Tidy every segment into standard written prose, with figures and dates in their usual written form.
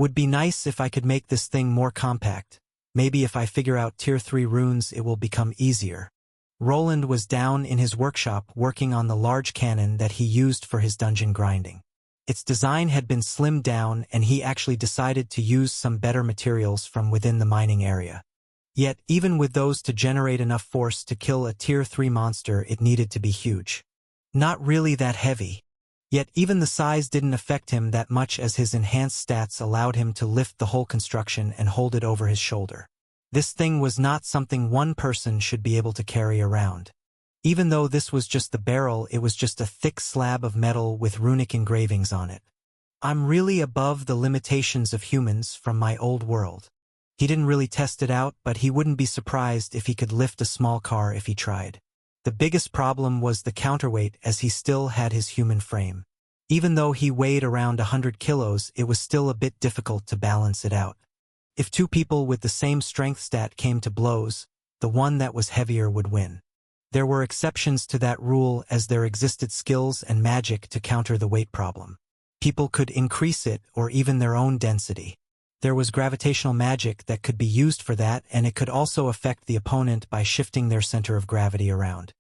Would be nice if I could make this thing more compact. Maybe if I figure out tier 3 runes it will become easier. Roland was down in his workshop working on the large cannon that he used for his dungeon grinding. Its design had been slimmed down and he actually decided to use some better materials from within the mining area. Yet, even with those to generate enough force to kill a tier 3 monster, it needed to be huge. Not really that heavy. Yet even the size didn't affect him that much as his enhanced stats allowed him to lift the whole construction and hold it over his shoulder. This thing was not something one person should be able to carry around. Even though this was just the barrel, it was just a thick slab of metal with runic engravings on it. I'm really above the limitations of humans from my old world. He didn't really test it out, but he wouldn't be surprised if he could lift a small car if he tried. The biggest problem was the counterweight, as he still had his human frame. Even though he weighed around 100 kilos, it was still a bit difficult to balance it out. If two people with the same strength stat came to blows, the one that was heavier would win. There were exceptions to that rule as there existed skills and magic to counter the weight problem. People could increase it or even their own density. There was gravitational magic that could be used for that, and it could also affect the opponent by shifting their center of gravity around.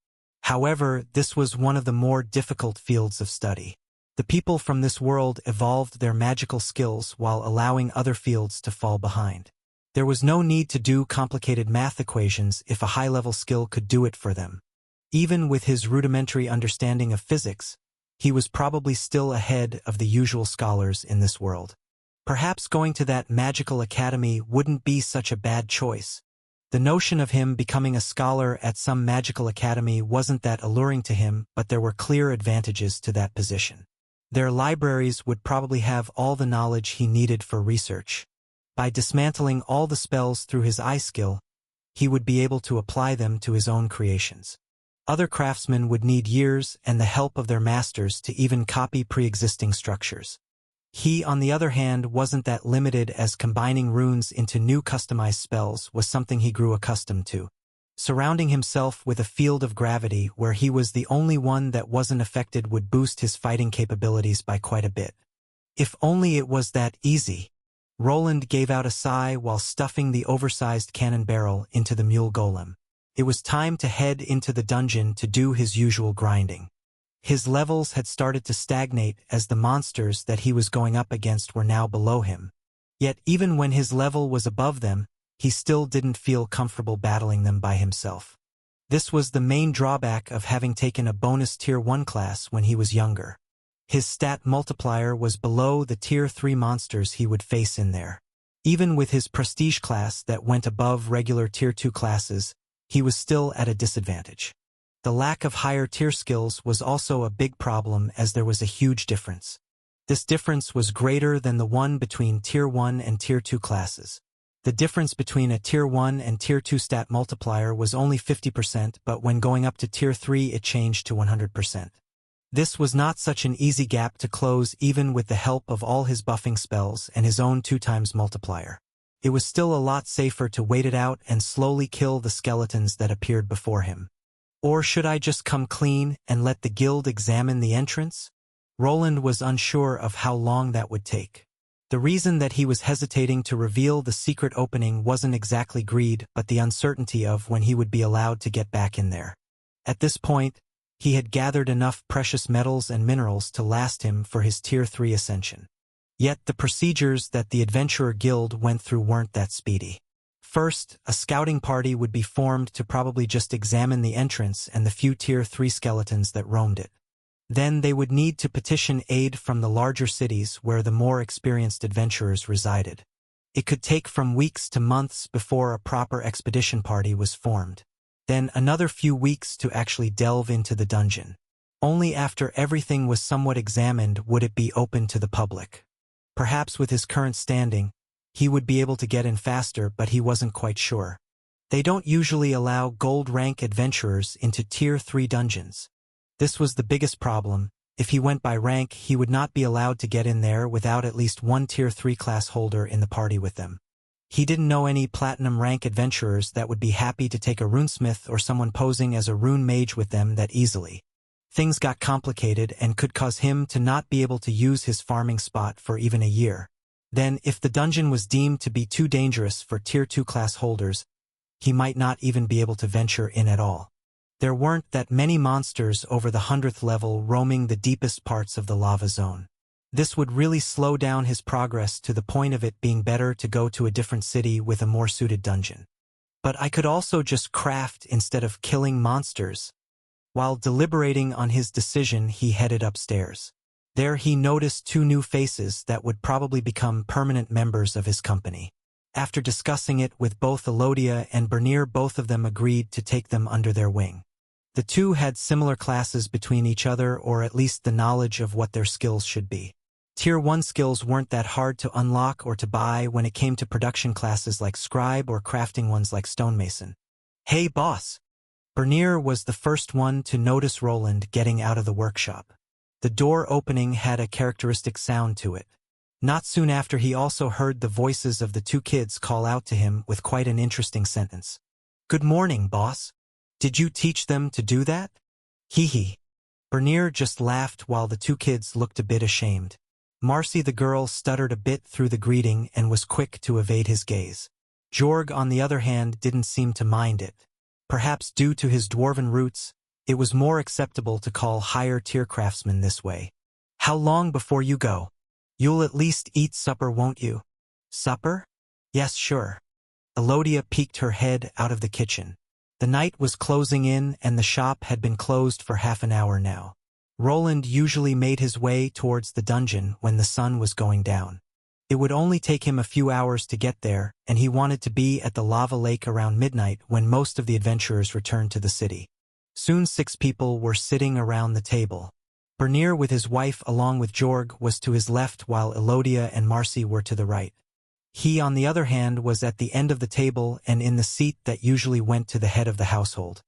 However, this was one of the more difficult fields of study. The people from this world evolved their magical skills while allowing other fields to fall behind. There was no need to do complicated math equations if a high-level skill could do it for them. Even with his rudimentary understanding of physics, he was probably still ahead of the usual scholars in this world. Perhaps going to that magical academy wouldn't be such a bad choice. The notion of him becoming a scholar at some magical academy wasn't that alluring to him, but there were clear advantages to that position. Their libraries would probably have all the knowledge he needed for research. By dismantling all the spells through his eye skill, he would be able to apply them to his own creations. Other craftsmen would need years and the help of their masters to even copy pre-existing structures. He, on the other hand, wasn't that limited, as combining runes into new customized spells was something he grew accustomed to. Surrounding himself with a field of gravity where he was the only one that wasn't affected would boost his fighting capabilities by quite a bit. If only it was that easy. Roland gave out a sigh while stuffing the oversized cannon barrel into the mule golem. It was time to head into the dungeon to do his usual grinding. His levels had started to stagnate as the monsters that he was going up against were now below him. Yet even when his level was above them, he still didn't feel comfortable battling them by himself. This was the main drawback of having taken a bonus tier 1 class when he was younger. His stat multiplier was below the tier 3 monsters he would face in there. Even with his prestige class that went above regular tier 2 classes, he was still at a disadvantage. The lack of higher tier skills was also a big problem, as there was a huge difference. This difference was greater than the one between tier 1 and tier 2 classes. The difference between a tier 1 and tier 2 stat multiplier was only 50%, but when going up to tier 3 it changed to 100%. This was not such an easy gap to close even with the help of all his buffing spells and his own 2x multiplier. It was still a lot safer to wait it out and slowly kill the skeletons that appeared before him. Or should I just come clean and let the guild examine the entrance? Roland was unsure of how long that would take. The reason that he was hesitating to reveal the secret opening wasn't exactly greed, but the uncertainty of when he would be allowed to get back in there. At this point, he had gathered enough precious metals and minerals to last him for his tier 3 ascension. Yet the procedures that the Adventurer Guild went through weren't that speedy. First, a scouting party would be formed to probably just examine the entrance and the few tier 3 skeletons that roamed it. Then they would need to petition aid from the larger cities where the more experienced adventurers resided. It could take from weeks to months before a proper expedition party was formed. Then another few weeks to actually delve into the dungeon. Only after everything was somewhat examined would it be open to the public. Perhaps with his current standing, he would be able to get in faster, but he wasn't quite sure. They don't usually allow gold rank adventurers into tier 3 dungeons. This was the biggest problem. If he went by rank, he would not be allowed to get in there without at least one tier 3 class holder in the party with them. He didn't know any platinum rank adventurers that would be happy to take a runesmith or someone posing as a rune mage with them that easily. Things got complicated and could cause him to not be able to use his farming spot for even a year. Then, if the dungeon was deemed to be too dangerous for Tier 2 class holders, he might not even be able to venture in at all. There weren't that many monsters over the 100th level roaming the deepest parts of the lava zone. This would really slow down his progress to the point of it being better to go to a different city with a more suited dungeon. But I could also just craft instead of killing monsters. While deliberating on his decision, he headed upstairs. There he noticed two new faces that would probably become permanent members of his company. After discussing it with both Elodia and Bernier, both of them agreed to take them under their wing. The two had similar classes between each other, or at least the knowledge of what their skills should be. Tier 1 skills weren't that hard to unlock or to buy when it came to production classes like Scribe or crafting ones like Stonemason. "Hey, boss!" Bernier was the first one to notice Roland getting out of the workshop. The door opening had a characteristic sound to it. Not soon after, he also heard the voices of the two kids call out to him with quite an interesting sentence. "Good morning, boss. Did you teach them to do that?" Hee hee. Bernier just laughed while the two kids looked a bit ashamed. Marcy the girl stuttered a bit through the greeting and was quick to evade his gaze. Jorg, on the other hand, didn't seem to mind it. Perhaps due to his dwarven roots, it was more acceptable to call higher-tier craftsmen this way. "How long before you go? You'll at least eat supper, won't you?" "Supper? Yes, sure." Elodia peeked her head out of the kitchen. The night was closing in and the shop had been closed for half an hour now. Roland usually made his way towards the dungeon when the sun was going down. It would only take him a few hours to get there, and he wanted to be at the lava lake around midnight when most of the adventurers returned to the city. Soon 6 people were sitting around the table. Bernier with his wife along with Jorg was to his left, while Elodia and Marcy were to the right. He, on the other hand, was at the end of the table and in the seat that usually went to the head of the household.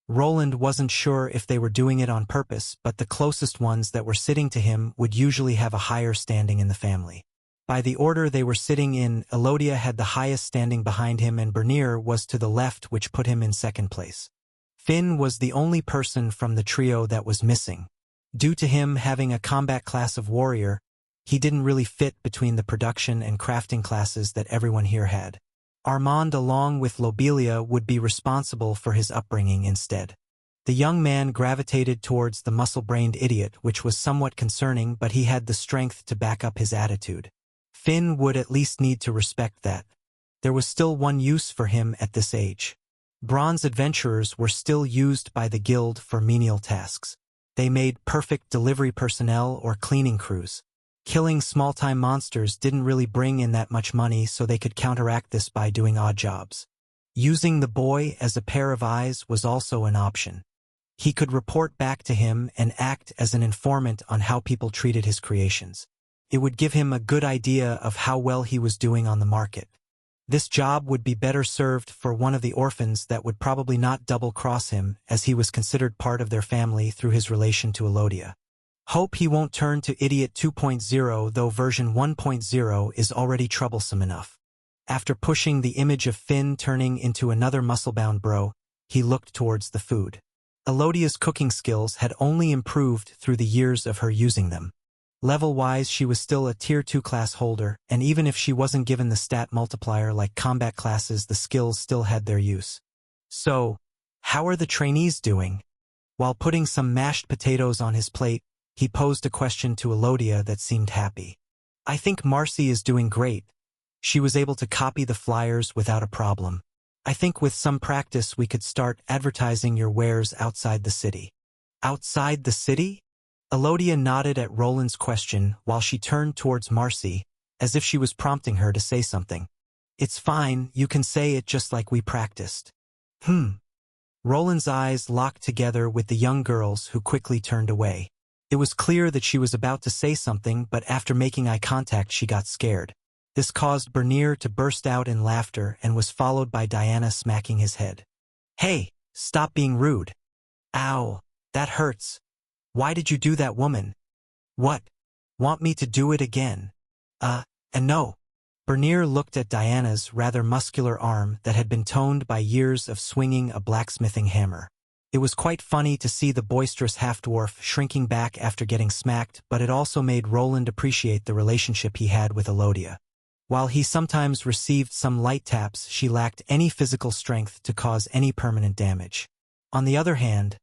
Roland wasn't sure if they were doing it on purpose, but the closest ones that were sitting to him would usually have a higher standing in the family. By the order they were sitting in, Elodia had the highest standing behind him and Bernier was to the left, which put him in second place. Finn was the only person from the trio that was missing. Due to him having a combat class of warrior, he didn't really fit between the production and crafting classes that everyone here had. Armand, along with Lobelia, would be responsible for his upbringing instead. The young man gravitated towards the muscle-brained idiot, which was somewhat concerning, but he had the strength to back up his attitude. Finn would at least need to respect that. There was still one use for him at this age. Bronze adventurers were still used by the guild for menial tasks. They made perfect delivery personnel or cleaning crews. Killing small-time monsters didn't really bring in that much money, so they could counteract this by doing odd jobs. Using the boy as a pair of eyes was also an option. He could report back to him and act as an informant on how people treated his creations. It would give him a good idea of how well he was doing on the market. This job would be better served for one of the orphans that would probably not double-cross him, as he was considered part of their family through his relation to Elodia. Hope he won't turn to Idiot 2.0, though version 1.0 is already troublesome enough. After pushing the image of Finn turning into another muscle-bound bro, he looked towards the food. Elodia's cooking skills had only improved through the years of her using them. Level-wise, she was still a Tier 2 class holder, and even if she wasn't given the stat multiplier like combat classes, the skills still had their use. "So, how are the trainees doing?" While putting some mashed potatoes on his plate, he posed a question to Elodia that seemed happy. "I think Marcy is doing great. She was able to copy the flyers without a problem. I think with some practice we could start advertising your wares outside the city." "Outside the city?" Elodia nodded at Roland's question while she turned towards Marcy, as if she was prompting her to say something. "It's fine, you can say it just like we practiced." Roland's eyes locked together with the young girl's, who quickly turned away. It was clear that she was about to say something, but after making eye contact she got scared. This caused Bernier to burst out in laughter and was followed by Diana smacking his head. "Hey, stop being rude." "Ow, that hurts. Why did you do that, woman?" "What? Want me to do it again?" And no." Bernier looked at Diana's rather muscular arm that had been toned by years of swinging a blacksmithing hammer. It was quite funny to see the boisterous half-dwarf shrinking back after getting smacked, but it also made Roland appreciate the relationship he had with Elodia. While he sometimes received some light taps, she lacked any physical strength to cause any permanent damage. On the other hand,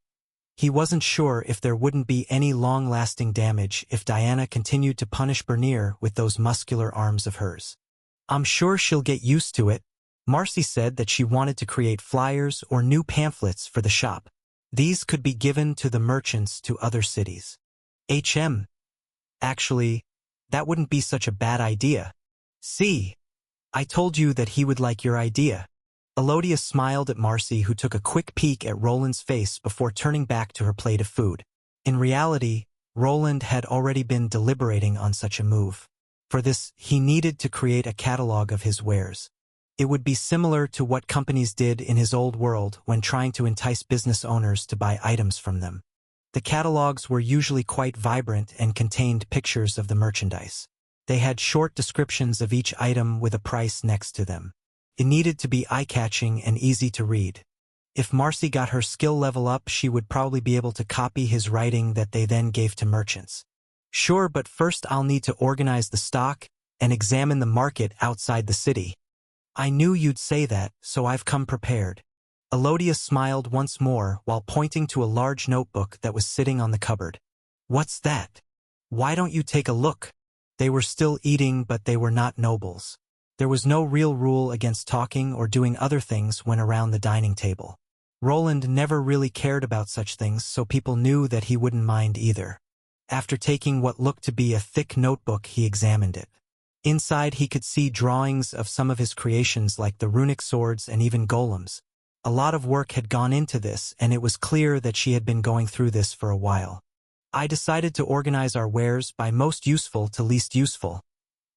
he wasn't sure if there wouldn't be any long-lasting damage if Diana continued to punish Bernier with those muscular arms of hers. I'm sure she'll get used to it. Marcy said that she wanted to create flyers or new pamphlets for the shop. These could be given to the merchants to other cities. Actually, that wouldn't be such a bad idea. See, I told you that he would like your idea. Elodia smiled at Marcy, who took a quick peek at Roland's face before turning back to her plate of food. In reality, Roland had already been deliberating on such a move. For this, he needed to create a catalog of his wares. It would be similar to what companies did in his old world when trying to entice business owners to buy items from them. The catalogs were usually quite vibrant and contained pictures of the merchandise. They had short descriptions of each item with a price next to them. It needed to be eye-catching and easy to read. If Marcy got her skill level up, she would probably be able to copy his writing that they then gave to merchants. Sure, but first I'll need to organize the stock and examine the market outside the city. I knew you'd say that, so I've come prepared. Elodia smiled once more while pointing to a large notebook that was sitting on the cupboard. What's that? Why don't you take a look? They were still eating, but they were not nobles. There was no real rule against talking or doing other things when around the dining table. Roland never really cared about such things, so people knew that he wouldn't mind either. After taking what looked to be a thick notebook, he examined it. Inside he could see drawings of some of his creations like the runic swords and even golems. A lot of work had gone into this, and it was clear that she had been going through this for a while. I decided to organize our wares by most useful to least useful.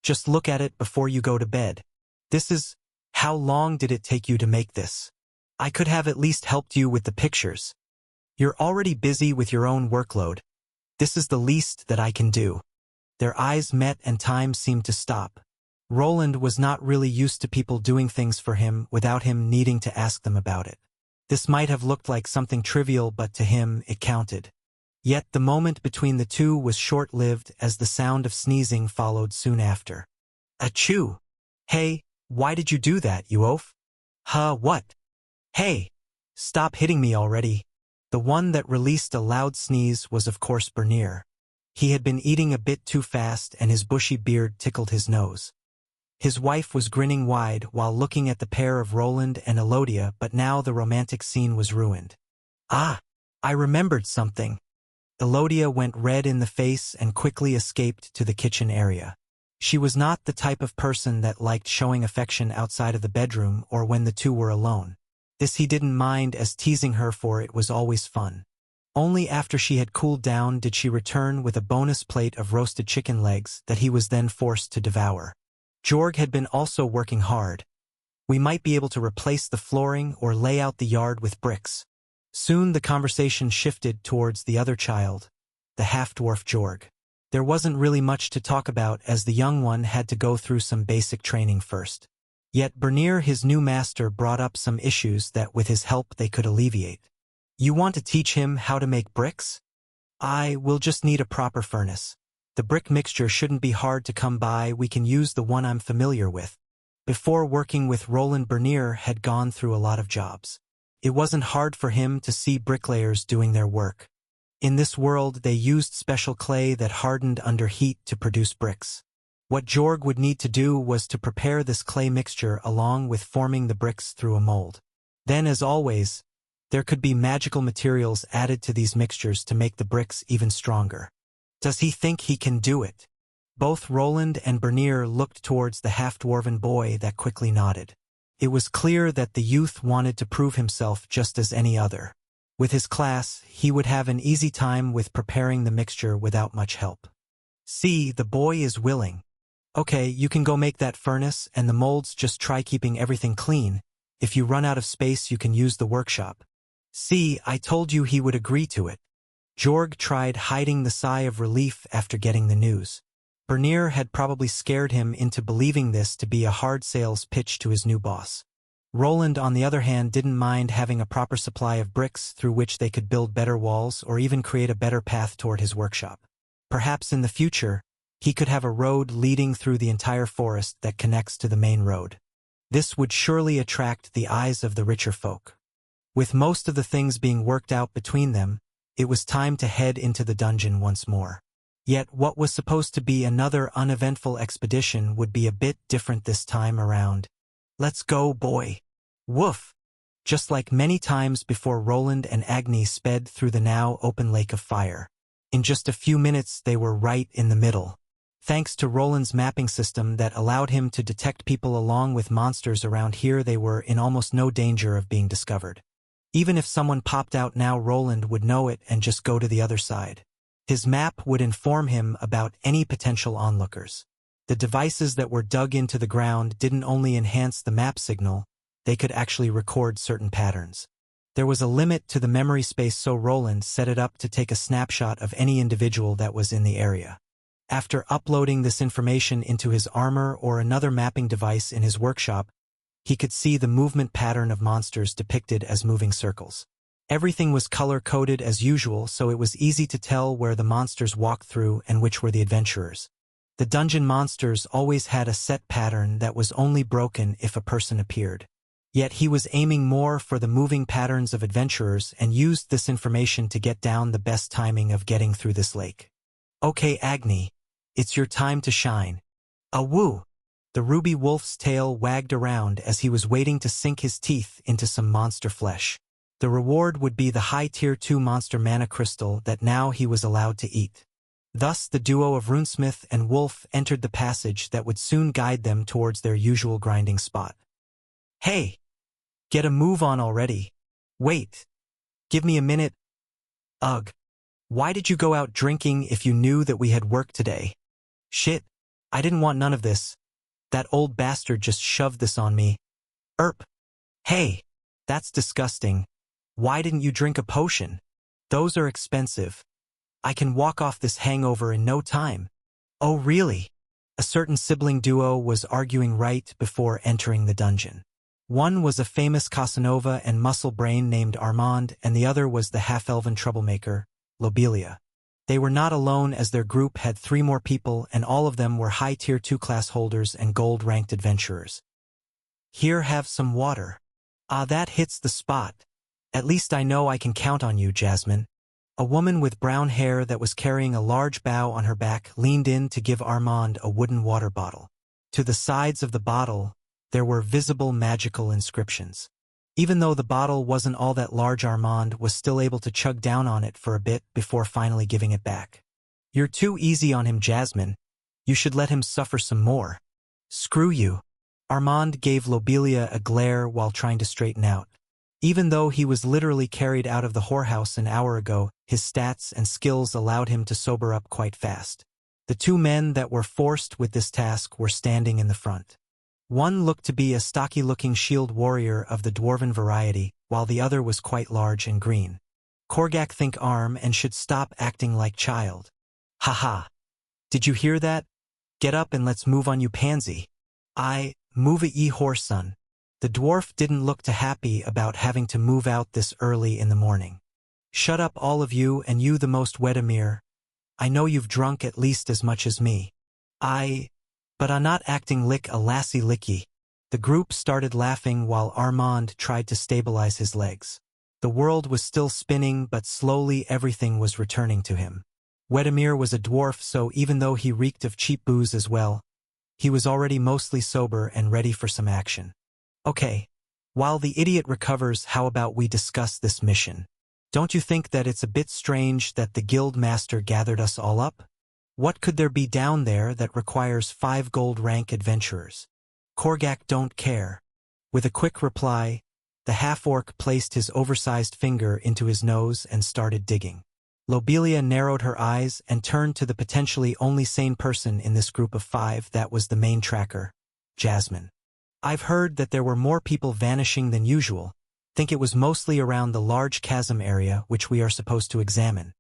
Just look at it before you go to bed. This is... How long did it take you to make this? I could have at least helped you with the pictures. You're already busy with your own workload. This is the least that I can do. Their eyes met and time seemed to stop. Roland was not really used to people doing things for him without him needing to ask them about it. This might have looked like something trivial, but to him it counted. Yet the moment between the two was short-lived, as the sound of sneezing followed soon after. Achoo! Hey, why did you do that, you oaf? Huh, what? Hey! Stop hitting me already. The one that released a loud sneeze was of course Bernier. He had been eating a bit too fast and his bushy beard tickled his nose. His wife was grinning wide while looking at the pair of Roland and Elodia, but now the romantic scene was ruined. Ah! I remembered something. Elodia went red in the face and quickly escaped to the kitchen area. She was not the type of person that liked showing affection outside of the bedroom or when the two were alone. This he didn't mind, as teasing her for it was always fun. Only after she had cooled down did she return with a bonus plate of roasted chicken legs that he was then forced to devour. Jorg had been also working hard. We might be able to replace the flooring or lay out the yard with bricks. Soon the conversation shifted towards the other child, the half-dwarf Jorg. There wasn't really much to talk about, as the young one had to go through some basic training first. Yet Bernier, his new master, brought up some issues that with his help they could alleviate. You want to teach him how to make bricks? We'll just need a proper furnace. The brick mixture shouldn't be hard to come by, we can use the one I'm familiar with. Before working with Roland, Bernier had gone through a lot of jobs. It wasn't hard for him to see bricklayers doing their work. In this world, they used special clay that hardened under heat to produce bricks. What Jorg would need to do was to prepare this clay mixture along with forming the bricks through a mold. Then, as always, there could be magical materials added to these mixtures to make the bricks even stronger. Does he think he can do it? Both Roland and Bernier looked towards the half-dwarven boy that quickly nodded. It was clear that the youth wanted to prove himself just as any other. With his class, he would have an easy time with preparing the mixture without much help. See, the boy is willing. Okay, you can go make that furnace and the molds, just try keeping everything clean. If you run out of space, you can use the workshop. See, I told you he would agree to it. Jorg tried hiding the sigh of relief after getting the news. Bernier had probably scared him into believing this to be a hard sales pitch to his new boss. Roland, on the other hand, didn't mind having a proper supply of bricks through which they could build better walls or even create a better path toward his workshop. Perhaps in the future, He could have a road leading through the entire forest that connects to the main road. This would surely attract the eyes of the richer folk. With most of the things being worked out between them, it was time to head into the dungeon once more. Yet what was supposed to be another uneventful expedition would be a bit different this time around. Let's go, boy. Woof! Just like many times before, Roland and Agni sped through the now open lake of fire. In just a few minutes they were right in the middle. Thanks to Roland's mapping system that allowed him to detect people along with monsters around here, they were in almost no danger of being discovered. Even if someone popped out now, Roland would know it and just go to the other side. His map would inform him about any potential onlookers. The devices that were dug into the ground didn't only enhance the map signal, they could actually record certain patterns. There was a limit to the memory space, so Roland set it up to take a snapshot of any individual that was in the area. After uploading this information into his armor or another mapping device in his workshop, he could see the movement pattern of monsters depicted as moving circles. Everything was color-coded as usual, so it was easy to tell where the monsters walked through and which were the adventurers. The dungeon monsters always had a set pattern that was only broken if a person appeared. Yet he was aiming more for the moving patterns of adventurers and used this information to get down the best timing of getting through this lake. Okay, Agni, it's your time to shine. Awoo! The ruby wolf's tail wagged around as he was waiting to sink his teeth into some monster flesh. The reward would be the high tier 2 monster mana crystal that now he was allowed to eat. Thus the duo of Runesmith and Wolf entered the passage that would soon guide them towards their usual grinding spot. Hey! Get a move on already. Wait. Give me a minute. Ugh. Why did you go out drinking if you knew that we had work today? Shit. I didn't want none of this. That old bastard just shoved this on me. Hey. That's disgusting. Why didn't you drink a potion? Those are expensive. I can walk off this hangover in no time. Oh really? A certain sibling duo was arguing right before entering the dungeon. One was a famous Casanova and muscle brain named Armand, and the other was the half-elven troublemaker, Lobelia. They were not alone, as their group had 3 more people, and all of them were high tier 2 class holders and gold-ranked adventurers. Here, have some water. Ah, that hits the spot. At least I know I can count on you, Jasmine. A woman with brown hair that was carrying a large bow on her back leaned in to give Armand a wooden water bottle. To the sides of the bottle, there were visible magical inscriptions. Even though the bottle wasn't all that large, Armand was still able to chug down on it for a bit before finally giving it back. You're too easy on him, Jasmine. You should let him suffer some more. Screw you. Armand gave Lobelia a glare while trying to straighten out. Even though he was literally carried out of the whorehouse an hour ago, his stats and skills allowed him to sober up quite fast. The 2 men that were forced with this task were standing in the front. One looked to be a stocky-looking shield warrior of the dwarven variety, while the other was quite large and green. Korgak, think arm and should stop acting like child. Haha. Did you hear that? Get up and let's move on, you pansy. Move it, ye whoreson. The dwarf didn't look too happy about having to move out this early in the morning. Shut up, all of you, and you the most, Wedamir. I know you've drunk at least as much as me. But I'm not acting like a lassie licky. The group started laughing while Armand tried to stabilize his legs. The world was still spinning, but slowly everything was returning to him. Wedamir was a dwarf, so even though he reeked of cheap booze as well, he was already mostly sober and ready for some action. Okay, while the idiot recovers, how about we discuss this mission? Don't you think that it's a bit strange that the guild master gathered us all up? What could there be down there that requires 5 gold rank adventurers? Korgak don't care. With a quick reply, the half-orc placed his oversized finger into his nose and started digging. Lobelia narrowed her eyes and turned to the potentially only sane person in this group of 5, that was the main tracker, Jasmine. I've heard that there were more people vanishing than usual. Think it was mostly around the large chasm area which we are supposed to examine.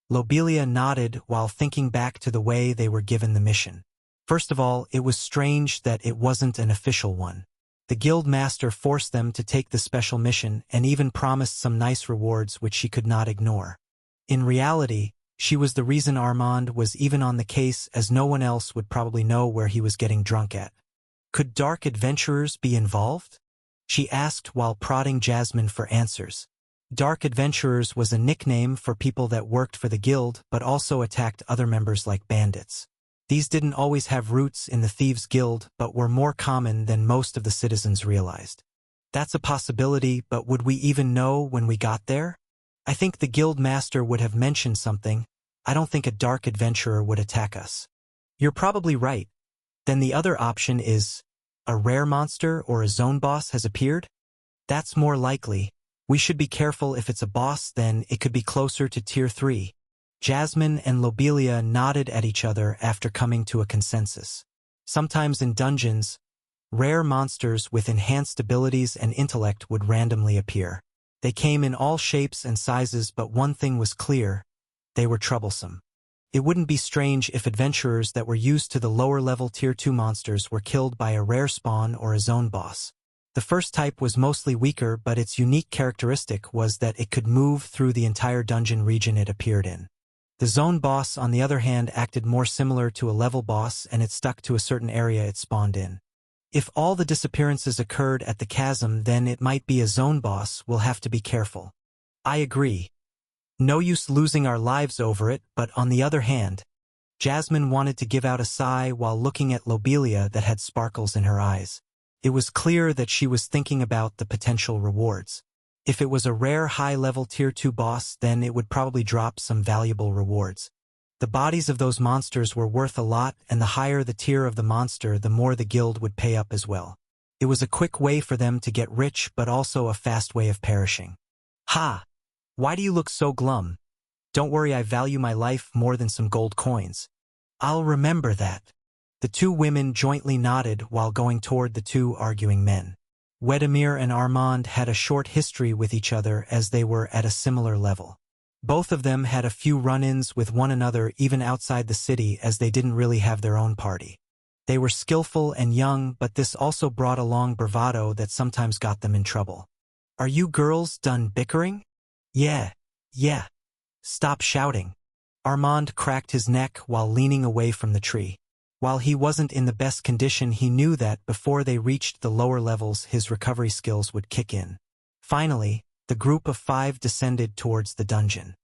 Lobelia nodded while thinking back to the way they were given the mission. First of all, it was strange that it wasn't an official one. The guild master forced them to take the special mission and even promised some nice rewards which she could not ignore. In reality, She was the reason Armand was even on the case, as no one else would probably know where he was getting drunk at. Could dark adventurers be involved? She asked while prodding Jasmine for answers. Dark adventurers was a nickname for people that worked for the guild but also attacked other members like bandits. These didn't always have roots in the Thieves' Guild but were more common than most of the citizens realized. That's a possibility, but would we even know when we got there? I think the guild master would have mentioned something. I don't think a dark adventurer would attack us. You're probably right. Then the other option is, a rare monster or a zone boss has appeared? That's more likely. We should be careful. If it's a boss, then it could be closer to Tier 3. Jasmine and Lobelia nodded at each other after coming to a consensus. Sometimes in dungeons, rare monsters with enhanced abilities and intellect would randomly appear. They came in all shapes and sizes, but one thing was clear: they were troublesome. It wouldn't be strange if adventurers that were used to the lower-level Tier 2 monsters were killed by a rare spawn or a zone boss. The first type was mostly weaker, but its unique characteristic was that it could move through the entire dungeon region it appeared in. The zone boss, on the other hand, acted more similar to a level boss, and it stuck to a certain area it spawned in. If all the disappearances occurred at the chasm, then it might be a zone boss. We'll have to be careful. I agree. No use losing our lives over it, but on the other hand, Jasmine wanted to give out a sigh while looking at Lobelia that had sparkles in her eyes. It was clear that she was thinking about the potential rewards. If it was a rare high-level Tier 2 boss, then it would probably drop some valuable rewards. The bodies of those monsters were worth a lot, and the higher the tier of the monster, the more the guild would pay up as well. It was a quick way for them to get rich, but also a fast way of perishing. Ha! Why do you look so glum? Don't worry, I value my life more than some gold coins. I'll remember that. The two women jointly nodded while going toward the two arguing men. Wedemir and Armand had a short history with each other as they were at a similar level. Both of them had a few run-ins with one another even outside the city, as they didn't really have their own party. They were skillful and young, but this also brought along bravado that sometimes got them in trouble. Are you girls done bickering? Yeah. Stop shouting. Armand cracked his neck while leaning away from the tree. While he wasn't in the best condition, he knew that before they reached the lower levels, his recovery skills would kick in. Finally, the group of 5 descended towards the dungeon.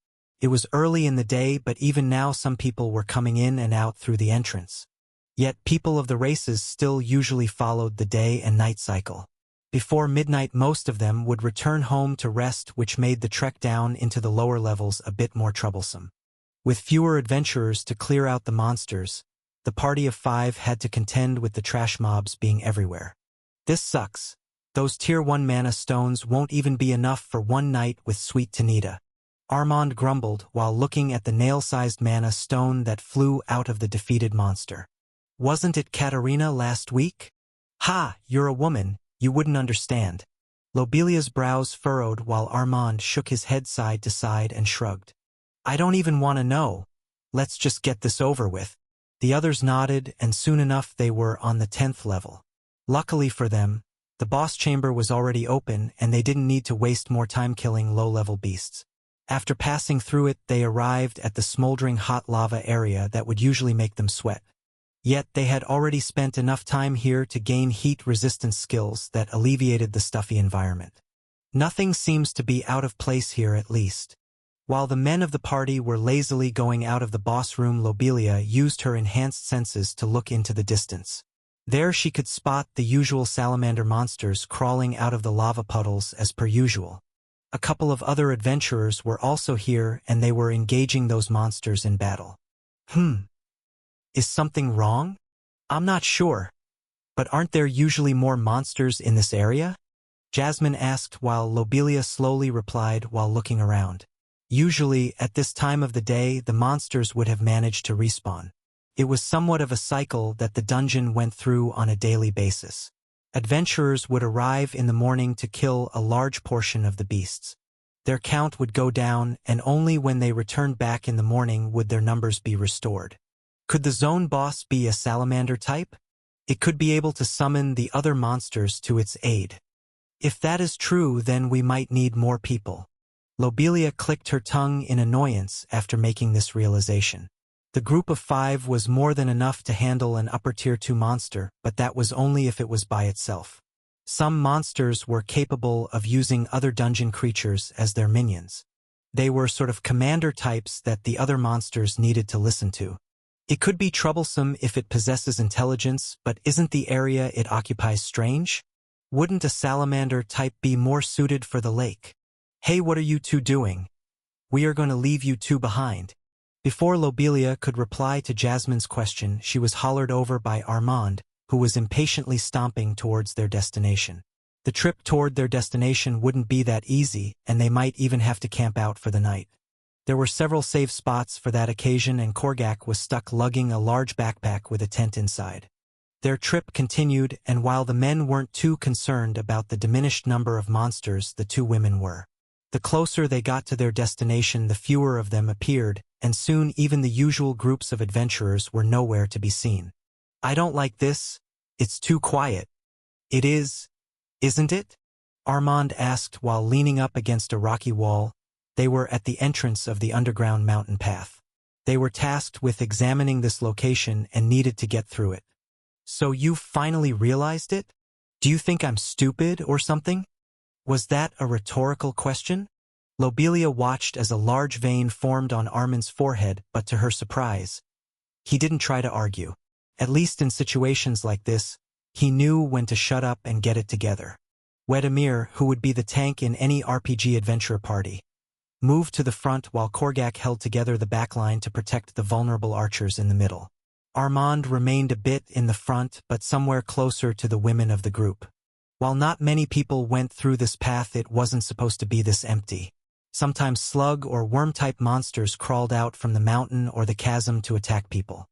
It was early in the day, but even now some people were coming in and out through the entrance. Yet people of the races still usually followed the day and night cycle. Before midnight, most of them would return home to rest, which made the trek down into the lower levels a bit more troublesome. With fewer adventurers to clear out the monsters, the party of 5 had to contend with the trash mobs being everywhere. This sucks. Those Tier 1 mana stones won't even be enough for one night with Sweet Tanita. Armand grumbled while looking at the nail-sized mana stone that flew out of the defeated monster. Wasn't it Katarina last week? Ha, you're a woman. You wouldn't understand. Lobelia's brows furrowed while Armand shook his head side to side and shrugged. I don't even want to know. Let's just get this over with. The others nodded, and soon enough they were on the 10th level. Luckily for them, the boss chamber was already open, and they didn't need to waste more time killing low-level beasts. After passing through it, they arrived at the smoldering hot lava area that would usually make them sweat. Yet they had already spent enough time here to gain heat resistance skills that alleviated the stuffy environment. Nothing seems to be out of place here, at least. While the men of the party were lazily going out of the boss room, Lobelia used her enhanced senses to look into the distance. There she could spot the usual salamander monsters crawling out of the lava puddles as per usual. A couple of other adventurers were also here, and they were engaging those monsters in battle. Is something wrong? I'm not sure. But aren't there usually more monsters in this area? Jasmine asked while Lobelia slowly replied while looking around. Usually, at this time of the day, the monsters would have managed to respawn. It was somewhat of a cycle that the dungeon went through on a daily basis. Adventurers would arrive in the morning to kill a large portion of the beasts. Their count would go down, and only when they returned back in the morning would their numbers be restored. Could the zone boss be a salamander type? It could be able to summon the other monsters to its aid. If that is true, then we might need more people. Lobelia clicked her tongue in annoyance after making this realization. The group of 5 was more than enough to handle an upper tier 2 monster, but that was only if it was by itself. Some monsters were capable of using other dungeon creatures as their minions. They were sort of commander types that the other monsters needed to listen to. It could be troublesome if it possesses intelligence, but isn't the area it occupies strange? Wouldn't a salamander type be more suited for the lake? Hey, what are you two doing? We are going to leave you two behind. Before Lobelia could reply to Jasmine's question, she was hollered over by Armand, who was impatiently stomping towards their destination. The trip toward their destination wouldn't be that easy, and they might even have to camp out for the night. There were several safe spots for that occasion, and Korgak was stuck lugging a large backpack with a tent inside. Their trip continued, and while the men weren't too concerned about the diminished number of monsters, the two women were. The closer they got to their destination, the fewer of them appeared, and soon even the usual groups of adventurers were nowhere to be seen. I don't like this. It's too quiet. It is, isn't it? Armand asked while leaning up against a rocky wall. They were at the entrance of the underground mountain path. They were tasked with examining this location and needed to get through it. So you finally realized it? Do you think I'm stupid or something? Was that a rhetorical question? Lobelia watched as a large vein formed on Armand's forehead, but to her surprise, he didn't try to argue. At least in situations like this, he knew when to shut up and get it together. Wedemir, who would be the tank in any RPG adventure party, moved to the front while Korgak held together the backline to protect the vulnerable archers in the middle. Armand remained a bit in the front, but somewhere closer to the women of the group. While not many people went through this path, it wasn't supposed to be this empty. Sometimes slug or worm-type monsters crawled out from the mountain or the chasm to attack people.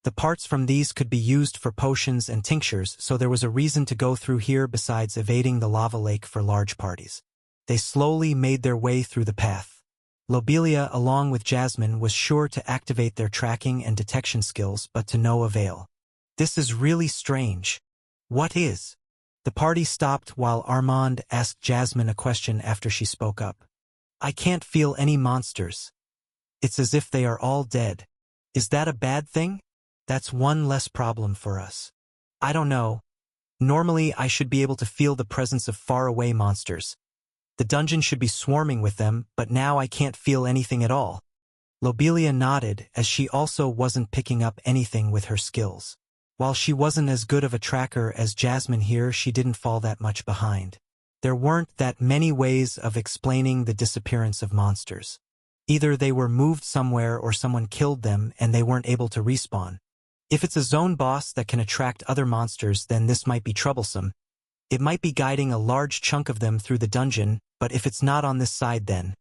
The parts from these could be used for potions and tinctures, so there was a reason to go through here besides evading the lava lake for large parties. They slowly made their way through the path. Lobelia, along with Jasmine, was sure to activate their tracking and detection skills, but to no avail. This is really strange. What is? The party stopped while Armand asked Jasmine a question after she spoke up. I can't feel any monsters. It's as if they are all dead. Is that a bad thing? That's one less problem for us. I don't know. Normally I should be able to feel the presence of faraway monsters. The dungeon should be swarming with them, but now I can't feel anything at all. Lobelia nodded, as she also wasn't picking up anything with her skills. While she wasn't as good of a tracker as Jasmine here, she didn't fall that much behind. There weren't that many ways of explaining the disappearance of monsters. Either they were moved somewhere or someone killed them and they weren't able to respawn. If it's a zone boss that can attract other monsters, then this might be troublesome. It might be guiding a large chunk of them through the dungeon, but if it's not on this side, then...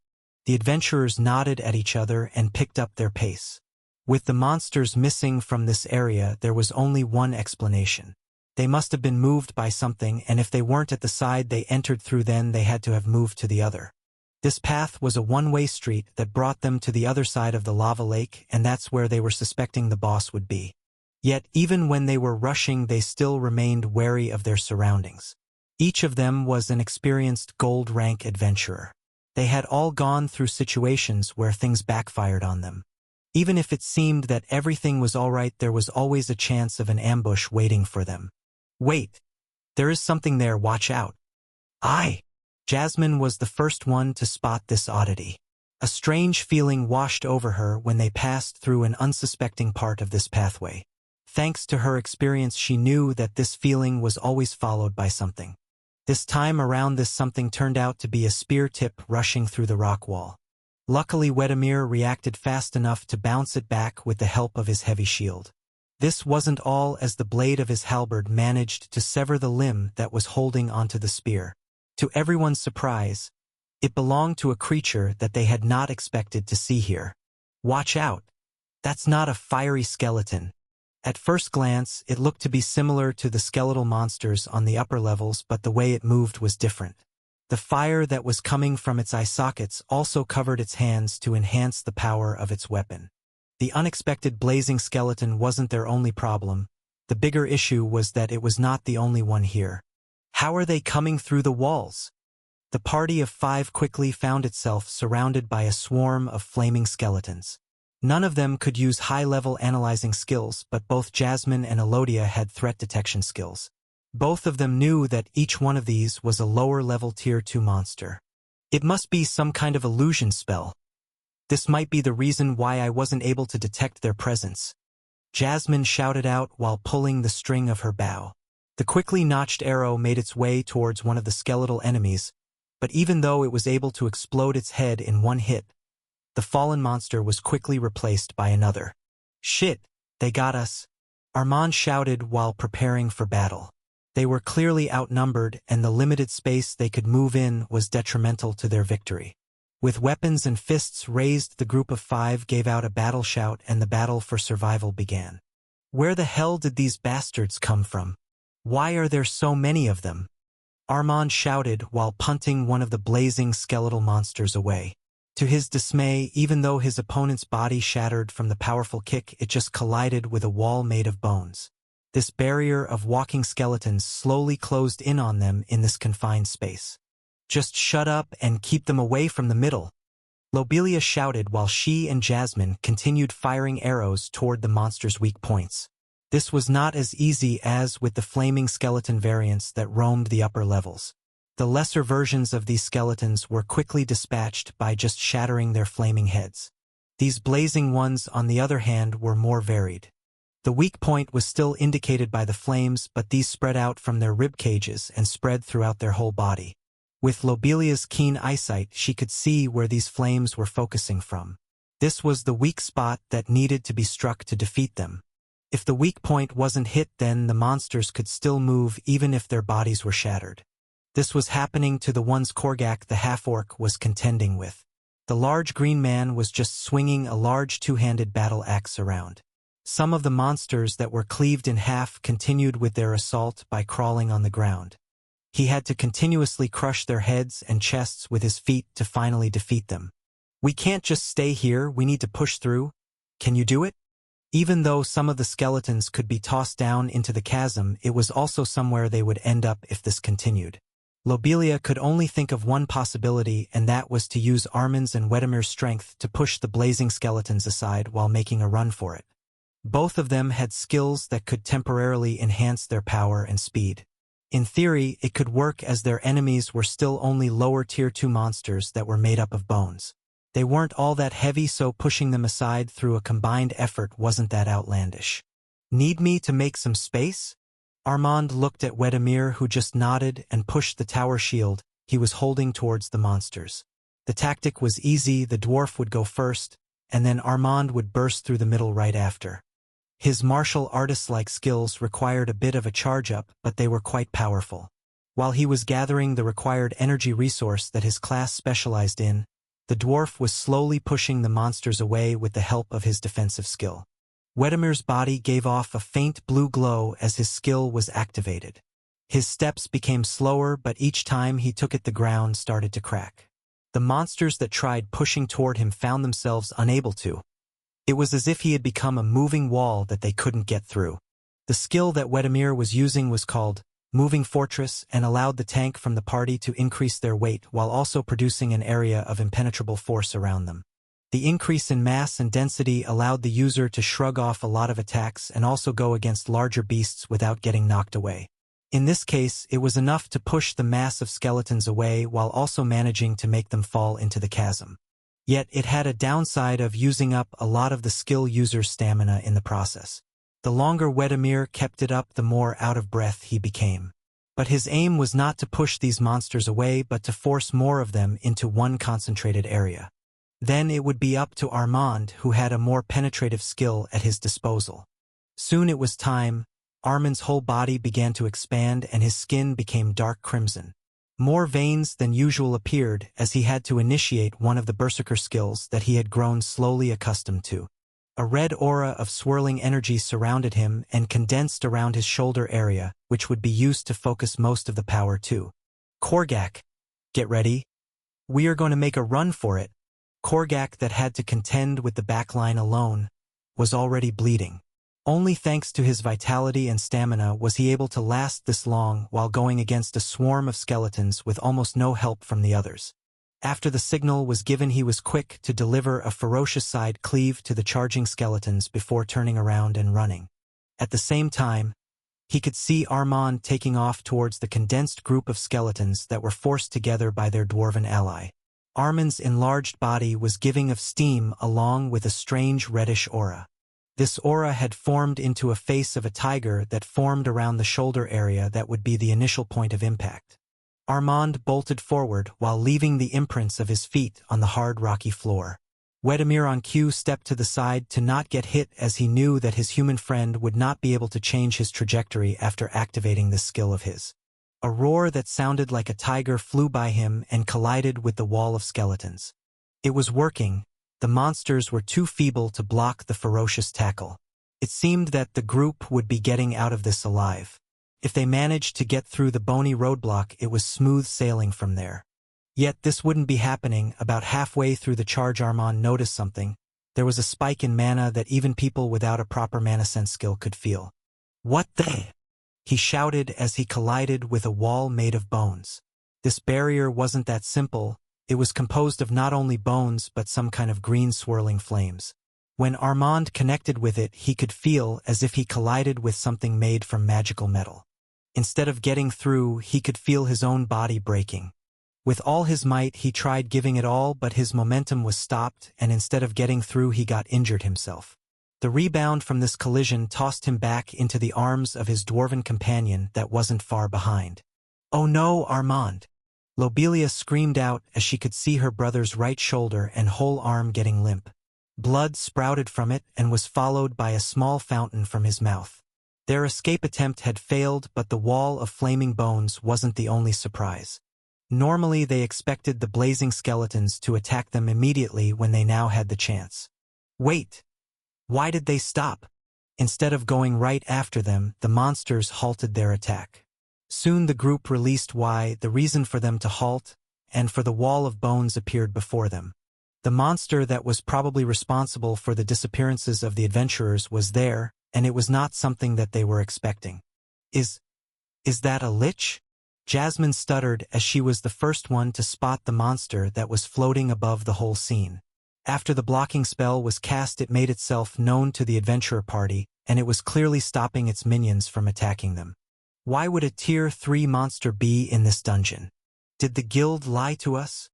The adventurers nodded at each other and picked up their pace. With the monsters missing from this area, there was only one explanation. They must have been moved by something, and if they weren't at the side they entered through, then they had to have moved to the other. This path was a one-way street that brought them to the other side of the lava lake, and that's where they were suspecting the boss would be. Yet, even when they were rushing, they still remained wary of their surroundings. Each of them was an experienced gold-rank adventurer. They had all gone through situations where things backfired on them. Even if it seemed that everything was all right, there was always a chance of an ambush waiting for them. Wait! There is something there, watch out! Aye! Jasmine was the first one to spot this oddity. A strange feeling washed over her when they passed through an unsuspecting part of this pathway. Thanks to her experience, she knew that this feeling was always followed by something. This time around, this something turned out to be a spear tip rushing through the rock wall. Luckily, Wedemir reacted fast enough to bounce it back with the help of his heavy shield. This wasn't all, as the blade of his halberd managed to sever the limb that was holding onto the spear. To everyone's surprise, it belonged to a creature that they had not expected to see here. Watch out! That's not a fiery skeleton. At first glance, it looked to be similar to the skeletal monsters on the upper levels, but the way it moved was different. The fire that was coming from its eye sockets also covered its hands to enhance the power of its weapon. The unexpected blazing skeleton wasn't their only problem. The bigger issue was that it was not the only one here. How are they coming through the walls? The party of 5 quickly found itself surrounded by a swarm of flaming skeletons. None of them could use high-level analyzing skills, but both Jasmine and Elodia had threat detection skills. Both of them knew that each one of these was a lower-level Tier 2 monster. It must be some kind of illusion spell. This might be the reason why I wasn't able to detect their presence. Jasmine shouted out while pulling the string of her bow. The quickly notched arrow made its way towards one of the skeletal enemies, but even though it was able to explode its head in one hit, the fallen monster was quickly replaced by another. "Shit, they got us," Armand shouted while preparing for battle. They were clearly outnumbered, and the limited space they could move in was detrimental to their victory. With weapons and fists raised, the group of 5 gave out a battle shout, and the battle for survival began. Where the hell did these bastards come from? Why are there so many of them? Armand shouted while punting one of the blazing skeletal monsters away. To his dismay, even though his opponent's body shattered from the powerful kick, it just collided with a wall made of bones. This barrier of walking skeletons slowly closed in on them in this confined space. "Just shut up and keep them away from the middle," Lobelia shouted while she and Jasmine continued firing arrows toward the monster's weak points. This was not as easy as with the flaming skeleton variants that roamed the upper levels. The lesser versions of these skeletons were quickly dispatched by just shattering their flaming heads. These blazing ones, on the other hand, were more varied. The weak point was still indicated by the flames, but these spread out from their rib cages and spread throughout their whole body. With Lobelia's keen eyesight, she could see where these flames were focusing from. This was the weak spot that needed to be struck to defeat them. If the weak point wasn't hit, then the monsters could still move even if their bodies were shattered. This was happening to the ones Korgak the half-orc was contending with. The large green man was just swinging a large two-handed battle axe around. Some of the monsters that were cleaved in half continued with their assault by crawling on the ground. He had to continuously crush their heads and chests with his feet to finally defeat them. "We can't just stay here, we need to push through. Can you do it?" Even though some of the skeletons could be tossed down into the chasm, it was also somewhere they would end up if this continued. Lobelia could only think of one possibility, and that was to use Armin's and Wedemir's strength to push the blazing skeletons aside while making a run for it. Both of them had skills that could temporarily enhance their power and speed. In theory, it could work as their enemies were still only lower Tier 2 monsters that were made up of bones. They weren't all that heavy, so pushing them aside through a combined effort wasn't that outlandish. "Need me to make some space?" Armand looked at Wedemir, who just nodded and pushed the tower shield he was holding towards the monsters. The tactic was easy: the dwarf would go first, and then Armand would burst through the middle right after. His martial artist-like skills required a bit of a charge-up, but they were quite powerful. While he was gathering the required energy resource that his class specialized in, the dwarf was slowly pushing the monsters away with the help of his defensive skill. Wedemir's body gave off a faint blue glow as his skill was activated. His steps became slower, but each time he took it, the ground started to crack. The monsters that tried pushing toward him found themselves unable to. It was as if he had become a moving wall that they couldn't get through. The skill that Wedemir was using was called Moving Fortress and allowed the tank from the party to increase their weight while also producing an area of impenetrable force around them. The increase in mass and density allowed the user to shrug off a lot of attacks and also go against larger beasts without getting knocked away. In this case, it was enough to push the mass of skeletons away while also managing to make them fall into the chasm. Yet it had a downside of using up a lot of the skill user's stamina in the process. The longer Wedemir kept it up, the more out of breath he became. But his aim was not to push these monsters away, but to force more of them into one concentrated area. Then it would be up to Armand, who had a more penetrative skill at his disposal. Soon it was time. Armand's whole body began to expand and his skin became dark crimson. More veins than usual appeared as he had to initiate one of the berserker skills that he had grown slowly accustomed to. A red aura of swirling energy surrounded him and condensed around his shoulder area, which would be used to focus most of the power too. "Korgak, get ready. We are going to make a run for it." Korgak, that had to contend with the backline alone, was already bleeding. Only thanks to his vitality and stamina was he able to last this long while going against a swarm of skeletons with almost no help from the others. After the signal was given, he was quick to deliver a ferocious side cleave to the charging skeletons before turning around and running. At the same time, he could see Armand taking off towards the condensed group of skeletons that were forced together by their dwarven ally. Armand's enlarged body was giving off steam along with a strange reddish aura. This aura had formed into a face of a tiger that formed around the shoulder area that would be the initial point of impact. Armand bolted forward while leaving the imprints of his feet on the hard rocky floor. Wedemir on cue stepped to the side to not get hit, as he knew that his human friend would not be able to change his trajectory after activating this skill of his. A roar that sounded like a tiger flew by him and collided with the wall of skeletons. It was working. The monsters were too feeble to block the ferocious tackle. It seemed that the group would be getting out of this alive. If they managed to get through the bony roadblock, it was smooth sailing from there. Yet this wouldn't be happening. About halfway through the charge, Armand noticed something. There was a spike in mana that even people without a proper mana sense skill could feel. "What the?" he shouted as he collided with a wall made of bones. This barrier wasn't that simple. It was composed of not only bones but some kind of green swirling flames. When Armand connected with it, he could feel as if he collided with something made from magical metal. Instead of getting through, he could feel his own body breaking. With all his might, he tried giving it all, but his momentum was stopped, and instead of getting through, he got injured himself. The rebound from this collision tossed him back into the arms of his dwarven companion that wasn't far behind. "Oh no, Armand!" Lobelia screamed out as she could see her brother's right shoulder and whole arm getting limp. Blood sprouted from it and was followed by a small fountain from his mouth. Their escape attempt had failed, but the wall of flaming bones wasn't the only surprise. Normally they expected the blazing skeletons to attack them immediately when they now had the chance. Wait! Why did they stop? Instead of going right after them, the monsters halted their attack. Soon the group released the reason for them to halt, and for the wall of bones appeared before them. The monster that was probably responsible for the disappearances of the adventurers was there, and it was not something that they were expecting. Is that a lich? Jasmine stuttered as she was the first one to spot the monster that was floating above the whole scene. After the blocking spell was cast, it made itself known to the adventurer party, and it was clearly stopping its minions from attacking them. Why would a Tier 3 monster be in this dungeon? Did the guild lie to us?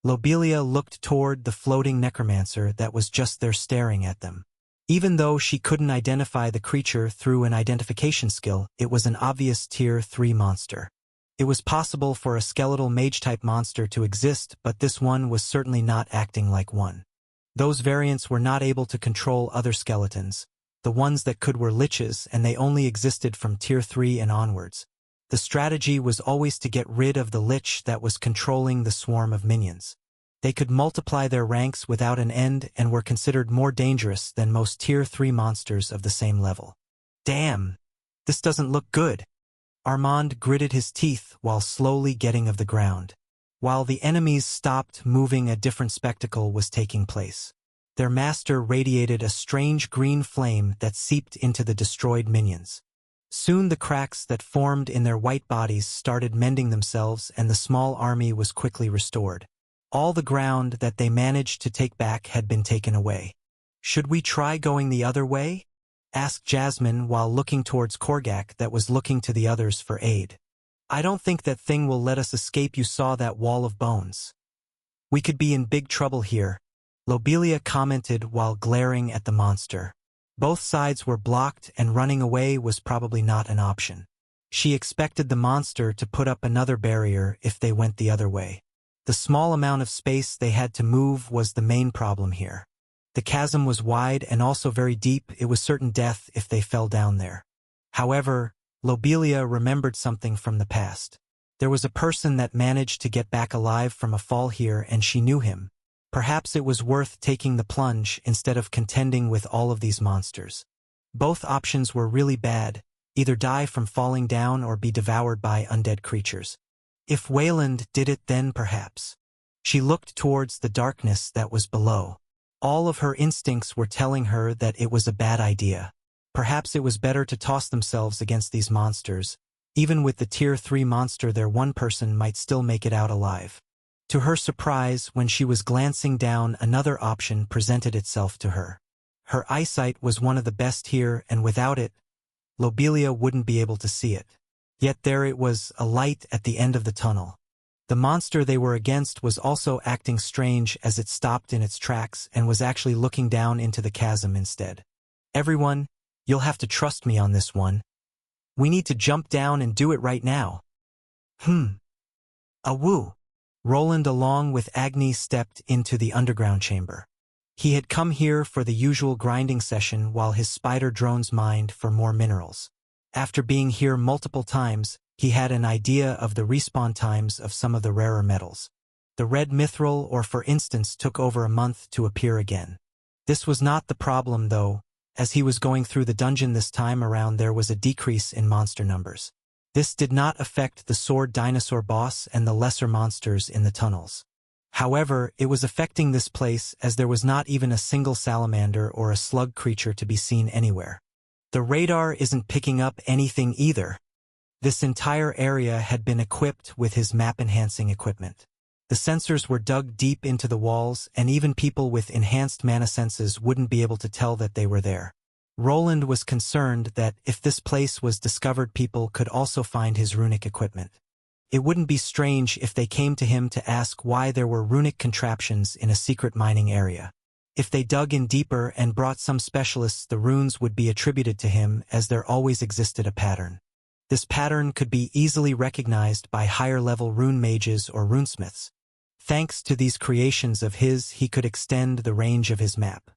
Lobelia looked toward the floating necromancer that was just there staring at them. Even though she couldn't identify the creature through an identification skill, it was an obvious Tier 3 monster. It was possible for a skeletal mage-type monster to exist, but this one was certainly not acting like one. Those variants were not able to control other skeletons. The ones that could were liches, and they only existed from Tier 3 and onwards. The strategy was always to get rid of the lich that was controlling the swarm of minions. They could multiply their ranks without an end and were considered more dangerous than most Tier 3 monsters of the same level. Damn! This doesn't look good. Armand gritted his teeth while slowly getting of the ground. While the enemies stopped moving, a different spectacle was taking place. Their master radiated a strange green flame that seeped into the destroyed minions. Soon the cracks that formed in their white bodies started mending themselves, and the small army was quickly restored. All the ground that they managed to take back had been taken away. "Should we try going the other way?" asked Jasmine while looking towards Korgak that was looking to the others for aid. "I don't think that thing will let us escape. You saw that wall of bones. We could be in big trouble here," Lobelia commented while glaring at the monster. Both sides were blocked, and running away was probably not an option. She expected the monster to put up another barrier if they went the other way. The small amount of space they had to move was the main problem here. The chasm was wide and also very deep. It was certain death if they fell down there. However, Lobelia remembered something from the past. There was a person that managed to get back alive from a fall here, and she knew him. Perhaps it was worth taking the plunge instead of contending with all of these monsters. Both options were really bad, either die from falling down or be devoured by undead creatures. If Wayland did it, then perhaps. She looked towards the darkness that was below. All of her instincts were telling her that it was a bad idea. Perhaps it was better to toss themselves against these monsters. Even with the Tier 3 monster there, one person might still make it out alive. To her surprise, when she was glancing down, another option presented itself to her. Her eyesight was one of the best here, and without it, Lobelia wouldn't be able to see it. Yet there it was, a light at the end of the tunnel. The monster they were against was also acting strange as it stopped in its tracks and was actually looking down into the chasm instead. "Everyone, you'll have to trust me on this one. We need to jump down and do it right now." Awoo. Roland along with Agni stepped into the underground chamber. He had come here for the usual grinding session while his spider drones mined for more minerals. After being here multiple times, he had an idea of the respawn times of some of the rarer metals. The red mithril, or for instance, took over a month to appear again. This was not the problem though. As he was going through the dungeon this time around, there was a decrease in monster numbers. This did not affect the sword dinosaur boss and the lesser monsters in the tunnels. However, it was affecting this place as there was not even a single salamander or a slug creature to be seen anywhere. The radar isn't picking up anything either. This entire area had been equipped with his map-enhancing equipment. The sensors were dug deep into the walls, and even people with enhanced mana senses wouldn't be able to tell that they were there. Roland was concerned that if this place was discovered, people could also find his runic equipment. It wouldn't be strange if they came to him to ask why there were runic contraptions in a secret mining area. If they dug in deeper and brought some specialists, the runes would be attributed to him, as there always existed a pattern. This pattern could be easily recognized by higher-level rune mages or runesmiths. Thanks to these creations of his, he could extend the range of his map.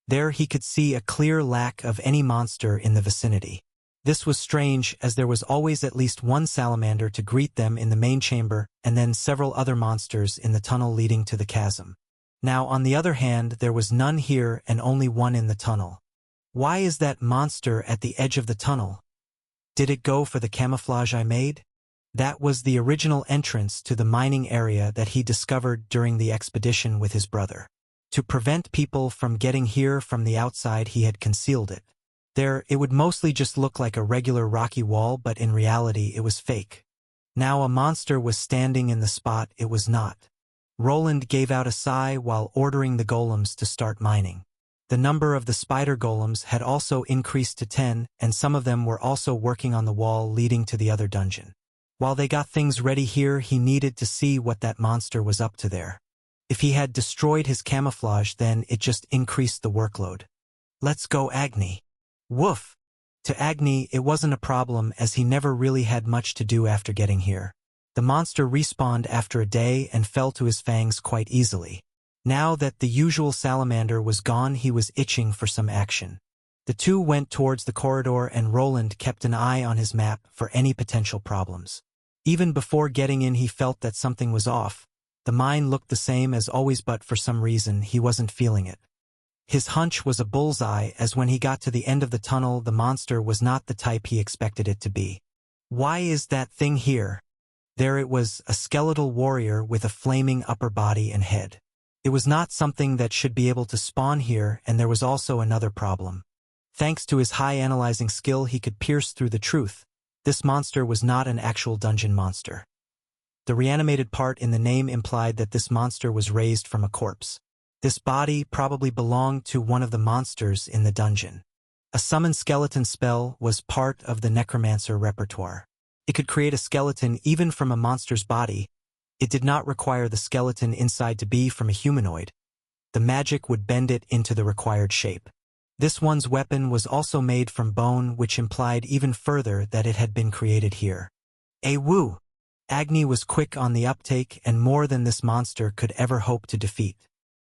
There he could see a clear lack of any monster in the vicinity. This was strange, as there was always at least one salamander to greet them in the main chamber, and then several other monsters in the tunnel leading to the chasm. Now, on the other hand, there was none here and only one in the tunnel. Why is that monster at the edge of the tunnel? Did it go for the camouflage I made? That was the original entrance to the mining area that he discovered during the expedition with his brother. To prevent people from getting here from the outside, he had concealed it. There, it would mostly just look like a regular rocky wall, but in reality it was fake. Now a monster was standing in the spot it was not. Roland gave out a sigh while ordering the golems to start mining. The number of the spider golems had also increased to 10, and some of them were also working on the wall leading to the other dungeon. While they got things ready here, he needed to see what that monster was up to there. If he had destroyed his camouflage, then it just increased the workload. "Let's go, Agni." Woof! To Agni, it wasn't a problem, as he never really had much to do after getting here. The monster respawned after a day and fell to his fangs quite easily. Now that the usual salamander was gone, he was itching for some action. The two went towards the corridor, and Roland kept an eye on his map for any potential problems. Even before getting in, he felt that something was off. The mine looked the same as always, but for some reason he wasn't feeling it. His hunch was a bullseye, as when he got to the end of the tunnel, the monster was not the type he expected it to be. Why is that thing here? There it was, a skeletal warrior with a flaming upper body and head. It was not something that should be able to spawn here, and there was also another problem. Thanks to his high analyzing skill, he could pierce through the truth. This monster was not an actual dungeon monster. The reanimated part in the name implied that this monster was raised from a corpse. This body probably belonged to one of the monsters in the dungeon. A summon skeleton spell was part of the necromancer repertoire. It could create a skeleton even from a monster's body. It did not require the skeleton inside to be from a humanoid. The magic would bend it into the required shape. This one's weapon was also made from bone, which implied even further that it had been created here. Woo! Agni was quick on the uptake, and more than this monster could ever hope to defeat.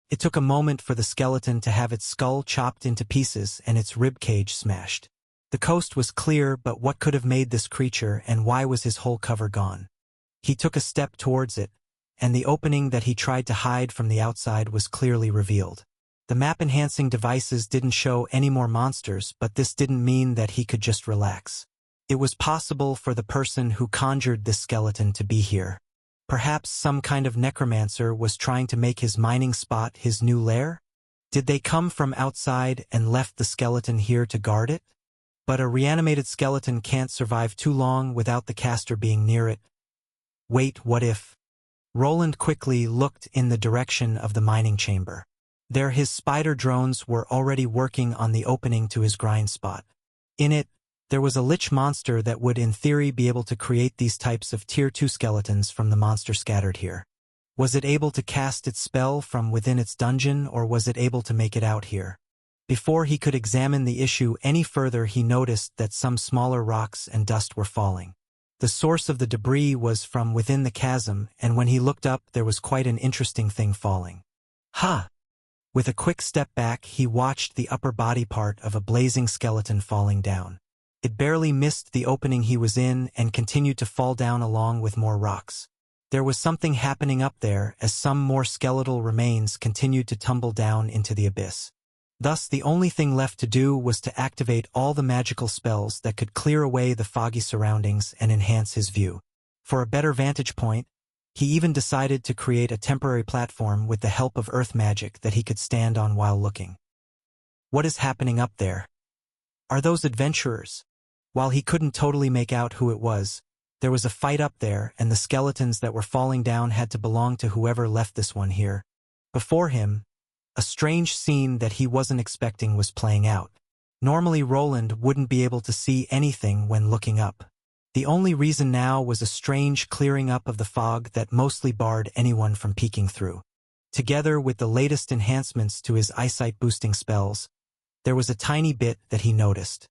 It took a moment for the skeleton to have its skull chopped into pieces and its ribcage smashed. The coast was clear, but what could have made this creature, and why was his whole cover gone? He took a step towards it, and the opening that he tried to hide from the outside was clearly revealed. The map-enhancing devices didn't show any more monsters, but this didn't mean that he could just relax. It was possible for the person who conjured this skeleton to be here. Perhaps some kind of necromancer was trying to make his mining spot his new lair? Did they come from outside and left the skeleton here to guard it? But a reanimated skeleton can't survive too long without the caster being near it. Wait, what if? Roland quickly looked in the direction of the mining chamber. There his spider drones were already working on the opening to his grind spot. In it, there was a lich monster that would in theory be able to create these types of tier 2 skeletons from the monster scattered here. Was it able to cast its spell from within its dungeon, or was it able to make it out here? Before he could examine the issue any further, he noticed that some smaller rocks and dust were falling. The source of the debris was from within the chasm, and when he looked up there was quite an interesting thing falling. Ha! With a quick step back, he watched the upper body part of a blazing skeleton falling down. It barely missed the opening he was in and continued to fall down along with more rocks. There was something happening up there as some more skeletal remains continued to tumble down into the abyss. Thus, the only thing left to do was to activate all the magical spells that could clear away the foggy surroundings and enhance his view. For a better vantage point, he even decided to create a temporary platform with the help of earth magic that he could stand on while looking. What is happening up there? Are those adventurers? While he couldn't totally make out who it was, there was a fight up there, and the skeletons that were falling down had to belong to whoever left this one here. Before him, a strange scene that he wasn't expecting was playing out. Normally Roland wouldn't be able to see anything when looking up. The only reason now was a strange clearing up of the fog that mostly barred anyone from peeking through. Together with the latest enhancements to his eyesight-boosting spells, there was a tiny bit that he noticed.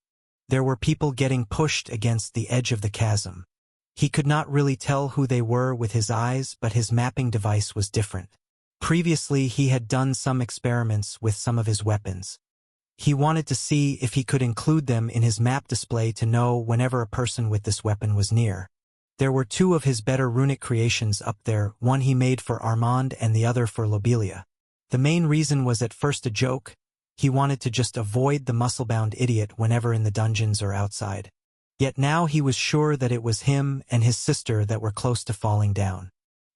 There were people getting pushed against the edge of the chasm. He could not really tell who they were with his eyes, but his mapping device was different. Previously, he had done some experiments with some of his weapons. He wanted to see if he could include them in his map display to know whenever a person with this weapon was near. There were two of his better runic creations up there, one he made for Armand and the other for Lobelia. The main reason was at first a joke. He wanted to just avoid the muscle-bound idiot whenever in the dungeons or outside. Yet now he was sure that it was him and his sister that were close to falling down.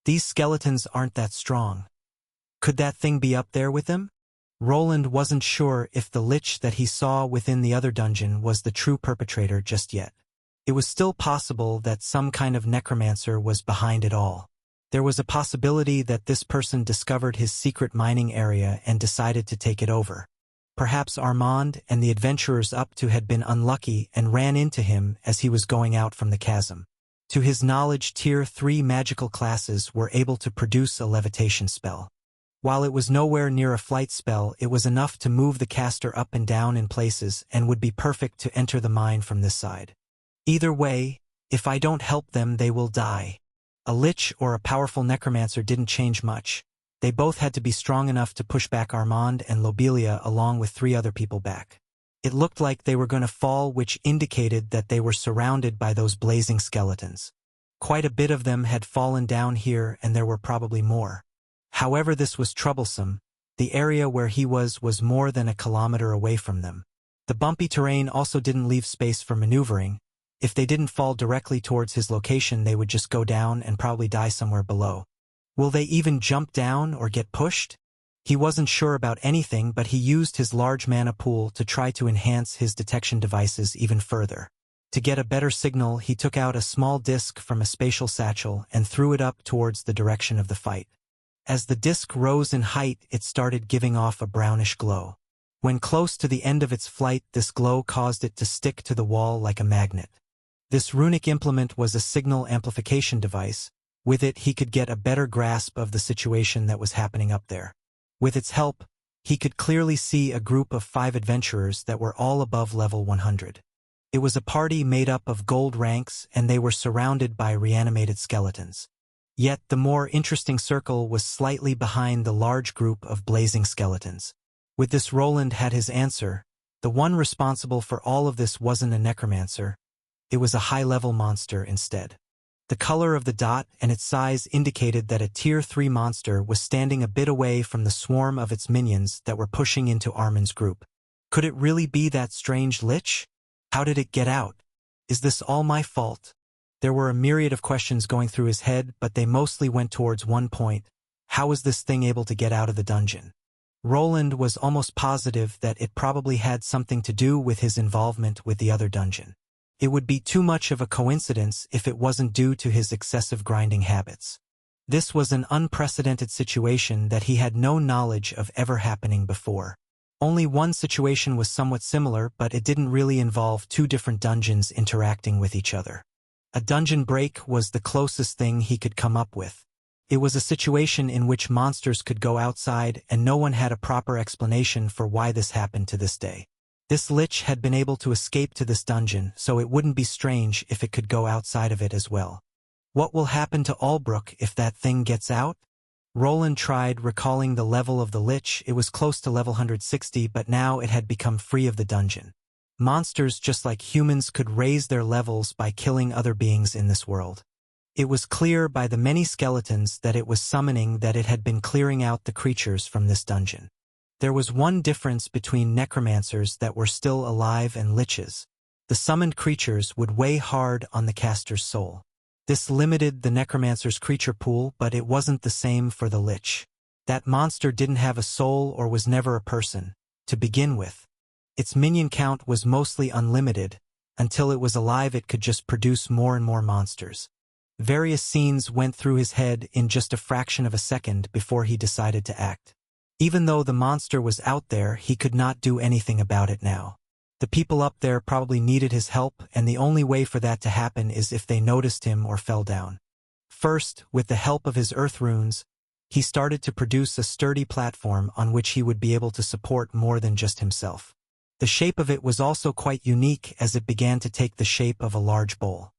These skeletons aren't that strong. Could that thing be up there with him? Roland wasn't sure if the lich that he saw within the other dungeon was the true perpetrator just yet. It was still possible that some kind of necromancer was behind it all. There was a possibility that this person discovered his secret mining area and decided to take it over. Perhaps Armand and the adventurers up to had been unlucky and ran into him as he was going out from the chasm. To his knowledge, tier 3 magical classes were able to produce a levitation spell. While it was nowhere near a flight spell, it was enough to move the caster up and down in places and would be perfect to enter the mine from this side. Either way, if I don't help them, they will die. A lich or a powerful necromancer didn't change much. They both had to be strong enough to push back Armand and Lobelia along with 3 other people back. It looked like they were going to fall, which indicated that they were surrounded by those blazing skeletons. Quite a bit of them had fallen down here, and there were probably more. However, this was troublesome. The area where he was more than a kilometer away from them. The bumpy terrain also didn't leave space for maneuvering. If they didn't fall directly towards his location, they would just go down and probably die somewhere below. Will they even jump down or get pushed? He wasn't sure about anything, but he used his large mana pool to try to enhance his detection devices even further. To get a better signal, he took out a small disc from a spatial satchel and threw it up towards the direction of the fight. As the disc rose in height, it started giving off a brownish glow. When close to the end of its flight, this glow caused it to stick to the wall like a magnet. This runic implement was a signal amplification device. With it, he could get a better grasp of the situation that was happening up there. With its help, he could clearly see a group of 5 adventurers that were all above level 100. It was a party made up of gold ranks, and they were surrounded by reanimated skeletons. Yet the more interesting circle was slightly behind the large group of blazing skeletons. With this, Roland had his answer. The one responsible for all of this wasn't a necromancer. It was a high-level monster instead. The color of the dot and its size indicated that a tier 3 monster was standing a bit away from the swarm of its minions that were pushing into Armand's group. Could it really be that strange lich? How did it get out? Is this all my fault? There were a myriad of questions going through his head, but they mostly went towards one point. How was this thing able to get out of the dungeon? Roland was almost positive that it probably had something to do with his involvement with the other dungeon. It would be too much of a coincidence if it wasn't due to his excessive grinding habits. This was an unprecedented situation that he had no knowledge of ever happening before. Only one situation was somewhat similar, but it didn't really involve two different dungeons interacting with each other. A dungeon break was the closest thing he could come up with. It was a situation in which monsters could go outside and no one had a proper explanation for why this happened to this day. This lich had been able to escape to this dungeon, so it wouldn't be strange if it could go outside of it as well. What will happen to Albrook if that thing gets out? Roland tried recalling the level of the lich. It was close to level 160, but now it had become free of the dungeon. Monsters, just like humans, could raise their levels by killing other beings in this world. It was clear by the many skeletons that it was summoning that it had been clearing out the creatures from this dungeon. There was one difference between necromancers that were still alive and liches. The summoned creatures would weigh hard on the caster's soul. This limited the necromancer's creature pool, but it wasn't the same for the lich. That monster didn't have a soul or was never a person, to begin with. Its minion count was mostly unlimited. Until it was alive, it could just produce more and more monsters. Various scenes went through his head in just a fraction of a second before he decided to act. Even though the monster was out there, he could not do anything about it now. The people up there probably needed his help, and the only way for that to happen is if they noticed him or fell down. First, with the help of his earth runes, he started to produce a sturdy platform on which he would be able to support more than just himself. The shape of it was also quite unique, as it began to take the shape of a large bowl.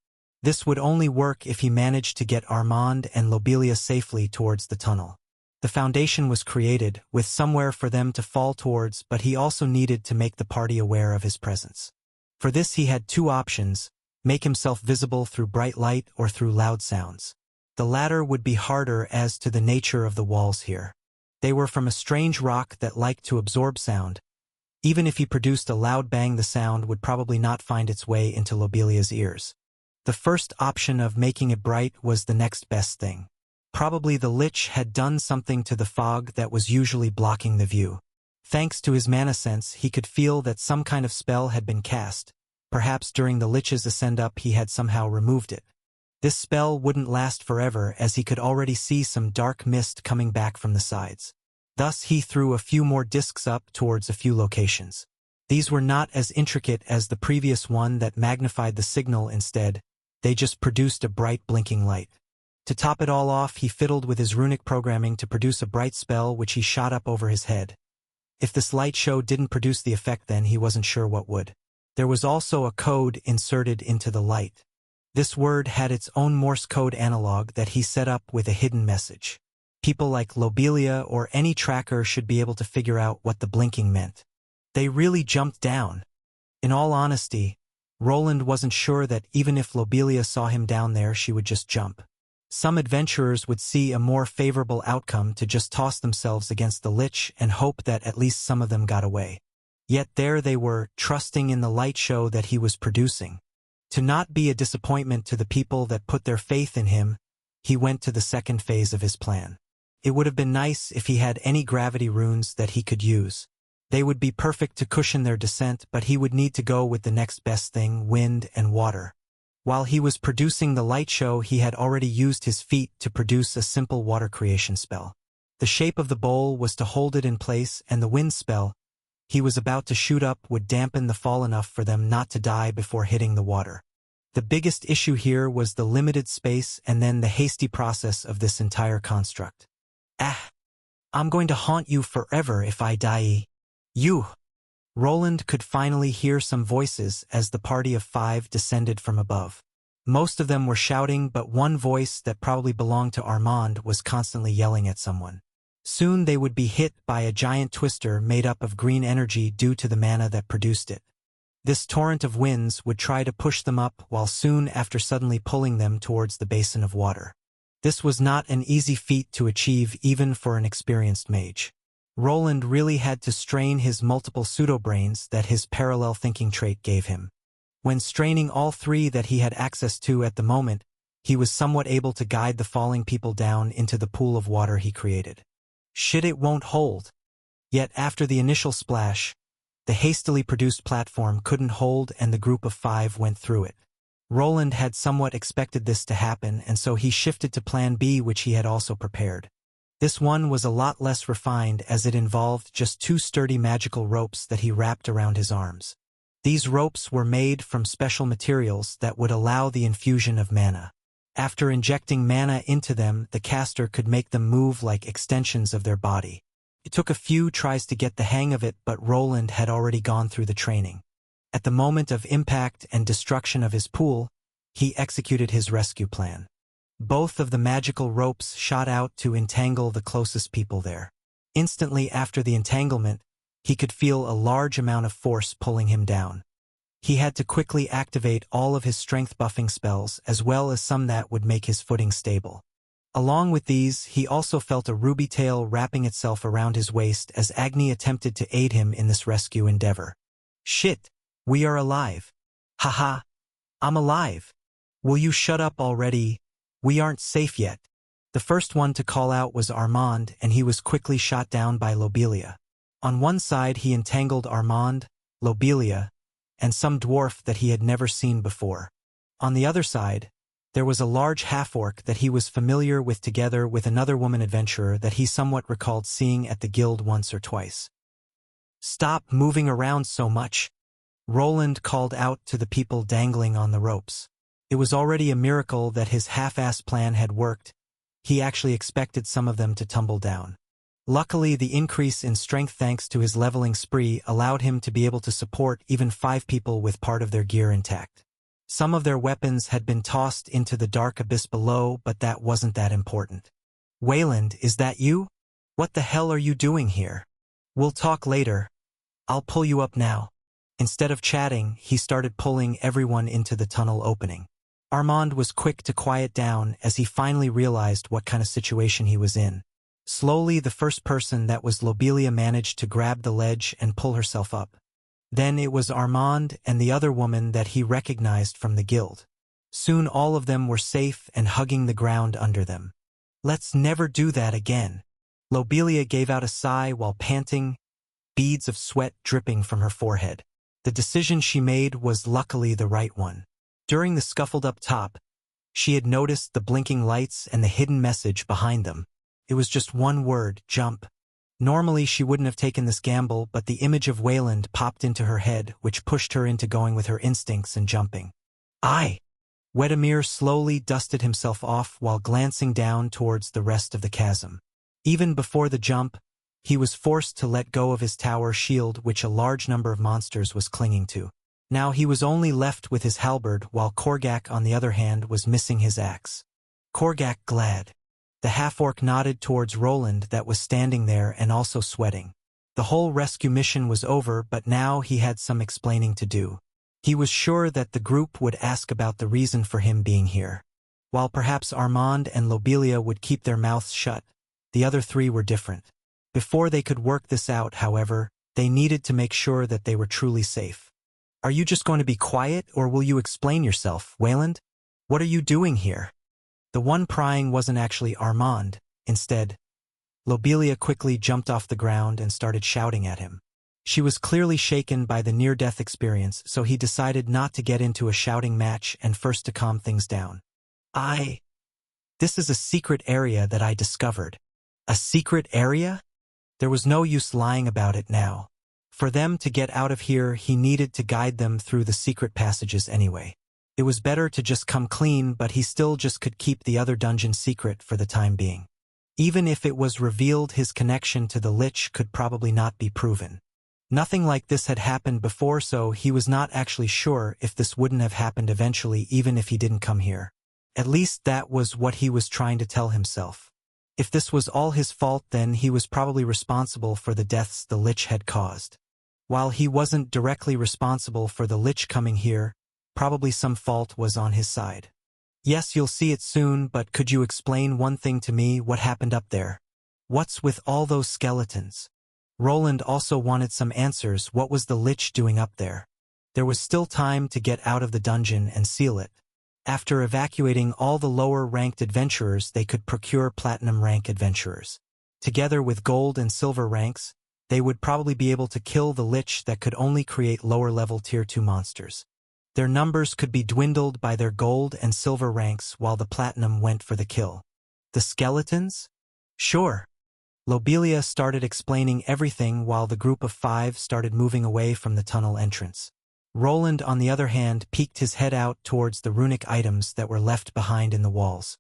This would only work if he managed to get Armand and Lobelia safely towards the tunnel. The foundation was created, with somewhere for them to fall towards, but he also needed to make the party aware of his presence. For this he had two options: make himself visible through bright light or through loud sounds. The latter would be harder as to the nature of the walls here. They were from a strange rock that liked to absorb sound. Even if he produced a loud bang, the sound would probably not find its way into Lobelia's ears. The first option of making it bright was the next best thing. Probably the lich had done something to the fog that was usually blocking the view. Thanks to his mana sense, he could feel that some kind of spell had been cast. Perhaps during the lich's ascend up he had somehow removed it. This spell wouldn't last forever, as he could already see some dark mist coming back from the sides. Thus he threw a few more discs up towards a few locations. These were not as intricate as the previous one that magnified the signal. Instead, they just produced a bright blinking light. To top it all off, he fiddled with his runic programming to produce a bright spell which he shot up over his head. If this light show didn't produce the effect, then he wasn't sure what would. There was also a code inserted into the light. This word had its own Morse code analog that he set up with a hidden message. People like Lobelia or any tracker should be able to figure out what the blinking meant. They really jumped down. In all honesty, Roland wasn't sure that even if Lobelia saw him down there, she would just jump. Some adventurers would see a more favorable outcome to just toss themselves against the lich and hope that at least some of them got away. Yet there they were, trusting in the light show that he was producing. To not be a disappointment to the people that put their faith in him, he went to the second phase of his plan. It would have been nice if he had any gravity runes that he could use. They would be perfect to cushion their descent, but he would need to go with the next best thing: wind and water. While he was producing the light show, he had already used his feet to produce a simple water creation spell. The shape of the bowl was to hold it in place, and the wind spell he was about to shoot up would dampen the fall enough for them not to die before hitting the water. The biggest issue here was the limited space and then the hasty process of this entire construct. I'm going to haunt you forever if I die. You! Roland could finally hear some voices as the party of 5 descended from above. Most of them were shouting, but one voice that probably belonged to Armand was constantly yelling at someone. Soon they would be hit by a giant twister made up of green energy due to the mana that produced it. This torrent of winds would try to push them up, while soon after suddenly pulling them towards the basin of water. This was not an easy feat to achieve even for an experienced mage. Roland really had to strain his multiple pseudo-brains that his parallel thinking trait gave him. When straining all 3 that he had access to at the moment, he was somewhat able to guide the falling people down into the pool of water he created. Shit, it won't hold. Yet after the initial splash, the hastily produced platform couldn't hold and the group of 5 went through it. Roland had somewhat expected this to happen, and so he shifted to plan B, which he had also prepared. This one was a lot less refined, as it involved just 2 sturdy magical ropes that he wrapped around his arms. These ropes were made from special materials that would allow the infusion of mana. After injecting mana into them, the caster could make them move like extensions of their body. It took a few tries to get the hang of it, but Roland had already gone through the training. At the moment of impact and destruction of his pool, he executed his rescue plan. Both of the magical ropes shot out to entangle the closest people there. Instantly after the entanglement, he could feel a large amount of force pulling him down. He had to quickly activate all of his strength buffing spells, as well as some that would make his footing stable. Along with these, he also felt a ruby tail wrapping itself around his waist as Agni attempted to aid him in this rescue endeavor. "Shit! We are alive! Haha! I'm alive! Will you shut up already? We aren't safe yet." The first one to call out was Armand, and he was quickly shot down by Lobelia. On one side he entangled Armand, Lobelia, and some dwarf that he had never seen before. On the other side, there was a large half-orc that he was familiar with, together with another woman adventurer that he somewhat recalled seeing at the guild once or twice. "Stop moving around so much," Roland called out to the people dangling on the ropes. It was already a miracle that his half-assed plan had worked. He actually expected some of them to tumble down. Luckily, the increase in strength thanks to his leveling spree allowed him to be able to support even 5 people with part of their gear intact. Some of their weapons had been tossed into the dark abyss below, but that wasn't that important. "Wayland, is that you? What the hell are you doing here? We'll talk later. I'll pull you up now." Instead of chatting, he started pulling everyone into the tunnel opening. Armand was quick to quiet down as he finally realized what kind of situation he was in. Slowly, the first person, that was Lobelia, managed to grab the ledge and pull herself up. Then it was Armand and the other woman that he recognized from the guild. Soon all of them were safe and hugging the ground under them. "Let's never do that again." Lobelia gave out a sigh while panting, beads of sweat dripping from her forehead. The decision she made was luckily the right one. During the scuffle up top, she had noticed the blinking lights and the hidden message behind them. It was just one word: jump. Normally she wouldn't have taken this gamble, but the image of Wayland popped into her head, which pushed her into going with her instincts and jumping. Wedemir slowly dusted himself off while glancing down towards the rest of the chasm. Even before the jump, he was forced to let go of his tower shield, which a large number of monsters was clinging to. Now he was only left with his halberd, while Korgak, on the other hand, was missing his axe. Korgak glad. The half-orc nodded towards Roland, that was standing there and also sweating. The whole rescue mission was over, but now he had some explaining to do. He was sure that the group would ask about the reason for him being here. While perhaps Armand and Lobelia would keep their mouths shut, the other 3 were different. Before they could work this out, however, they needed to make sure that they were truly safe. "Are you just going to be quiet, or will you explain yourself, Wayland? What are you doing here?" The one prying wasn't actually Armand. Instead, Lobelia quickly jumped off the ground and started shouting at him. She was clearly shaken by the near-death experience, so he decided not to get into a shouting match and first to calm things down. This is a secret area that I discovered." "A secret area?" There was no use lying about it now. For them to get out of here, he needed to guide them through the secret passages anyway. It was better to just come clean, but he still just could keep the other dungeon secret for the time being. Even if it was revealed, his connection to the Lich could probably not be proven. Nothing like this had happened before, so he was not actually sure if this wouldn't have happened eventually, even if he didn't come here. At least that was what he was trying to tell himself. If this was all his fault, then he was probably responsible for the deaths the Lich had caused. While he wasn't directly responsible for the Lich coming here, probably some fault was on his side. "Yes, you'll see it soon, but could you explain one thing to me? What happened up there? What's with all those skeletons?" Roland also wanted some answers. What was the Lich doing up there? There was still time to get out of the dungeon and seal it. After evacuating all the lower-ranked adventurers, they could procure platinum-rank adventurers. Together with gold and silver ranks, they would probably be able to kill the Lich that could only create lower-level Tier 2 monsters. Their numbers could be dwindled by their gold and silver ranks while the platinum went for the kill. The skeletons? Sure. Lobelia started explaining everything while the group of 5 started moving away from the tunnel entrance. Roland, on the other hand, peeked his head out towards the runic items that were left behind in the walls.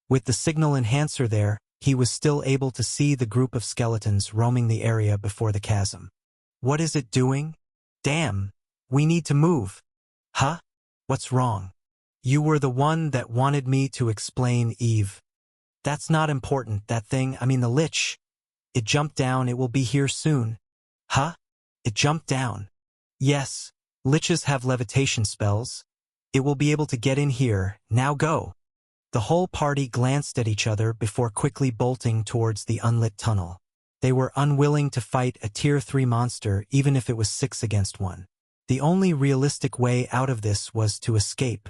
With the signal enhancer there, he was still able to see the group of skeletons roaming the area before the chasm. What is it doing? Damn, we need to move. Huh? What's wrong? You were the one that wanted me to explain, Eve. That's not important, that thing, the Lich. It jumped down, it will be here soon. Huh? It jumped down. Yes, Liches have levitation spells. It will be able to get in here, now go. The whole party glanced at each other before quickly bolting towards the unlit tunnel. They were unwilling to fight a Tier 3 monster even if it was 6 against 1. The only realistic way out of this was to escape.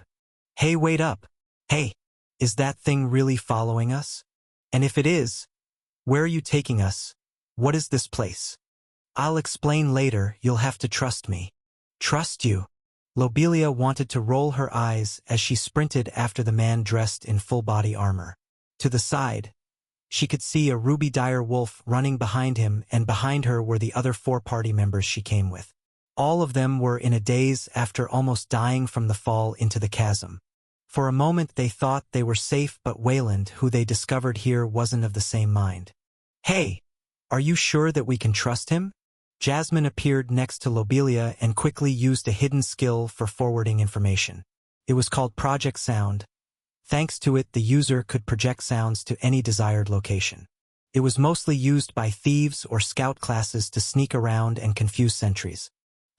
Hey, wait up. Hey, is that thing really following us? And if it is, where are you taking us? What is this place? I'll explain later, you'll have to trust me. Trust you? Lobelia wanted to roll her eyes as she sprinted after the man dressed in full-body armor. To the side, she could see a ruby dire wolf running behind him, and behind her were the other 4 party members she came with. All of them were in a daze after almost dying from the fall into the chasm. For a moment they thought they were safe, but Wayland, who they discovered here, wasn't of the same mind. Hey, are you sure that we can trust him? Jasmine appeared next to Lobelia and quickly used a hidden skill for forwarding information. It was called Project Sound. Thanks to it, the user could project sounds to any desired location. It was mostly used by thieves or scout classes to sneak around and confuse sentries.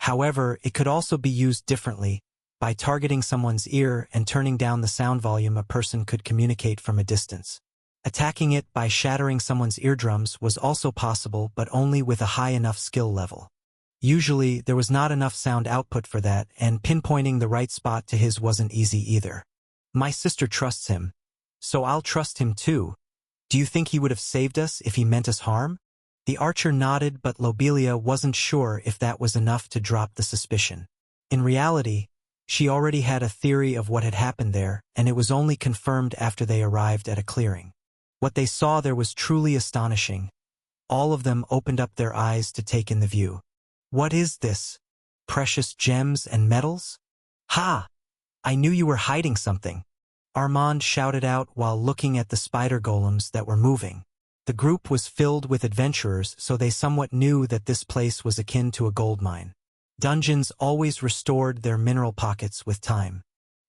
However, it could also be used differently. By targeting someone's ear and turning down the sound volume, a person could communicate from a distance. Attacking it by shattering someone's eardrums was also possible, but only with a high enough skill level. Usually, there was not enough sound output for that, and pinpointing the right spot to his wasn't easy either. My sister trusts him, so I'll trust him too. Do you think he would have saved us if he meant us harm? The archer nodded, but Lobelia wasn't sure if that was enough to drop the suspicion. In reality, she already had a theory of what had happened there, and it was only confirmed after they arrived at a clearing. What they saw there was truly astonishing. All of them opened up their eyes to take in the view. What is this? Precious gems and metals? Ha! I knew you were hiding something. Armand shouted out while looking at the spider golems that were moving. The group was filled with adventurers, so they somewhat knew that this place was akin to a gold mine. Dungeons always restored their mineral pockets with time.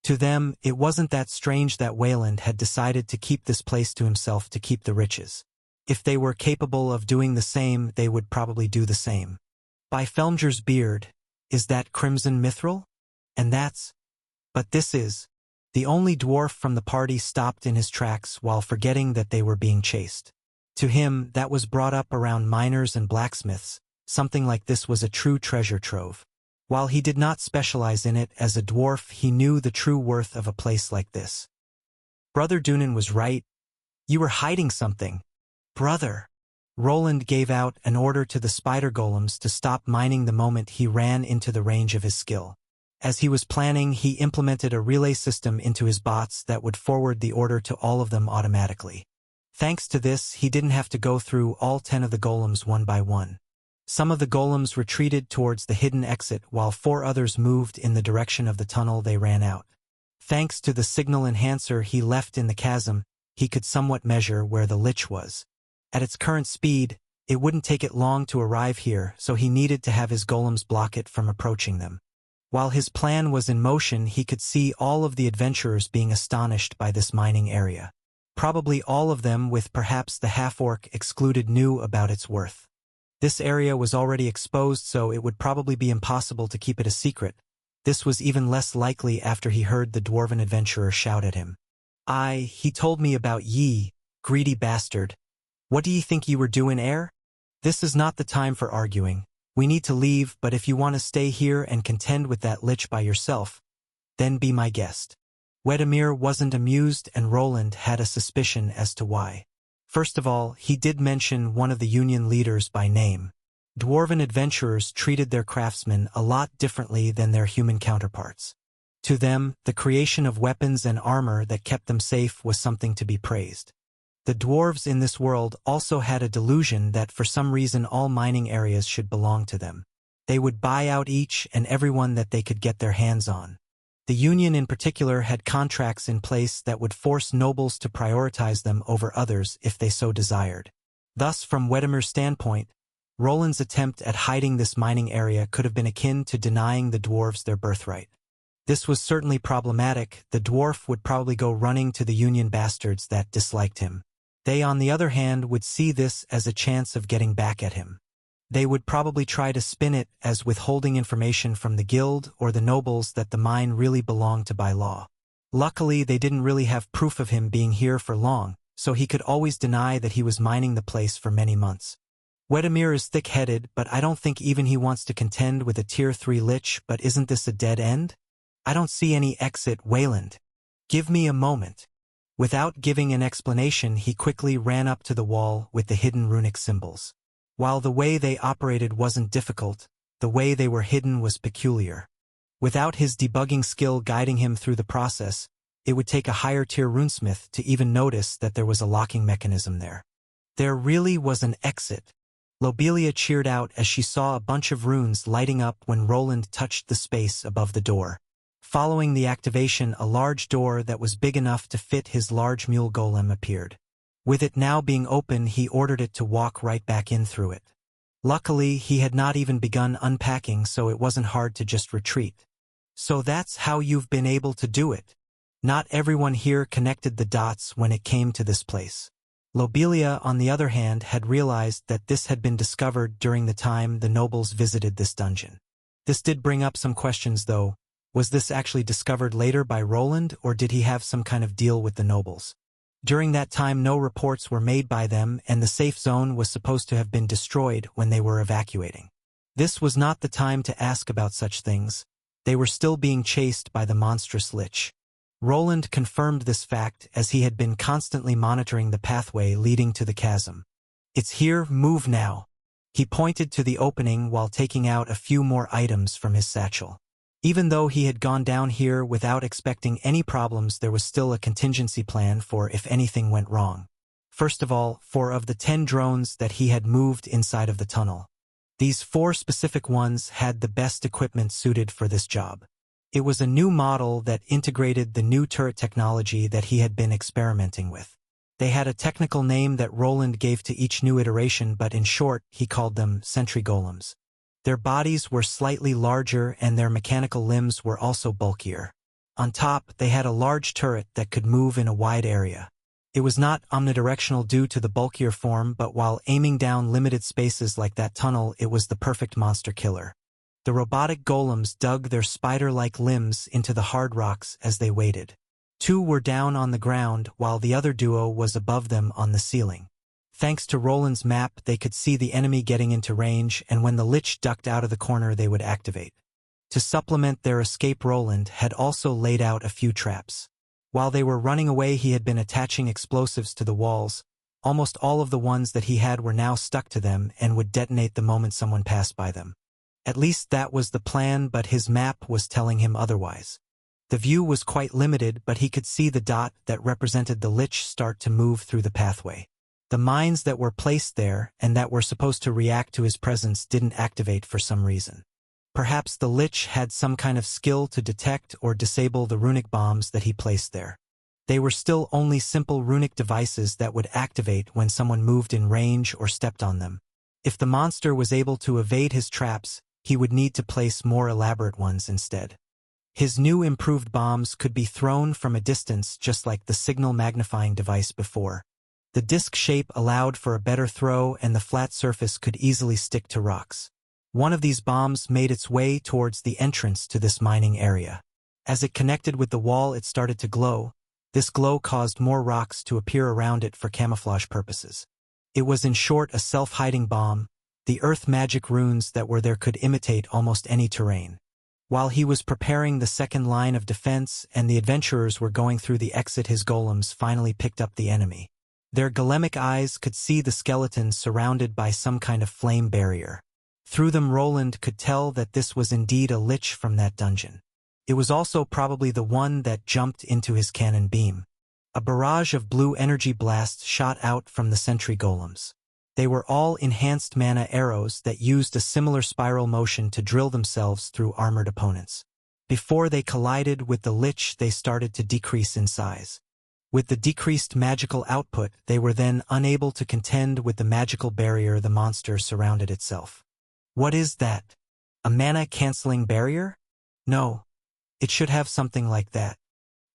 To them, it wasn't that strange that Wayland had decided to keep this place to himself to keep the riches. If they were capable of doing the same, they would probably do the same. By Felmger's beard, is that crimson mithril? And that's... But this is... The only dwarf from the party stopped in his tracks while forgetting that they were being chased. To him, that was brought up around miners and blacksmiths. Something like this was a true treasure trove. While he did not specialize in it as a dwarf, he knew the true worth of a place like this. Brother Dunan was right. You were hiding something. Brother. Roland gave out an order to the spider golems to stop mining the moment he ran into the range of his skill. As he was planning, he implemented a relay system into his bots that would forward the order to all of them automatically. Thanks to this, he didn't have to go through all 10 of the golems one by one. Some of the golems retreated towards the hidden exit while 4 others moved in the direction of the tunnel they ran out. Thanks to the signal enhancer he left in the chasm, he could somewhat measure where the Lich was. At its current speed, it wouldn't take it long to arrive here, so he needed to have his golems block it from approaching them. While his plan was in motion, he could see all of the adventurers being astonished by this mining area. Probably all of them, with perhaps the half-orc excluded, knew about its worth. This area was already exposed, so it would probably be impossible to keep it a secret. This was even less likely after he heard the dwarven adventurer shout at him. He told me about ye, greedy bastard. What do ye think ye were doing, ere? This is not the time for arguing. We need to leave, but if you want to stay here and contend with that Lich by yourself, then be my guest. Wedemir wasn't amused, and Roland had a suspicion as to why. First of all, he did mention one of the union leaders by name. Dwarven adventurers treated their craftsmen a lot differently than their human counterparts. To them, the creation of weapons and armor that kept them safe was something to be praised. The dwarves in this world also had a delusion that for some reason all mining areas should belong to them. They would buy out each and everyone that they could get their hands on. The Union in particular had contracts in place that would force nobles to prioritize them over others if they so desired. Thus, from Wedemir's standpoint, Roland's attempt at hiding this mining area could have been akin to denying the dwarves their birthright. This was certainly problematic. The dwarf would probably go running to the Union bastards that disliked him. They, on the other hand, would see this as a chance of getting back at him. They would probably try to spin it as withholding information from the guild or the nobles that the mine really belonged to by law. Luckily, they didn't really have proof of him being here for long, so he could always deny that he was mining the place for many months. Wedemir is thick-headed, but I don't think even he wants to contend with a Tier 3 lich. But isn't this a dead end? I don't see any exit, Wayland. Give me a moment. Without giving an explanation, he quickly ran up to the wall with the hidden runic symbols. While the way they operated wasn't difficult, the way they were hidden was peculiar. Without his debugging skill guiding him through the process, it would take a higher-tier runesmith to even notice that there was a locking mechanism there. There really was an exit. Lobelia cheered out as she saw a bunch of runes lighting up when Roland touched the space above the door. Following the activation, a large door that was big enough to fit his large mule golem appeared. With it now being open, he ordered it to walk right back in through it. Luckily, he had not even begun unpacking, so it wasn't hard to just retreat. So that's how you've been able to do it. Not everyone here connected the dots when it came to this place. Lobelia, on the other hand, had realized that this had been discovered during the time the nobles visited this dungeon. This did bring up some questions, though. Was this actually discovered later by Roland, or did he have some kind of deal with the nobles? During that time, no reports were made by them, and the safe zone was supposed to have been destroyed when they were evacuating. This was not the time to ask about such things. They were still being chased by the monstrous lich. Roland confirmed this fact as he had been constantly monitoring the pathway leading to the chasm. It's here, move now. He pointed to the opening while taking out a few more items from his satchel. Even though he had gone down here without expecting any problems, there was still a contingency plan for if anything went wrong. First of all, 4 of the 10 drones that he had moved inside of the tunnel. These 4 specific ones had the best equipment suited for this job. It was a new model that integrated the new turret technology that he had been experimenting with. They had a technical name that Roland gave to each new iteration, but in short, he called them sentry golems. Their bodies were slightly larger and their mechanical limbs were also bulkier. On top, they had a large turret that could move in a wide area. It was not omnidirectional due to the bulkier form, but while aiming down limited spaces like that tunnel, it was the perfect monster killer. The robotic golems dug their spider-like limbs into the hard rocks as they waited. 2 were down on the ground, while the other duo was above them on the ceiling. Thanks to Roland's map, they could see the enemy getting into range, and when the lich ducked out of the corner, they would activate. To supplement their escape, Roland had also laid out a few traps. While they were running away, he had been attaching explosives to the walls. Almost all of the ones that he had were now stuck to them and would detonate the moment someone passed by them. At least that was the plan, but his map was telling him otherwise. The view was quite limited, but he could see the dot that represented the lich start to move through the pathway. The mines that were placed there and that were supposed to react to his presence didn't activate for some reason. Perhaps the lich had some kind of skill to detect or disable the runic bombs that he placed there. They were still only simple runic devices that would activate when someone moved in range or stepped on them. If the monster was able to evade his traps, he would need to place more elaborate ones instead. His new improved bombs could be thrown from a distance just like the signal magnifying device before. The disc shape allowed for a better throw and the flat surface could easily stick to rocks. One of these bombs made its way towards the entrance to this mining area. As it connected with the wall, it started to glow. This glow caused more rocks to appear around it for camouflage purposes. It was in short a self-hiding bomb. The earth magic runes that were there could imitate almost any terrain. While he was preparing the second line of defense and the adventurers were going through the exit, his golems finally picked up the enemy. Their golemic eyes could see the skeleton surrounded by some kind of flame barrier. Through them Roland could tell that this was indeed a lich from that dungeon. It was also probably the one that jumped into his cannon beam. A barrage of blue energy blasts shot out from the sentry golems. They were all enhanced mana arrows that used a similar spiral motion to drill themselves through armored opponents. Before they collided with the lich, they started to decrease in size. With the decreased magical output, they were then unable to contend with the magical barrier the monster surrounded itself. What is that? A mana-canceling barrier? No. It should have something like that.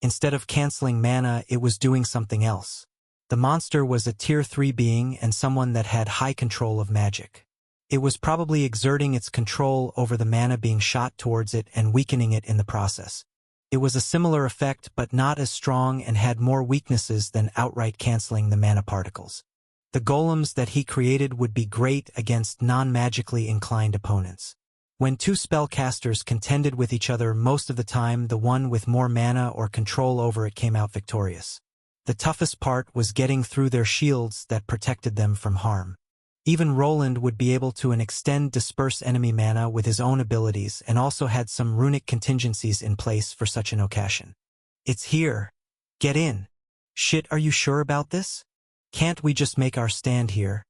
Instead of canceling mana, it was doing something else. The monster was a tier 3 being and someone that had high control of magic. It was probably exerting its control over the mana being shot towards it and weakening it in the process. It was a similar effect but not as strong and had more weaknesses than outright canceling the mana particles. The golems that he created would be great against non-magically inclined opponents. When two spellcasters contended with each other, most of the time the one with more mana or control over it came out victorious. The toughest part was getting through their shields that protected them from harm. Even Roland would be able to an extent disperse enemy mana with his own abilities and also had some runic contingencies in place for such an occasion. It's here. Get in. Shit, are you sure about this? Can't we just make our stand here?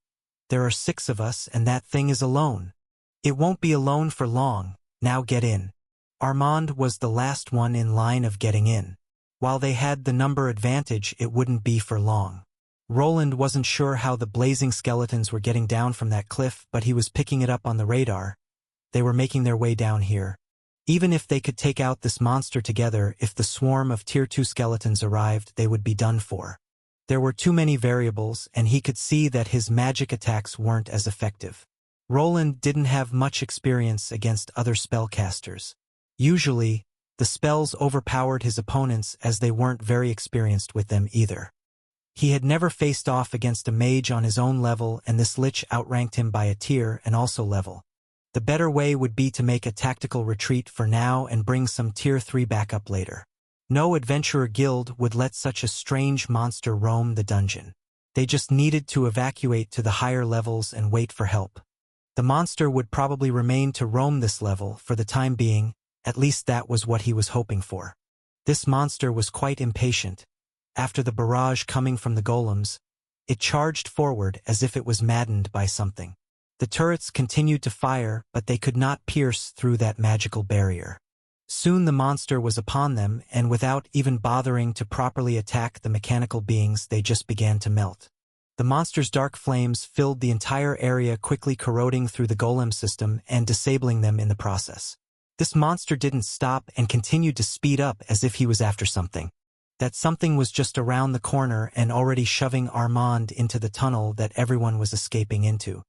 There are 6 of us and that thing is alone. It won't be alone for long. Now get in. Armand was the last one in line of getting in. While they had the number advantage, it wouldn't be for long. Roland wasn't sure how the blazing skeletons were getting down from that cliff, but he was picking it up on the radar. They were making their way down here. Even if they could take out this monster together, if the swarm of tier 2 skeletons arrived, they would be done for. There were too many variables, and he could see that his magic attacks weren't as effective. Roland didn't have much experience against other spellcasters. Usually, the spells overpowered his opponents as they weren't very experienced with them either. He had never faced off against a mage on his own level, and this lich outranked him by a tier and also level. The better way would be to make a tactical retreat for now and bring some tier 3 backup later. No adventurer guild would let such a strange monster roam the dungeon. They just needed to evacuate to the higher levels and wait for help. The monster would probably remain to roam this level for the time being, at least that was what he was hoping for. This monster was quite impatient. After the barrage coming from the golems, it charged forward as if it was maddened by something. The turrets continued to fire, but they could not pierce through that magical barrier. Soon the monster was upon them, and without even bothering to properly attack the mechanical beings, they just began to melt. The monster's dark flames filled the entire area, quickly corroding through the golem system and disabling them in the process. This monster didn't stop and continued to speed up as if he was after something. That something was just around the corner and already shoving Armand into the tunnel that everyone was escaping into.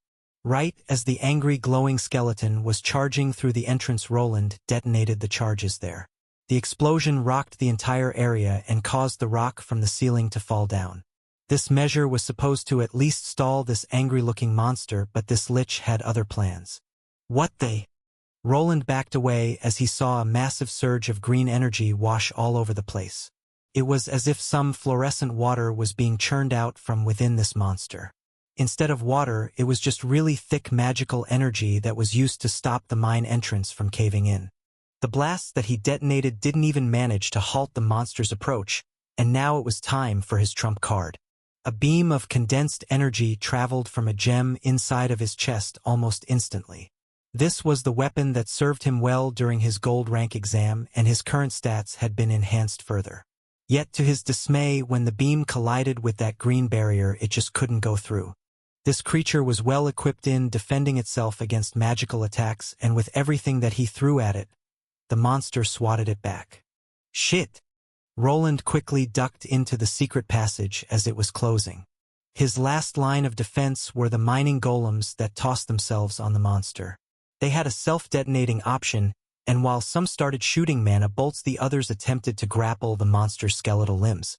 Right as the angry glowing skeleton was charging through the entrance, Roland detonated the charges there. The explosion rocked the entire area and caused the rock from the ceiling to fall down. This measure was supposed to at least stall this angry-looking monster, but this lich had other plans. What the? Roland backed away as he saw a massive surge of green energy wash all over the place. It was as if some fluorescent water was being churned out from within this monster. Instead of water, it was just really thick magical energy that was used to stop the mine entrance from caving in. The blasts that he detonated didn't even manage to halt the monster's approach, and now it was time for his trump card. A beam of condensed energy traveled from a gem inside of his chest almost instantly. This was the weapon that served him well during his gold rank exam, and his current stats had been enhanced further. Yet to his dismay, when the beam collided with that green barrier, it just couldn't go through. This creature was well equipped in defending itself against magical attacks, and with everything that he threw at it, the monster swatted it back. Shit! Roland quickly ducked into the secret passage as it was closing. His last line of defense were the mining golems that tossed themselves on the monster. They had a self-detonating option, and while some started shooting mana bolts, the others attempted to grapple the monster's skeletal limbs.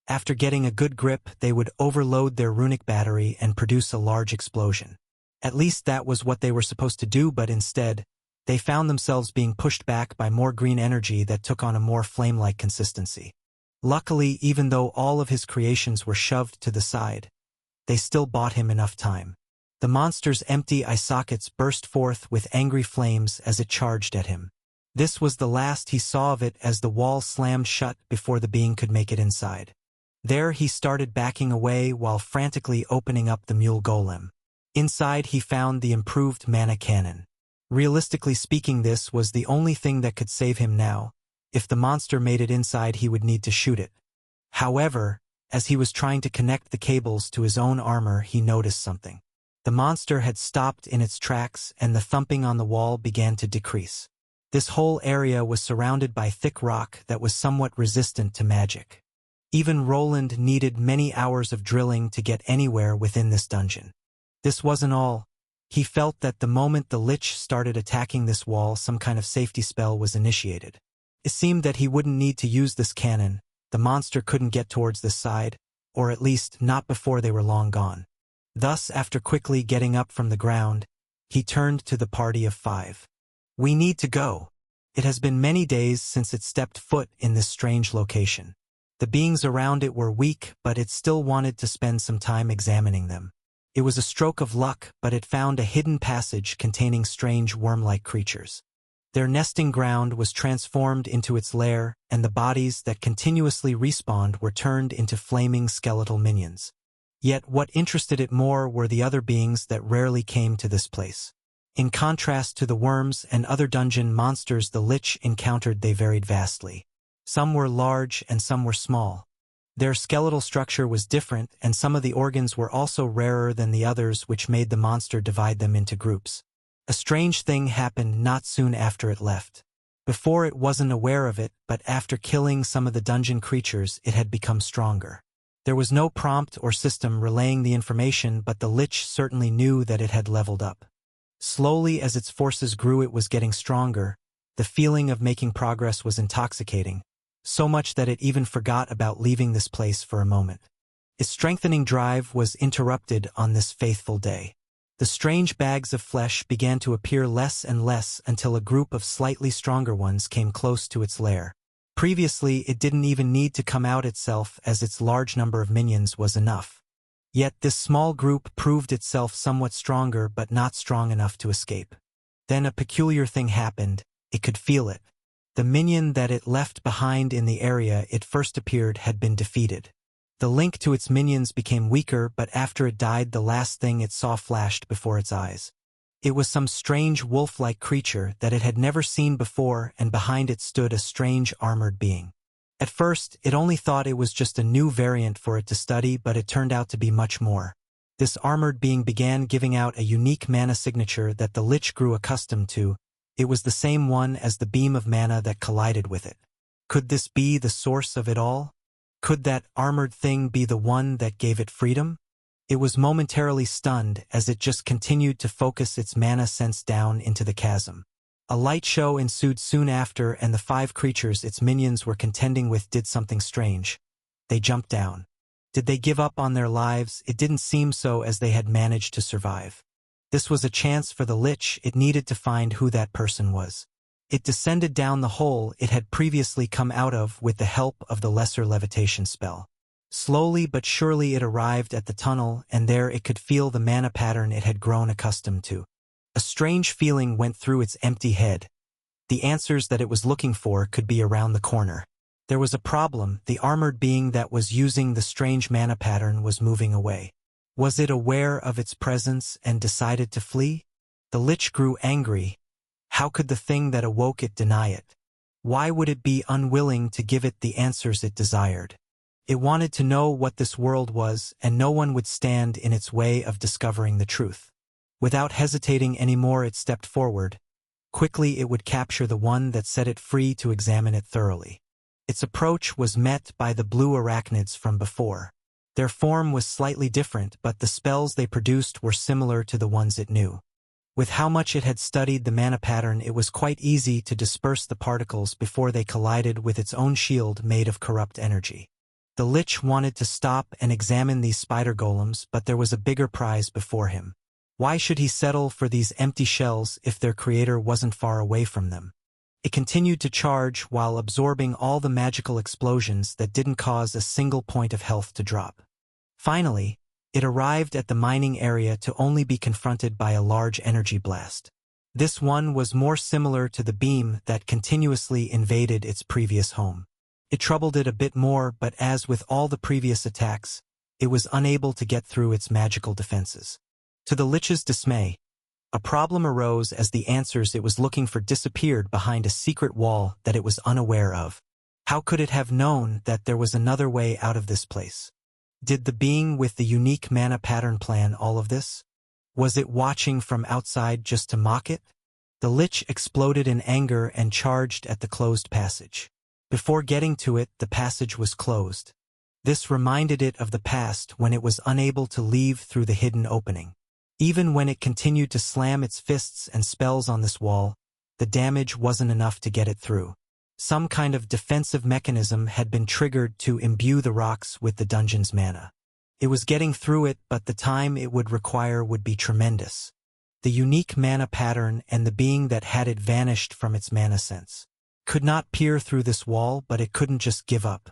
After getting a good grip, they would overload their runic battery and produce a large explosion. At least that was what they were supposed to do, but instead, they found themselves being pushed back by more green energy that took on a more flame-like consistency. Luckily, even though all of his creations were shoved to the side, they still bought him enough time. The monster's empty eye sockets burst forth with angry flames as it charged at him. This was the last he saw of it as the wall slammed shut before the being could make it inside. There he started backing away while frantically opening up the mule golem. Inside he found the improved mana cannon. Realistically speaking, this was the only thing that could save him now. If the monster made it inside, he would need to shoot it. However, as he was trying to connect the cables to his own armor, he noticed something. The monster had stopped in its tracks and the thumping on the wall began to decrease. This whole area was surrounded by thick rock that was somewhat resistant to magic. Even Roland needed many hours of drilling to get anywhere within this dungeon. This wasn't all. He felt that the moment the Lich started attacking this wall, some kind of safety spell was initiated. It seemed that he wouldn't need to use this cannon. The monster couldn't get towards this side, or at least not before they were long gone. Thus, after quickly getting up from the ground, he turned to the party of 5. "We need to go. It has been many days since it stepped foot in this strange location." The beings around it were weak, but it still wanted to spend some time examining them. It was a stroke of luck, but it found a hidden passage containing strange worm-like creatures. Their nesting ground was transformed into its lair, and the bodies that continuously respawned were turned into flaming skeletal minions. Yet what interested it more were the other beings that rarely came to this place. In contrast to the worms and other dungeon monsters the Lich encountered, they varied vastly. Some were large and some were small. Their skeletal structure was different, and some of the organs were also rarer than the others, which made the monster divide them into groups. A strange thing happened not soon after it left. Before, it wasn't aware of it, but after killing some of the dungeon creatures, it had become stronger. There was no prompt or system relaying the information, but the Lich certainly knew that it had leveled up. Slowly, as its forces grew, it was getting stronger. The feeling of making progress was intoxicating, so much that it even forgot about leaving this place for a moment. Its strengthening drive was interrupted on this faithful day. The strange bags of flesh began to appear less and less until a group of slightly stronger ones came close to its lair. Previously, it didn't even need to come out itself, as its large number of minions was enough. Yet this small group proved itself somewhat stronger, but not strong enough to escape. Then a peculiar thing happened. It could feel it. The minion that it left behind in the area it first appeared had been defeated. The link to its minions became weaker, but after it died, the last thing it saw flashed before its eyes. It was some strange wolf-like creature that it had never seen before, and behind it stood a strange armored being. At first, it only thought it was just a new variant for it to study, but it turned out to be much more. This armored being began giving out a unique mana signature that the Lich grew accustomed to. It was the same one as the beam of mana that collided with it. Could this be the source of it all? Could that armored thing be the one that gave it freedom? It was momentarily stunned as it just continued to focus its mana sense down into the chasm. A light show ensued soon after, and the 5 creatures its minions were contending with did something strange. They jumped down. Did they give up on their lives? It didn't seem so, as they had managed to survive. This was a chance for the Lich. It needed to find who that person was. It descended down the hole it had previously come out of with the help of the lesser levitation spell. Slowly but surely it arrived at the tunnel, and there it could feel the mana pattern it had grown accustomed to. A strange feeling went through its empty head. The answers that it was looking for could be around the corner. There was a problem. The armored being that was using the strange mana pattern was moving away. Was it aware of its presence and decided to flee? The Lich grew angry. How could the thing that awoke it deny it? Why would it be unwilling to give it the answers it desired? It wanted to know what this world was, and no one would stand in its way of discovering the truth. Without hesitating anymore, it stepped forward. Quickly it would capture the one that set it free to examine it thoroughly. Its approach was met by the blue arachnids from before. Their form was slightly different, but the spells they produced were similar to the ones it knew. With how much it had studied the mana pattern, it was quite easy to disperse the particles before they collided with its own shield made of corrupt energy. The Lich wanted to stop and examine these spider golems, but there was a bigger prize before him. Why should he settle for these empty shells if their creator wasn't far away from them? It continued to charge while absorbing all the magical explosions that didn't cause a single point of health to drop. Finally, It arrived at the mining area to only be confronted by a large energy blast. This one was more similar to the beam that continuously invaded its previous home. It troubled it a bit more, but as with all the previous attacks, it was unable to get through its magical defenses. To the Lich's dismay, a problem arose as the answers it was looking for disappeared behind a secret wall that it was unaware of. How could it have known that there was another way out of this place? Did the being with the unique mana pattern plan all of this? Was it watching from outside just to mock it? The Lich exploded in anger and charged at the closed passage. Before getting to it, the passage was closed. This reminded it of the past when it was unable to leave through the hidden opening. Even when it continued to slam its fists and spells on this wall, the damage wasn't enough to get it through. Some kind of defensive mechanism had been triggered to imbue the rocks with the dungeon's mana. It was getting through it, but the time it would require would be tremendous. The unique mana pattern and the being that had it vanished from its mana sense could not peer through this wall, but it couldn't just give up.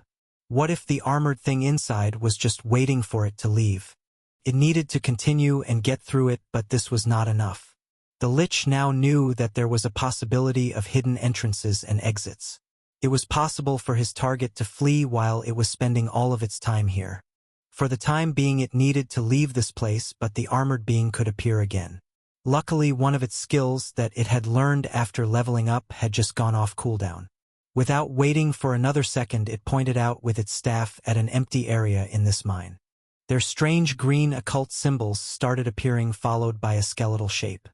What if the armored thing inside was just waiting for it to leave? It needed to continue and get through it, but this was not enough. The Lich now knew that there was a possibility of hidden entrances and exits. It was possible for his target to flee while it was spending all of its time here. For the time being it needed to leave this place, but the armored being could appear again. Luckily, one of its skills that it had learned after leveling up had just gone off cooldown. Without waiting for another second, it pointed out with its staff at an empty area in this mine. Their strange green occult symbols started appearing, followed by a skeletal shape.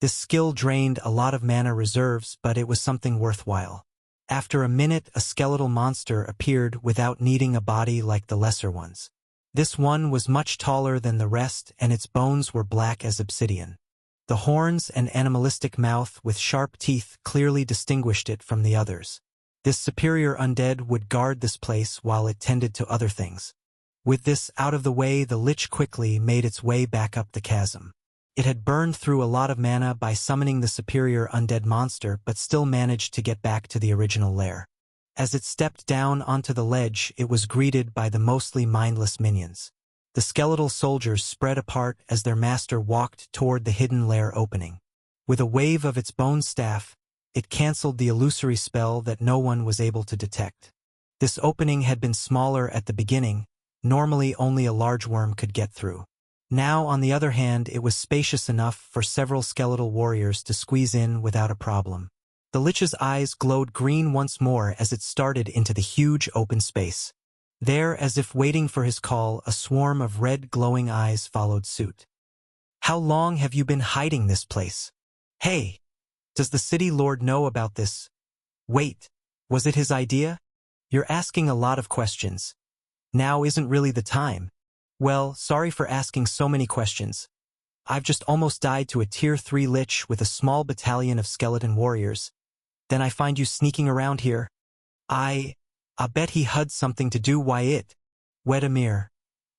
This skill drained a lot of mana reserves, but it was something worthwhile. After a minute, a skeletal monster appeared without needing a body like the lesser ones. This one was much taller than the rest, and its bones were black as obsidian. The horns and animalistic mouth with sharp teeth clearly distinguished it from the others. This superior undead would guard this place while it tended to other things. With this out of the way, the Lich quickly made its way back up the chasm. It had burned through a lot of mana by summoning the superior undead monster, but still managed to get back to the original lair. As it stepped down onto the ledge, it was greeted by the mostly mindless minions. The skeletal soldiers spread apart as their master walked toward the hidden lair opening. With a wave of its bone staff, it cancelled the illusory spell that no one was able to detect. This opening had been smaller at the beginning. Normally only a large worm could get through. Now, on the other hand, it was spacious enough for several skeletal warriors to squeeze in without a problem. The Lich's eyes glowed green once more as it started into the huge open space. There, as if waiting for his call, a swarm of red glowing eyes followed suit. "How long have you been hiding this place? Hey, does the city lord know about this? Wait, was it his idea? You're asking a lot of questions. Now isn't really the time. Well, sorry for asking so many questions. I've just almost died to a tier 3 Lich with a small battalion of skeleton warriors. Then I find you sneaking around here. I bet he had something to do why it. Wedamir.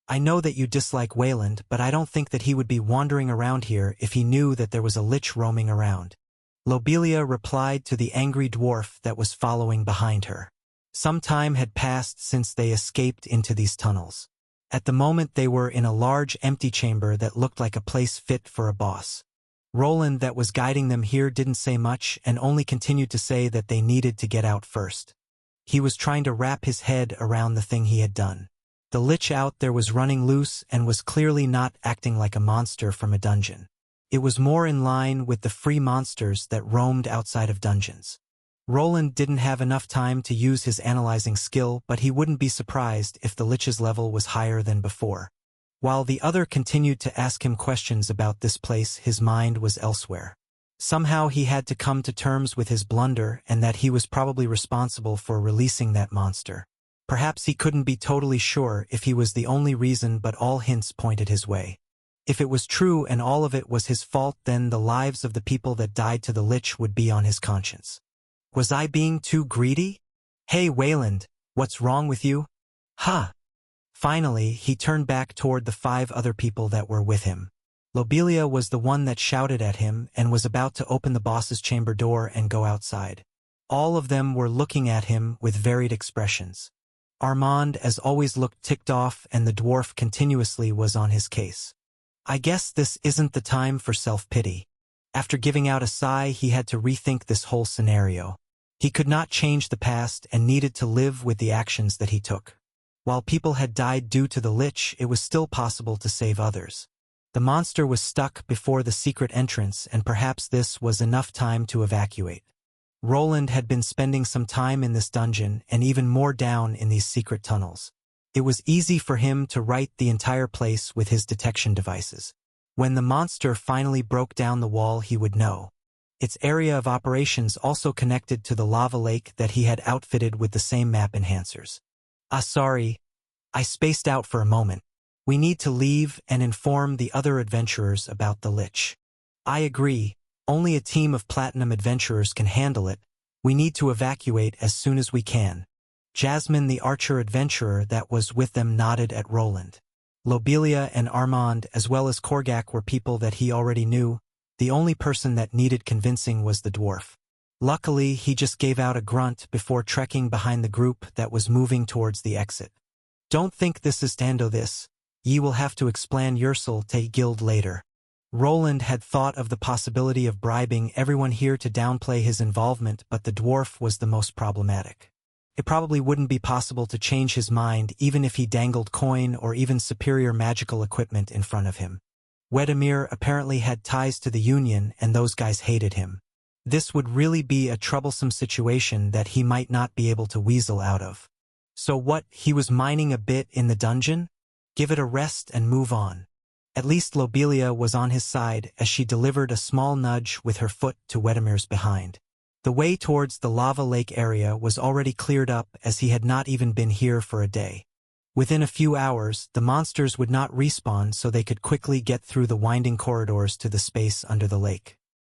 I know that you dislike Wayland, but I don't think that he would be wandering around here if he knew that there was a Lich roaming around." Lobelia replied to the angry dwarf that was following behind her. Some time had passed since they escaped into these tunnels. At the moment they were in a large empty chamber that looked like a place fit for a boss. Roland that was guiding them here didn't say much and only continued to say that they needed to get out first. He was trying to wrap his head around the thing he had done. The Lich out there was running loose and was clearly not acting like a monster from a dungeon. It was more in line with the free monsters that roamed outside of dungeons. Roland didn't have enough time to use his analyzing skill, but he wouldn't be surprised if the Lich's level was higher than before. While the other continued to ask him questions about this place, his mind was elsewhere. Somehow he had to come to terms with his blunder and that he was probably responsible for releasing that monster. Perhaps he couldn't be totally sure if he was the only reason, but all hints pointed his way. If it was true and all of it was his fault, then the lives of the people that died to the Lich would be on his conscience. Was I being too greedy? Hey Wayland, what's wrong with you? Huh. Finally, he turned back toward the 5 other people that were with him. Lobelia was the one that shouted at him and was about to open the boss's chamber door and go outside. All of them were looking at him with varied expressions. Armand, as always, looked ticked off, and the dwarf continuously was on his case. I guess this isn't the time for self-pity. After giving out a sigh, he had to rethink this whole scenario. He could not change the past and needed to live with the actions that he took. While people had died due to the lich, it was still possible to save others. The monster was stuck before the secret entrance, and perhaps this was enough time to evacuate. Roland had been spending some time in this dungeon and even more down in these secret tunnels. It was easy for him to right the entire place with his detection devices. When the monster finally broke down the wall, he would know. Its area of operations also connected to the lava lake that he had outfitted with the same map enhancers. Sorry. I spaced out for a moment. We need to leave and inform the other adventurers about the lich. I agree. Only a team of platinum adventurers can handle it. We need to evacuate as soon as we can. Jasmine, the archer adventurer that was with them, nodded at Roland. Lobelia and Armand, as well as Korgak, were people that he already knew. The only person that needed convincing was the dwarf. Luckily, he just gave out a grunt before trekking behind the group that was moving towards the exit. Don't think this is Tando this. Ye will have to explain Ursel to guild later. Roland had thought of the possibility of bribing everyone here to downplay his involvement, but the dwarf was the most problematic. It probably wouldn't be possible to change his mind even if he dangled coin or even superior magical equipment in front of him. Wedemir apparently had ties to the Union, and those guys hated him. This would really be a troublesome situation that he might not be able to weasel out of. So what, he was mining a bit in the dungeon? Give it a rest and move on. At least Lobelia was on his side as she delivered a small nudge with her foot to Wedemir's behind. The way towards the lava lake area was already cleared up, as he had not even been here for a day. Within a few hours, the monsters would not respawn, so they could quickly get through the winding corridors to the space under the lake.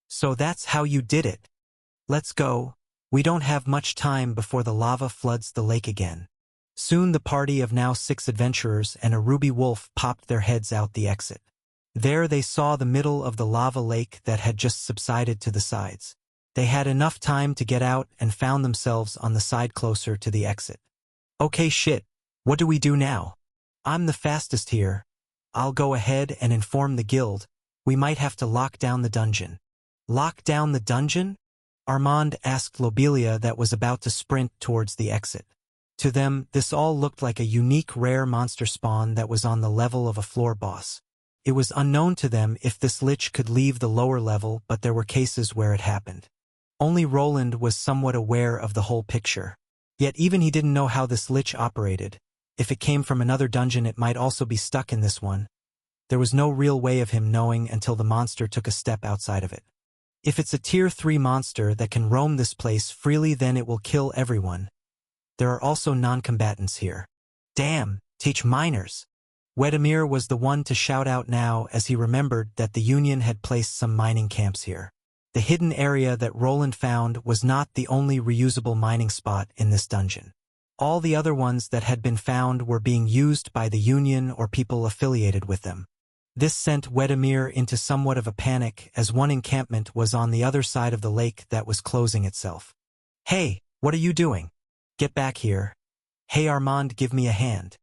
So that's how you did it. Let's go. We don't have much time before the lava floods the lake again. Soon the party of now 6 adventurers and a ruby wolf popped their heads out the exit. There they saw the middle of the lava lake that had just subsided to the sides. They had enough time to get out and found themselves on the side closer to the exit. Okay, shit. What do we do now? I'm the fastest here. I'll go ahead and inform the guild. We might have to lock down the dungeon. Lock down the dungeon? Armand asked Lobelia, that was about to sprint towards the exit. To them, this all looked like a unique rare monster spawn that was on the level of a floor boss. It was unknown to them if this lich could leave the lower level, but there were cases where it happened. Only Roland was somewhat aware of the whole picture. Yet even he didn't know how this lich operated. If it came from another dungeon, it might also be stuck in this one. There was no real way of him knowing until the monster took a step outside of it. If it's a tier 3 monster that can roam this place freely, then it will kill everyone. There are also non-combatants here. Damn, teach miners. Wedemir was the one to shout out now, as he remembered that the Union had placed some mining camps here. The hidden area that Roland found was not the only reusable mining spot in this dungeon. All the other ones that had been found were being used by the Union or people affiliated with them. This sent Wedemir into somewhat of a panic, as one encampment was on the other side of the lake that was closing itself. Hey, what are you doing? Get back here. Hey Armand, give me a hand.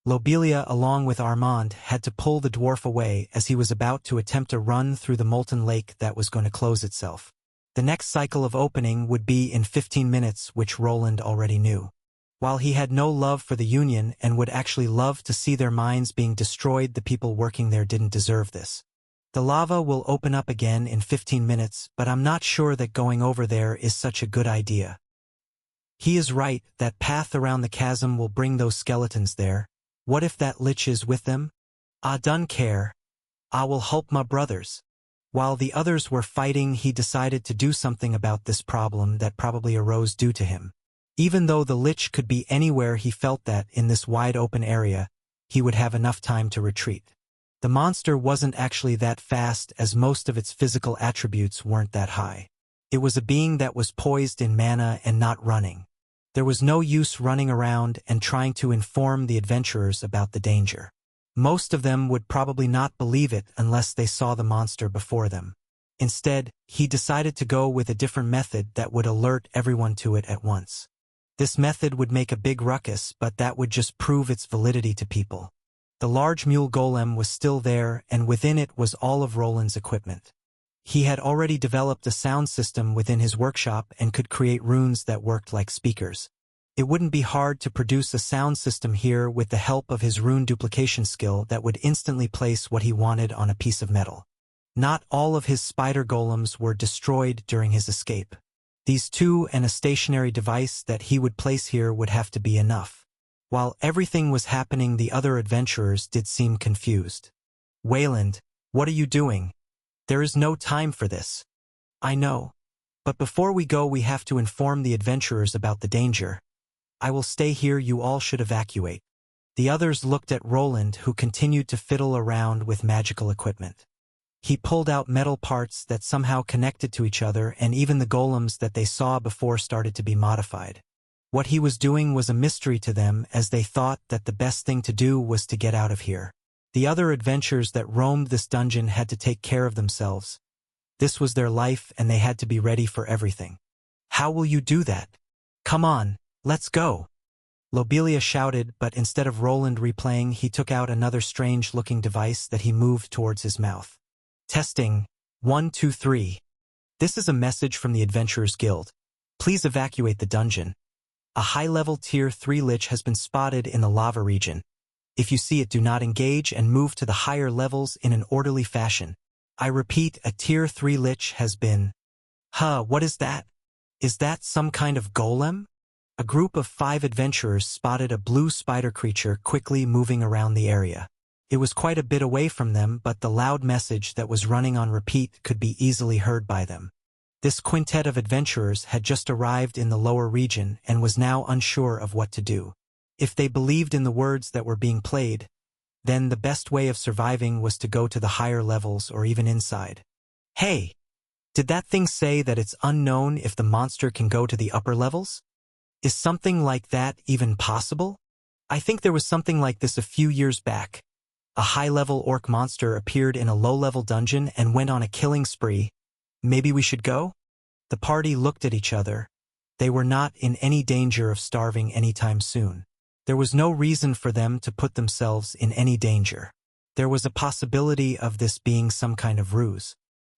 Lobelia, along with Armand, had to pull the dwarf away as he was about to attempt a run through the molten lake that was going to close itself. The next cycle of opening would be in 15 minutes, which Roland already knew. While he had no love for the Union and would actually love to see their mines being destroyed, the people working there didn't deserve this. The lava will open up again in 15 minutes, but I'm not sure that going over there is such a good idea. He is right, that path around the chasm will bring those skeletons there. What if that lich is with them? I don't care. I will help my brothers. While the others were fighting, he decided to do something about this problem that probably arose due to him. Even though the lich could be anywhere, he felt that, in this wide open area, he would have enough time to retreat. The monster wasn't actually that fast, as most of its physical attributes weren't that high. It was a being that was poised in mana and not running. There was no use running around and trying to inform the adventurers about the danger. Most of them would probably not believe it unless they saw the monster before them. Instead, he decided to go with a different method that would alert everyone to it at once. This method would make a big ruckus, but that would just prove its validity to people. The large mule golem was still there, and within it was all of Roland's equipment. He had already developed a sound system within his workshop and could create runes that worked like speakers. It wouldn't be hard to produce a sound system here with the help of his rune duplication skill that would instantly place what he wanted on a piece of metal. Not all of his spider golems were destroyed during his escape. These two and a stationary device that he would place here would have to be enough. While everything was happening, the other adventurers did seem confused. "Wayland, what are you doing? There is no time for this." "I know. But before we go, we have to inform the adventurers about the danger." "I will stay here, you all should evacuate." The others looked at Roland, who continued to fiddle around with magical equipment. He pulled out metal parts that somehow connected to each other, and even the golems that they saw before started to be modified. What he was doing was a mystery to them, as they thought that the best thing to do was to get out of here. The other adventurers that roamed this dungeon had to take care of themselves. This was their life, and they had to be ready for everything. "How will you do that? Come on, let's go!" Lobelia shouted, but instead of Roland replaying, he took out another strange-looking device that he moved towards his mouth. "Testing. 1, 2, 3. This is a message from the Adventurers Guild. Please evacuate the dungeon. A high-level Tier 3 lich has been spotted in the lava region. If you see it, do not engage and move to the higher levels in an orderly fashion. I repeat, a Tier 3 lich has been..." What is that? Is that some kind of golem? A group of 5 adventurers spotted a blue spider creature quickly moving around the area. It was quite a bit away from them, but the loud message that was running on repeat could be easily heard by them. This quintet of adventurers had just arrived in the lower region and was now unsure of what to do. If they believed in the words that were being played, then the best way of surviving was to go to the higher levels or even inside. "Hey! Did that thing say that it's unknown if the monster can go to the upper levels? Is something like that even possible? I think there was something like this a few years back. A high-level orc monster appeared in a low-level dungeon and went on a killing spree. Maybe we should go?" The party looked at each other. They were not in any danger of starving anytime soon. There was no reason for them to put themselves in any danger. There was a possibility of this being some kind of ruse.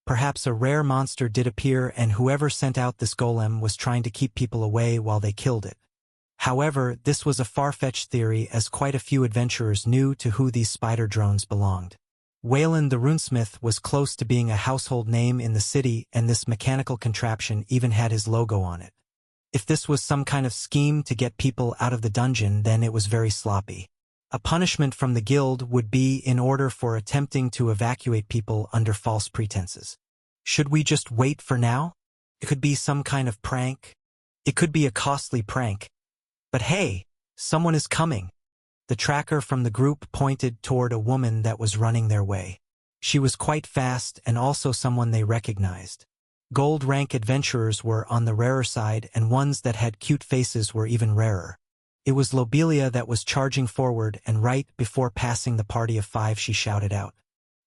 Perhaps a rare monster did appear, and whoever sent out this golem was trying to keep people away while they killed it. However, this was a far-fetched theory, as quite a few adventurers knew to who these spider drones belonged. Wayland the runesmith was close to being a household name in the city, and this mechanical contraption even had his logo on it. If this was some kind of scheme to get people out of the dungeon, then it was very sloppy. A punishment from the guild would be in order for attempting to evacuate people under false pretenses. Should we just wait for now? It could be some kind of prank. It could be a costly prank. But hey, someone is coming. The tracker from the group pointed toward a woman that was running their way. She was quite fast and also someone they recognized. Gold rank adventurers were on the rarer side, and ones that had cute faces were even rarer. It was Lobelia that was charging forward, and right before passing the party of 5 she shouted out,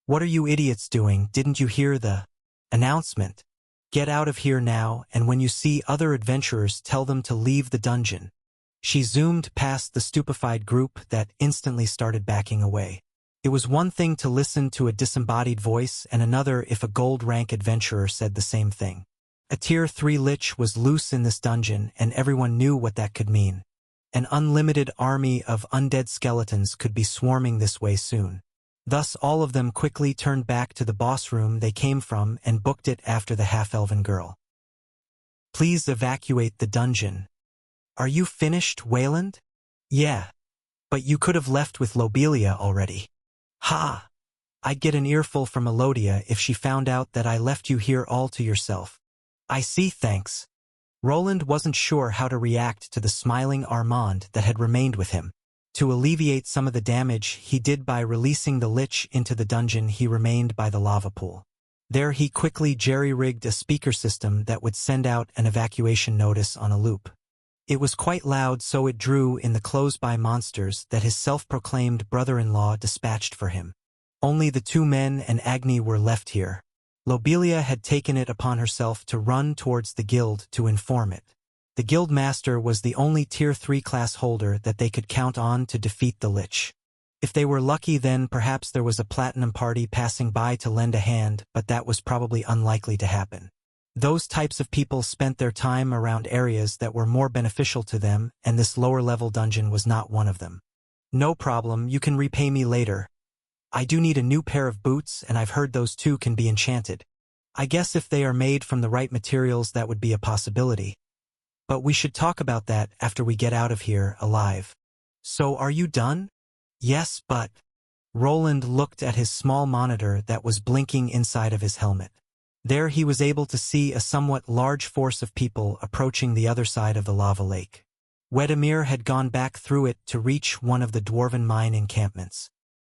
"What are you idiots doing? Didn't you hear the announcement? Get out of here now, and when you see other adventurers, tell them to leave the dungeon." She zoomed past the stupefied group that instantly started backing away. It was one thing to listen to a disembodied voice, and another if a gold rank adventurer said the same thing. A Tier 3 lich was loose in this dungeon, and everyone knew what that could mean. An unlimited army of undead skeletons could be swarming this way soon. Thus all of them quickly turned back to the boss room they came from and booked it after the half-elven girl. "Please evacuate the dungeon." "Are you finished, Wayland?" "Yeah. But you could have left with Lobelia already." "Ha! I'd get an earful from Elodia if she found out that I left you here all to yourself." "I see, thanks." Roland wasn't sure how to react to the smiling Armand that had remained with him. To alleviate some of the damage he did by releasing the lich into the dungeon, he remained by the lava pool. There he quickly jerry-rigged a speaker system that would send out an evacuation notice on a loop. It was quite loud, so it drew in the close-by monsters that his self-proclaimed brother-in-law dispatched for him. Only the 2 men and Agni were left here. Lobelia had taken it upon herself to run towards the guild to inform it. The guild master was the only tier 3 class holder that they could count on to defeat the Lich. If they were lucky, then perhaps there was a platinum party passing by to lend a hand, but that was probably unlikely to happen. Those types of people spent their time around areas that were more beneficial to them, and this lower-level dungeon was not one of them. No problem, you can repay me later. I do need a new pair of boots, and I've heard those too can be enchanted. I guess if they are made from the right materials, that would be a possibility. But we should talk about that after we get out of here alive. So are you done? Yes, but... Roland looked at his small monitor that was blinking inside of his helmet. There he was able to see a somewhat large force of people approaching the other side of the lava lake. Wedemir had gone back through it to reach one of the dwarven mine encampments.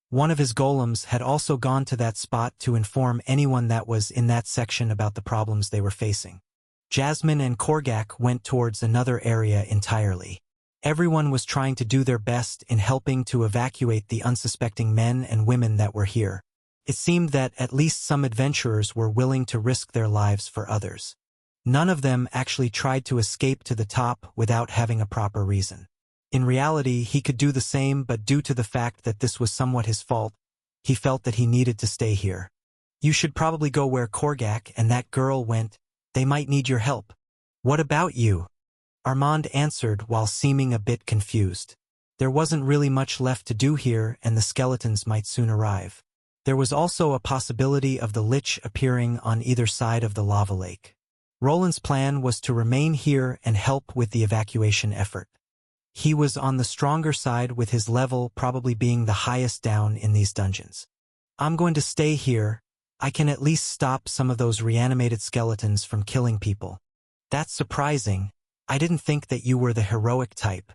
One of his golems had also gone to that spot to inform anyone that was in that section about the problems they were facing. Jasmine and Korgak went towards another area entirely. Everyone was trying to do their best in helping to evacuate the unsuspecting men and women that were here. It seemed that at least some adventurers were willing to risk their lives for others. None of them actually tried to escape to the top without having a proper reason. In reality, he could do the same, but due to the fact that this was somewhat his fault, he felt that he needed to stay here. You should probably go where Korgak and that girl went. They might need your help. What about you? Armand answered while seeming a bit confused. There wasn't really much left to do here, and the skeletons might soon arrive. There was also a possibility of the Lich appearing on either side of the lava lake. Roland's plan was to remain here and help with the evacuation effort. He was on the stronger side, with his level probably being the highest down in these dungeons. I'm going to stay here. I can at least stop some of those reanimated skeletons from killing people. That's surprising. I didn't think that you were the heroic type.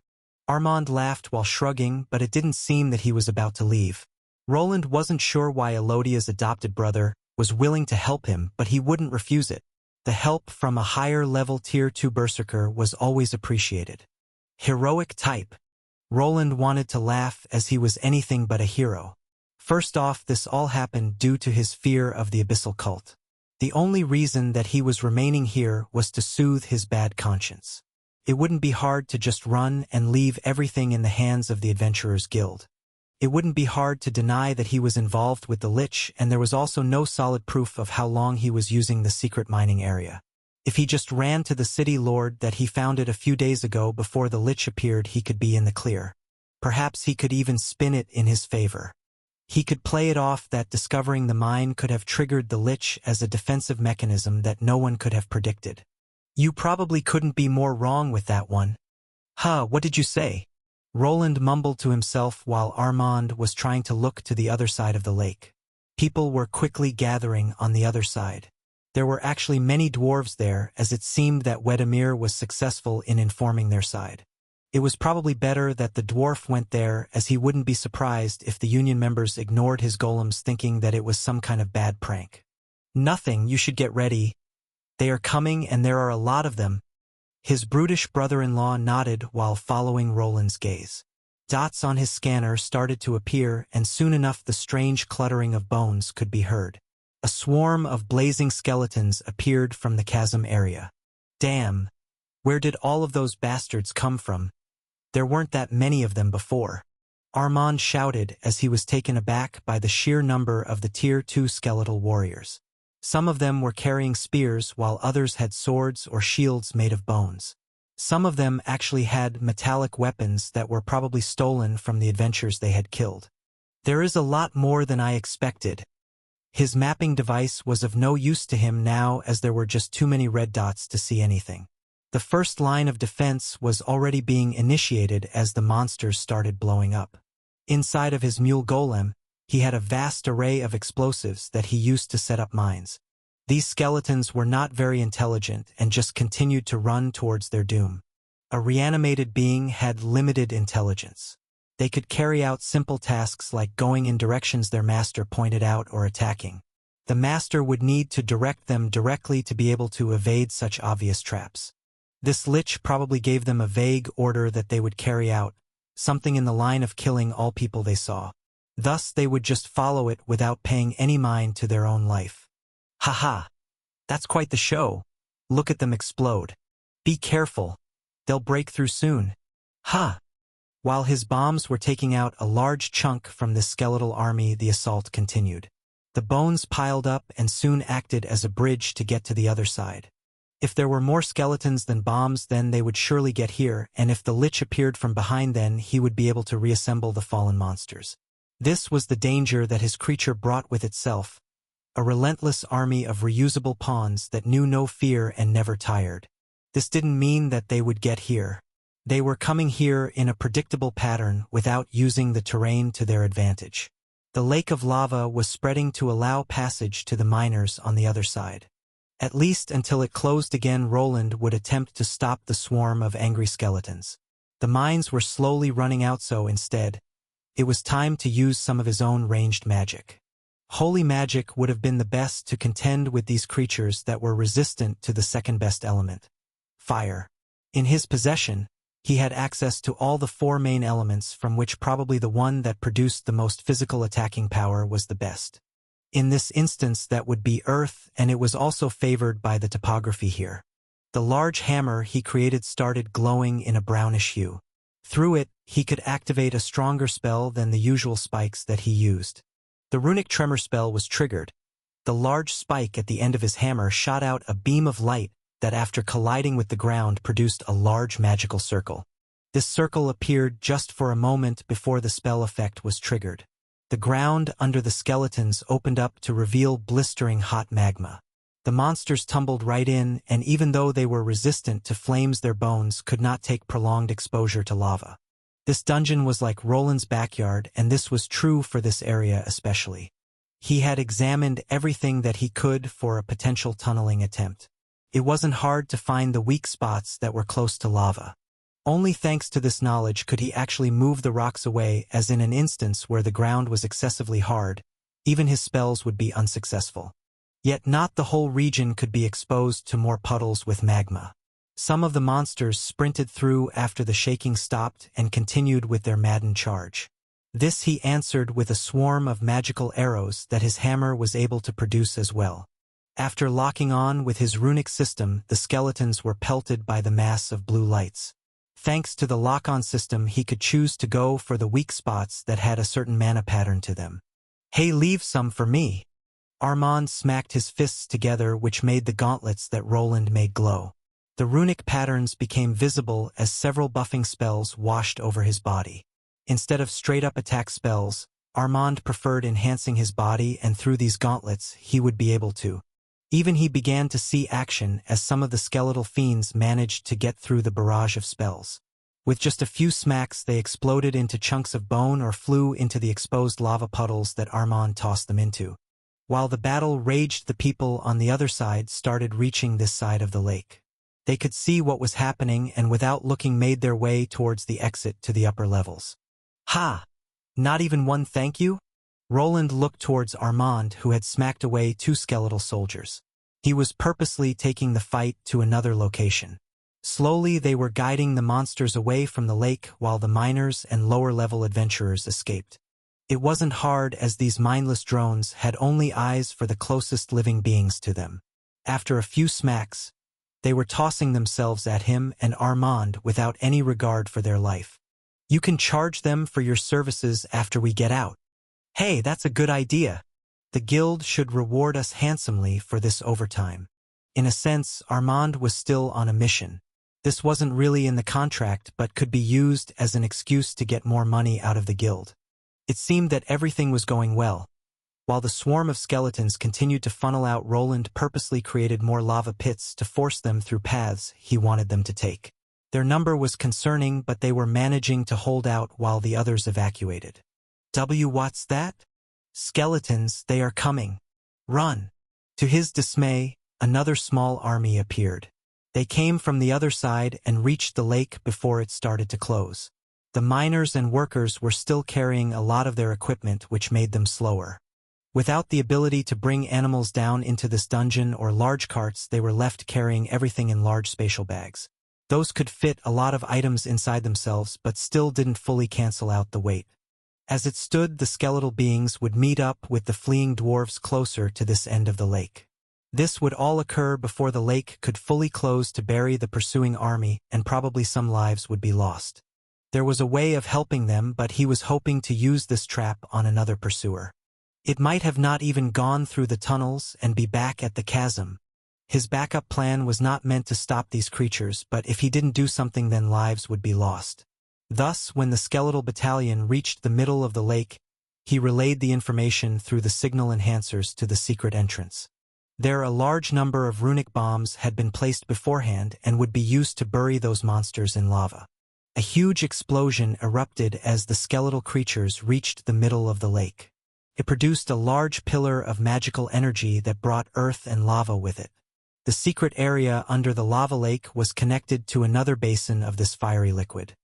Armand laughed while shrugging, but it didn't seem that he was about to leave. Roland wasn't sure why Elodia's adopted brother was willing to help him, but he wouldn't refuse it. The help from a higher-level Tier 2 berserker was always appreciated. Heroic type. Roland wanted to laugh, as he was anything but a hero. First off, this all happened due to his fear of the abyssal cult. The only reason that he was remaining here was to soothe his bad conscience. It wouldn't be hard to just run and leave everything in the hands of the Adventurers Guild. It wouldn't be hard to deny that he was involved with the Lich, and there was also no solid proof of how long he was using the secret mining area. If he just ran to the city lord that he founded a few days ago before the Lich appeared, he could be in the clear. Perhaps he could even spin it in his favor. He could play it off that discovering the mine could have triggered the Lich as a defensive mechanism that no one could have predicted. You probably couldn't be more wrong with that one. Huh, what did you say? Roland mumbled to himself while Armand was trying to look to the other side of the lake. People were quickly gathering on the other side. There were actually many dwarves there, as it seemed that Wedemir was successful in informing their side. It was probably better that the dwarf went there, as he wouldn't be surprised if the union members ignored his golems, thinking that it was some kind of bad prank. Nothing, you should get ready. They are coming, and there are a lot of them. His brutish brother-in-law nodded while following Roland's gaze. Dots on his scanner started to appear, and soon enough the strange cluttering of bones could be heard. A swarm of blazing skeletons appeared from the chasm area. Damn! Where did all of those bastards come from? There weren't that many of them before. Armand shouted as he was taken aback by the sheer number of the Tier 2 skeletal warriors. Some of them were carrying spears, while others had swords or shields made of bones. Some of them actually had metallic weapons that were probably stolen from the adventurers they had killed. There is a lot more than I expected. His mapping device was of no use to him now, as there were just too many red dots to see anything. The first line of defense was already being initiated as the monsters started blowing up. Inside of his mule golem, he had a vast array of explosives that he used to set up mines. These skeletons were not very intelligent and just continued to run towards their doom. A reanimated being had limited intelligence. They could carry out simple tasks like going in directions their master pointed out or attacking. The master would need to direct them directly to be able to evade such obvious traps. This Lich probably gave them a vague order that they would carry out, something in the line of killing all people they saw. Thus they would just follow it without paying any mind to their own life. Haha! That's quite the show. Look at them explode. Be careful. They'll break through soon. Ha! While his bombs were taking out a large chunk from this skeletal army, the assault continued. The bones piled up and soon acted as a bridge to get to the other side. If there were more skeletons than bombs, then they would surely get here, and if the Lich appeared from behind, then he would be able to reassemble the fallen monsters. This was the danger that his creature brought with itself, a relentless army of reusable pawns that knew no fear and never tired. This didn't mean that they would get here. They were coming here in a predictable pattern without using the terrain to their advantage. The lake of lava was spreading to allow passage to the miners on the other side. At least until it closed again, Roland would attempt to stop the swarm of angry skeletons. The mines were slowly running out, so instead, it was time to use some of his own ranged magic. Holy magic would have been the best to contend with these creatures that were resistant to the second best element, fire. In his possession, he had access to all the four main elements, from which probably the one that produced the most physical attacking power was the best. In this instance, that would be earth, and it was also favored by the topography here. The large hammer he created started glowing in a brownish hue. Through it, he could activate a stronger spell than the usual spikes that he used. The runic tremor spell was triggered. The large spike at the end of his hammer shot out a beam of light that, after colliding with the ground, produced a large magical circle. This circle appeared just for a moment before the spell effect was triggered. The ground under the skeletons opened up to reveal blistering hot magma. The monsters tumbled right in, and even though they were resistant to flames, their bones could not take prolonged exposure to lava. This dungeon was like Roland's backyard, and this was true for this area especially. He had examined everything that he could for a potential tunneling attempt. It wasn't hard to find the weak spots that were close to lava. Only thanks to this knowledge could he actually move the rocks away, as in an instance where the ground was excessively hard, even his spells would be unsuccessful. Yet not the whole region could be exposed to more puddles with magma. Some of the monsters sprinted through after the shaking stopped and continued with their maddened charge. This he answered with a swarm of magical arrows that his hammer was able to produce as well. After locking on with his runic system, the skeletons were pelted by the mass of blue lights. Thanks to the lock-on system, he could choose to go for the weak spots that had a certain mana pattern to them. "Hey, leave some for me." Armand smacked his fists together, which made the gauntlets that Roland made glow. The runic patterns became visible as several buffing spells washed over his body. Instead of straight-up attack spells, Armand preferred enhancing his body, and through these gauntlets he would be able to. Even he began to see action as some of the skeletal fiends managed to get through the barrage of spells. With just a few smacks, they exploded into chunks of bone or flew into the exposed lava puddles that Armand tossed them into. While the battle raged, the people on the other side started reaching this side of the lake. They could see what was happening and without looking made their way towards the exit to the upper levels. "Ha! Not even one thank you?" Roland looked towards Armand, who had smacked away two skeletal soldiers. He was purposely taking the fight to another location. Slowly they were guiding the monsters away from the lake while the miners and lower-level adventurers escaped. It wasn't hard, as these mindless drones had only eyes for the closest living beings to them. After a few smacks, they were tossing themselves at him and Armand without any regard for their life. "You can charge them for your services after we get out." "Hey, that's a good idea. The guild should reward us handsomely for this overtime." In a sense, Armand was still on a mission. This wasn't really in the contract, but could be used as an excuse to get more money out of the guild. It seemed that everything was going well. While the swarm of skeletons continued to funnel out, Roland purposely created more lava pits to force them through paths he wanted them to take. Their number was concerning, but they were managing to hold out while the others evacuated. What's that? Skeletons, they are coming. Run! To his dismay, another small army appeared. They came from the other side and reached the lake before it started to close. The miners and workers were still carrying a lot of their equipment, which made them slower. Without the ability to bring animals down into this dungeon or large carts, they were left carrying everything in large spatial bags. Those could fit a lot of items inside themselves, but still didn't fully cancel out the weight. As it stood, the skeletal beings would meet up with the fleeing dwarves closer to this end of the lake. This would all occur before the lake could fully close to bury the pursuing army, and probably some lives would be lost. There was a way of helping them, but he was hoping to use this trap on another pursuer. It might have not even gone through the tunnels and be back at the chasm. His backup plan was not meant to stop these creatures, but if he didn't do something, then lives would be lost. Thus, when the skeletal battalion reached the middle of the lake, he relayed the information through the signal enhancers to the secret entrance. There a large number of runic bombs had been placed beforehand and would be used to bury those monsters in lava. A huge explosion erupted as the skeletal creatures reached the middle of the lake. It produced a large pillar of magical energy that brought earth and lava with it. The secret area under the lava lake was connected to another basin of this fiery liquid.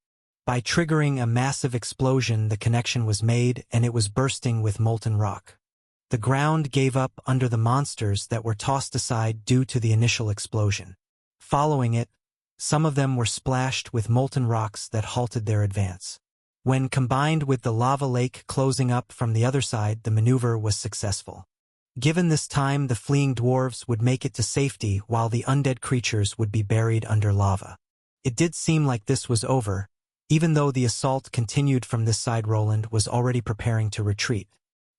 By triggering a massive explosion, the connection was made, and it was bursting with molten rock. The ground gave up under the monsters that were tossed aside due to the initial explosion. Following it, some of them were splashed with molten rocks that halted their advance. When combined with the lava lake closing up from the other side, the maneuver was successful. Given this time, the fleeing dwarves would make it to safety while the undead creatures would be buried under lava. It did seem like this was over, even though the assault continued from this side. Roland was already preparing to retreat.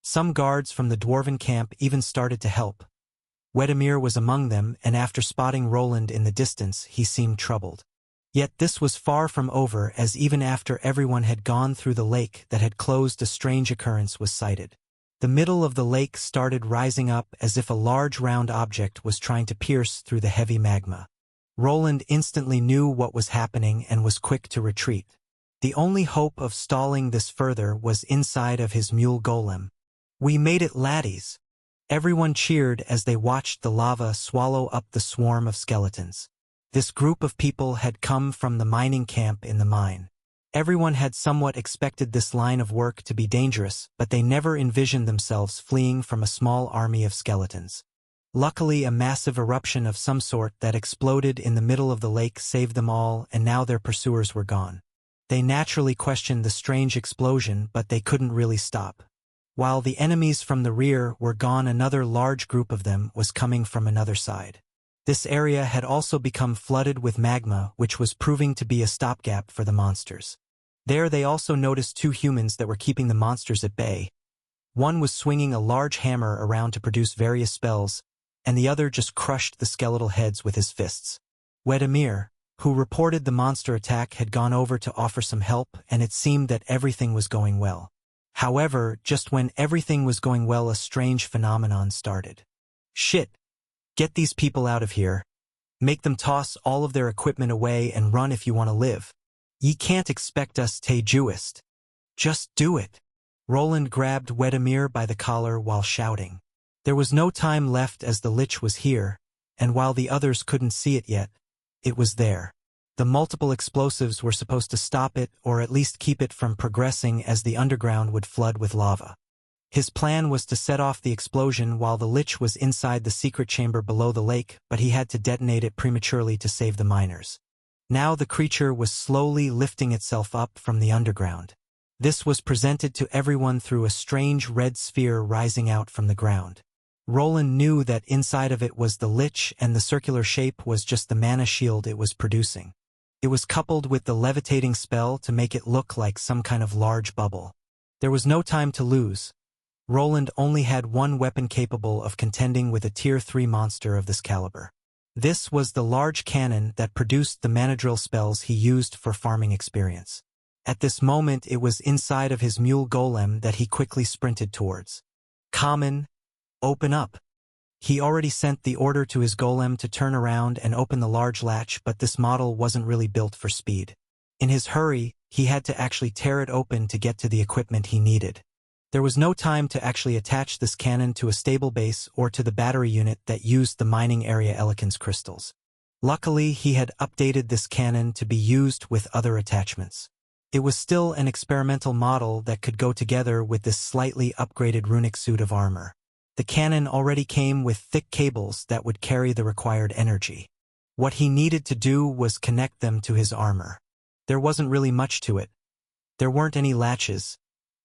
Some guards from the dwarven camp even started to help. Wedemir was among them, and after spotting Roland in the distance, he seemed troubled. Yet this was far from over, as even after everyone had gone through the lake that had closed, a strange occurrence was sighted. The middle of the lake started rising up as if a large round object was trying to pierce through the heavy magma. Roland instantly knew what was happening and was quick to retreat. The only hope of stalling this further was inside of his mule golem. "We made it, laddies!" Everyone cheered as they watched the lava swallow up the swarm of skeletons. This group of people had come from the mining camp in the mine. Everyone had somewhat expected this line of work to be dangerous, but they never envisioned themselves fleeing from a small army of skeletons. Luckily, a massive eruption of some sort that exploded in the middle of the lake saved them all, and now their pursuers were gone. They naturally questioned the strange explosion, but they couldn't really stop. While the enemies from the rear were gone, another large group of them was coming from another side. This area had also become flooded with magma, which was proving to be a stopgap for the monsters. There they also noticed two humans that were keeping the monsters at bay. One was swinging a large hammer around to produce various spells, and the other just crushed the skeletal heads with his fists. Wedemir, who reported the monster attack, had gone over to offer some help, and it seemed that everything was going well. However, just when everything was going well, a strange phenomenon started. "Shit! Get these people out of here. Make them toss all of their equipment away and run if you want to live. Ye can't expect us to Jewist. Just do it." Roland grabbed Wedemir by the collar while shouting. There was no time left, as the lich was here, and while the others couldn't see it yet, it was there. The multiple explosives were supposed to stop it, or at least keep it from progressing, as the underground would flood with lava. His plan was to set off the explosion while the lich was inside the secret chamber below the lake, but he had to detonate it prematurely to save the miners. Now the creature was slowly lifting itself up from the underground. This was presented to everyone through a strange red sphere rising out from the ground. Roland knew that inside of it was the lich, and the circular shape was just the mana shield it was producing. It was coupled with the levitating spell to make it look like some kind of large bubble. There was no time to lose. Roland only had one weapon capable of contending with a Tier 3 monster of this caliber. This was the large cannon that produced the mana drill spells he used for farming experience. At this moment, it was inside of his mule golem that he quickly sprinted towards. "Common, open up." He already sent the order to his golem to turn around and open the large latch, but this model wasn't really built for speed. In his hurry, he had to actually tear it open to get to the equipment he needed. There was no time to actually attach this cannon to a stable base or to the battery unit that used the mining area Elikans crystals. Luckily, he had updated this cannon to be used with other attachments. It was still an experimental model that could go together with this slightly upgraded runic suit of armor. The cannon already came with thick cables that would carry the required energy. What he needed to do was connect them to his armor. There wasn't really much to it. There weren't any latches,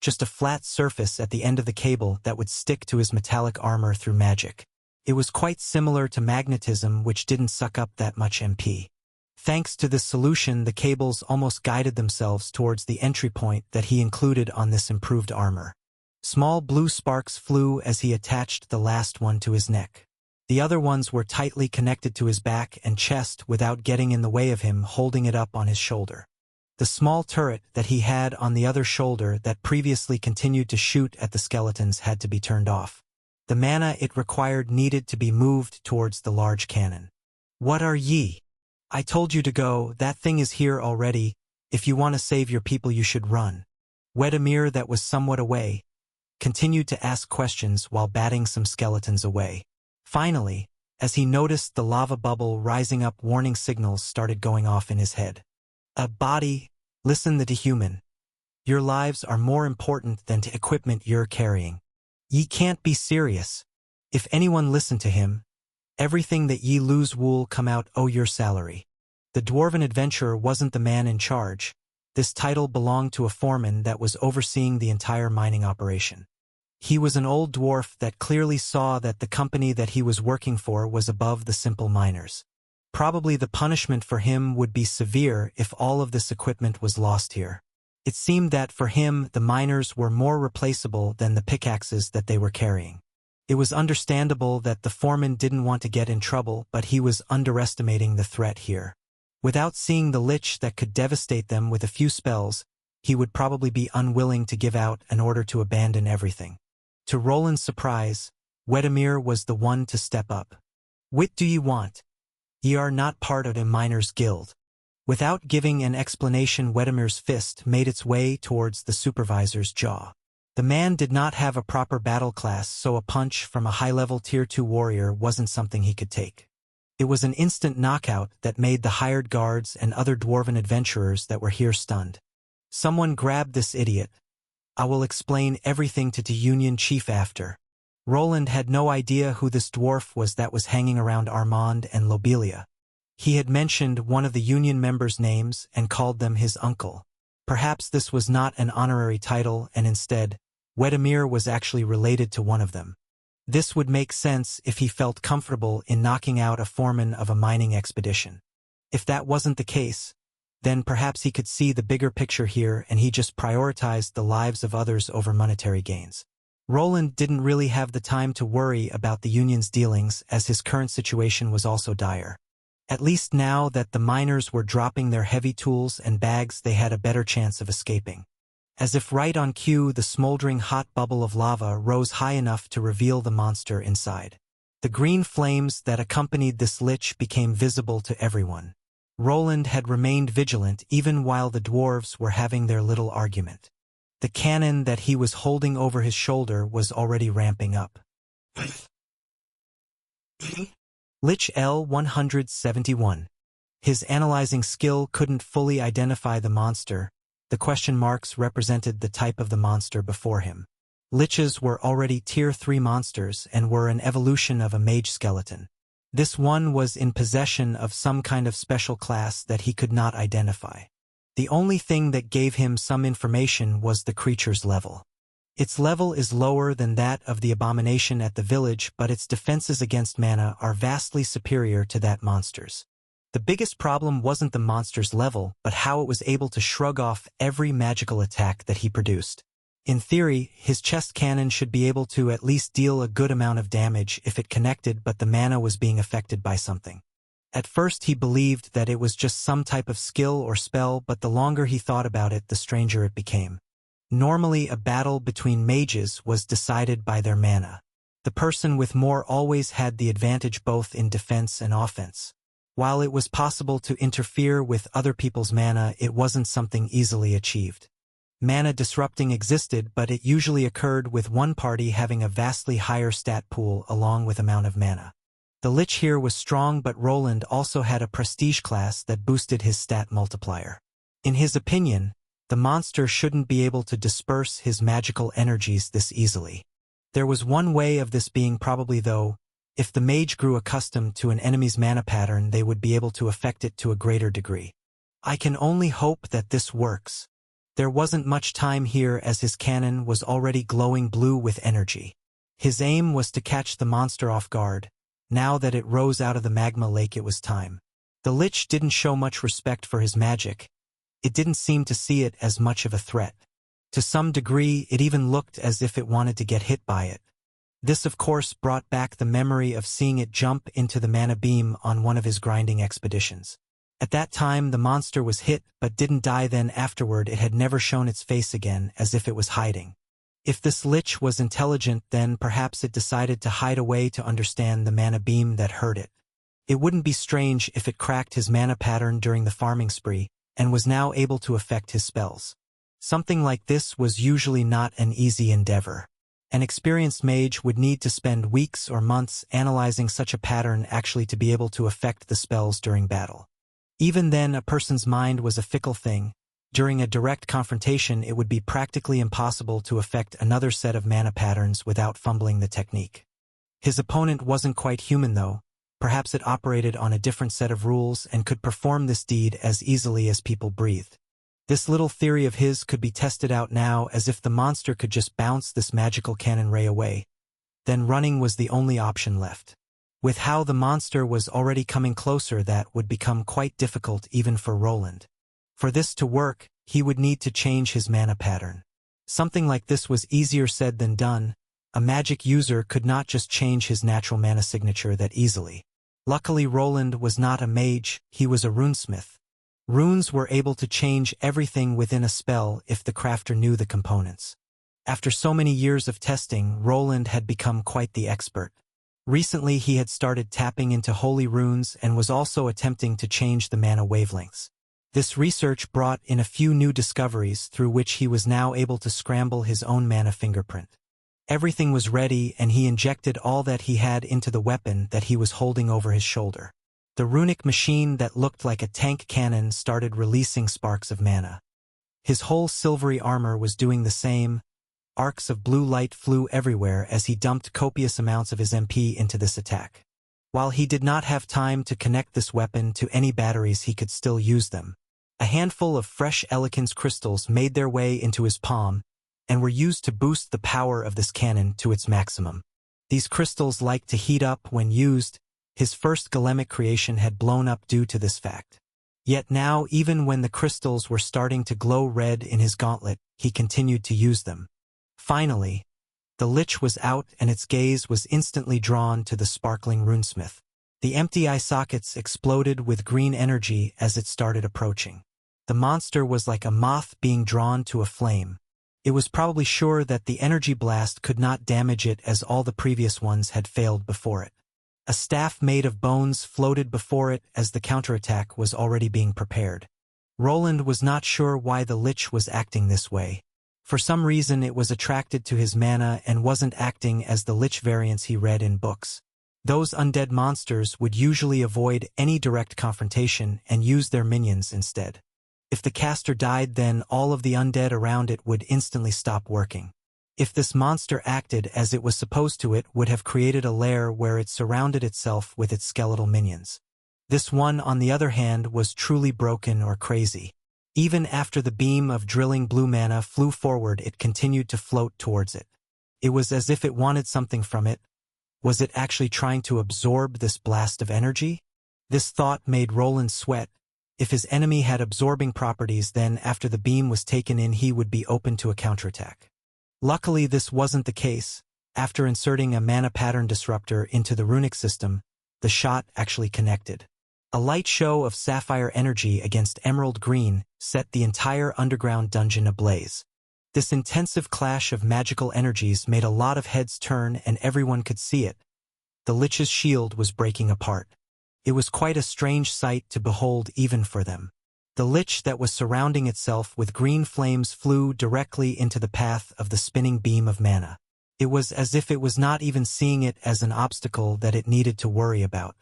just a flat surface at the end of the cable that would stick to his metallic armor through magic. It was quite similar to magnetism, which didn't suck up that much MP. Thanks to this solution, the cables almost guided themselves towards the entry point that he included on this improved armor. Small blue sparks flew as he attached the last one to his neck. The other ones were tightly connected to his back and chest without getting in the way of him holding it up on his shoulder. The small turret that he had on the other shoulder that previously continued to shoot at the skeletons had to be turned off. The mana it required needed to be moved towards the large cannon. "What are ye? I told you to go, that thing is here already. If you want to save your people you should run." Wedemir, that was somewhat away, continued to ask questions while batting some skeletons away. Finally, as he noticed the lava bubble rising up, warning signals started going off in his head. "A body, listen the dehuman. Your lives are more important than the equipment you're carrying. Ye can't be serious. If anyone listen to him, everything that ye lose will come out o' your salary." The dwarven adventurer wasn't the man in charge. This title belonged to a foreman that was overseeing the entire mining operation. He was an old dwarf that clearly saw that the company that he was working for was above the simple miners. Probably the punishment for him would be severe if all of this equipment was lost here. It seemed that for him the miners were more replaceable than the pickaxes that they were carrying. It was understandable that the foreman didn't want to get in trouble, but he was underestimating the threat here. Without seeing the lich that could devastate them with a few spells, he would probably be unwilling to give out an order to abandon everything. To Roland's surprise, Wedemir was the one to step up. "What do ye want? Ye are not part of a miners' guild." Without giving an explanation, Wedemir's fist made its way towards the supervisor's jaw. The man did not have a proper battle class, so a punch from a high-level Tier 2 warrior wasn't something he could take. It was an instant knockout that made the hired guards and other dwarven adventurers that were here stunned. "Someone grab this idiot. I will explain everything to the Union chief after." Roland had no idea who this dwarf was that was hanging around Armand and Lobelia. He had mentioned one of the Union members' names and called them his uncle. Perhaps this was not an honorary title, and instead, Wedemir was actually related to one of them. This would make sense if he felt comfortable in knocking out a foreman of a mining expedition. If that wasn't the case, then perhaps he could see the bigger picture here and he just prioritized the lives of others over monetary gains. Roland didn't really have the time to worry about the Union's dealings, as his current situation was also dire. At least now that the miners were dropping their heavy tools and bags, they had a better chance of escaping. As if right on cue, the smoldering hot bubble of lava rose high enough to reveal the monster inside. The green flames that accompanied this lich became visible to everyone. Roland had remained vigilant even while the dwarves were having their little argument. The cannon that he was holding over his shoulder was already ramping up. Lich L-171. His analyzing skill couldn't fully identify the monster. The question marks represented the type of the monster before him. Liches were already Tier 3 monsters and were an evolution of a mage skeleton. This one was in possession of some kind of special class that he could not identify. The only thing that gave him some information was the creature's level. Its level is lower than that of the abomination at the village, but its defenses against mana are vastly superior to that monster's. The biggest problem wasn't the monster's level, but how it was able to shrug off every magical attack that he produced. In theory, his chest cannon should be able to at least deal a good amount of damage if it connected, but the mana was being affected by something. At first he believed that it was just some type of skill or spell, but the longer he thought about it, the stranger it became. Normally, a battle between mages was decided by their mana. The person with more always had the advantage both in defense and offense. While it was possible to interfere with other people's mana, it wasn't something easily achieved. Mana disrupting existed, but it usually occurred with one party having a vastly higher stat pool along with amount of mana. The lich here was strong, but Roland also had a prestige class that boosted his stat multiplier. In his opinion, the monster shouldn't be able to disperse his magical energies this easily. There was one way of this being probably, though. If the mage grew accustomed to an enemy's mana pattern, they would be able to affect it to a greater degree. I can only hope that this works. There wasn't much time here as his cannon was already glowing blue with energy. His aim was to catch the monster off guard. Now that it rose out of the magma lake, it was time. The Lich didn't show much respect for his magic. It didn't seem to see it as much of a threat. To some degree, it even looked as if it wanted to get hit by it. This, of course, brought back the memory of seeing it jump into the mana beam on one of his grinding expeditions. At that time, the monster was hit but didn't die. Then afterward, it had never shown its face again, as if it was hiding. If this Lich was intelligent, then perhaps it decided to hide away to understand the mana beam that hurt it. It wouldn't be strange if it cracked his mana pattern during the farming spree, and was now able to affect his spells. Something like this was usually not an easy endeavor. An experienced mage would need to spend weeks or months analyzing such a pattern actually to be able to affect the spells during battle. Even then, a person's mind was a fickle thing. During a direct confrontation, it would be practically impossible to affect another set of mana patterns without fumbling the technique. His opponent wasn't quite human though. Perhaps it operated on a different set of rules and could perform this deed as easily as people breathed. This little theory of his could be tested out now, as if the monster could just bounce this magical cannon ray away. Then running was the only option left. With how the monster was already coming closer, that would become quite difficult even for Roland. For this to work, he would need to change his mana pattern. Something like this was easier said than done. A magic user could not just change his natural mana signature that easily. Luckily, Roland was not a mage, he was a runesmith. Runes were able to change everything within a spell if the crafter knew the components. After so many years of testing, Roland had become quite the expert. Recently, he had started tapping into holy runes and was also attempting to change the mana wavelengths. This research brought in a few new discoveries through which he was now able to scramble his own mana fingerprint. Everything was ready, and he injected all that he had into the weapon that he was holding over his shoulder. The runic machine that looked like a tank cannon started releasing sparks of mana. His whole silvery armor was doing the same. Arcs of blue light flew everywhere as he dumped copious amounts of his MP into this attack. While he did not have time to connect this weapon to any batteries, he could still use them. A handful of fresh eloquence crystals made their way into his palm and were used to boost the power of this cannon to its maximum. These crystals liked to heat up when used. His first golemic creation had blown up due to this fact. Yet now, even when the crystals were starting to glow red in his gauntlet, he continued to use them. Finally, the Lich was out, and its gaze was instantly drawn to the sparkling runesmith. The empty eye sockets exploded with green energy as it started approaching. The monster was like a moth being drawn to a flame. It was probably sure that the energy blast could not damage it, as all the previous ones had failed before it. A staff made of bones floated before it as the counterattack was already being prepared. Roland was not sure why the Lich was acting this way. For some reason, it was attracted to his mana and wasn't acting as the Lich variants he read in books. Those undead monsters would usually avoid any direct confrontation and use their minions instead. If the caster died, then all of the undead around it would instantly stop working. If this monster acted as it was supposed to, it would have created a lair where it surrounded itself with its skeletal minions. This one, on the other hand, was truly broken or crazy. Even after the beam of drilling blue mana flew forward, it continued to float towards it. It was as if it wanted something from it. Was it actually trying to absorb this blast of energy? This thought made Roland sweat. If his enemy had absorbing properties, then after the beam was taken in, he would be open to a counterattack. Luckily, this wasn't the case. After inserting a mana pattern disruptor into the runic system, the shot actually connected. A light show of sapphire energy against emerald green set the entire underground dungeon ablaze. This intensive clash of magical energies made a lot of heads turn, and everyone could see it. The Lich's shield was breaking apart. It was quite a strange sight to behold even for them. The Lich that was surrounding itself with green flames flew directly into the path of the spinning beam of mana. It was as if it was not even seeing it as an obstacle that it needed to worry about.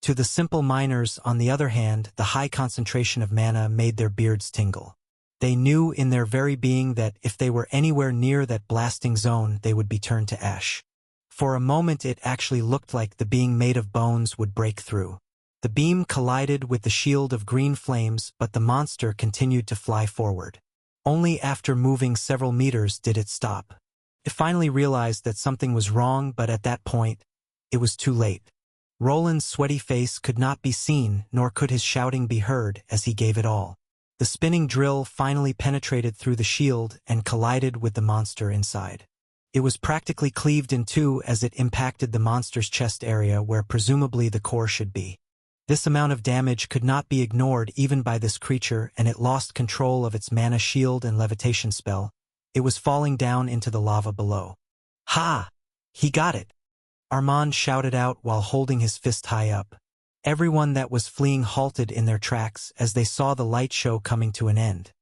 To the simple miners, on the other hand, the high concentration of mana made their beards tingle. They knew in their very being that if they were anywhere near that blasting zone, they would be turned to ash. For a moment, it actually looked like the being made of bones would break through. The beam collided with the shield of green flames, but the monster continued to fly forward. Only after moving several meters did it stop. It finally realized that something was wrong, but at that point, it was too late. Roland's sweaty face could not be seen, nor could his shouting be heard as he gave it all. The spinning drill finally penetrated through the shield and collided with the monster inside. It was practically cleaved in two as it impacted the monster's chest area where presumably the core should be. This amount of damage could not be ignored even by this creature, and it lost control of its mana shield and levitation spell. It was falling down into the lava below. "Ha! He got it!" Armand shouted out while holding his fist high up. Everyone that was fleeing halted in their tracks as they saw the light show coming to an end.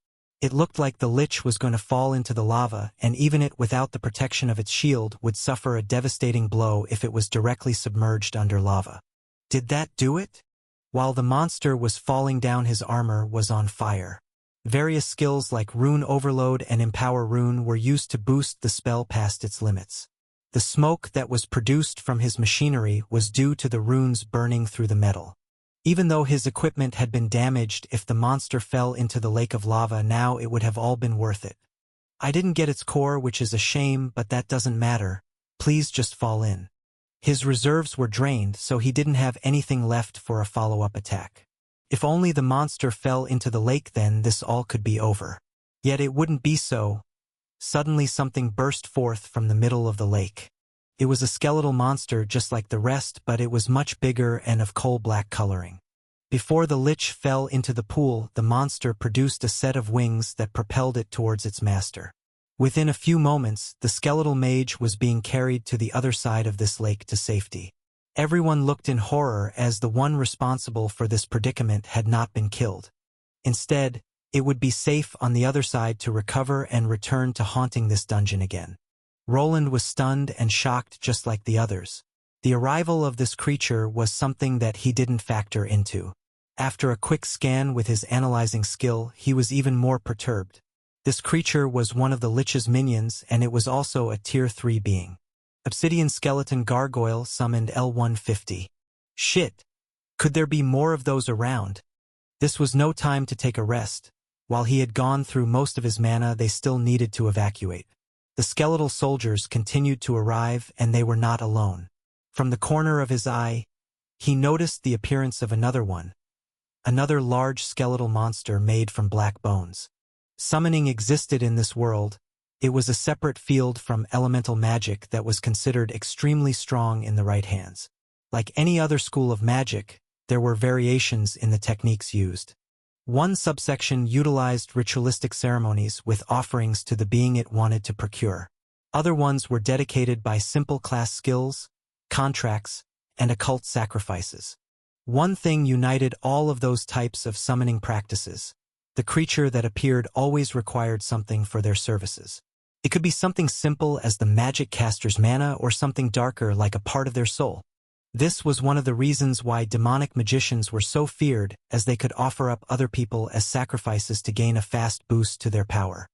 It looked like the Lich was going to fall into the lava, and even it without the protection of its shield would suffer a devastating blow if it was directly submerged under lava. Did that do it? While the monster was falling down, his armor was on fire. Various skills like Rune Overload and Empower Rune were used to boost the spell past its limits. The smoke that was produced from his machinery was due to the runes burning through the metal. Even though his equipment had been damaged, if the monster fell into the lake of lava now, it would have all been worth it. "I didn't get its core, which is a shame, but that doesn't matter. Please just fall in." His reserves were drained, so he didn't have anything left for a follow-up attack. If only the monster fell into the lake, then this all could be over. Yet it wouldn't be so. Suddenly something burst forth from the middle of the lake. It was a skeletal monster just like the rest, but it was much bigger and of coal-black coloring. Before the Lich fell into the pool, the monster produced a set of wings that propelled it towards its master. Within a few moments, the skeletal mage was being carried to the other side of this lake to safety. Everyone looked in horror as the one responsible for this predicament had not been killed. Instead, it would be safe on the other side to recover and return to haunting this dungeon again. Roland was stunned and shocked just like the others. The arrival of this creature was something that he didn't factor into. After a quick scan with his analyzing skill, he was even more perturbed. This creature was one of the Lich's minions, and it was also a Tier 3 being. Obsidian Skeleton Gargoyle summoned L150. Shit! Could there be more of those around? This was no time to take a rest. While he had gone through most of his mana, they still needed to evacuate. The skeletal soldiers continued to arrive, and they were not alone. From the corner of his eye, he noticed the appearance of another one. Another large skeletal monster made from black bones. Summoning existed in this world. It was a separate field from elemental magic that was considered extremely strong in the right hands. Like any other school of magic, there were variations in the techniques used. One subsection utilized ritualistic ceremonies with offerings to the being it wanted to procure. Other ones were dedicated by simple class skills, contracts, and occult sacrifices. One thing united all of those types of summoning practices. The creature that appeared always required something for their services. It could be something simple as the magic caster's mana, or something darker like a part of their soul. This was one of the reasons why demonic magicians were so feared, as they could offer up other people as sacrifices to gain a fast boost to their power.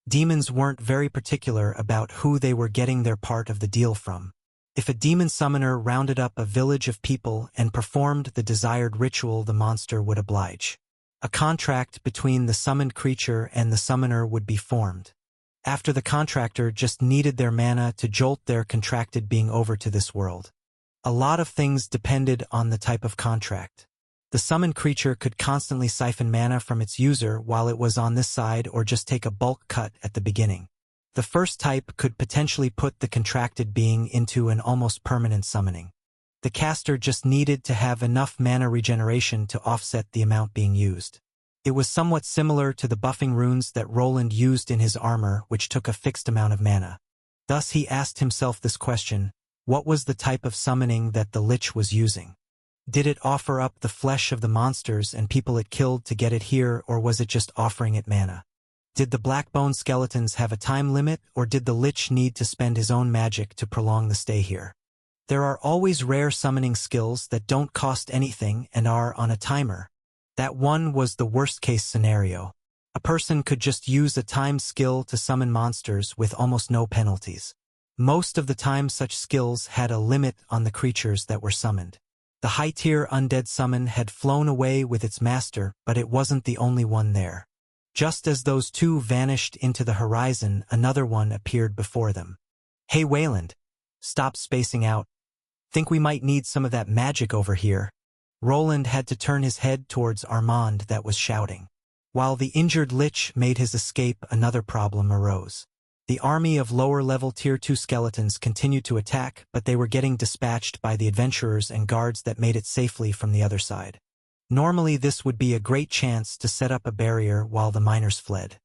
Demons weren't very particular about who they were getting their part of the deal from. If a demon summoner rounded up a village of people and performed the desired ritual, the monster would oblige. A contract between the summoned creature and the summoner would be formed. After, the contractor just needed their mana to jolt their contracted being over to this world. A lot of things depended on the type of contract. The summoned creature could constantly siphon mana from its user while it was on this side, or just take a bulk cut at the beginning. The first type could potentially put the contracted being into an almost permanent summoning. The caster just needed to have enough mana regeneration to offset the amount being used. It was somewhat similar to the buffing runes that Roland used in his armor, which took a fixed amount of mana. Thus he asked himself this question: what was the type of summoning that the Lich was using? Did it offer up the flesh of the monsters and people it killed to get it here, or was it just offering it mana? Did the black-bone skeletons have a time limit, or did the Lich need to spend his own magic to prolong the stay here? There are always rare summoning skills that don't cost anything and are on a timer. That one was the worst-case scenario. A person could just use a timed skill to summon monsters with almost no penalties. Most of the time such skills had a limit on the creatures that were summoned. The high-tier undead summon had flown away with its master, but it wasn't the only one there. Just as those two vanished into the horizon, another one appeared before them. Hey Wayland, stop spacing out. Think we might need some of that magic over here. Roland had to turn his head towards Armand that was shouting. While the injured Lich made his escape, another problem arose. The army of lower-level Tier 2 skeletons continued to attack, but they were getting dispatched by the adventurers and guards that made it safely from the other side. Normally this would be a great chance to set up a barrier while the miners fled.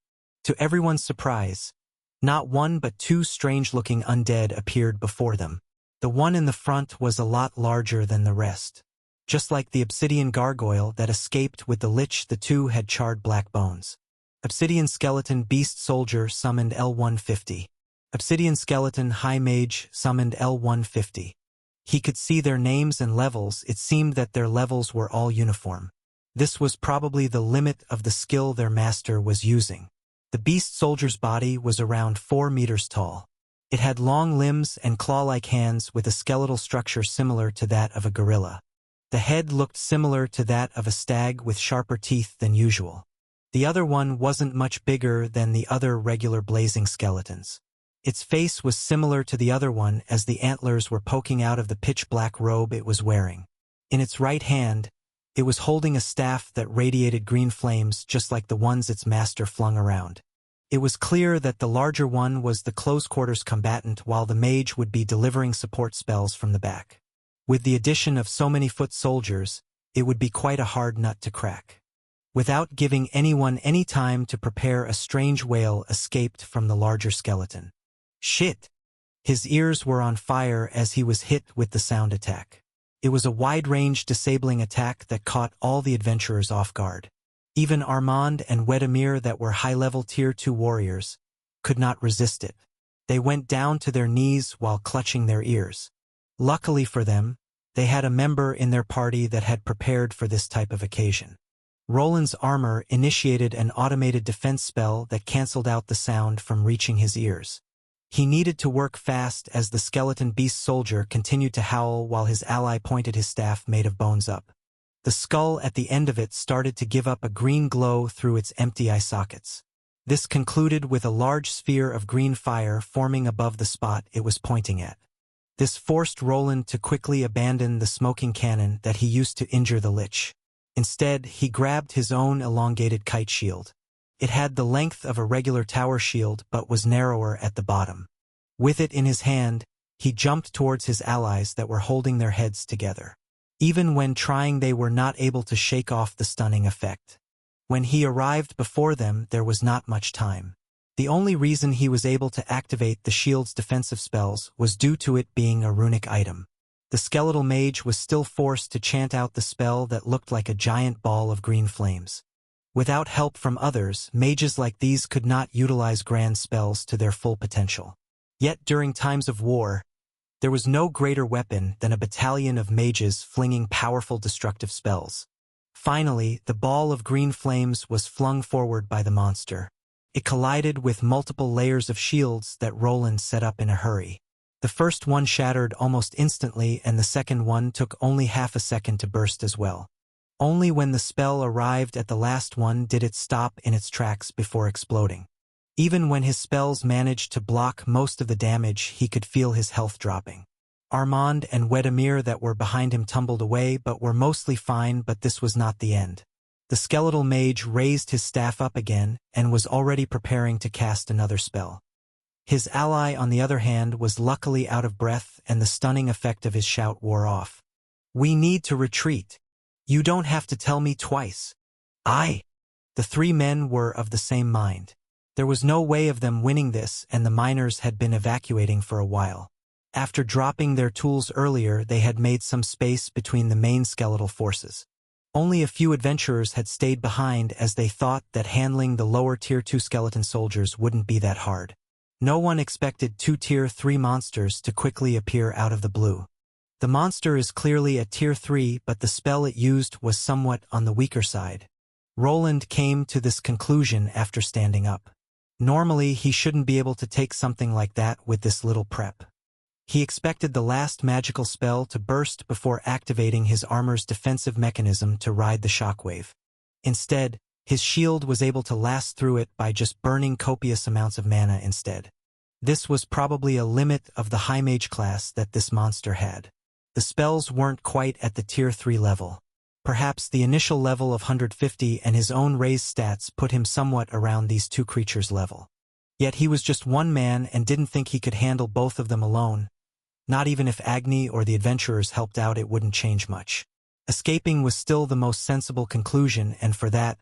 To everyone's surprise, not one but two strange-looking undead appeared before them. The one in the front was a lot larger than the rest. Just like the obsidian gargoyle that escaped with the Lich, the two had charred black bones. Obsidian Skeleton Beast Soldier summoned L150. Obsidian Skeleton High Mage summoned L150. He could see their names and levels. It seemed that their levels were all uniform. This was probably the limit of the skill their master was using. The Beast Soldier's body was around 4 meters tall. It had long limbs and claw-like hands with a skeletal structure similar to that of a gorilla. The head looked similar to that of a stag with sharper teeth than usual. The other one wasn't much bigger than the other regular blazing skeletons. Its face was similar to the other one as the antlers were poking out of the pitch-black robe it was wearing. In its right hand, it was holding a staff that radiated green flames just like the ones its master flung around. It was clear that the larger one was the close-quarters combatant while the mage would be delivering support spells from the back. With the addition of so many foot soldiers, it would be quite a hard nut to crack. Without giving anyone any time to prepare, a strange wail escaped from the larger skeleton. Shit! His ears were on fire as he was hit with the sound attack. It was a wide-range disabling attack that caught all the adventurers off guard. Even Armand and Wedemir, that were high-level Tier 2 warriors, could not resist it. They went down to their knees while clutching their ears. Luckily for them, they had a member in their party that had prepared for this type of occasion. Roland's armor initiated an automated defense spell that canceled out the sound from reaching his ears. He needed to work fast as the skeleton beast soldier continued to howl while his ally pointed his staff made of bones up. The skull at the end of it started to give up a green glow through its empty eye sockets. This concluded with a large sphere of green fire forming above the spot it was pointing at. This forced Roland to quickly abandon the smoking cannon that he used to injure the Lich. Instead, he grabbed his own elongated kite shield. It had the length of a regular tower shield but was narrower at the bottom. With it in his hand, he jumped towards his allies that were holding their heads together. Even when trying, they were not able to shake off the stunning effect. When he arrived before them, there was not much time. The only reason he was able to activate the shield's defensive spells was due to it being a runic item. The skeletal mage was still forced to chant out the spell that looked like a giant ball of green flames. Without help from others, mages like these could not utilize grand spells to their full potential. Yet during times of war, there was no greater weapon than a battalion of mages flinging powerful destructive spells. Finally, the ball of green flames was flung forward by the monster. It collided with multiple layers of shields that Roland set up in a hurry. The first one shattered almost instantly, and the second one took only half a second to burst as well. Only when the spell arrived at the last one did it stop in its tracks before exploding. Even when his spells managed to block most of the damage, he could feel his health dropping. Armand and Wedemir that were behind him tumbled away but were mostly fine, but this was not the end. The skeletal mage raised his staff up again and was already preparing to cast another spell. His ally, on the other hand, was luckily out of breath, and the stunning effect of his shout wore off. "We need to retreat. You don't have to tell me twice." "Aye." The three men were of the same mind. There was no way of them winning this, and the miners had been evacuating for a while. After dropping their tools earlier, they had made some space between the main skeletal forces. Only a few adventurers had stayed behind as they thought that handling the lower Tier 2 skeleton soldiers wouldn't be that hard. No one expected two Tier 3 monsters to quickly appear out of the blue. The monster is clearly a Tier 3, but the spell it used was somewhat on the weaker side. Roland came to this conclusion after standing up. Normally, he shouldn't be able to take something like that with this little prep. He expected the last magical spell to burst before activating his armor's defensive mechanism to ride the shockwave. Instead, his shield was able to last through it by just burning copious amounts of mana instead. This was probably a limit of the high mage class that this monster had. The spells weren't quite at the tier 3 level. Perhaps the initial level of 150 and his own raised stats put him somewhat around these two creatures' level. Yet he was just one man and didn't think he could handle both of them alone. Not even if Agni or the adventurers helped out, it wouldn't change much. Escaping was still the most sensible conclusion, and for that,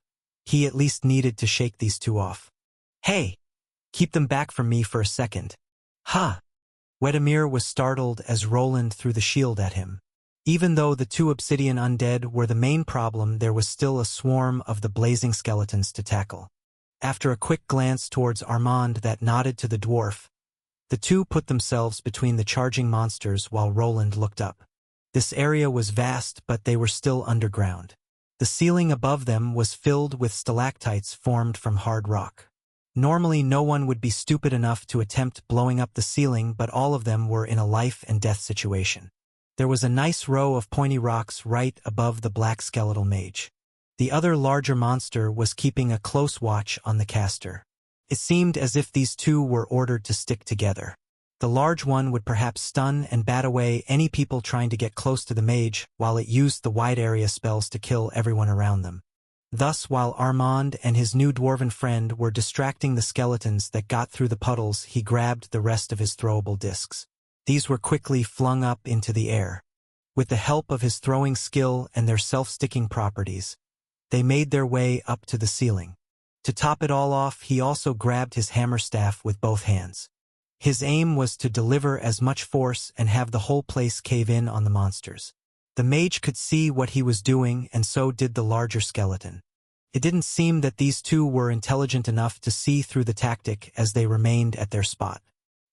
he at least needed to shake these two off. Hey! Keep them back from me for a second. Ha! Wedemir was startled as Roland threw the shield at him. Even though the two obsidian undead were the main problem, there was still a swarm of the blazing skeletons to tackle. After a quick glance towards Armand that nodded to the dwarf, the two put themselves between the charging monsters while Roland looked up. This area was vast, but they were still underground. The ceiling above them was filled with stalactites formed from hard rock. Normally no one would be stupid enough to attempt blowing up the ceiling, but all of them were in a life-and-death situation. There was a nice row of pointy rocks right above the black skeletal mage. The other larger monster was keeping a close watch on the caster. It seemed as if these two were ordered to stick together. The large one would perhaps stun and bat away any people trying to get close to the mage, while it used the wide area spells to kill everyone around them. Thus, while Armand and his new dwarven friend were distracting the skeletons that got through the puddles, he grabbed the rest of his throwable discs. These were quickly flung up into the air. With the help of his throwing skill and their self-sticking properties, they made their way up to the ceiling. To top it all off, he also grabbed his hammer staff with both hands. His aim was to deliver as much force and have the whole place cave in on the monsters. The mage could see what he was doing, and so did the larger skeleton. It didn't seem that these two were intelligent enough to see through the tactic as they remained at their spot.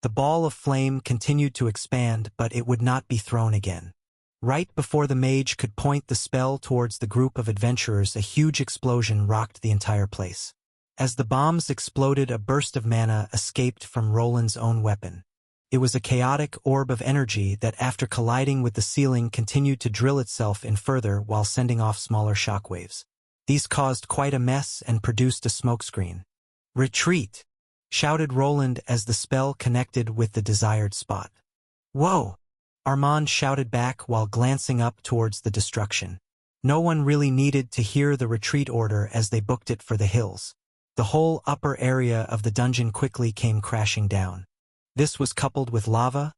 The ball of flame continued to expand, but it would not be thrown again. Right before the mage could point the spell towards the group of adventurers, a huge explosion rocked the entire place. As the bombs exploded, a burst of mana escaped from Roland's own weapon. It was a chaotic orb of energy that, after colliding with the ceiling, continued to drill itself in further while sending off smaller shockwaves. These caused quite a mess and produced a smokescreen. "Retreat!" shouted Roland as the spell connected with the desired spot. "Whoa!" Armand shouted back while glancing up towards the destruction. No one really needed to hear the retreat order as they booked it for the hills. The whole upper area of the dungeon quickly came crashing down. This was coupled with lava,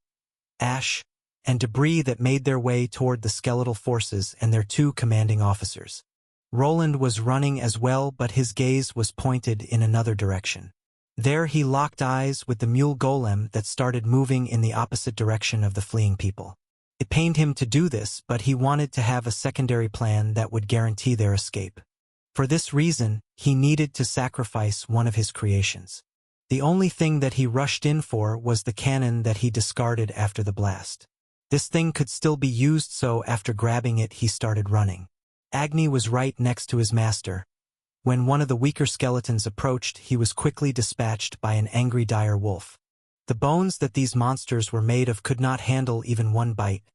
ash, and debris that made their way toward the skeletal forces and their two commanding officers. Roland was running as well, but his gaze was pointed in another direction. There he locked eyes with the mule golem that started moving in the opposite direction of the fleeing people. It pained him to do this, but he wanted to have a secondary plan that would guarantee their escape. For this reason, he needed to sacrifice one of his creations. The only thing that he rushed in for was the cannon that he discarded after the blast. This thing could still be used, so after grabbing it he started running. Agni was right next to his master. When one of the weaker skeletons approached, he was quickly dispatched by an angry dire wolf. The bones that these monsters were made of could not handle even one bite.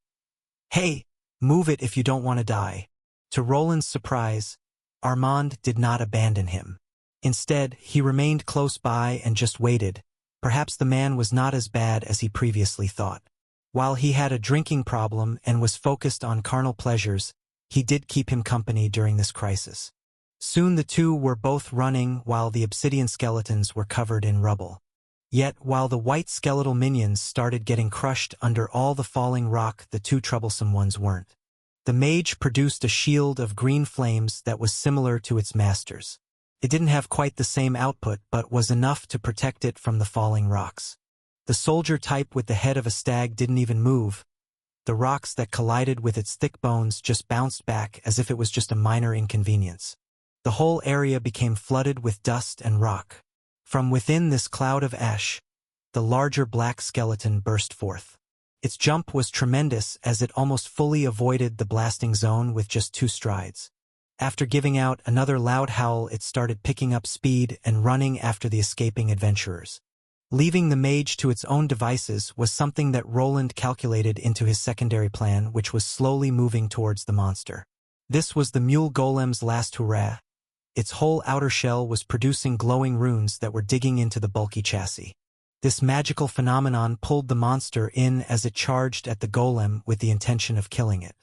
"Hey, move it if you don't want to die." To Roland's surprise, Armand did not abandon him. Instead, he remained close by and just waited. Perhaps the man was not as bad as he previously thought. While he had a drinking problem and was focused on carnal pleasures, he did keep him company during this crisis. Soon the two were both running while the obsidian skeletons were covered in rubble. Yet, while the white skeletal minions started getting crushed under all the falling rock, the two troublesome ones weren't. The mage produced a shield of green flames that was similar to its master's. It didn't have quite the same output, but was enough to protect it from the falling rocks. The soldier type with the head of a stag didn't even move. The rocks that collided with its thick bones just bounced back as if it was just a minor inconvenience. The whole area became flooded with dust and rock. From within this cloud of ash, the larger black skeleton burst forth. Its jump was tremendous as it almost fully avoided the blasting zone with just 2 strides. After giving out another loud howl, it started picking up speed and running after the escaping adventurers. Leaving the mage to its own devices was something that Roland calculated into his secondary plan, which was slowly moving towards the monster. This was the mule golem's last hurrah. Its whole outer shell was producing glowing runes that were digging into the bulky chassis. This magical phenomenon pulled the monster in as it charged at the golem with the intention of killing it.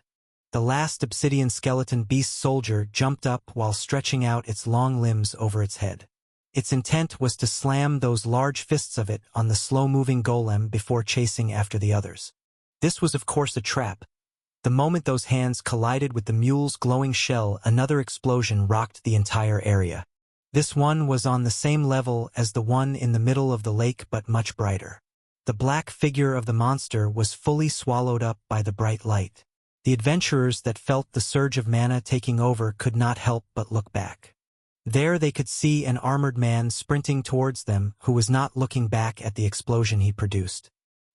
The last obsidian skeleton beast soldier jumped up while stretching out its long limbs over its head. Its intent was to slam those large fists of it on the slow-moving golem before chasing after the others. This was of course a trap. The moment those hands collided with the mule's glowing shell, another explosion rocked the entire area. This one was on the same level as the one in the middle of the lake but much brighter. The black figure of the monster was fully swallowed up by the bright light. The adventurers that felt the surge of mana taking over could not help but look back. There they could see an armored man sprinting towards them who was not looking back at the explosion he produced.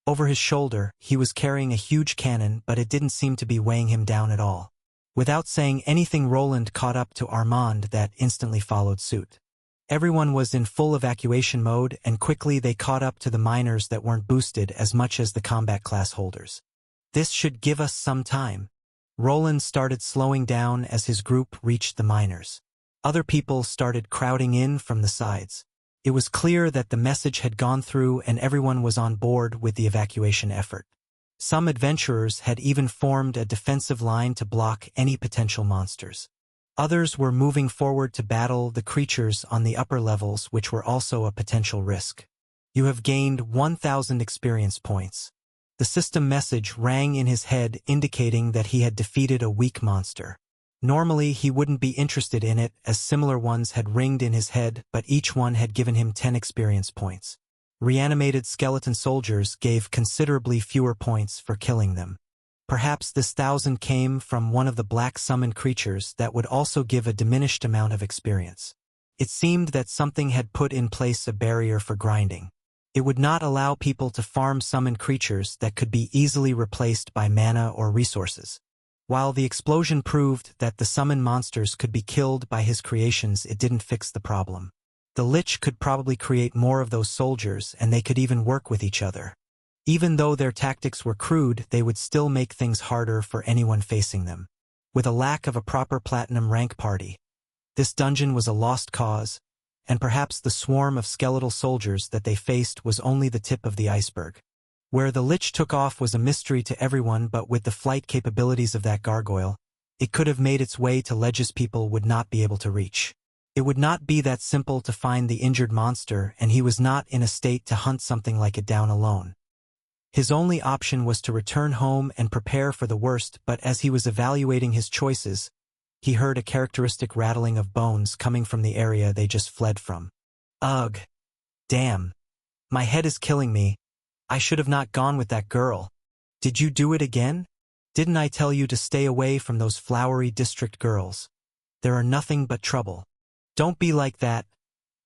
Over his shoulder, he was carrying a huge cannon, but it didn't seem to be weighing him down at all. Without saying anything, Roland caught up to Armand that instantly followed suit. Everyone was in full evacuation mode, and quickly they caught up to the miners that weren't boosted as much as the combat class holders. This should give us some time. Roland started slowing down as his group reached the miners. Other people started crowding in from the sides. It was clear that the message had gone through and everyone was on board with the evacuation effort. Some adventurers had even formed a defensive line to block any potential monsters. Others were moving forward to battle the creatures on the upper levels, which were also a potential risk. You have gained 1,000 experience points. The system message rang in his head, indicating that he had defeated a weak monster. Normally he wouldn't be interested in it, as similar ones had ringed in his head, but each one had given him 10 experience points. Reanimated skeleton soldiers gave considerably fewer points for killing them. Perhaps this 1,000 came from one of the black summoned creatures that would also give a diminished amount of experience. It seemed that something had put in place a barrier for grinding. It would not allow people to farm summoned creatures that could be easily replaced by mana or resources. While the explosion proved that the summoned monsters could be killed by his creations, it didn't fix the problem. The Lich could probably create more of those soldiers, and they could even work with each other. Even though their tactics were crude, they would still make things harder for anyone facing them. With a lack of a proper platinum rank party, this dungeon was a lost cause, and perhaps the swarm of skeletal soldiers that they faced was only the tip of the iceberg. Where the Lich took off was a mystery to everyone, but with the flight capabilities of that gargoyle, it could have made its way to ledges people would not be able to reach. It would not be that simple to find the injured monster, and he was not in a state to hunt something like it down alone. His only option was to return home and prepare for the worst, but as he was evaluating his choices, he heard a characteristic rattling of bones coming from the area they just fled from. Ugh. Damn. My head is killing me. I should have not gone with that girl. Did you do it again? Didn't I tell you to stay away from those flowery district girls? There are nothing but trouble. Don't be like that.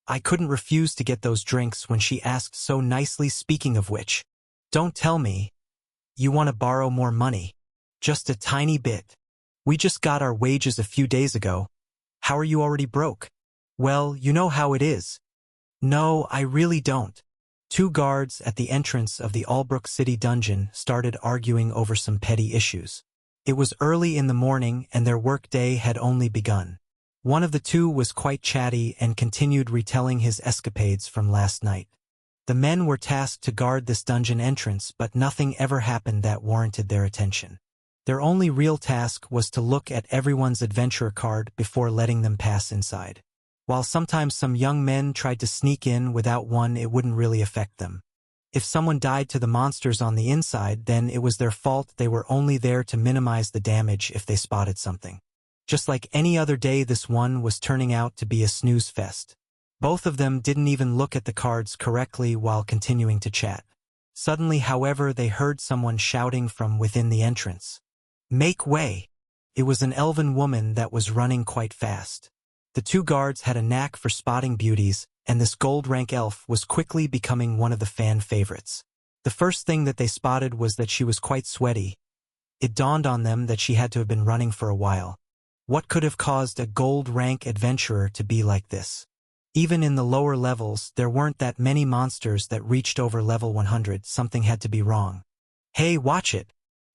I couldn't refuse to get those drinks when she asked so nicely. Speaking of which, don't tell me you want to borrow more money. Just a tiny bit. We just got our wages a few days ago. How are you already broke? Well, you know how it is. No, I really don't. Two guards at the entrance of the Albrook City dungeon started arguing over some petty issues. It was early in the morning and their workday had only begun. One of the two was quite chatty and continued retelling his escapades from last night. The men were tasked to guard this dungeon entrance, but nothing ever happened that warranted their attention. Their only real task was to look at everyone's adventurer card before letting them pass inside. While sometimes some young men tried to sneak in without one, it wouldn't really affect them. If someone died to the monsters on the inside, then it was their fault. They were only there to minimize the damage if they spotted something. Just like any other day, this one was turning out to be a snooze fest. Both of them didn't even look at the cards correctly while continuing to chat. Suddenly, however, they heard someone shouting from within the entrance. Make way! It was an elven woman that was running quite fast. The two guards had a knack for spotting beauties, and this gold-rank elf was quickly becoming one of the fan favorites. The first thing that they spotted was that she was quite sweaty. It dawned on them that she had to have been running for a while. What could have caused a gold-rank adventurer to be like this? Even in the lower levels, there weren't that many monsters that reached over level 100. Something had to be wrong. Hey, watch it!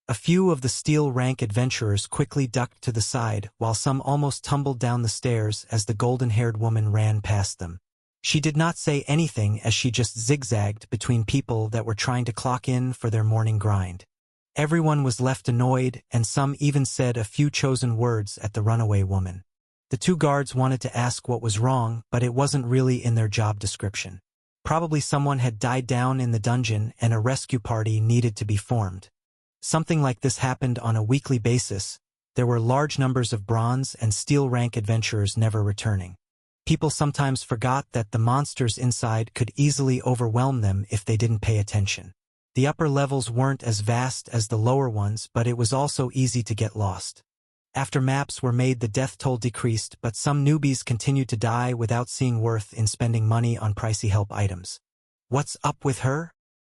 A few of the steel-rank adventurers quickly ducked to the side, while some almost tumbled down the stairs as the golden-haired woman ran past them. She did not say anything as she just zigzagged between people that were trying to clock in for their morning grind. Everyone was left annoyed, and some even said a few chosen words at the runaway woman. The two guards wanted to ask what was wrong, but it wasn't really in their job description. Probably someone had died down in the dungeon and a rescue party needed to be formed. Something like this happened on a weekly basis. There were large numbers of bronze and steel rank adventurers never returning. People sometimes forgot that the monsters inside could easily overwhelm them if they didn't pay attention. The upper levels weren't as vast as the lower ones, but it was also easy to get lost. After maps were made, the death toll decreased, but some newbies continued to die without seeing worth in spending money on pricey help items. What's up with her?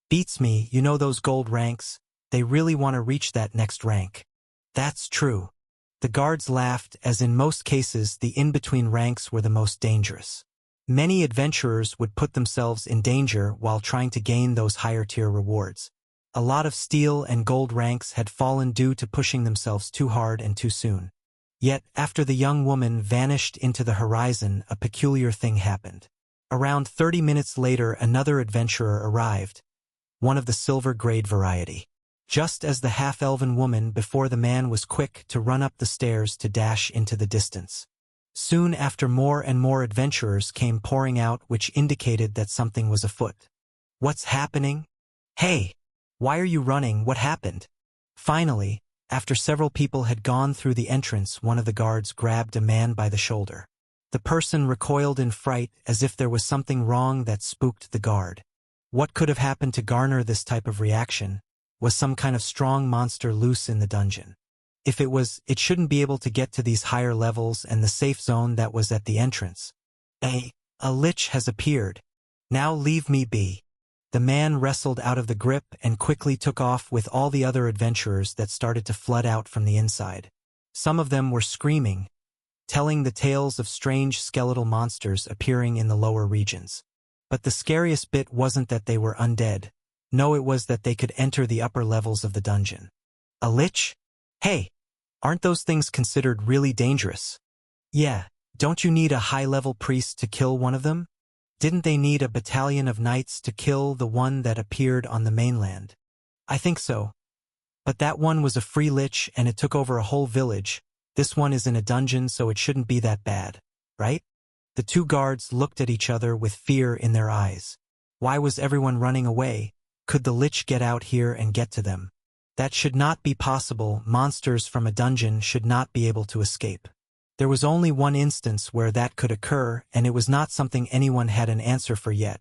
Beats me, you know those gold ranks? They really want to reach that next rank. That's true. The guards laughed, as in most cases the in-between ranks were the most dangerous. Many adventurers would put themselves in danger while trying to gain those higher-tier rewards. A lot of steel and gold ranks had fallen due to pushing themselves too hard and too soon. Yet, after the young woman vanished into the horizon, a peculiar thing happened. Around 30 minutes later, another adventurer arrived, one of the silver-grade variety. Just as the half-elven woman before the man was quick to run up the stairs to dash into the distance. Soon after, more and more adventurers came pouring out, which indicated that something was afoot. What's happening? Hey! Why are you running? What happened? Finally, after several people had gone through the entrance, one of the guards grabbed a man by the shoulder. The person recoiled in fright, as if there was something wrong that spooked the guard. What could have happened to garner this type of reaction? Was some kind of strong monster loose in the dungeon? If it was, it shouldn't be able to get to these higher levels and the safe zone that was at the entrance. A lich has appeared. Now leave me be. The man wrestled out of the grip and quickly took off with all the other adventurers that started to flood out from the inside. Some of them were screaming, telling the tales of strange skeletal monsters appearing in the lower regions. But the scariest bit wasn't that they were undead. No, it was that they could enter the upper levels of the dungeon. A lich? Hey, aren't those things considered really dangerous? Yeah, don't you need a high-level priest to kill one of them? Didn't they need a battalion of knights to kill the one that appeared on the mainland? I think so. But that one was a free lich and it took over a whole village. This one is in a dungeon, so it shouldn't be that bad, right? The two guards looked at each other with fear in their eyes. Why was everyone running away? Could the lich get out here and get to them? That should not be possible. Monsters from a dungeon should not be able to escape. There was only one instance where that could occur, and it was not something anyone had an answer for yet.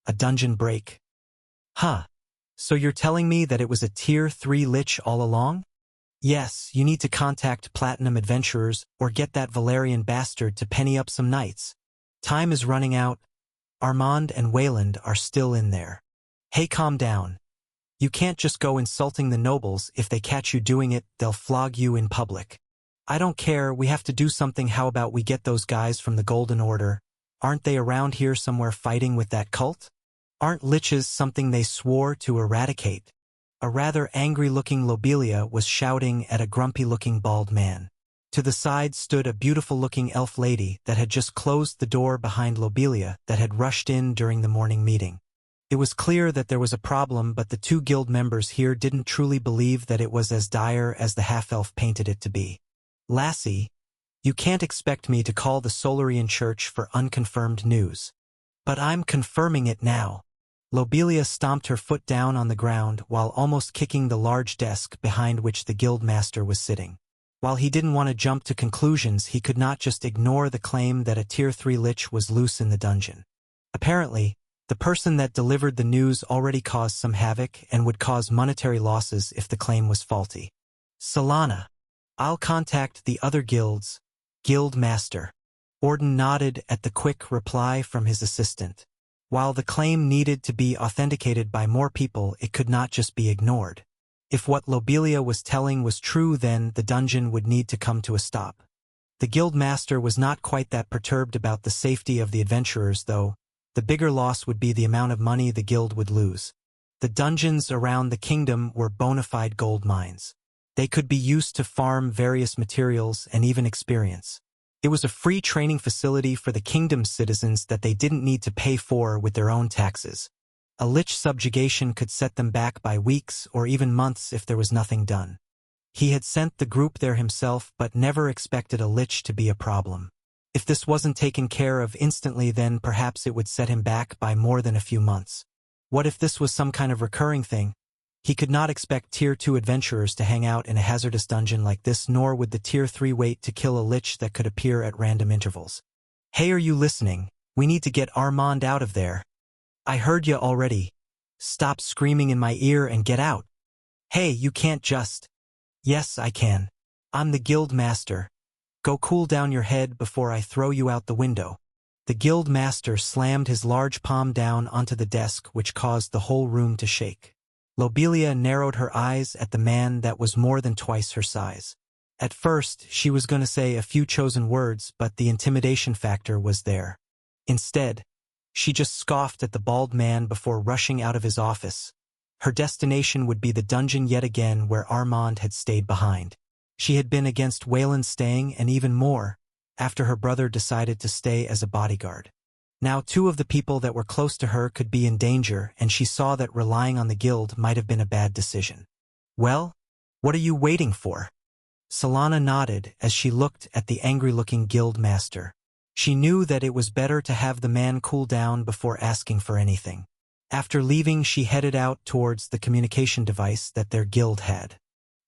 A dungeon break. Huh. So you're telling me that it was a Tier 3 lich all along? Yes, you need to contact Platinum Adventurers or get that Valerian bastard to penny up some knights. Time is running out. Armand and Wayland are still in there. Hey, calm down. You can't just go insulting the nobles. If they catch you doing it, they'll flog you in public. I don't care, we have to do something. How about we get those guys from the Golden Order? Aren't they around here somewhere fighting with that cult? Aren't liches something they swore to eradicate? A rather angry-looking Lobelia was shouting at a grumpy-looking bald man. To the side stood a beautiful-looking elf lady that had just closed the door behind Lobelia that had rushed in during the morning meeting. It was clear that there was a problem, but the two guild members here didn't truly believe that it was as dire as the half-elf painted it to be. Lassie, you can't expect me to call the Solarian Church for unconfirmed news. But I'm confirming it now. Lobelia stomped her foot down on the ground while almost kicking the large desk behind which the guild master was sitting. While he didn't want to jump to conclusions, he could not just ignore the claim that a Tier 3 lich was loose in the dungeon. Apparently, the person that delivered the news already caused some havoc and would cause monetary losses if the claim was faulty. Solana. I'll contact the other guilds. Guild Master. Orden nodded at the quick reply from his assistant. While the claim needed to be authenticated by more people, it could not just be ignored. If what Lobelia was telling was true, then the dungeon would need to come to a stop. The guild master was not quite that perturbed about the safety of the adventurers, though. The bigger loss would be the amount of money the guild would lose. The dungeons around the kingdom were bona fide gold mines. They could be used to farm various materials and even experience. It was a free training facility for the kingdom's citizens that they didn't need to pay for with their own taxes. A lich subjugation could set them back by weeks or even months if there was nothing done. He had sent the group there himself but never expected a lich to be a problem. If this wasn't taken care of instantly, then perhaps it would set him back by more than a few months. What if this was some kind of recurring thing? He could not expect Tier 2 adventurers to hang out in a hazardous dungeon like this, nor would the Tier 3 wait to kill a lich that could appear at random intervals. Hey, are you listening? We need to get Armand out of there. I heard ya already. Stop screaming in my ear and get out. Hey, you can't just... Yes, I can. I'm the guild master. Go cool down your head before I throw you out the window. The guild master slammed his large palm down onto the desk, which caused the whole room to shake. Lobelia narrowed her eyes at the man that was more than twice her size. At first, she was going to say a few chosen words, but the intimidation factor was there. Instead, she just scoffed at the bald man before rushing out of his office. Her destination would be the dungeon yet again, where Armand had stayed behind. She had been against Waylon staying, and even more, after her brother decided to stay as a bodyguard. Now 2 of the people that were close to her could be in danger, and she saw that relying on the guild might have been a bad decision. Well, what are you waiting for? Solana nodded as she looked at the angry-looking guild master. She knew that it was better to have the man cool down before asking for anything. After leaving, she headed out towards the communication device that their guild had.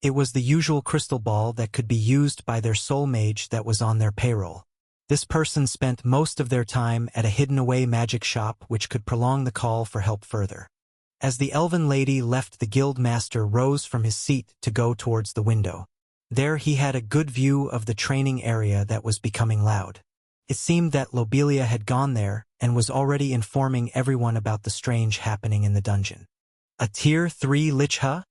It was the usual crystal ball that could be used by their soul mage that was on their payroll. This person spent most of their time at a hidden-away magic shop, which could prolong the call for help further. As the elven lady left, the guild master rose from his seat to go towards the window. There he had a good view of the training area that was becoming loud. It seemed that Lobelia had gone there and was already informing everyone about the strange happening in the dungeon. A Tier 3 lich, huh?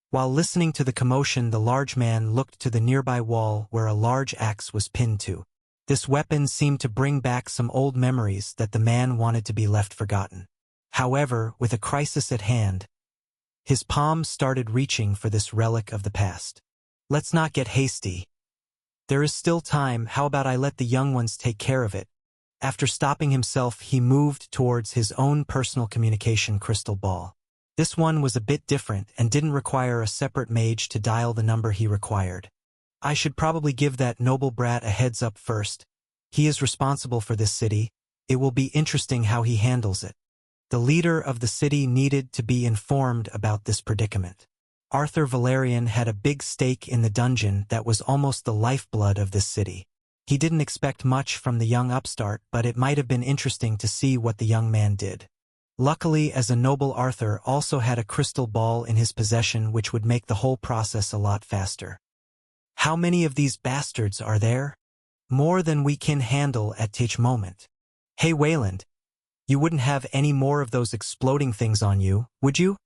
While listening to the commotion, the large man looked to the nearby wall where a large axe was pinned to. This weapon seemed to bring back some old memories that the man wanted to be left forgotten. However, with a crisis at hand, his palm started reaching for this relic of the past. Let's not get hasty. There is still time. How about I let the young ones take care of it? After stopping himself, he moved towards his own personal communication crystal ball. This one was a bit different and didn't require a separate mage to dial the number he required. I should probably give that noble brat a heads up first. He is responsible for this city. It will be interesting how he handles it. The leader of the city needed to be informed about this predicament. Arthur Valerian had a big stake in the dungeon that was almost the lifeblood of this city. He didn't expect much from the young upstart, but it might have been interesting to see what the young man did. Luckily, as a noble, Arthur also had a crystal ball in his possession, which would make the whole process a lot faster. How many of these bastards are there? More than we can handle at each moment. Hey Wayland, you wouldn't have any more of those exploding things on you, would you?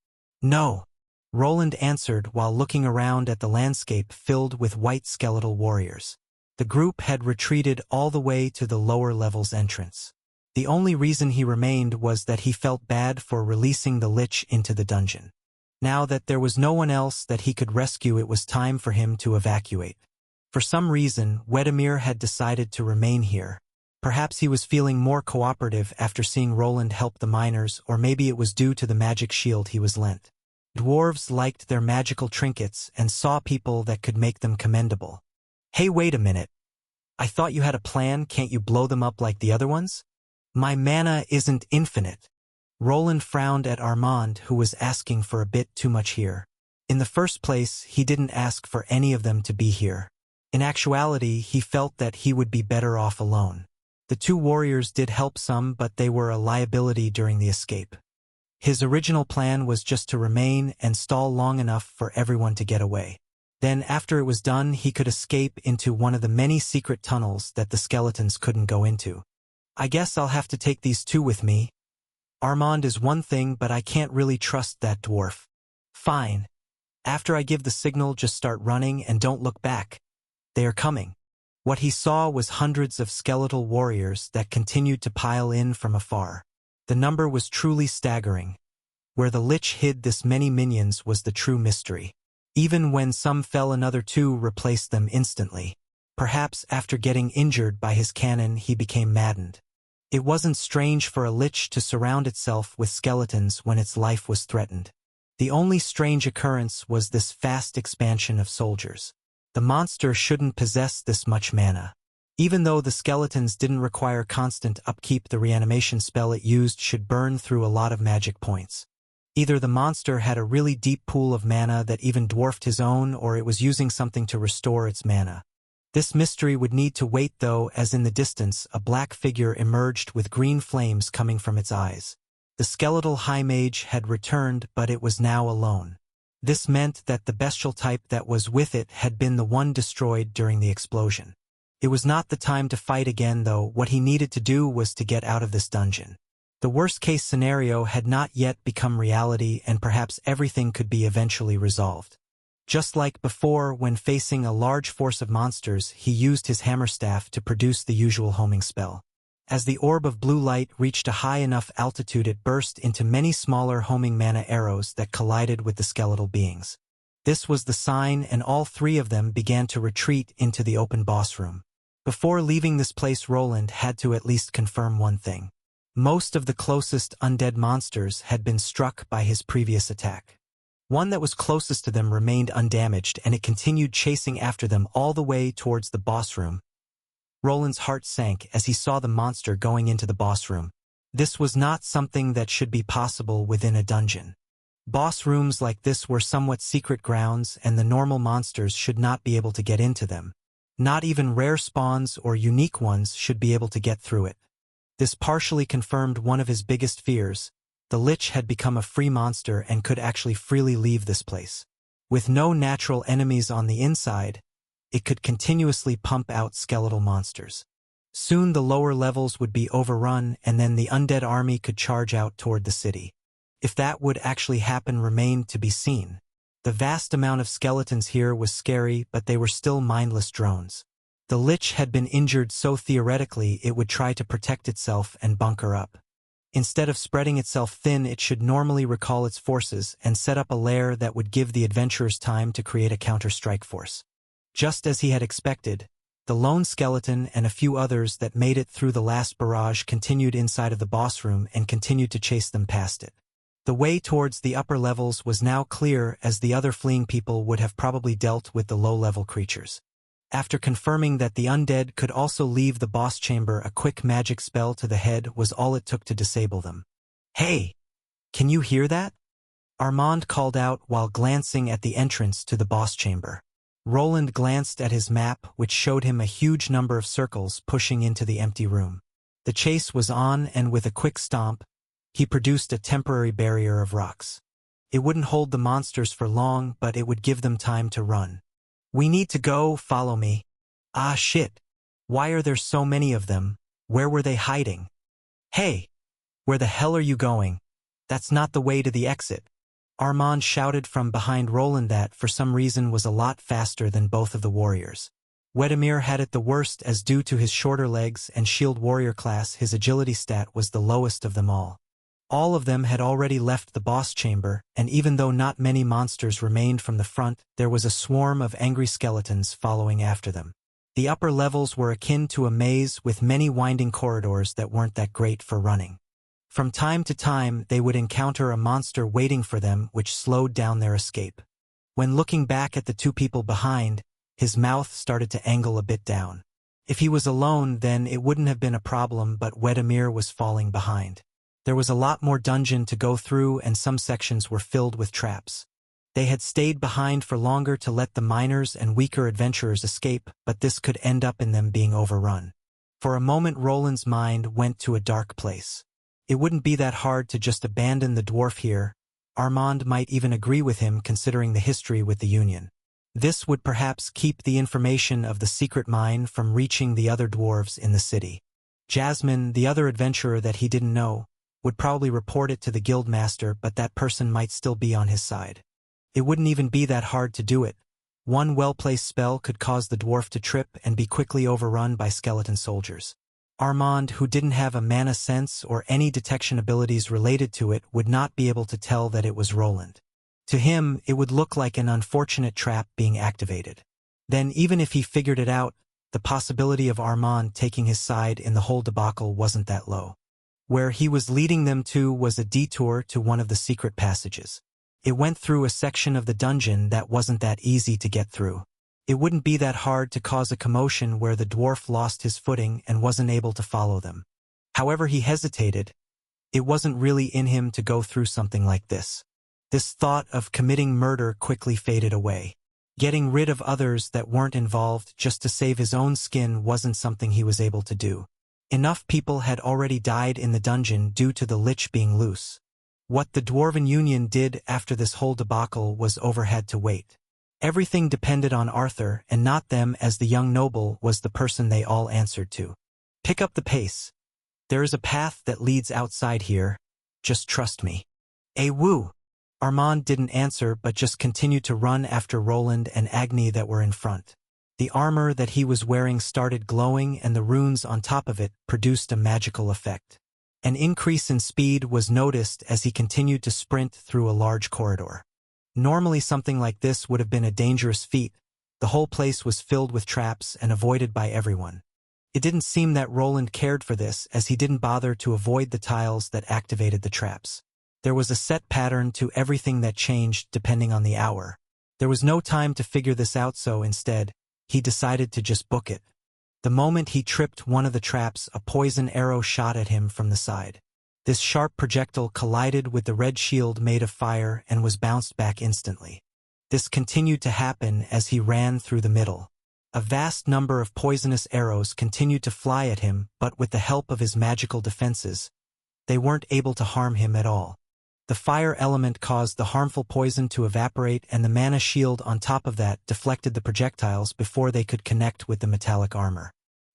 No. Roland answered while looking around at the landscape filled with white skeletal warriors. The group had retreated all the way to the lower level's entrance. The only reason he remained was that he felt bad for releasing the lich into the dungeon. Now that there was no one else that he could rescue, it was time for him to evacuate. For some reason, Wedemir had decided to remain here. Perhaps he was feeling more cooperative after seeing Roland help the miners, or maybe it was due to the magic shield he was lent. Dwarves liked their magical trinkets and saw people that could make them commendable. Hey, wait a minute. I thought you had a plan. Can't you blow them up like the other ones? My mana isn't infinite. Roland frowned at Armand, who was asking for a bit too much here. In the first place, he didn't ask for any of them to be here. In actuality, he felt that he would be better off alone. The 2 warriors did help some, but they were a liability during the escape. His original plan was just to remain and stall long enough for everyone to get away. Then, after it was done, he could escape into one of the many secret tunnels that the skeletons couldn't go into. I guess I'll have to take these 2 with me. Armand is one thing, but I can't really trust that dwarf. Fine. After I give the signal, just start running and don't look back. They are coming. What he saw was hundreds of skeletal warriors that continued to pile in from afar. The number was truly staggering. Where the lich hid this many minions was the true mystery. Even when some fell, another 2 replaced them instantly. Perhaps after getting injured by his cannon he became maddened. It wasn't strange for a lich to surround itself with skeletons when its life was threatened. The only strange occurrence was this fast expansion of soldiers. The monster shouldn't possess this much mana. Even though the skeletons didn't require constant upkeep, the reanimation spell it used should burn through a lot of magic points. Either the monster had a really deep pool of mana that even dwarfed his own, or it was using something to restore its mana. This mystery would need to wait though, as in the distance a black figure emerged with green flames coming from its eyes. The skeletal high mage had returned, but it was now alone. This meant that the bestial type that was with it had been the one destroyed during the explosion. It was not the time to fight again though. What he needed to do was to get out of this dungeon. The worst-case scenario had not yet become reality, and perhaps everything could be eventually resolved. Just like before, when facing a large force of monsters, he used his hammerstaff to produce the usual homing spell. As the orb of blue light reached a high enough altitude, it burst into many smaller homing mana arrows that collided with the skeletal beings. This was the sign, and all three of them began to retreat into the open boss room. Before leaving this place, Roland had to at least confirm one thing. Most of the closest undead monsters had been struck by his previous attack. One that was closest to them remained undamaged, and it continued chasing after them all the way towards the boss room. Roland's heart sank as he saw the monster going into the boss room. This was not something that should be possible within a dungeon. Boss rooms like this were somewhat secret grounds, and the normal monsters should not be able to get into them. Not even rare spawns or unique ones should be able to get through it. This partially confirmed one of his biggest fears. The lich had become a free monster and could actually freely leave this place. With no natural enemies on the inside, it could continuously pump out skeletal monsters. Soon the lower levels would be overrun, and then the undead army could charge out toward the city. If that would actually happen remained to be seen. The vast amount of skeletons here was scary, but they were still mindless drones. The lich had been injured, so theoretically it would try to protect itself and bunker up. Instead of spreading itself thin, it should normally recall its forces and set up a lair that would give the adventurers time to create a counter-strike force. Just as he had expected, the lone skeleton and a few others that made it through the last barrage continued inside of the boss room and continued to chase them past it. The way towards the upper levels was now clear, as the other fleeing people would have probably dealt with the low-level creatures. After confirming that the undead could also leave the boss chamber, a quick magic spell to the head was all it took to disable them. "Hey! Can you hear that?" Armand called out while glancing at the entrance to the boss chamber. Roland glanced at his map, which showed him a huge number of circles pushing into the empty room. The chase was on, and with a quick stomp, he produced a temporary barrier of rocks. It wouldn't hold the monsters for long, but it would give them time to run. "We need to go, follow me." "Ah shit. Why are there so many of them? Where were they hiding?" "Hey! Where the hell are you going? That's not the way to the exit." Armand shouted from behind Roland that, for some reason, was a lot faster than both of the warriors. Wedemir had it the worst, as due to his shorter legs and shield warrior class, his agility stat was the lowest of them all. All of them had already left the boss chamber, and even though not many monsters remained from the front, there was a swarm of angry skeletons following after them. The upper levels were akin to a maze with many winding corridors that weren't that great for running. From time to time, they would encounter a monster waiting for them, which slowed down their escape. When looking back at the two people behind, his mouth started to angle a bit down. If he was alone, then it wouldn't have been a problem, but Wedemir was falling behind. There was a lot more dungeon to go through, and some sections were filled with traps. They had stayed behind for longer to let the miners and weaker adventurers escape, but this could end up in them being overrun. For a moment, Roland's mind went to a dark place. It wouldn't be that hard to just abandon the dwarf here. Armand might even agree with him, considering the history with the Union. This would perhaps keep the information of the secret mine from reaching the other dwarves in the city. Jasmine, the other adventurer that he didn't know, would probably report it to the guildmaster, but that person might still be on his side. It wouldn't even be that hard to do it. One well-placed spell could cause the dwarf to trip and be quickly overrun by skeleton soldiers. Armand, who didn't have a mana sense or any detection abilities related to it, would not be able to tell that it was Roland. To him, it would look like an unfortunate trap being activated. Then, even if he figured it out, the possibility of Armand taking his side in the whole debacle wasn't that low. Where he was leading them to was a detour to one of the secret passages. It went through a section of the dungeon that wasn't that easy to get through. It wouldn't be that hard to cause a commotion where the dwarf lost his footing and wasn't able to follow them. However, he hesitated. It wasn't really in him to go through something like this. This thought of committing murder quickly faded away. Getting rid of others that weren't involved just to save his own skin wasn't something he was able to do. Enough people had already died in the dungeon due to the lich being loose. What the Dwarven Union did after this whole debacle was had to wait. Everything depended on Arthur and not them, as the young noble was the person they all answered to. Pick up the pace. There is a path that leads outside here. Just trust me. Woo! Armand didn't answer but just continued to run after Roland and Agni that were in front. The armor that he was wearing started glowing and the runes on top of it produced a magical effect. An increase in speed was noticed as he continued to sprint through a large corridor. Normally something like this would have been a dangerous feat. The whole place was filled with traps and avoided by everyone. It didn't seem that Roland cared for this, as he didn't bother to avoid the tiles that activated the traps. There was a set pattern to everything that changed depending on the hour. There was no time to figure this out, so instead, he decided to just book it. The moment he tripped one of the traps, a poison arrow shot at him from the side. This sharp projectile collided with the red shield made of fire and was bounced back instantly. This continued to happen as he ran through the middle. A vast number of poisonous arrows continued to fly at him, but with the help of his magical defenses, they weren't able to harm him at all. The fire element caused the harmful poison to evaporate, and the mana shield on top of that deflected the projectiles before they could connect with the metallic armor.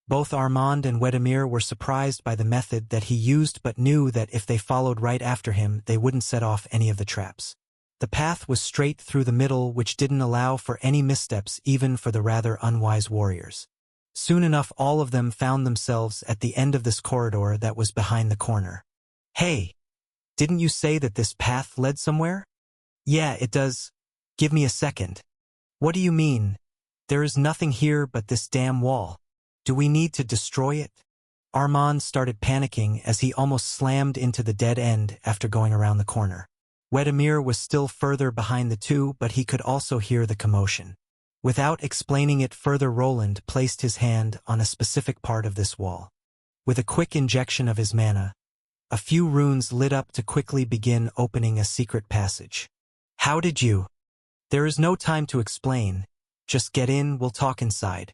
Both Armand and Wedemir were surprised by the method that he used, but knew that if they followed right after him, they wouldn't set off any of the traps. The path was straight through the middle, which didn't allow for any missteps even for the rather unwise warriors. Soon enough all of them found themselves at the end of this corridor that was behind the corner. Hey! Didn't you say that this path led somewhere? Yeah, it does. Give me a second. What do you mean? There is nothing here but this damn wall. Do we need to destroy it? Armand started panicking as he almost slammed into the dead end after going around the corner. Wedemir was still further behind the two, but he could also hear the commotion. Without explaining it further, Roland placed his hand on a specific part of this wall. With a quick injection of his mana, a few runes lit up to quickly begin opening a secret passage. How did you? There is no time to explain. Just get in, we'll talk inside.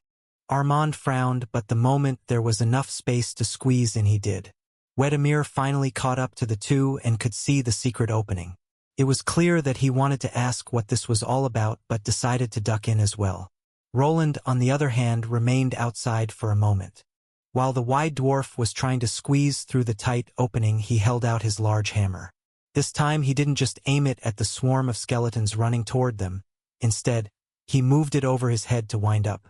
Armand frowned, but the moment there was enough space to squeeze in, he did. Wedemir finally caught up to the two and could see the secret opening. It was clear that he wanted to ask what this was all about, but decided to duck in as well. Roland, on the other hand, remained outside for a moment. While the wide dwarf was trying to squeeze through the tight opening, he held out his large hammer. This time he didn't just aim it at the swarm of skeletons running toward them. Instead, he moved it over his head to wind up.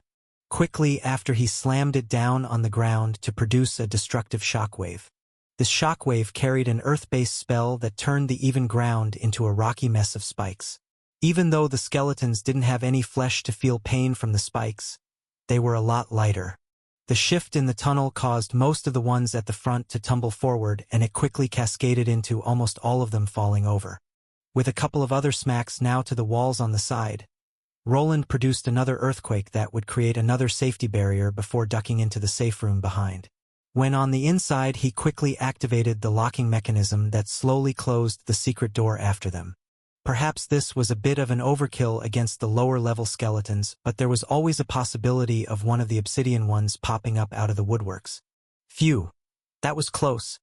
Quickly after, he slammed it down on the ground to produce a destructive shockwave. This shockwave carried an earth-based spell that turned the even ground into a rocky mess of spikes. Even though the skeletons didn't have any flesh to feel pain from the spikes, they were a lot lighter. The shift in the tunnel caused most of the ones at the front to tumble forward, and it quickly cascaded into almost all of them falling over. With a couple of other smacks now to the walls on the side, Roland produced another earthquake that would create another safety barrier before ducking into the safe room behind. When on the inside, he quickly activated the locking mechanism that slowly closed the secret door after them. Perhaps this was a bit of an overkill against the lower-level skeletons, but there was always a possibility of one of the obsidian ones popping up out of the woodworks. Phew. That was close.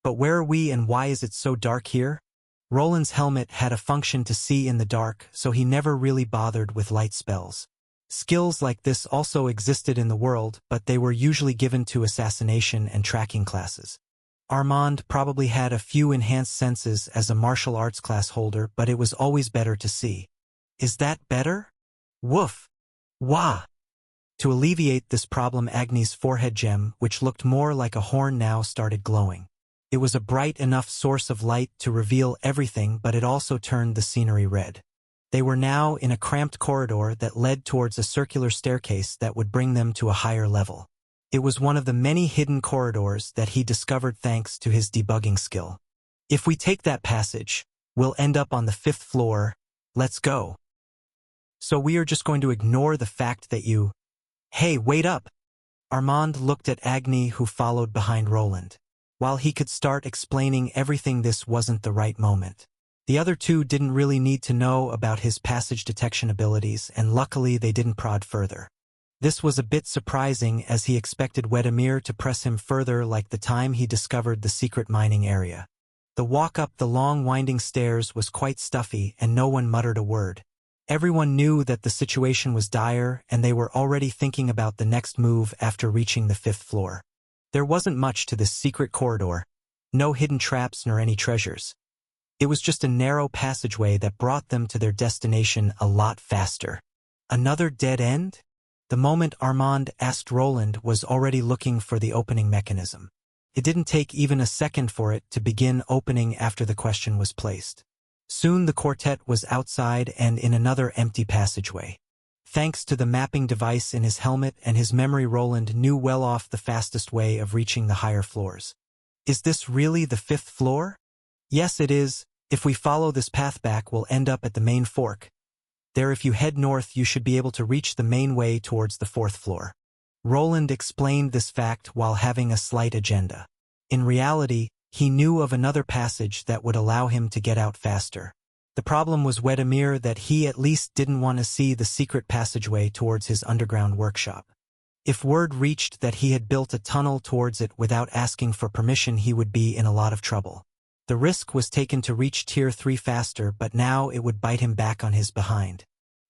But where are we and why is it so dark here? Roland's helmet had a function to see in the dark, so he never really bothered with light spells. Skills like this also existed in the world, but they were usually given to assassination and tracking classes. Armand probably had a few enhanced senses as a martial arts class holder, but it was always better to see. Is that better? Woof! Wah! To alleviate this problem, Agni's forehead gem, which looked more like a horn now, started glowing. It was a bright enough source of light to reveal everything, but it also turned the scenery red. They were now in a cramped corridor that led towards a circular staircase that would bring them to a higher level. It was one of the many hidden corridors that he discovered thanks to his debugging skill. If we take that passage, we'll end up on the 5th floor. Let's go. So we are just going to ignore the fact that you... Hey, wait up! Armand looked at Agni, who followed behind Roland. While he could start explaining everything, this wasn't the right moment. The other two didn't really need to know about his passage detection abilities, and luckily they didn't prod further. This was a bit surprising, as he expected Wedemir to press him further like the time he discovered the secret mining area. The walk up the long winding stairs was quite stuffy, and no one muttered a word. Everyone knew that the situation was dire, and they were already thinking about the next move after reaching the 5th floor. There wasn't much to this secret corridor. No hidden traps nor any treasures. It was just a narrow passageway that brought them to their destination a lot faster. Another dead end? The moment Armand asked Roland was already looking for the opening mechanism. It didn't take even a second for it to begin opening after the question was placed. Soon the quartet was outside and in another empty passageway. Thanks to the mapping device in his helmet and his memory, Roland knew well off the fastest way of reaching the higher floors. Is this really the 5th floor? Yes, it is. If we follow this path back, we'll end up at the main fork. There, if you head north, you should be able to reach the main way towards the 4th floor. Roland explained this fact while having a slight agenda. In reality, he knew of another passage that would allow him to get out faster. The problem was Wedemir, that he at least didn't want to see the secret passageway towards his underground workshop. If word reached that he had built a tunnel towards it without asking for permission, he would be in a lot of trouble. The risk was taken to reach Tier 3 faster, but now it would bite him back on his behind.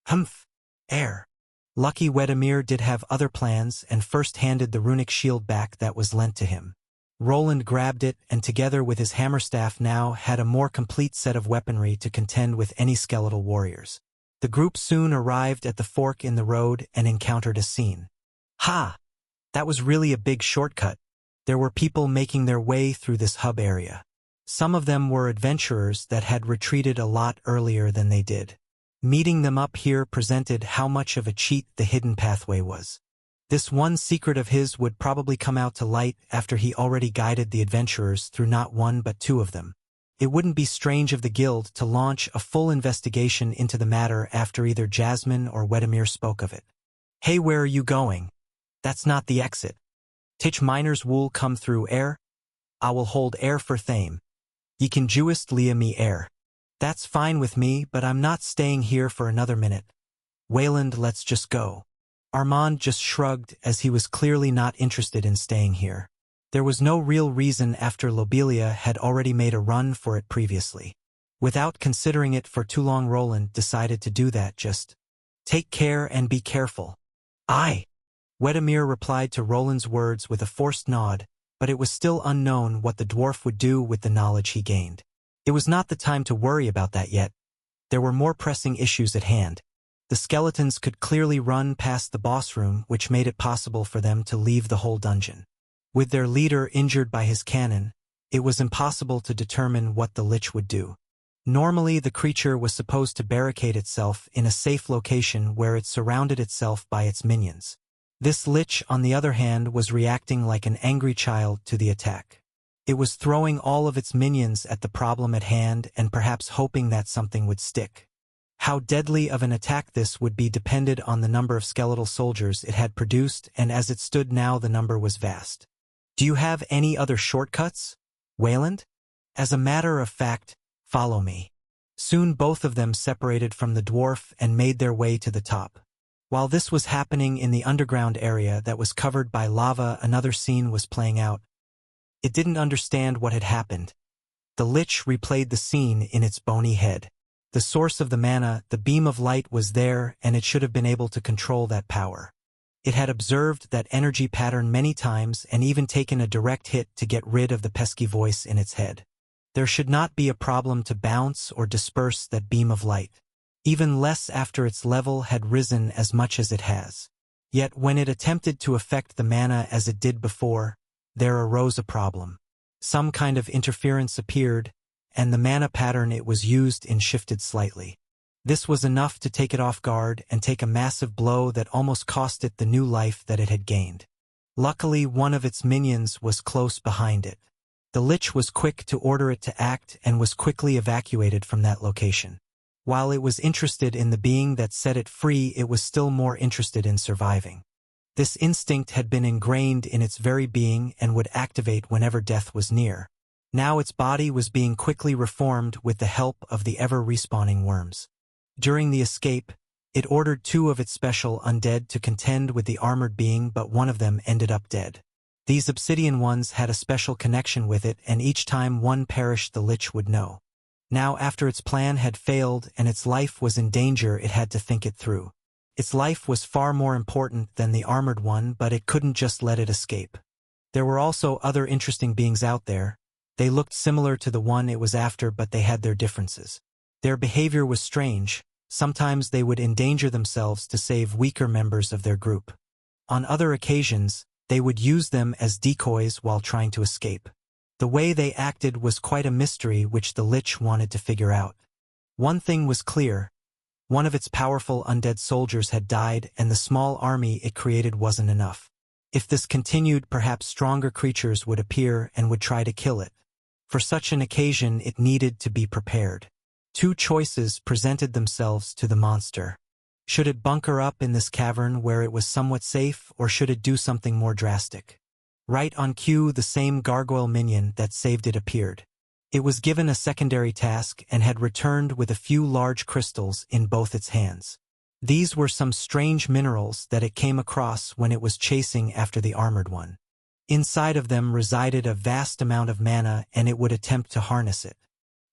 Humph! Air! Lucky Wedemir did have other plans and first handed the runic shield back that was lent to him. Roland grabbed it and together with his hammerstaff now had a more complete set of weaponry to contend with any skeletal warriors. The group soon arrived at the fork in the road and encountered a scene. Ha! That was really a big shortcut. There were people making their way through this hub area. Some of them were adventurers that had retreated a lot earlier than they did. Meeting them up here presented how much of a cheat the hidden pathway was. This one secret of his would probably come out to light after he already guided the adventurers through not one but two of them. It wouldn't be strange of the guild to launch a full investigation into the matter after either Jasmine or Wedemir spoke of it. Hey, where are you going? That's not the exit. Tich miner's wool come through air? I will hold air for Thame. Ye can juist lia me air. That's fine with me, but I'm not staying here for another minute. Wayland, let's just go. Armand just shrugged, as he was clearly not interested in staying here. There was no real reason after Lobelia had already made a run for it previously. Without considering it for too long, Roland decided to do that. Just take care and be careful. Aye. Wedemir replied to Roland's words with a forced nod, but it was still unknown what the dwarf would do with the knowledge he gained. It was not the time to worry about that yet. There were more pressing issues at hand. The skeletons could clearly run past the boss room, which made it possible for them to leave the whole dungeon. With their leader injured by his cannon, it was impossible to determine what the lich would do. Normally, the creature was supposed to barricade itself in a safe location where it surrounded itself by its minions. This lich, on the other hand, was reacting like an angry child to the attack. It was throwing all of its minions at the problem at hand and perhaps hoping that something would stick. How deadly of an attack this would be depended on the number of skeletal soldiers it had produced, and as it stood now the number was vast. Do you have any other shortcuts, Wayland? As a matter of fact, follow me. Soon both of them separated from the dwarf and made their way to the top. While this was happening in the underground area that was covered by lava, another scene was playing out. It didn't understand what had happened. The lich replayed the scene in its bony head. The source of the mana, the beam of light, was there, and it should have been able to control that power. It had observed that energy pattern many times and even taken a direct hit to get rid of the pesky voice in its head. There should not be a problem to bounce or disperse that beam of light. Even less after its level had risen as much as it has. Yet when it attempted to affect the mana as it did before, there arose a problem. Some kind of interference appeared, and the mana pattern it was used in shifted slightly. This was enough to take it off guard and take a massive blow that almost cost it the new life that it had gained. Luckily, one of its minions was close behind it. The Lich was quick to order it to act and was quickly evacuated from that location. While it was interested in the being that set it free, it was still more interested in surviving. This instinct had been ingrained in its very being and would activate whenever death was near. Now its body was being quickly reformed with the help of the ever-respawning worms. During the escape, it ordered 2 of its special undead to contend with the armored being, but one of them ended up dead. These obsidian ones had a special connection with it, and each time one perished the Lich would know. Now after its plan had failed and its life was in danger, it had to think it through. Its life was far more important than the armored one, but it couldn't just let it escape. There were also other interesting beings out there. They looked similar to the one it was after, but they had their differences. Their behavior was strange. Sometimes they would endanger themselves to save weaker members of their group. On other occasions, they would use them as decoys while trying to escape. The way they acted was quite a mystery which the Lich wanted to figure out. One thing was clear. One of its powerful undead soldiers had died, and the small army it created wasn't enough. If this continued, perhaps stronger creatures would appear and would try to kill it. For such an occasion, it needed to be prepared. 2 choices presented themselves to the monster. Should it bunker up in this cavern where it was somewhat safe, or should it do something more drastic? Right on cue, the same gargoyle minion that saved it appeared. It was given a secondary task and had returned with a few large crystals in both its hands. These were some strange minerals that it came across when it was chasing after the armored one. Inside of them resided a vast amount of mana, and it would attempt to harness it.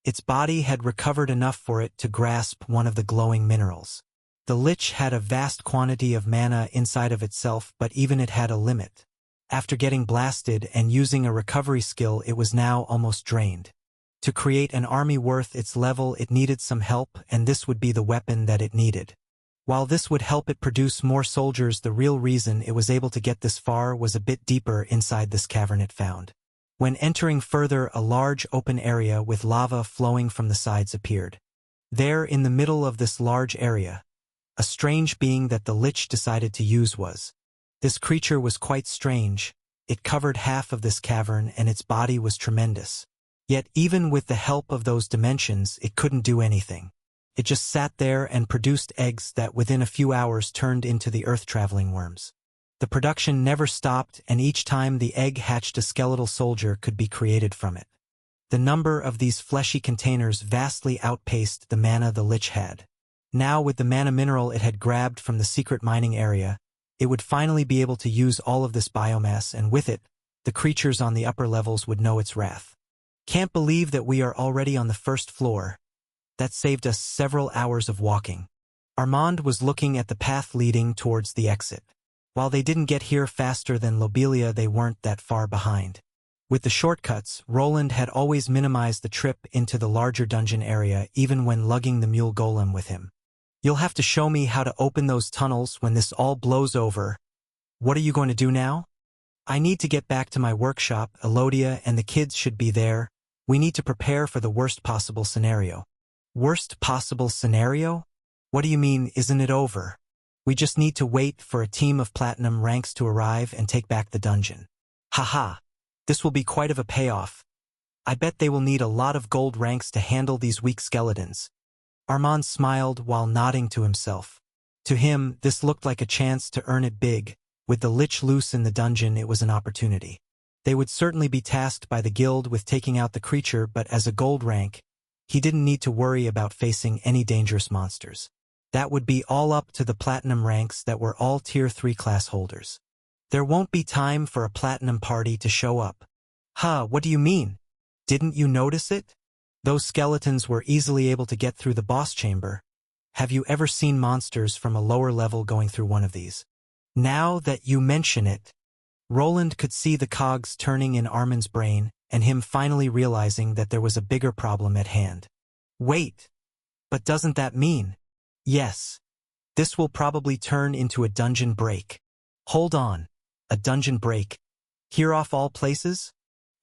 Its body had recovered enough for it to grasp one of the glowing minerals. The Lich had a vast quantity of mana inside of itself, but even it had a limit. After getting blasted and using a recovery skill, it was now almost drained. To create an army worth its level, it needed some help, and this would be the weapon that it needed. While this would help it produce more soldiers, the real reason it was able to get this far was a bit deeper inside this cavern it found. When entering further, a large open area with lava flowing from the sides appeared. There, in the middle of this large area, a strange being that the Lich decided to use was. This creature was quite strange. It covered half of this cavern, and its body was tremendous. Yet even with the help of those dimensions, it couldn't do anything. It just sat there and produced eggs that within a few hours turned into the earth-traveling worms. The production never stopped, and each time the egg hatched, a skeletal soldier could be created from it. The number of these fleshy containers vastly outpaced the mana the Lich had. Now, with the mana mineral it had grabbed from the secret mining area, it would finally be able to use all of this biomass, and with it, the creatures on the upper levels would know its wrath. Can't believe that we are already on the first floor. That saved us several hours of walking. Armand was looking at the path leading towards the exit. While they didn't get here faster than Lobelia, they weren't that far behind. With the shortcuts, Roland had always minimized the trip into the larger dungeon area, even when lugging the mule golem with him. You'll have to show me how to open those tunnels when this all blows over. What are you going to do now? I need to get back to my workshop. Elodia and the kids should be there. We need to prepare for the worst possible scenario. Worst possible scenario? What do you mean, isn't it over? We just need to wait for a team of platinum ranks to arrive and take back the dungeon. Haha, this will be quite of a payoff. I bet they will need a lot of gold ranks to handle these weak skeletons. Armand smiled while nodding to himself. To him, this looked like a chance to earn it big. With the Lich loose in the dungeon, it was an opportunity. They would certainly be tasked by the guild with taking out the creature, but as a gold rank, he didn't need to worry about facing any dangerous monsters. That would be all up to the platinum ranks that were all tier 3 class holders. There won't be time for a platinum party to show up. What do you mean? Didn't you notice it? Those skeletons were easily able to get through the boss chamber. Have you ever seen monsters from a lower level going through one of these? Now that you mention it, Roland could see the cogs turning in Armand's brain, and him finally realizing that there was a bigger problem at hand. Wait, but doesn't that mean? Yes. This will probably turn into a dungeon break. Hold on. A dungeon break? Here off all places?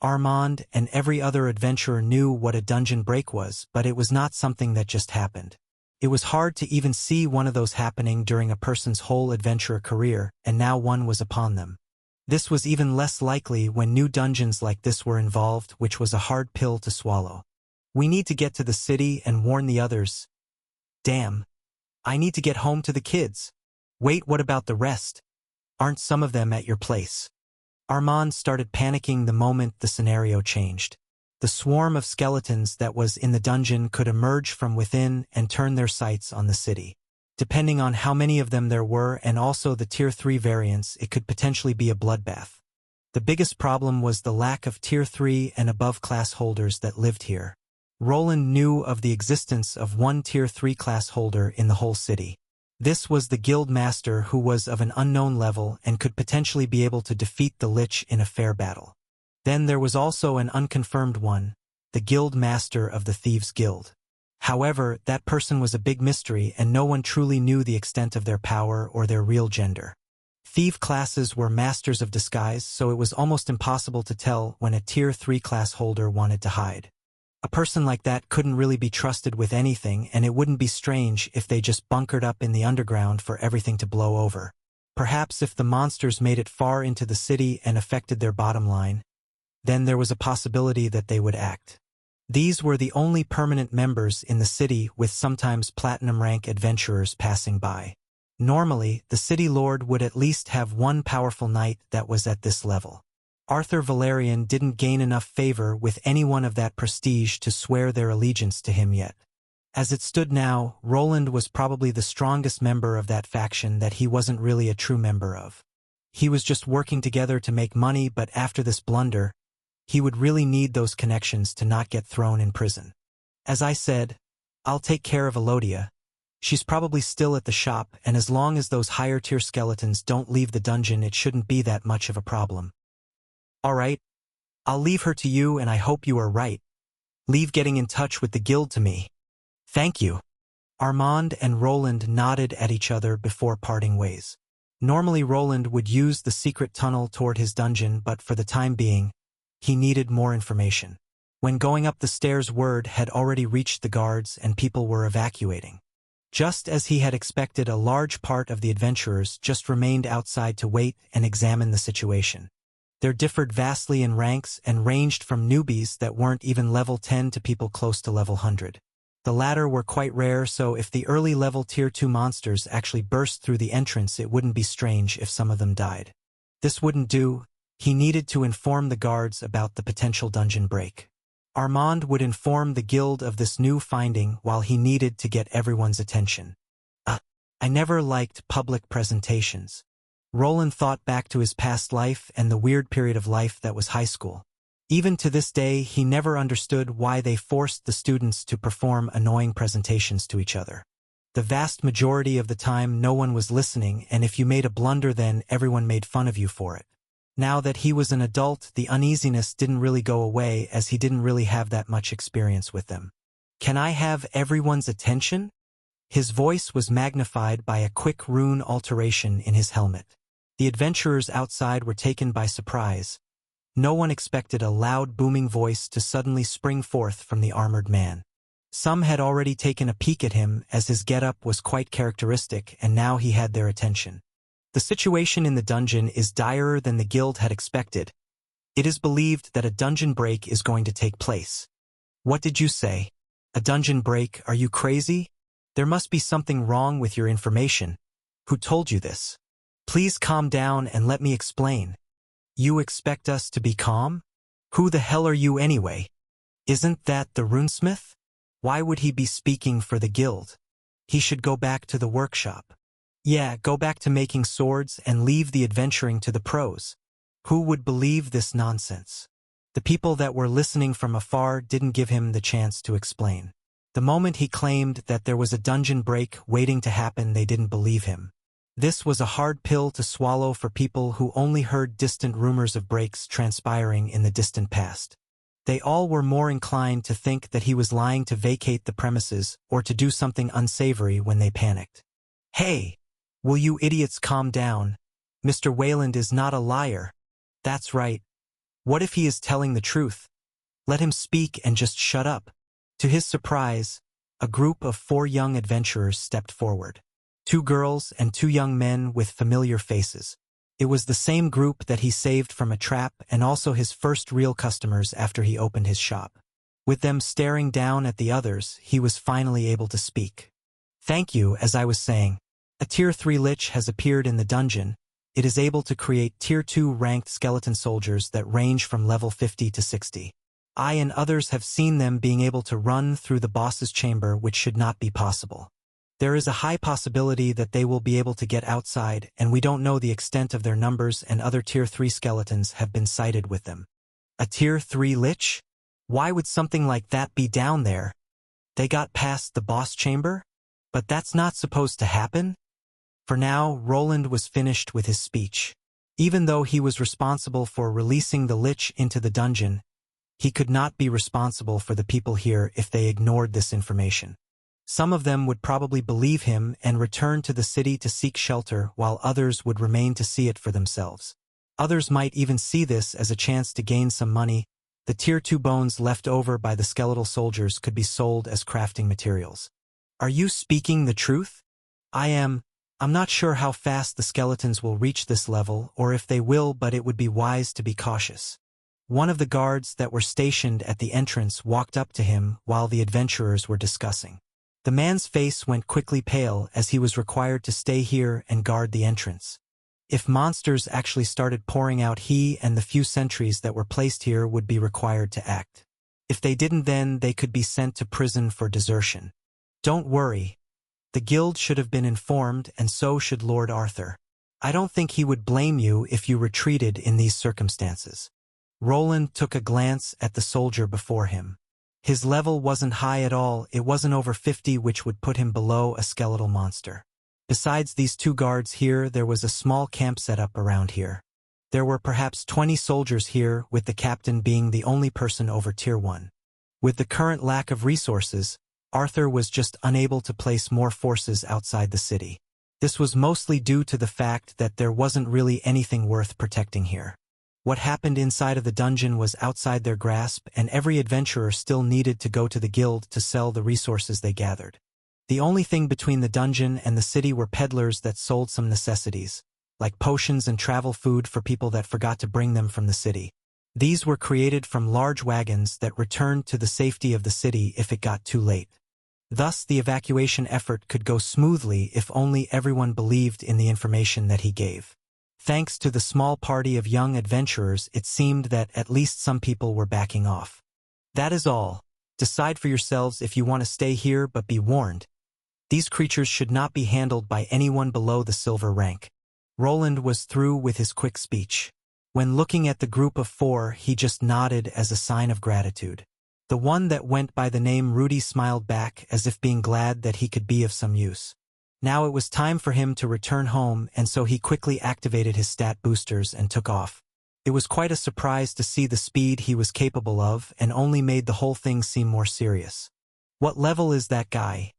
Armand and every other adventurer knew what a dungeon break was, but it was not something that just happened. It was hard to even see one of those happening during a person's whole adventurer career, and now one was upon them. This was even less likely when new dungeons like this were involved, which was a hard pill to swallow. We need to get to the city and warn the others. Damn. I need to get home to the kids. Wait, what about the rest? Aren't some of them at your place? Armand started panicking the moment the scenario changed. The swarm of skeletons that was in the dungeon could emerge from within and turn their sights on the city. Depending on how many of them there were and also the Tier 3 variants, it could potentially be a bloodbath. The biggest problem was the lack of Tier 3 and above class holders that lived here. Roland knew of the existence of one Tier 3 class holder in the whole city. This was the guild master, who was of an unknown level and could potentially be able to defeat the Lich in a fair battle. Then there was also an unconfirmed one, the guild master of the Thieves' Guild. However, that person was a big mystery and no one truly knew the extent of their power or their real gender. Thief classes were masters of disguise, so it was almost impossible to tell when a Tier 3 class holder wanted to hide. A person like that couldn't really be trusted with anything, and it wouldn't be strange if they just bunkered up in the underground for everything to blow over. Perhaps if the monsters made it far into the city and affected their bottom line, then there was a possibility that they would act. These were the only permanent members in the city, with sometimes platinum rank adventurers passing by. Normally, the city lord would at least have one powerful knight that was at this level. Arthur Valerian didn't gain enough favor with anyone of that prestige to swear their allegiance to him yet. As it stood now, Roland was probably the strongest member of that faction that he wasn't really a true member of. He was just working together to make money, but after this blunder, he would really need those connections to not get thrown in prison. As I said, I'll take care of Elodia. She's probably still at the shop, and as long as those higher-tier skeletons don't leave the dungeon, it shouldn't be that much of a problem. All right, I'll leave her to you, and I hope you are right. Leave getting in touch with the guild to me. Thank you. Armand and Roland nodded at each other before parting ways. Normally Roland would use the secret tunnel toward his dungeon, but for the time being, he needed more information. When going up the stairs, word had already reached the guards and people were evacuating. Just as he had expected, a large part of the adventurers just remained outside to wait and examine the situation. They differed vastly in ranks and ranged from newbies that weren't even level 10 to people close to level 100. The latter were quite rare, so if the early level Tier 2 monsters actually burst through the entrance, it wouldn't be strange if some of them died. This wouldn't do. He needed to inform the guards about the potential dungeon break. Armand would inform the guild of this new finding while he needed to get everyone's attention. I never liked public presentations. Roland thought back to his past life and the weird period of life that was high school. Even to this day, he never understood why they forced the students to perform annoying presentations to each other. The vast majority of the time, no one was listening, and if you made a blunder, then everyone made fun of you for it. Now that he was an adult, the uneasiness didn't really go away, as he didn't really have that much experience with them. Can I have everyone's attention? His voice was magnified by a quick rune alteration in his helmet. The adventurers outside were taken by surprise. No one expected a loud, booming voice to suddenly spring forth from the armored man. Some had already taken a peek at him, as his getup was quite characteristic, and now he had their attention. The situation in the dungeon is direr than the guild had expected. It is believed that a dungeon break is going to take place. What did you say? A dungeon break? Are you crazy? There must be something wrong with your information. Who told you this? Please calm down and let me explain. You expect us to be calm? Who the hell are you anyway? Isn't that the runesmith? Why would he be speaking for the guild? He should go back to the workshop. Yeah, go back to making swords and leave the adventuring to the pros. Who would believe this nonsense? The people that were listening from afar didn't give him the chance to explain. The moment he claimed that there was a dungeon break waiting to happen, they didn't believe him. This was a hard pill to swallow for people who only heard distant rumors of breaks transpiring in the distant past. They all were more inclined to think that he was lying to vacate the premises or to do something unsavory when they panicked. Hey, will you idiots calm down? Mr. Wayland is not a liar. That's right. What if he is telling the truth? Let him speak and just shut up. To his surprise, a group of 4 young adventurers stepped forward. 2 girls and 2 young men with familiar faces. It was the same group that he saved from a trap and also his first real customers after he opened his shop. With them staring down at the others, he was finally able to speak. Thank you, as I was saying. A Tier 3 Lich has appeared in the dungeon. It is able to create Tier 2 ranked skeleton soldiers that range from level 50 to 60. I and others have seen them being able to run through the boss's chamber, which should not be possible. There is a high possibility that they will be able to get outside, and we don't know the extent of their numbers, and other Tier 3 skeletons have been sighted with them. A Tier 3 Lich? Why would something like that be down there? They got past the boss chamber? But that's not supposed to happen? For now, Roland was finished with his speech. Even though he was responsible for releasing the Lich into the dungeon, he could not be responsible for the people here if they ignored this information. Some of them would probably believe him and return to the city to seek shelter, while others would remain to see it for themselves. Others might even see this as a chance to gain some money. The Tier 2 bones left over by the skeletal soldiers could be sold as crafting materials. Are you speaking the truth? I am. I'm not sure how fast the skeletons will reach this level, or if they will, but it would be wise to be cautious. One of the guards that were stationed at the entrance walked up to him while the adventurers were discussing. The man's face went quickly pale as he was required to stay here and guard the entrance. If monsters actually started pouring out, he and the few sentries that were placed here would be required to act. If they didn't, then they could be sent to prison for desertion. Don't worry. The guild should have been informed, and so should Lord Arthur. I don't think he would blame you if you retreated in these circumstances. Roland took a glance at the soldier before him. His level wasn't high at all, it wasn't over 50, which would put him below a skeletal monster. Besides these 2 guards here, there was a small camp set up around here. There were perhaps 20 soldiers here, with the captain being the only person over Tier 1. With the current lack of resources, Arthur was just unable to place more forces outside the city. This was mostly due to the fact that there wasn't really anything worth protecting here. What happened inside of the dungeon was outside their grasp, and every adventurer still needed to go to the guild to sell the resources they gathered. The only thing between the dungeon and the city were peddlers that sold some necessities, like potions and travel food for people that forgot to bring them from the city. These were created from large wagons that returned to the safety of the city if it got too late. Thus, the evacuation effort could go smoothly if only everyone believed in the information that he gave. Thanks to the small party of young adventurers, it seemed that at least some people were backing off. That is all. Decide for yourselves if you want to stay here, but be warned. These creatures should not be handled by anyone below the silver rank. Roland was through with his quick speech. When looking at the group of 4, he just nodded as a sign of gratitude. The one that went by the name Rudy smiled back as if being glad that he could be of some use. Now it was time for him to return home, and so he quickly activated his stat boosters and took off. It was quite a surprise to see the speed he was capable of, and only made the whole thing seem more serious. What level is that guy?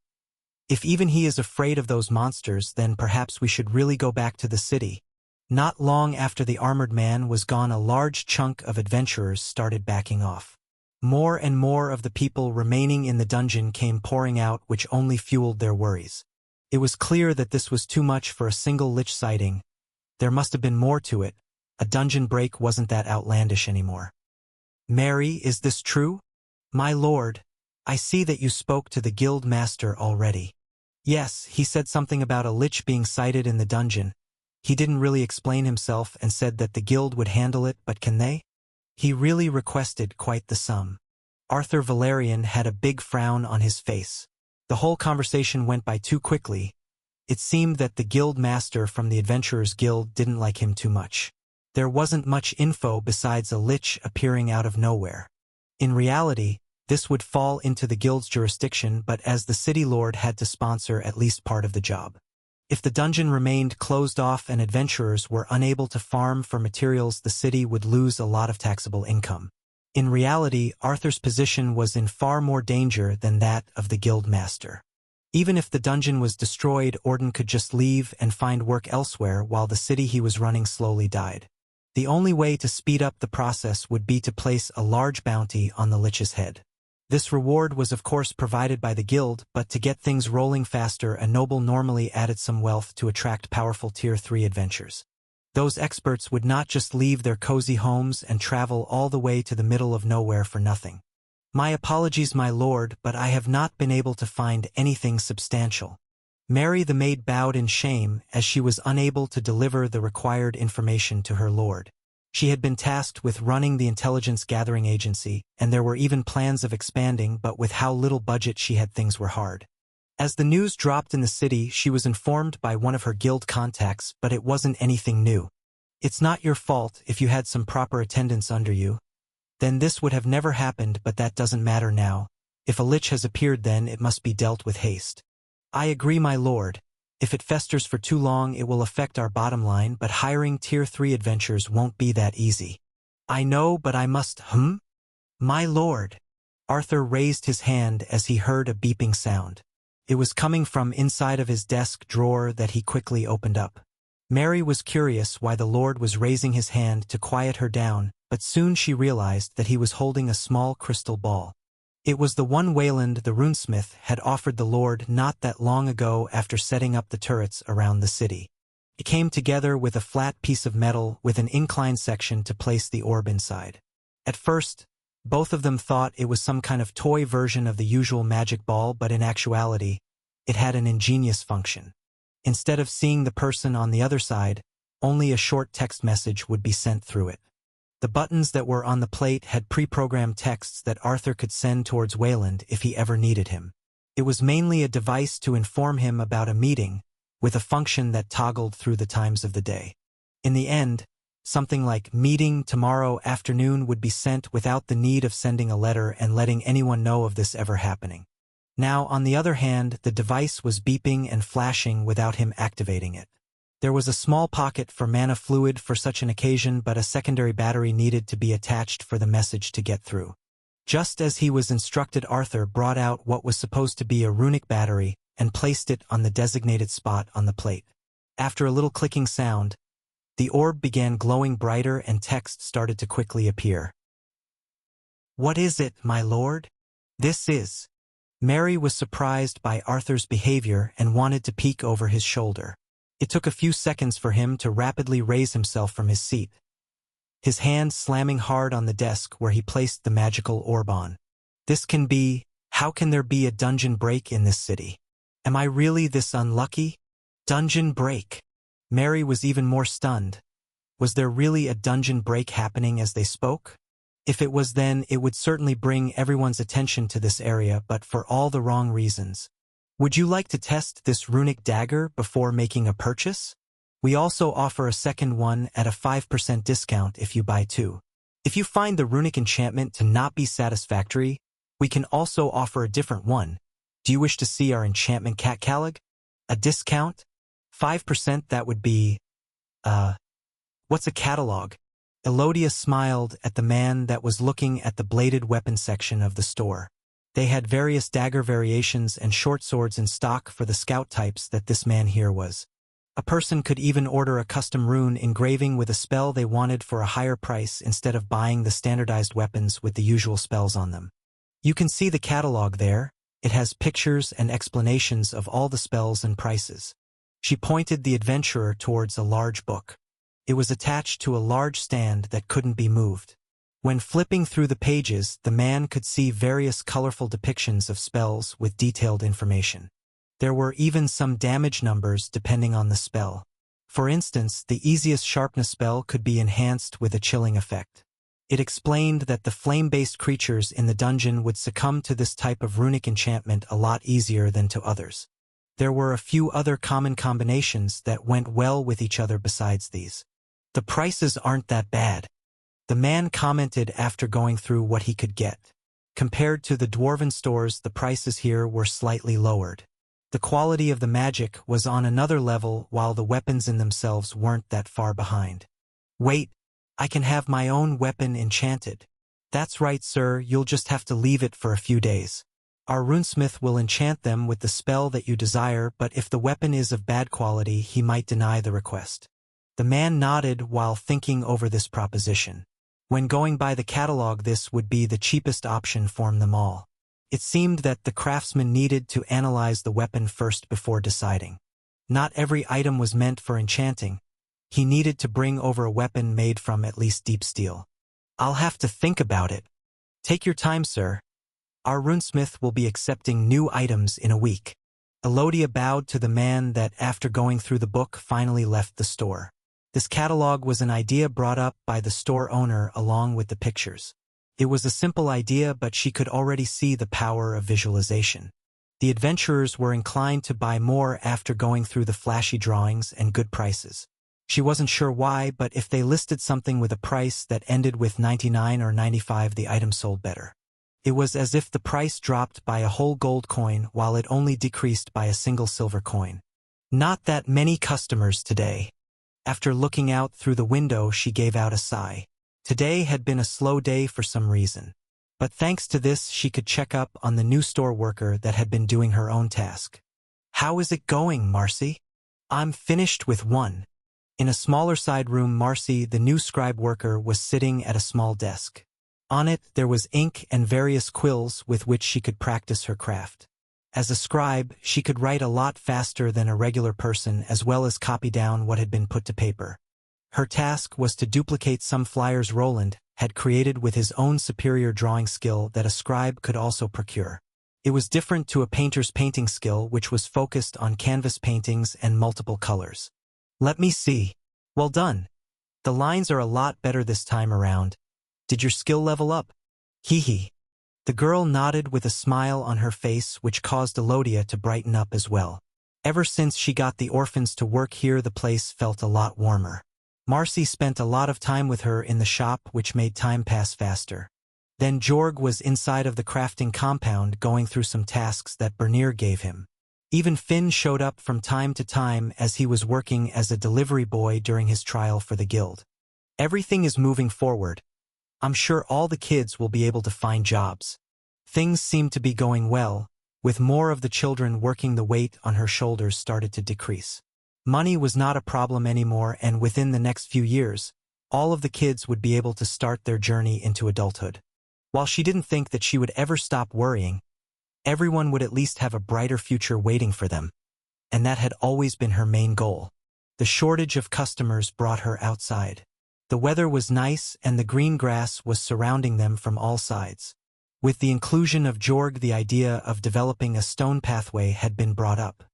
If even he is afraid of those monsters, then perhaps we should really go back to the city. Not long after the armored man was gone, a large chunk of adventurers started backing off. More and more of the people remaining in the dungeon came pouring out, which only fueled their worries. It was clear that this was too much for a single Lich sighting. There must have been more to it. A dungeon break wasn't that outlandish anymore. Mary, is this true? My lord, I see that you spoke to the guild master already. Yes, he said something about a Lich being sighted in the dungeon. He didn't really explain himself and said that the guild would handle it, but can they? He really requested quite the sum. Arthur Valerian had a big frown on his face. The whole conversation went by too quickly. It seemed that the guild master from the Adventurers Guild didn't like him too much. There wasn't much info besides a Lich appearing out of nowhere. In reality, this would fall into the guild's jurisdiction, but as the city lord had to sponsor at least part of the job. If the dungeon remained closed off and adventurers were unable to farm for materials, the city would lose a lot of taxable income. In reality, Arthur's position was in far more danger than that of the guild master. Even if the dungeon was destroyed, Orden could just leave and find work elsewhere while the city he was running slowly died. The only way to speed up the process would be to place a large bounty on the Lich's head. This reward was of course provided by the guild, but to get things rolling faster, a noble normally added some wealth to attract powerful Tier 3 adventures. Those experts would not just leave their cozy homes and travel all the way to the middle of nowhere for nothing. My apologies, my lord, but I have not been able to find anything substantial. Mary the maid bowed in shame as she was unable to deliver the required information to her lord. She had been tasked with running the intelligence-gathering agency, and there were even plans of expanding, but with how little budget she had, things were hard. As the news dropped in the city, she was informed by one of her guild contacts, but it wasn't anything new. It's not your fault if you had some proper attendants under you. Then this would have never happened, but that doesn't matter now. If a lich has appeared, then it must be dealt with haste. I agree, my lord. If it festers for too long, it will affect our bottom line, but hiring Tier 3 adventures won't be that easy. I know, but I must. My lord. Arthur raised his hand as he heard a beeping sound. It was coming from inside of his desk drawer that he quickly opened up. Mary was curious why the lord was raising his hand to quiet her down, but soon she realized that he was holding a small crystal ball. It was the one Wayland the runesmith had offered the lord not that long ago after setting up the turrets around the city. It came together with a flat piece of metal with an inclined section to place the orb inside. At first, both of them thought it was some kind of toy version of the usual magic ball, but in actuality, it had an ingenious function. Instead of seeing the person on the other side, only a short text message would be sent through it. The buttons that were on the plate had pre-programmed texts that Arthur could send towards Wayland if he ever needed him. It was mainly a device to inform him about a meeting, with a function that toggled through the times of the day. In the end, something like "meeting tomorrow afternoon" would be sent without the need of sending a letter and letting anyone know of this ever happening. Now, on the other hand, the device was beeping and flashing without him activating it. There was a small pocket for mana fluid for such an occasion, but a secondary battery needed to be attached for the message to get through. Just as he was instructed, Arthur brought out what was supposed to be a runic battery and placed it on the designated spot on the plate. After a little clicking sound, the orb began glowing brighter and text started to quickly appear. What is it, my lord? This is. Mary was surprised by Arthur's behavior and wanted to peek over his shoulder. It took a few seconds for him to rapidly raise himself from his seat, his hand slamming hard on the desk where he placed the magical orb on. This can be. How can there be a dungeon break in this city? Am I really this unlucky? Dungeon break. Mary was even more stunned. Was there really a dungeon break happening as they spoke? If it was, then it would certainly bring everyone's attention to this area, but for all the wrong reasons. Would you like to test this runic dagger before making a purchase? We also offer a second one at a 5% discount if you buy two. If you find the runic enchantment to not be satisfactory, we can also offer a different one. Do you wish to see our enchantment catalog? A discount? 5%, that would be… what's a catalog? Elodia smiled at the man that was looking at the bladed weapon section of the store. They had various dagger variations and short swords in stock for the scout types that this man here was. A person could even order a custom rune engraving with a spell they wanted for a higher price instead of buying the standardized weapons with the usual spells on them. You can see the catalog there. It has pictures and explanations of all the spells and prices. She pointed the adventurer towards a large book. It was attached to a large stand that couldn't be moved. When flipping through the pages, the man could see various colorful depictions of spells with detailed information. There were even some damage numbers depending on the spell. For instance, the easiest sharpness spell could be enhanced with a chilling effect. It explained that the flame-based creatures in the dungeon would succumb to this type of runic enchantment a lot easier than to others. There were a few other common combinations that went well with each other besides these. The prices aren't that bad, the man commented after going through what he could get. Compared to the dwarven stores, the prices here were slightly lowered. The quality of the magic was on another level, while the weapons in themselves weren't that far behind. Wait, I can have my own weapon enchanted. That's right, sir, you'll just have to leave it for a few days. Our runesmith will enchant them with the spell that you desire, but if the weapon is of bad quality, he might deny the request. The man nodded while thinking over this proposition. When going by the catalog, this would be the cheapest option for them all. It seemed that the craftsman needed to analyze the weapon first before deciding. Not every item was meant for enchanting. He needed to bring over a weapon made from at least deep steel. I'll have to think about it. Take your time, sir. Our runesmith will be accepting new items in a week. Elodia bowed to the man that, after going through the book, finally left the store. This catalog was an idea brought up by the store owner along with the pictures. It was a simple idea, but she could already see the power of visualization. The adventurers were inclined to buy more after going through the flashy drawings and good prices. She wasn't sure why, but if they listed something with a price that ended with 99 or 95, the item sold better. It was as if the price dropped by a whole gold coin while it only decreased by a single silver coin. Not that many customers today. After looking out through the window, she gave out a sigh. Today had been a slow day for some reason. But thanks to this, she could check up on the new store worker that had been doing her own task. How is it going, Marcy? I'm finished with one. In a smaller side room, Marcy, the new scribe worker, was sitting at a small desk. On it, there was ink and various quills with which she could practice her craft. As a scribe, she could write a lot faster than a regular person, as well as copy down what had been put to paper. Her task was to duplicate some flyers Roland had created with his own superior drawing skill that a scribe could also procure. It was different to a painter's painting skill, which was focused on canvas paintings and multiple colors. Let me see. Well done. The lines are a lot better this time around. Did your skill level up? Hee hee. The girl nodded with a smile on her face, which caused Elodia to brighten up as well. Ever since she got the orphans to work here, the place felt a lot warmer. Marcy spent a lot of time with her in the shop, which made time pass faster. Then Jorg was inside of the crafting compound going through some tasks that Bernier gave him. Even Finn showed up from time to time as he was working as a delivery boy during his trial for the guild. Everything is moving forward. I'm sure all the kids will be able to find jobs. Things seem to be going well, with more of the children working. The weight on her shoulders started to decrease. Money was not a problem anymore, and within the next few years, all of the kids would be able to start their journey into adulthood. While she didn't think that she would ever stop worrying, everyone would at least have a brighter future waiting for them, and that had always been her main goal. The shortage of customers brought her outside. The weather was nice, and the green grass was surrounding them from all sides. With the inclusion of Jorg, the idea of developing a stone pathway had been brought up.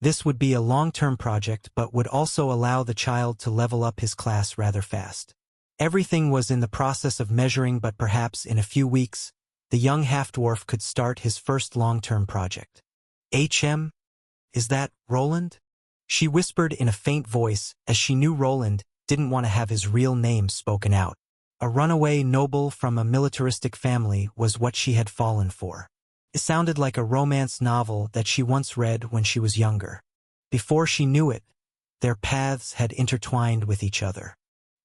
This would be a long-term project, but would also allow the child to level up his class rather fast. Everything was in the process of measuring, but perhaps in a few weeks, the young half-dwarf could start his first long-term project. HM? Is that Roland? She whispered in a faint voice, as she knew Roland didn't want to have his real name spoken out. A runaway noble from a militaristic family was what she had fallen for. It sounded like a romance novel that she once read when she was younger. Before she knew it, their paths had intertwined with each other.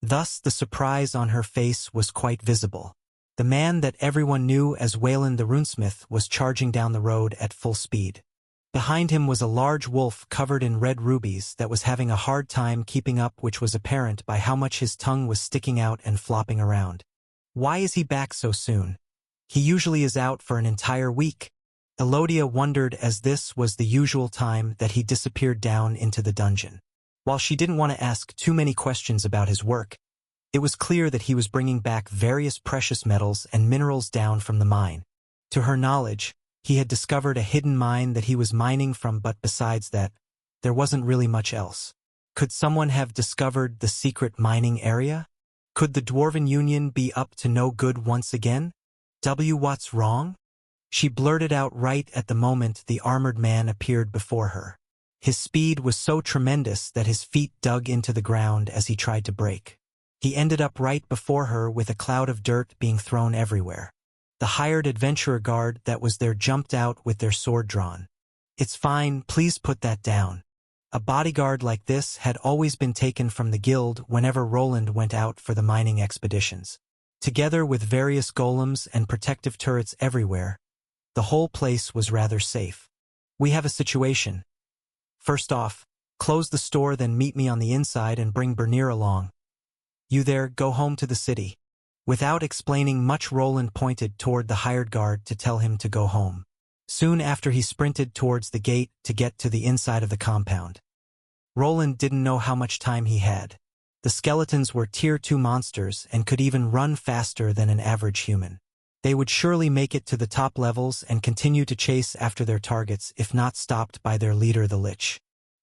Thus, the surprise on her face was quite visible. The man that everyone knew as Wayland the runesmith was charging down the road at full speed. Behind him was a large wolf covered in red rubies that was having a hard time keeping up, which was apparent by how much his tongue was sticking out and flopping around. Why is he back so soon? He usually is out for an entire week. Elodia wondered, as this was the usual time that he disappeared down into the dungeon. While she didn't want to ask too many questions about his work, it was clear that he was bringing back various precious metals and minerals down from the mine. To her knowledge, he had discovered a hidden mine that he was mining from, but besides that, there wasn't really much else. Could someone have discovered the secret mining area? Could the Dwarven Union be up to no good once again? What's wrong? She blurted out right at the moment the armored man appeared before her. His speed was so tremendous that his feet dug into the ground as he tried to brake. He ended up right before her with a cloud of dirt being thrown everywhere. The hired adventurer guard that was there jumped out with their sword drawn. It's fine, please put that down. A bodyguard like this had always been taken from the guild whenever Roland went out for the mining expeditions. Together with various golems and protective turrets everywhere, the whole place was rather safe. We have a situation. First off, close the store, then meet me on the inside and bring Bernier along. You there, go home to the city. Without explaining much, Roland pointed toward the hired guard to tell him to go home. Soon after, he sprinted towards the gate to get to the inside of the compound. Roland didn't know how much time he had. The skeletons were Tier 2 monsters and could even run faster than an average human. They would surely make it to the top levels and continue to chase after their targets if not stopped by their leader, the Lich.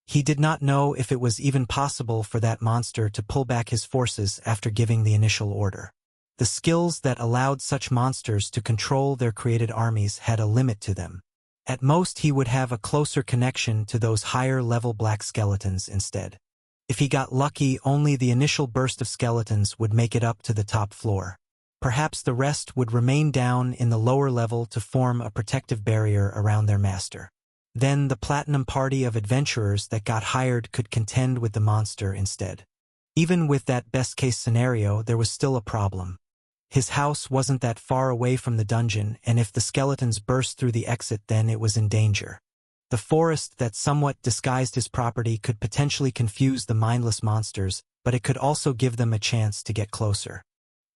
He did not know if it was even possible for that monster to pull back his forces after giving the initial order. The skills that allowed such monsters to control their created armies had a limit to them. At most, he would have a closer connection to those higher-level black skeletons instead. If he got lucky, only the initial burst of skeletons would make it up to the top floor. Perhaps the rest would remain down in the lower level to form a protective barrier around their master. Then the platinum party of adventurers that got hired could contend with the monster instead. Even with that best-case scenario, there was still a problem. His house wasn't that far away from the dungeon, and if the skeletons burst through the exit, then it was in danger. The forest that somewhat disguised his property could potentially confuse the mindless monsters, but it could also give them a chance to get closer.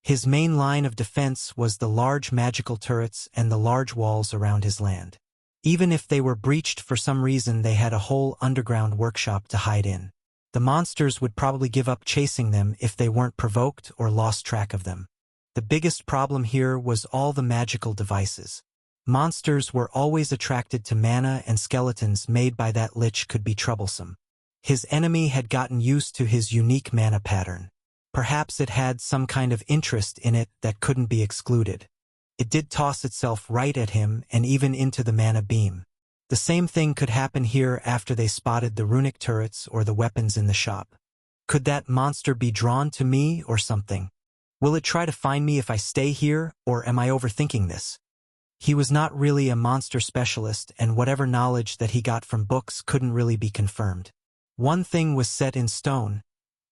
His main line of defense was the large magical turrets and the large walls around his land. Even if they were breached for some reason, they had a whole underground workshop to hide in. The monsters would probably give up chasing them if they weren't provoked or lost track of them. The biggest problem here was all the magical devices. Monsters were always attracted to mana, and skeletons made by that Lich could be troublesome. His enemy had gotten used to his unique mana pattern. Perhaps it had some kind of interest in it that couldn't be excluded. It did toss itself right at him and even into the mana beam. The same thing could happen here after they spotted the runic turrets or the weapons in the shop. Could that monster be drawn to me or something? Will it try to find me if I stay here, or am I overthinking this? He was not really a monster specialist, and whatever knowledge that he got from books couldn't really be confirmed. One thing was set in stone: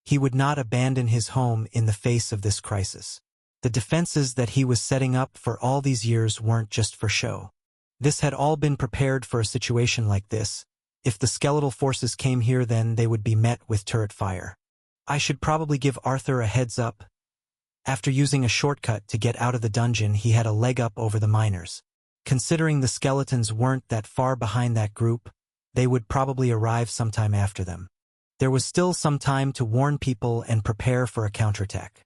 he would not abandon his home in the face of this crisis. The defenses that he was setting up for all these years weren't just for show. This had all been prepared for a situation like this. If the skeletal forces came here, then they would be met with turret fire. I should probably give Arthur a heads up. After using a shortcut to get out of the dungeon, he had a leg up over the miners. Considering the skeletons weren't that far behind that group, they would probably arrive sometime after them. There was still some time to warn people and prepare for a counterattack.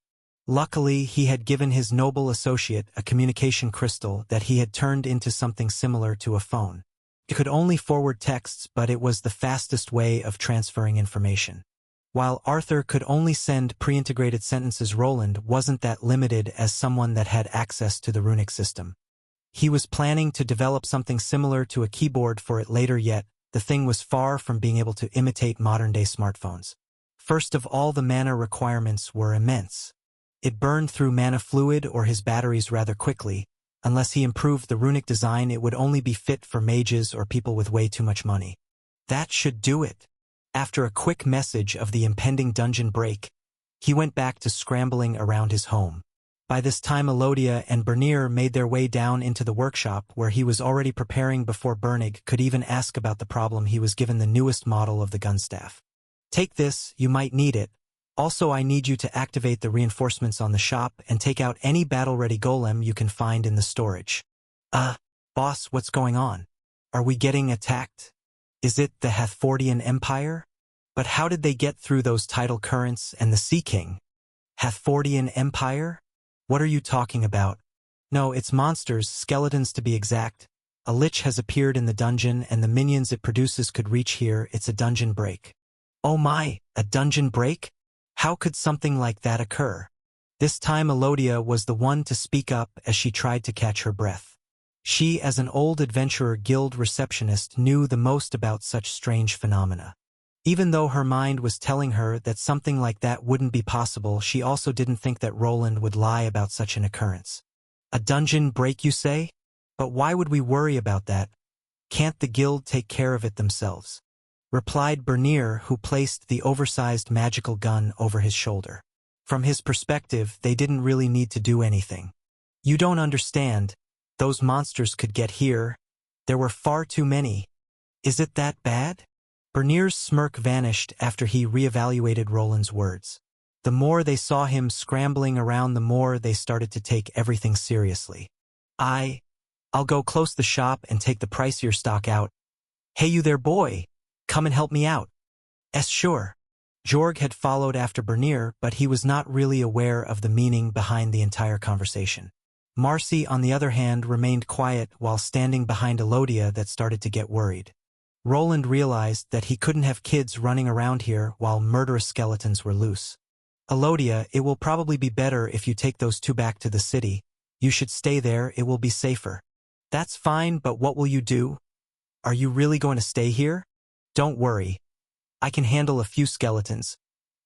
Luckily, he had given his noble associate a communication crystal that he had turned into something similar to a phone. It could only forward texts, but it was the fastest way of transferring information. While Arthur could only send pre-integrated sentences, Roland wasn't that limited as someone that had access to the runic system. He was planning to develop something similar to a keyboard for it later, yet the thing was far from being able to imitate modern-day smartphones. First of all, the mana requirements were immense. It burned through mana fluid or his batteries rather quickly. Unless he improved the runic design, it would only be fit for mages or people with way too much money. That should do it. After a quick message of the impending dungeon break, he went back to scrambling around his home. By this time, Elodia and Bernier made their way down into the workshop, where he was already preparing before Bernig could even ask about the problem. He was given the newest model of the gunstaff. Take this, you might need it. Also, I need you to activate the reinforcements on the shop and take out any battle-ready golem you can find in the storage. Boss, what's going on? Are we getting attacked? Is it the Hathfordian Empire? But how did they get through those tidal currents and the Sea King? Hathfordian Empire? What are you talking about? No, it's monsters, skeletons to be exact. A lich has appeared in the dungeon, and the minions it produces could reach here. It's a dungeon break. Oh my, a dungeon break? How could something like that occur? This time Elodia was the one to speak up as she tried to catch her breath. She, as an old adventurer guild receptionist, knew the most about such strange phenomena. Even though her mind was telling her that something like that wouldn't be possible, she also didn't think that Roland would lie about such an occurrence. A dungeon break, you say? But why would we worry about that? Can't the guild take care of it themselves? Replied Bernier, who placed the oversized magical gun over his shoulder. From his perspective, they didn't really need to do anything. You don't understand. Those monsters could get here. There were far too many. Is it that bad? Bernier's smirk vanished after he reevaluated Roland's words. The more they saw him scrambling around, the more they started to take everything seriously. I'll go close the shop and take the pricier stock out. Hey you there boy, come and help me out. Sure. Jorg had followed after Bernier, but he was not really aware of the meaning behind the entire conversation. Marcy, on the other hand, remained quiet while standing behind Elodia that started to get worried. Roland realized that he couldn't have kids running around here while murderous skeletons were loose. Elodia, it will probably be better if you take those two back to the city. You should stay there, it will be safer. That's fine, but what will you do? Are you really going to stay here? Don't worry. I can handle a few skeletons.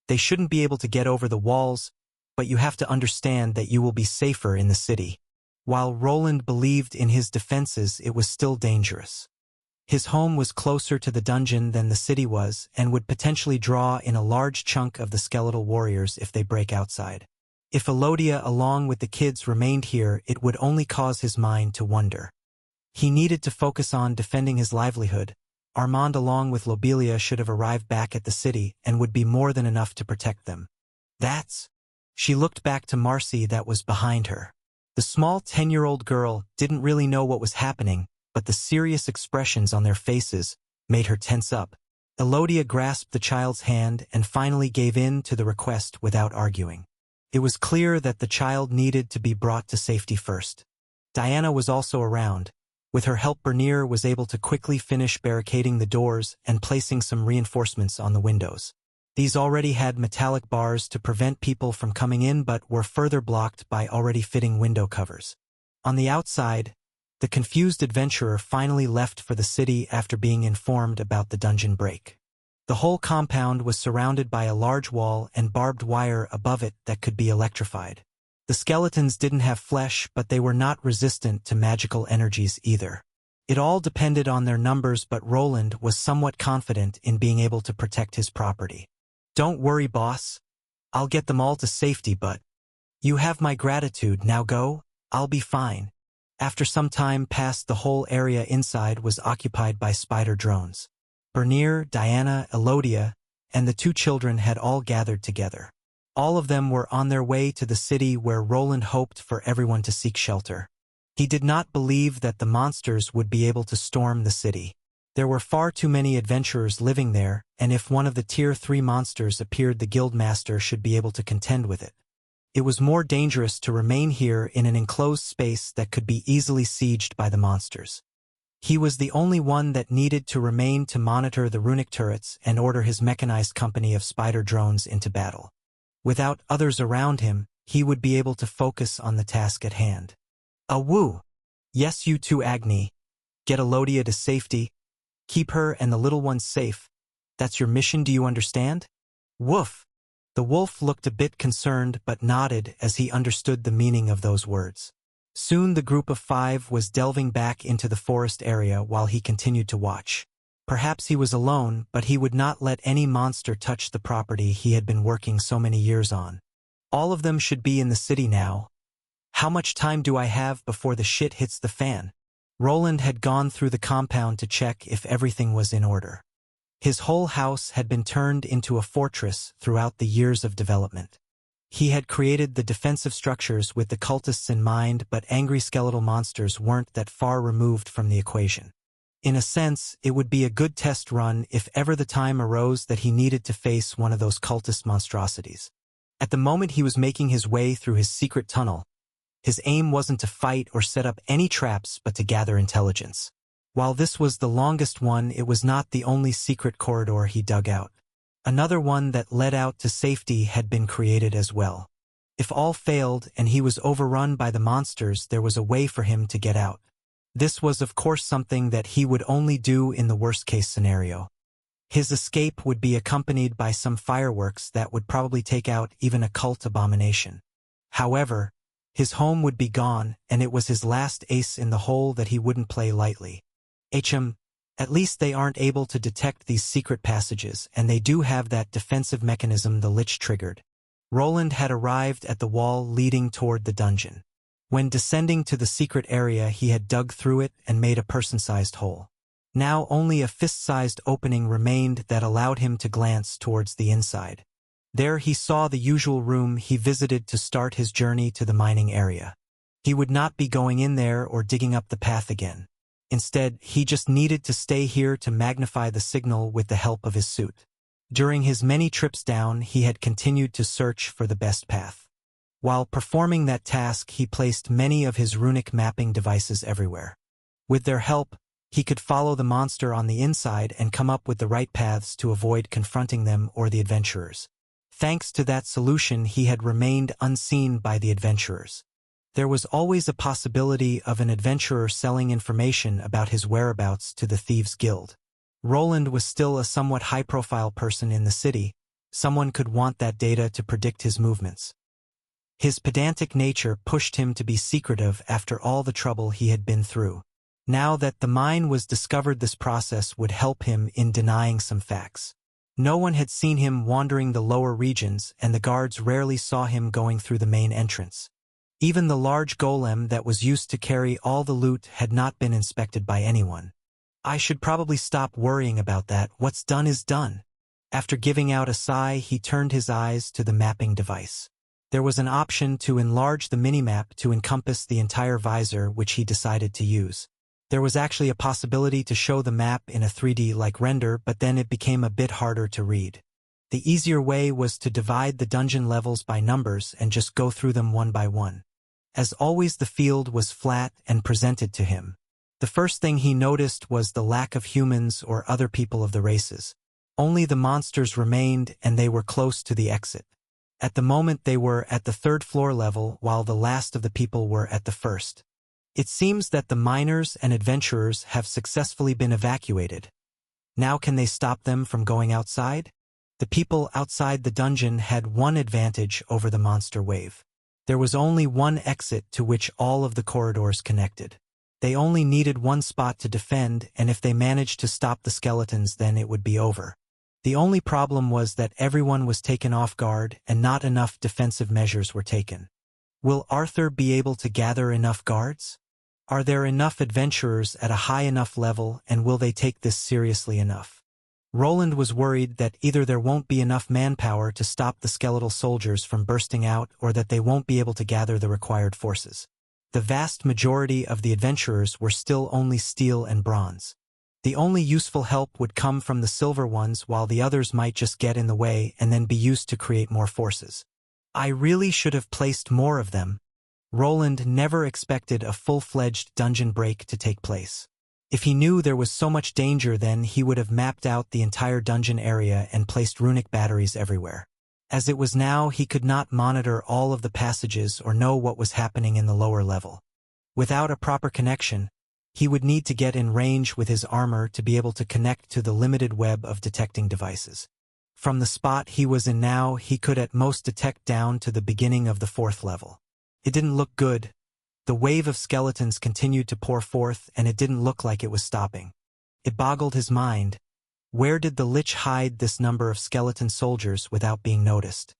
They shouldn't be able to get over the walls, but you have to understand that you will be safer in the city. While Roland believed in his defenses, it was still dangerous. His home was closer to the dungeon than the city was and would potentially draw in a large chunk of the skeletal warriors if they break outside. If Elodia along with the kids remained here, it would only cause his mind to wonder. He needed to focus on defending his livelihood. Armand along with Lobelia should have arrived back at the city and would be more than enough to protect them. She looked back to Marcy that was behind her. The small 10-year-old girl didn't really know what was happening, but the serious expressions on their faces made her tense up. Elodia grasped the child's hand and finally gave in to the request without arguing. It was clear that the child needed to be brought to safety first. Diana was also around. With her help, Bernier was able to quickly finish barricading the doors and placing some reinforcements on the windows. These already had metallic bars to prevent people from coming in but were further blocked by already fitting window covers. On the outside, the confused adventurer finally left for the city after being informed about the dungeon break. The whole compound was surrounded by a large wall and barbed wire above it that could be electrified. The skeletons didn't have flesh, but they were not resistant to magical energies either. It all depended on their numbers, but Roland was somewhat confident in being able to protect his property. Don't worry, boss. I'll get them all to safety, but you have my gratitude. Now go, I'll be fine. After some time passed, the whole area inside was occupied by spider drones. Bernier, Diana, Elodia, and the two children had all gathered together. All of them were on their way to the city where Roland hoped for everyone to seek shelter. He did not believe that the monsters would be able to storm the city. There were far too many adventurers living there, and if one of the Tier 3 monsters appeared, the guildmaster should be able to contend with it. It was more dangerous to remain here in an enclosed space that could be easily sieged by the monsters. He was the only one that needed to remain to monitor the runic turrets and order his mechanized company of spider drones into battle. Without others around him, he would be able to focus on the task at hand. Woo! Yes, you too, Agni. Get Elodia to safety. Keep her and the little ones safe. That's your mission, do you understand? Woof! The wolf looked a bit concerned but nodded as he understood the meaning of those words. Soon the group of 5 was delving back into the forest area while he continued to watch. Perhaps he was alone, but he would not let any monster touch the property he had been working so many years on. All of them should be in the city now. How much time do I have before the shit hits the fan? Roland had gone through the compound to check if everything was in order. His whole house had been turned into a fortress throughout the years of development. He had created the defensive structures with the cultists in mind, but angry skeletal monsters weren't that far removed from the equation. In a sense, it would be a good test run if ever the time arose that he needed to face one of those cultist monstrosities. At the moment he was making his way through his secret tunnel, his aim wasn't to fight or set up any traps but to gather intelligence. While this was the longest one, it was not the only secret corridor he dug out. Another one that led out to safety had been created as well. If all failed and he was overrun by the monsters, there was a way for him to get out. This was of course something that he would only do in the worst-case scenario. His escape would be accompanied by some fireworks that would probably take out even a cult abomination. However, his home would be gone, and it was his last ace in the hole that he wouldn't play lightly. At least they aren't able to detect these secret passages, and they do have that defensive mechanism the Lich triggered. Roland had arrived at the wall leading toward the dungeon. When descending to the secret area, he had dug through it and made a person-sized hole. Now only a fist-sized opening remained that allowed him to glance towards the inside. There he saw the usual room he visited to start his journey to the mining area. He would not be going in there or digging up the path again. Instead, he just needed to stay here to magnify the signal with the help of his suit. During his many trips down, he had continued to search for the best path. While performing that task, he placed many of his runic mapping devices everywhere. With their help, he could follow the monster on the inside and come up with the right paths to avoid confronting them or the adventurers. Thanks to that solution, he had remained unseen by the adventurers. There was always a possibility of an adventurer selling information about his whereabouts to the Thieves' Guild. Roland was still a somewhat high-profile person in the city. Someone could want that data to predict his movements. His pedantic nature pushed him to be secretive after all the trouble he had been through. Now that the mine was discovered, this process would help him in denying some facts. No one had seen him wandering the lower regions, and the guards rarely saw him going through the main entrance. Even the large golem that was used to carry all the loot had not been inspected by anyone. I should probably stop worrying about that. What's done is done. After giving out a sigh, he turned his eyes to the mapping device. There was an option to enlarge the minimap to encompass the entire visor, which he decided to use. There was actually a possibility to show the map in a 3D-like render, but then it became a bit harder to read. The easier way was to divide the dungeon levels by numbers and just go through them one by one. As always, the field was flat and presented to him. The first thing he noticed was the lack of humans or other people of the races. Only the monsters remained, and they were close to the exit. At the moment they were at the 3rd floor level, while the last of the people were at the 1st. It seems that the miners and adventurers have successfully been evacuated. Now can they stop them from going outside? The people outside the dungeon had one advantage over the monster wave. There was only one exit to which all of the corridors connected. They only needed one spot to defend, and if they managed to stop the skeletons, then it would be over. The only problem was that everyone was taken off guard and not enough defensive measures were taken. Will Arthur be able to gather enough guards? Are there enough adventurers at a high enough level, and will they take this seriously enough? Roland was worried that either there won't be enough manpower to stop the skeletal soldiers from bursting out, or that they won't be able to gather the required forces. The vast majority of the adventurers were still only steel and bronze. The only useful help would come from the silver ones, while the others might just get in the way and then be used to create more forces. I really should have placed more of them. Roland never expected a full-fledged dungeon break to take place. If he knew there was so much danger, then he would have mapped out the entire dungeon area and placed runic batteries everywhere. As it was now, he could not monitor all of the passages or know what was happening in the lower level. Without a proper connection, he would need to get in range with his armor to be able to connect to the limited web of detecting devices. From the spot he was in now, he could at most detect down to the beginning of the 4th level. It didn't look good. The wave of skeletons continued to pour forth, and it didn't look like it was stopping. It boggled his mind. Where did the Lich hide this number of skeleton soldiers without being noticed?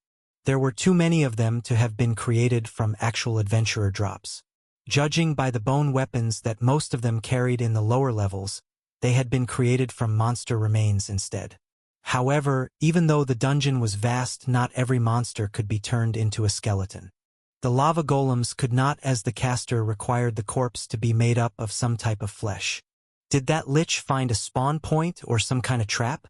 There were too many of them to have been created from actual adventurer drops. Judging by the bone weapons that most of them carried in the lower levels, they had been created from monster remains instead. However, even though the dungeon was vast, not every monster could be turned into a skeleton. The lava golems could not, as the caster required the corpse to be made up of some type of flesh. Did that Lich find a spawn point or some kind of trap?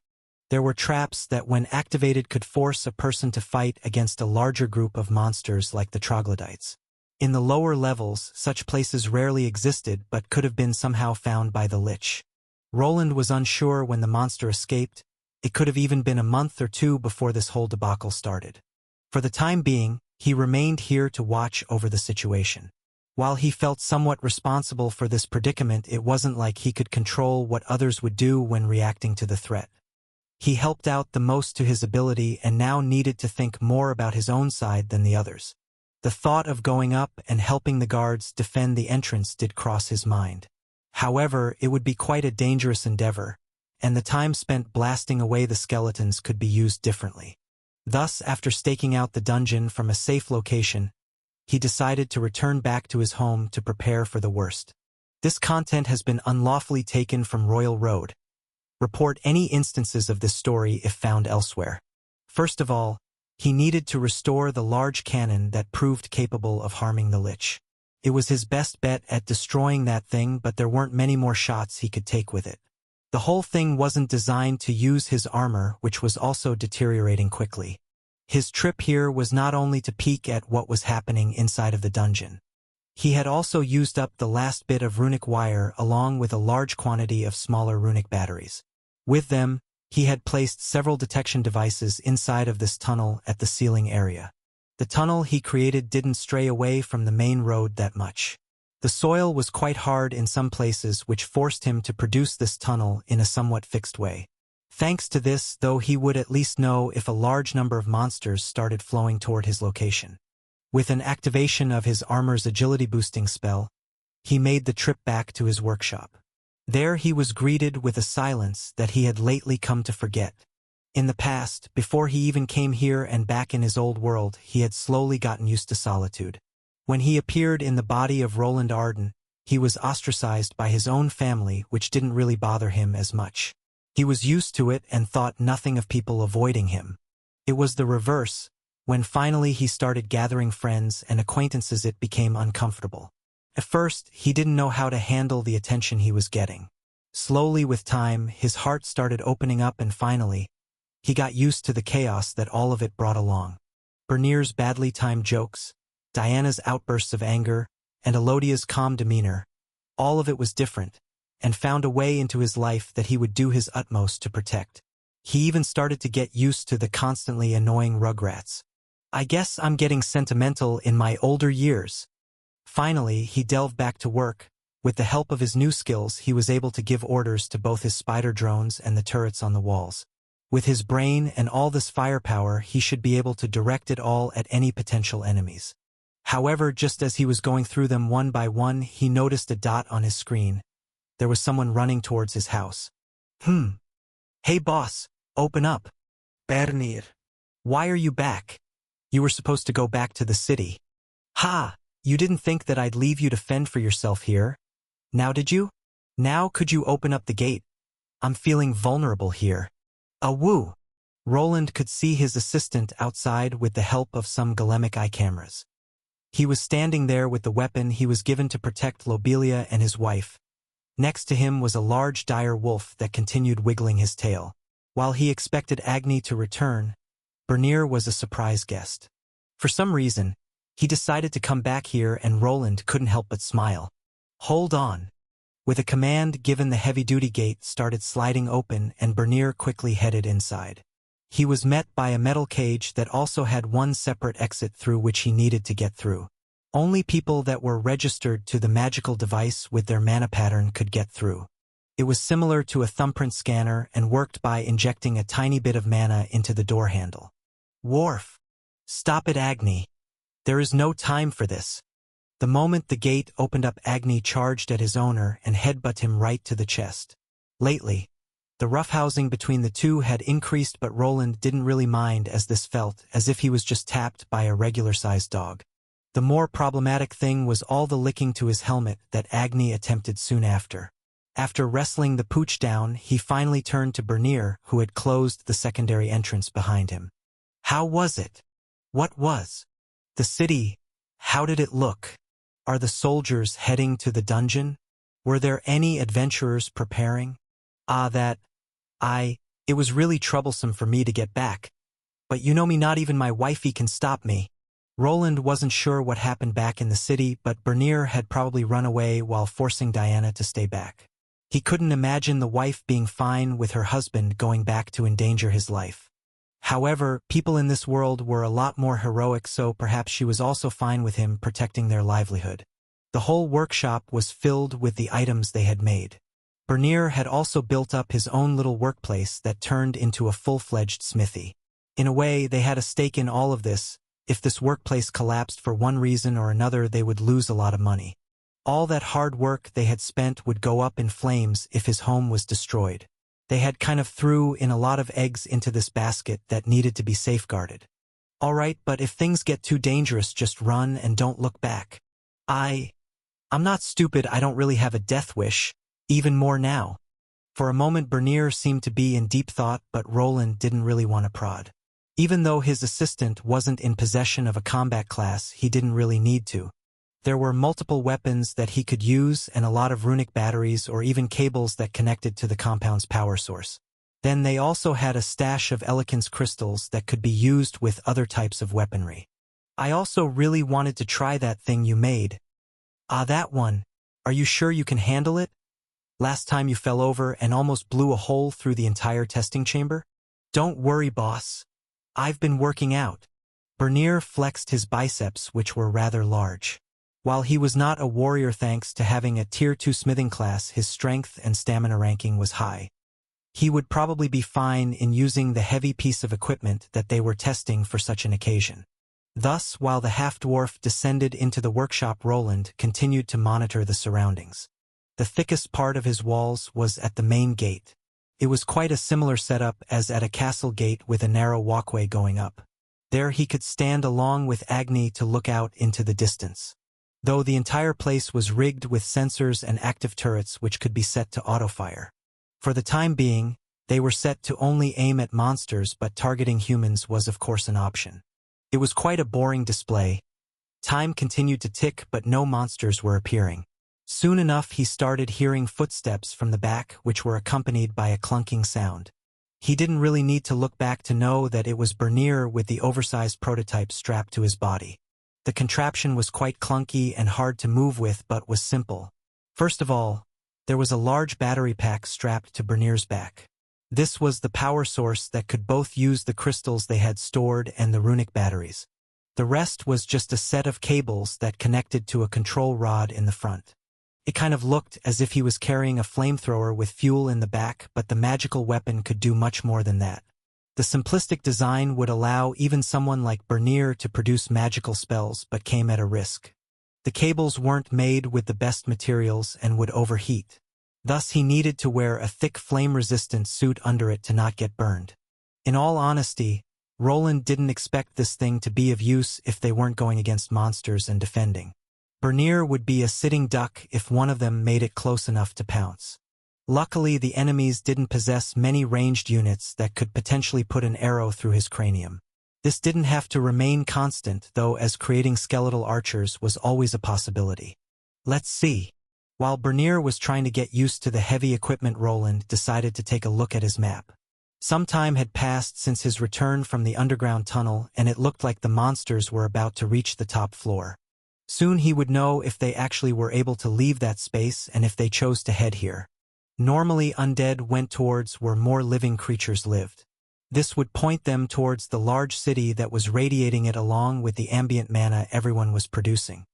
There were traps that, when activated, could force a person to fight against a larger group of monsters like the troglodytes. In the lower levels, such places rarely existed but could have been somehow found by the Lich. Roland was unsure when the monster escaped. It could have even been a month or two before this whole debacle started. For the time being, he remained here to watch over the situation. While he felt somewhat responsible for this predicament, it wasn't like he could control what others would do when reacting to the threat. He helped out the most to his ability and now needed to think more about his own side than the others. The thought of going up and helping the guards defend the entrance did cross his mind. However, it would be quite a dangerous endeavor, and the time spent blasting away the skeletons could be used differently. Thus, after staking out the dungeon from a safe location, he decided to return back to his home to prepare for the worst. This content has been unlawfully taken from Royal Road. Report any instances of this story if found elsewhere. First of all, He needed to restore the large cannon that proved capable of harming the Lich. It was his best bet at destroying that thing, but there weren't many more shots he could take with it. The whole thing wasn't designed to use his armor, which was also deteriorating quickly. His trip here was not only to peek at what was happening inside of the dungeon. He had also used up the last bit of runic wire along with a large quantity of smaller runic batteries. With them, he had placed several detection devices inside of this tunnel at the ceiling area. The tunnel he created didn't stray away from the main road that much. The soil was quite hard in some places, which forced him to produce this tunnel in a somewhat fixed way. Thanks to this, though, he would at least know if a large number of monsters started flowing toward his location. With an activation of his armor's agility-boosting spell, he made the trip back to his workshop. There he was greeted with a silence that he had lately come to forget. In the past, before he even came here and back in his old world, he had slowly gotten used to solitude. When he appeared in the body of Roland Arden, he was ostracized by his own family, which didn't really bother him as much. He was used to it and thought nothing of people avoiding him. It was the reverse. When finally he started gathering friends and acquaintances, it became uncomfortable. At first, he didn't know how to handle the attention he was getting. Slowly with time, his heart started opening up, and finally, he got used to the chaos that all of it brought along. Bernier's badly timed jokes, Diana's outbursts of anger, and Elodia's calm demeanor, all of it was different, and found a way into his life that he would do his utmost to protect. He even started to get used to the constantly annoying rugrats. I guess I'm getting sentimental in my older years. Finally, he delved back to work. With the help of his new skills, he was able to give orders to both his spider drones and the turrets on the walls. With his brain and all this firepower, he should be able to direct it all at any potential enemies. However, just as he was going through them one by one, he noticed a dot on his screen. There was someone running towards his house. Hey boss, open up. Bernier. Why are you back? You were supposed to go back to the city. Ha! You didn't think that I'd leave you to fend for yourself here? Now did you? Now could you open up the gate? I'm feeling vulnerable here. Woo! Roland could see his assistant outside with the help of some golemic eye cameras. He was standing there with the weapon he was given to protect Lobelia and his wife. Next to him was a large dire wolf that continued wiggling his tail. While he expected Agni to return, Bernier was a surprise guest. For some reason, he decided to come back here, and Roland couldn't help but smile. Hold on. With a command given, the heavy-duty gate started sliding open, and Bernier quickly headed inside. He was met by a metal cage that also had one separate exit through which he needed to get through. Only people that were registered to the magical device with their mana pattern could get through. It was similar to a thumbprint scanner and worked by injecting a tiny bit of mana into the door handle. Worf! Stop it, Agni. There is no time for this. The moment the gate opened up, Agni charged at his owner and headbutted him right to the chest. Lately, the roughhousing between the two had increased, but Roland didn't really mind, as this felt as if he was just tapped by a regular-sized dog. The more problematic thing was all the licking to his helmet that Agni attempted soon after. After wrestling the pooch down, he finally turned to Bernier, who had closed the secondary entrance behind him. How was it? What was the city? How did it look? Are the soldiers heading to the dungeon? Were there any adventurers preparing? It was really troublesome for me to get back. But you know me, not even my wifey can stop me. Roland wasn't sure what happened back in the city, but Bernier had probably run away while forcing Diana to stay back. He couldn't imagine the wife being fine with her husband going back to endanger his life. However, people in this world were a lot more heroic, so perhaps she was also fine with him protecting their livelihood. The whole workshop was filled with the items they had made. Bernier had also built up his own little workplace that turned into a full-fledged smithy. In a way, they had a stake in all of this. If this workplace collapsed for one reason or another, they would lose a lot of money. All that hard work they had spent would go up in flames if his home was destroyed. They had kind of threw in a lot of eggs into this basket that needed to be safeguarded. All right, but if things get too dangerous, just run and don't look back. I'm not stupid. I don't really have a death wish, even more now. For a moment, Bernier seemed to be in deep thought, but Roland didn't really want to prod. Even though his assistant wasn't in possession of a combat class, he didn't really need to. There were multiple weapons that he could use and a lot of runic batteries or even cables that connected to the compound's power source. Then they also had a stash of eloquence crystals that could be used with other types of weaponry. I also really wanted to try that thing you made. Ah, that one. Are you sure you can handle it? Last time you fell over and almost blew a hole through the entire testing chamber? Don't worry, boss. I've been working out. Bernier flexed his biceps, which were rather large. While he was not a warrior thanks to having a Tier 2 smithing class, his strength and stamina ranking was high. He would probably be fine in using the heavy piece of equipment that they were testing for such an occasion. Thus, while the half-dwarf descended into the workshop, Roland continued to monitor the surroundings. The thickest part of his walls was at the main gate. It was quite a similar setup as at a castle gate with a narrow walkway going up. There he could stand along with Agni to look out into the distance. Though the entire place was rigged with sensors and active turrets which could be set to auto-fire. For the time being, they were set to only aim at monsters, but targeting humans was of course an option. It was quite a boring display. Time continued to tick, but no monsters were appearing. Soon enough he started hearing footsteps from the back, which were accompanied by a clunking sound. He didn't really need to look back to know that it was Bernier with the oversized prototype strapped to his body. The contraption was quite clunky and hard to move with, but was simple. First of all, there was a large battery pack strapped to Bernier's back. This was the power source that could both use the crystals they had stored and the runic batteries. The rest was just a set of cables that connected to a control rod in the front. It kind of looked as if he was carrying a flamethrower with fuel in the back, but the magical weapon could do much more than that. The simplistic design would allow even someone like Bernier to produce magical spells, but came at a risk. The cables weren't made with the best materials and would overheat. Thus he needed to wear a thick flame-resistant suit under it to not get burned. In all honesty, Roland didn't expect this thing to be of use if they weren't going against monsters and defending. Bernier would be a sitting duck if one of them made it close enough to pounce. Luckily, the enemies didn't possess many ranged units that could potentially put an arrow through his cranium. This didn't have to remain constant, though, as creating skeletal archers was always a possibility. Let's see. While Bernier was trying to get used to the heavy equipment, Roland decided to take a look at his map. Some time had passed since his return from the underground tunnel, and it looked like the monsters were about to reach the top floor. Soon he would know if they actually were able to leave that space and if they chose to head here. Normally, undead went towards where more living creatures lived. This would point them towards the large city that was radiating it along with the ambient mana everyone was producing.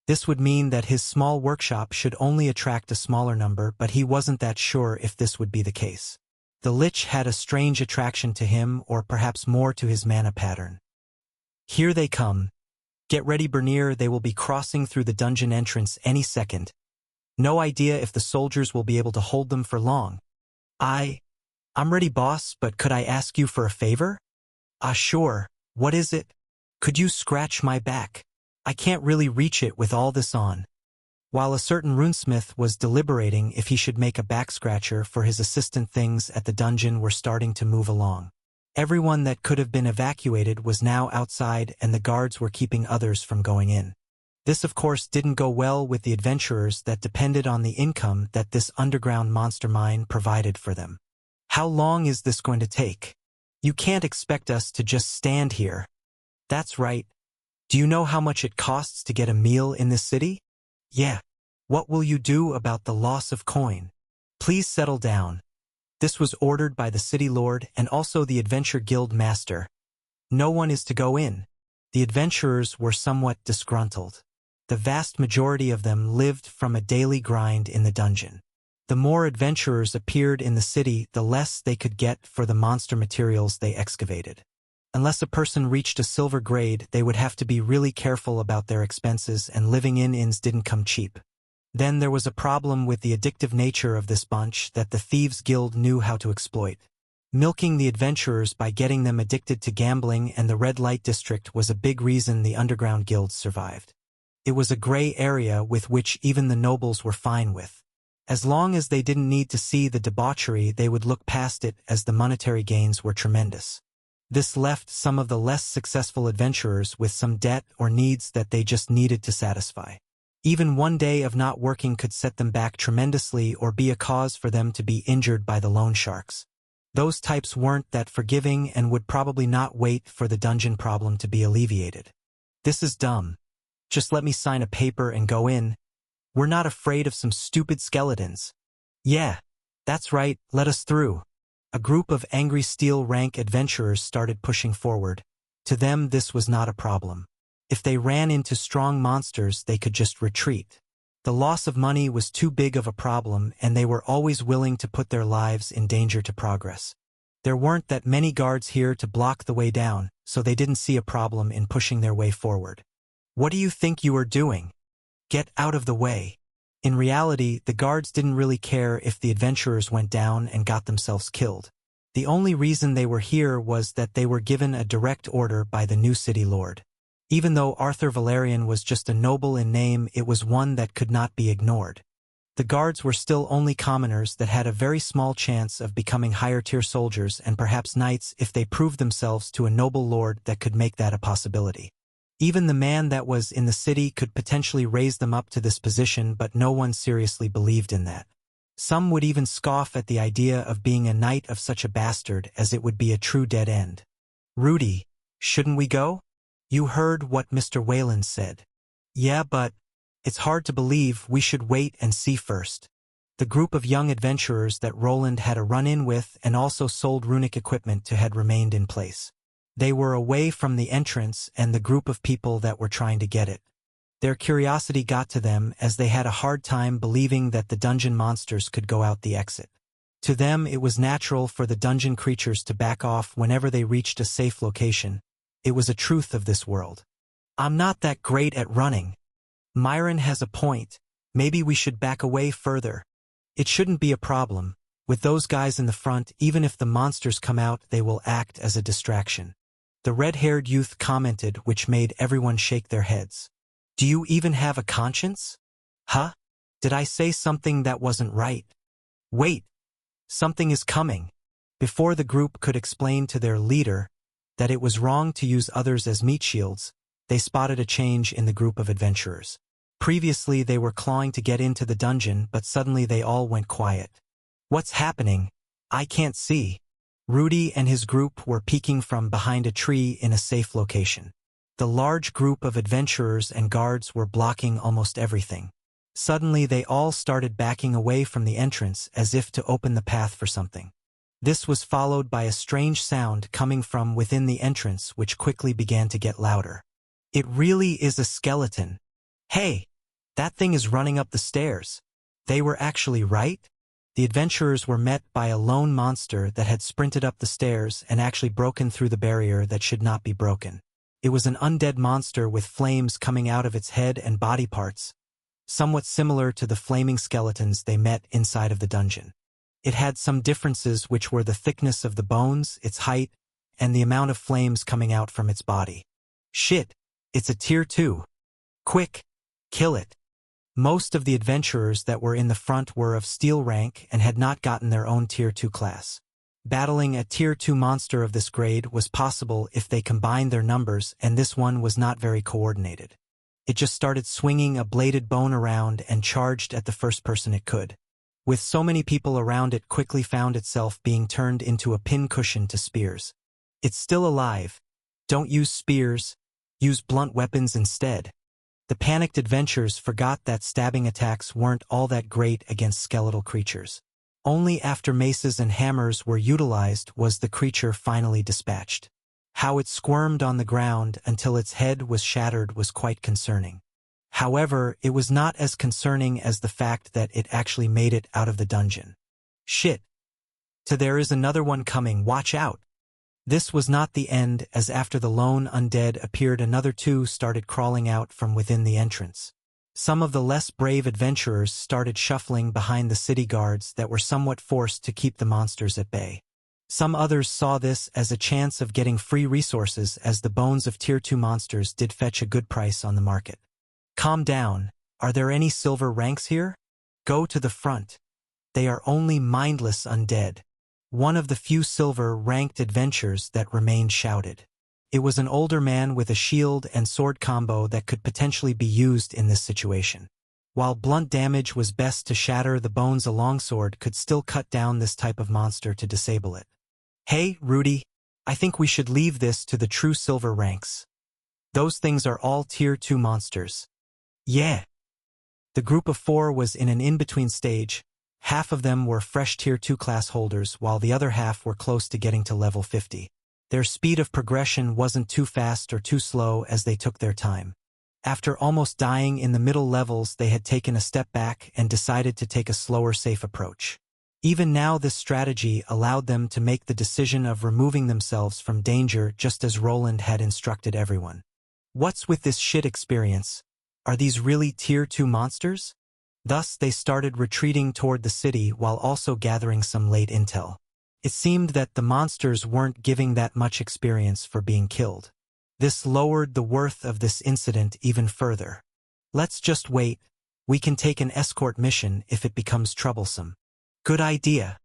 This would mean that his small workshop should only attract a smaller number, but he wasn't that sure if this would be the case. The Lich had a strange attraction to him, or perhaps more to his mana pattern. Here they come. Get ready, Bernier, they will be crossing through the dungeon entrance any second. No idea if the soldiers will be able to hold them for long. I'm ready, boss, but could I ask you for a favor? Ah, sure. What is it? Could you scratch my back? I can't really reach it with all this on. While a certain runesmith was deliberating if he should make a back scratcher for his assistant, things at the dungeon were starting to move along. Everyone that could have been evacuated was now outside, and the guards were keeping others from going in. This, of course, didn't go well with the adventurers that depended on the income that this underground monster mine provided for them. How long is this going to take? You can't expect us to just stand here. That's right. Do you know how much it costs to get a meal in this city? Yeah. What will you do about the loss of coin? Please settle down. This was ordered by the city lord and also the adventure guild master. No one is to go in. The adventurers were somewhat disgruntled. The vast majority of them lived from a daily grind in the dungeon. The more adventurers appeared in the city, the less they could get for the monster materials they excavated. Unless a person reached a silver grade, they would have to be really careful about their expenses, and living in inns didn't come cheap. Then there was a problem with the addictive nature of this bunch that the Thieves Guild knew how to exploit. Milking the adventurers by getting them addicted to gambling and the red light district was a big reason the underground guilds survived. It was a gray area with which even the nobles were fine with. As long as they didn't need to see the debauchery, they would look past it, as the monetary gains were tremendous. This left some of the less successful adventurers with some debt or needs that they just needed to satisfy. Even one day of not working could set them back tremendously or be a cause for them to be injured by the loan sharks. Those types weren't that forgiving and would probably not wait for the dungeon problem to be alleviated. This is dumb. Just let me sign a paper and go in. We're not afraid of some stupid skeletons. Yeah, that's right, let us through. A group of angry steel rank adventurers started pushing forward. To them this was not a problem. If they ran into strong monsters they could just retreat. The loss of money was too big of a problem and they were always willing to put their lives in danger to progress. There weren't that many guards here to block the way down, so they didn't see a problem in pushing their way forward. What do you think you are doing? Get out of the way. In reality, the guards didn't really care if the adventurers went down and got themselves killed. The only reason they were here was that they were given a direct order by the new city lord. Even though Arthur Valerian was just a noble in name, it was one that could not be ignored. The guards were still only commoners that had a very small chance of becoming higher-tier soldiers and perhaps knights if they proved themselves to a noble lord that could make that a possibility. Even the man that was in the city could potentially raise them up to this position, but no one seriously believed in that. Some would even scoff at the idea of being a knight of such a bastard, as it would be a true dead end. Rudy, shouldn't we go? You heard what Mr. Wayland said. Yeah, but it's hard to believe. We should wait and see first. The group of young adventurers that Roland had a run-in with and also sold runic equipment to had remained in place. They were away from the entrance and the group of people that were trying to get it. Their curiosity got to them as they had a hard time believing that the dungeon monsters could go out the exit. To them it was natural for the dungeon creatures to back off whenever they reached a safe location. It was a truth of this world. I'm not that great at running. Myron has a point. Maybe we should back away further. It shouldn't be a problem. With those guys in the front, even if the monsters come out, they will act as a distraction. The red-haired youth commented, which made everyone shake their heads. Do you even have a conscience? Huh? Did I say something that wasn't right? Wait! Something is coming. Before the group could explain to their leader that it was wrong to use others as meat shields, they spotted a change in the group of adventurers. Previously they were clawing to get into the dungeon, but suddenly they all went quiet. What's happening? I can't see. Rudy and his group were peeking from behind a tree in a safe location. The large group of adventurers and guards were blocking almost everything. Suddenly they all started backing away from the entrance as if to open the path for something. This was followed by a strange sound coming from within the entrance, which quickly began to get louder. It really is a skeleton. Hey! That thing is running up the stairs. They were actually right? The adventurers were met by a lone monster that had sprinted up the stairs and actually broken through the barrier that should not be broken. It was an undead monster with flames coming out of its head and body parts, somewhat similar to the flaming skeletons they met inside of the dungeon. It had some differences, which were the thickness of the bones, its height, and the amount of flames coming out from its body. Shit! It's a tier 2. Quick! Kill it! Most of the adventurers that were in the front were of steel rank and had not gotten their own tier 2 class. Battling a tier 2 monster of this grade was possible if they combined their numbers, and this one was not very coordinated. It just started swinging a bladed bone around and charged at the first person it could. With so many people around, it quickly found itself being turned into a pincushion to spears. It's still alive. Don't use spears. Use blunt weapons instead. The panicked adventurers forgot that stabbing attacks weren't all that great against skeletal creatures. Only after maces and hammers were utilized was the creature finally dispatched. How it squirmed on the ground until its head was shattered was quite concerning. However, it was not as concerning as the fact that it actually made it out of the dungeon. Shit! There is another one coming, watch out! This was not the end, as after the lone undead appeared, another 2 started crawling out from within the entrance. Some of the less brave adventurers started shuffling behind the city guards that were somewhat forced to keep the monsters at bay. Some others saw this as a chance of getting free resources, as the bones of tier 2 monsters did fetch a good price on the market. Calm down. Are there any silver ranks here? Go to the front. They are only mindless undead. one of the few silver-ranked adventures that remained shouted. It was an older man with a shield and sword combo that could potentially be used in this situation. While blunt damage was best to shatter the bones, a longsword could still cut down this type of monster to disable it. Hey, Rudy, I think we should leave this to the true silver ranks. Those things are all tier 2 monsters. Yeah. The group of 4 was in an in-between stage. Half of them were fresh tier 2 class holders, while the other half were close to getting to level 50. Their speed of progression wasn't too fast or too slow as they took their time. After almost dying in the middle levels, they had taken a step back and decided to take a slower, safe approach. Even now, this strategy allowed them to make the decision of removing themselves from danger, just as Roland had instructed everyone. What's with this shit experience? Are these really tier 2 monsters? Thus, they started retreating toward the city while also gathering some late intel. It seemed that the monsters weren't giving that much experience for being killed. This lowered the worth of this incident even further. Let's just wait. We can take an escort mission if it becomes troublesome. Good idea.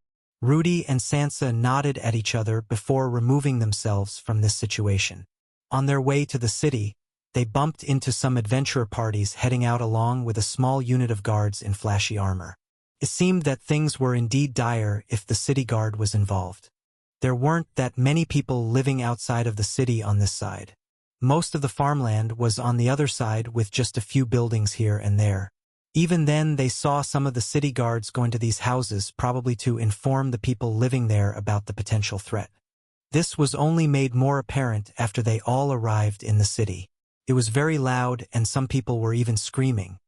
Rudy and Sansa nodded at each other before removing themselves from this situation. On their way to the city, they bumped into some adventurer parties heading out along with a small unit of guards in flashy armor. It seemed that things were indeed dire if the city guard was involved. There weren't that many people living outside of the city on this side. Most of the farmland was on the other side with just a few buildings here and there. Even then, they saw some of the city guards going to these houses, probably to inform the people living there about the potential threat. This was only made more apparent after they all arrived in the city. It was very loud and some people were even screaming.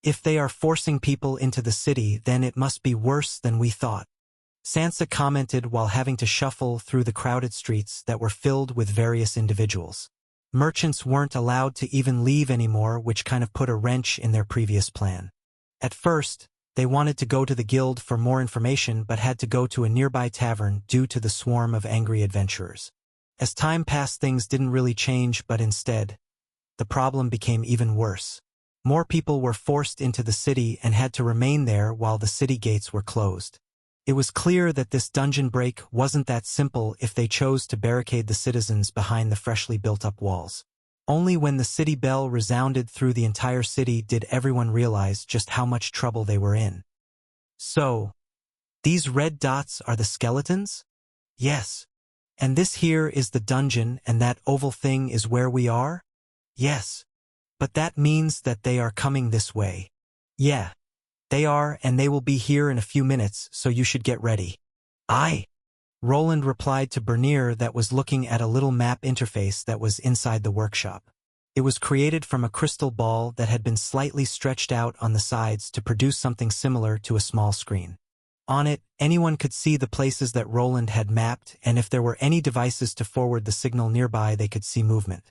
If they are forcing people into the city, then it must be worse than we thought. Sansa commented while having to shuffle through the crowded streets that were filled with various individuals. Merchants weren't allowed to even leave anymore, which kind of put a wrench in their previous plan. At first, they wanted to go to the guild for more information but had to go to a nearby tavern due to the swarm of angry adventurers. As time passed, things didn't really change, but instead, the problem became even worse. More people were forced into the city and had to remain there while the city gates were closed. It was clear that this dungeon break wasn't that simple if they chose to barricade the citizens behind the freshly built-up walls. Only when the city bell resounded through the entire city did everyone realize just how much trouble they were in. So, these red dots are the skeletons? Yes. And this here is the dungeon, and that oval thing is where we are? Yes. But that means that they are coming this way. Yeah. They are, and they will be here in a few minutes, so you should get ready. Aye. Roland replied to Bernier that was looking at a little map interface that was inside the workshop. It was created from a crystal ball that had been slightly stretched out on the sides to produce something similar to a small screen. On it, anyone could see the places that Roland had mapped, and if there were any devices to forward the signal nearby, they could see movement.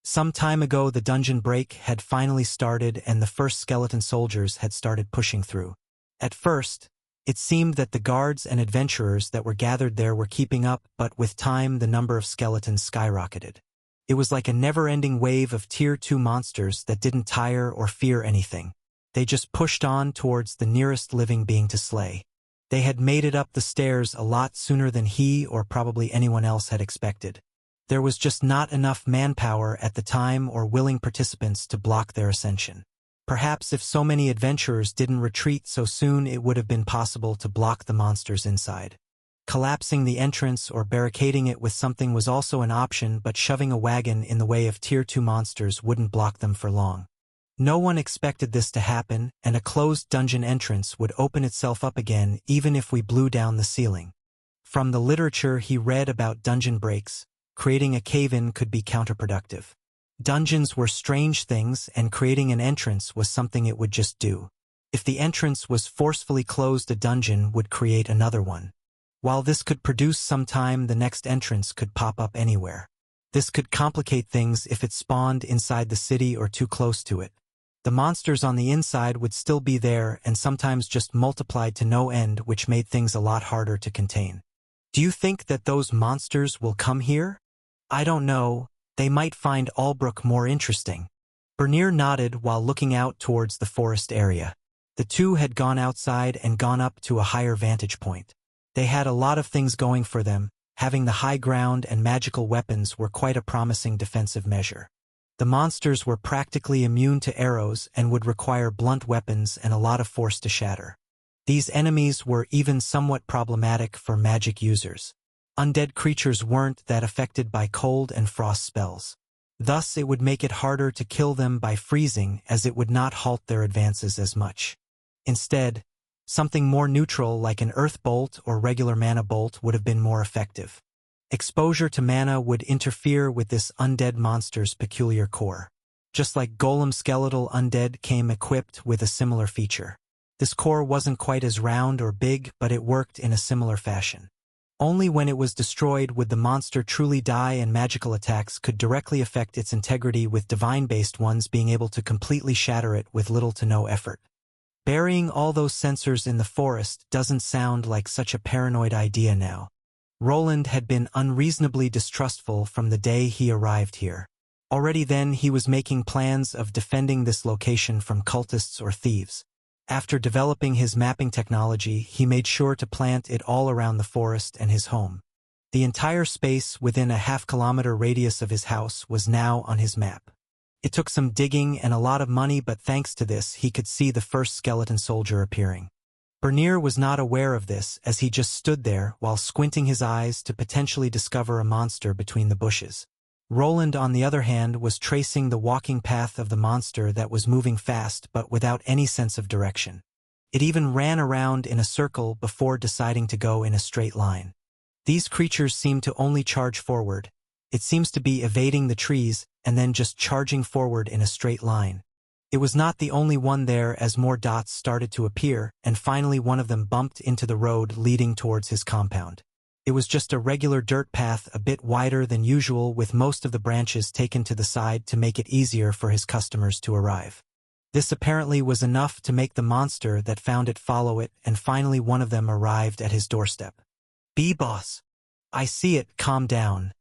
Some time ago, the dungeon break had finally started and the first skeleton soldiers had started pushing through. At first, it seemed that the guards and adventurers that were gathered there were keeping up, but with time the number of skeletons skyrocketed. It was like a never-ending wave of tier 2 monsters that didn't tire or fear anything. They just pushed on towards the nearest living being to slay. They had made it up the stairs a lot sooner than he or probably anyone else had expected. There was just not enough manpower at the time or willing participants to block their ascension. Perhaps if so many adventurers didn't retreat so soon, it would have been possible to block the monsters inside. Collapsing the entrance or barricading it with something was also an option, but shoving a wagon in the way of tier 2 monsters wouldn't block them for long. No one expected this to happen, and a closed dungeon entrance would open itself up again even if we blew down the ceiling. From the literature he read about dungeon breaks, creating a cave-in could be counterproductive. Dungeons were strange things, and creating an entrance was something it would just do. If the entrance was forcefully closed, a dungeon would create another one. While this could produce some time, the next entrance could pop up anywhere. This could complicate things if it spawned inside the city or too close to it. The monsters on the inside would still be there and sometimes just multiplied to no end, which made things a lot harder to contain. Do you think that those monsters will come here? I don't know. They might find Albrook more interesting. Bernier nodded while looking out towards the forest area. The two had gone outside and gone up to a higher vantage point. They had a lot of things going for them. Having the high ground and magical weapons were quite a promising defensive measure. The monsters were practically immune to arrows and would require blunt weapons and a lot of force to shatter. These enemies were even somewhat problematic for magic users. Undead creatures weren't that affected by cold and frost spells. Thus, it would make it harder to kill them by freezing, as it would not halt their advances as much. Instead, something more neutral like an earth bolt or regular mana bolt would have been more effective. Exposure to mana would interfere with this undead monster's peculiar core. Just like Golem Skeletal Undead came equipped with a similar feature. This core wasn't quite as round or big, but it worked in a similar fashion. Only when it was destroyed would the monster truly die, and magical attacks could directly affect its integrity, with divine-based ones being able to completely shatter it with little to no effort. Burying all those sensors in the forest doesn't sound like such a paranoid idea now. Roland had been unreasonably distrustful from the day he arrived here. Already then he was making plans of defending this location from cultists or thieves. After developing his mapping technology, he made sure to plant it all around the forest and his home. The entire space within a half-kilometer radius of his house was now on his map. It took some digging and a lot of money, but thanks to this he could see the first skeleton soldier appearing. Bernier was not aware of this, as he just stood there while squinting his eyes to potentially discover a monster between the bushes. Roland, on the other hand, was tracing the walking path of the monster that was moving fast but without any sense of direction. It even ran around in a circle before deciding to go in a straight line. These creatures seem to only charge forward. It seems to be evading the trees and then just charging forward in a straight line. It was not the only one there, as more dots started to appear, and finally one of them bumped into the road leading towards his compound. It was just a regular dirt path, a bit wider than usual, with most of the branches taken to the side to make it easier for his customers to arrive. This apparently was enough to make the monster that found it follow it, and finally one of them arrived at his doorstep. "Boss. I see it, calm down.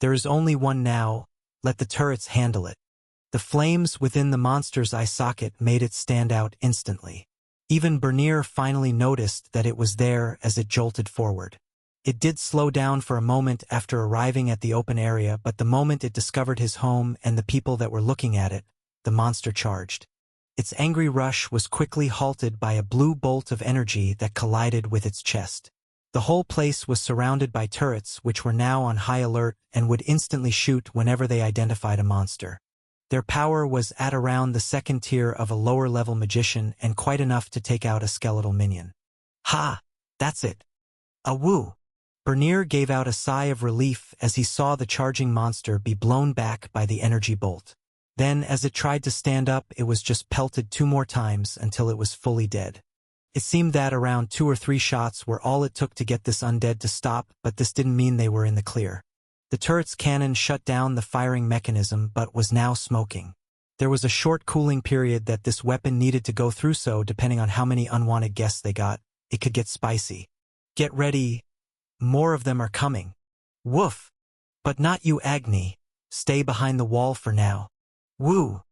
There is only one now, let the turrets handle it." The flames within the monster's eye socket made it stand out instantly. Even Bernier finally noticed that it was there as it jolted forward. It did slow down for a moment after arriving at the open area, but the moment it discovered his home and the people that were looking at it, the monster charged. Its angry rush was quickly halted by a blue bolt of energy that collided with its chest. The whole place was surrounded by turrets, which were now on high alert and would instantly shoot whenever they identified a monster. Their power was at around the second tier of a lower-level magician, and quite enough to take out a skeletal minion. "Ha! That's it. Awoo!" Bernier gave out a sigh of relief as he saw the charging monster be blown back by the energy bolt. Then, as it tried to stand up, it was just pelted 2 more times until it was fully dead. It seemed that around 2 or 3 shots were all it took to get this undead to stop, but this didn't mean they were in the clear. The turret's cannon shut down the firing mechanism but was now smoking. There was a short cooling period that this weapon needed to go through, so depending on how many unwanted guests they got, it could get spicy. "Get ready. More of them are coming." "Woof. But not you, Agni. Stay behind the wall for now." "Woo."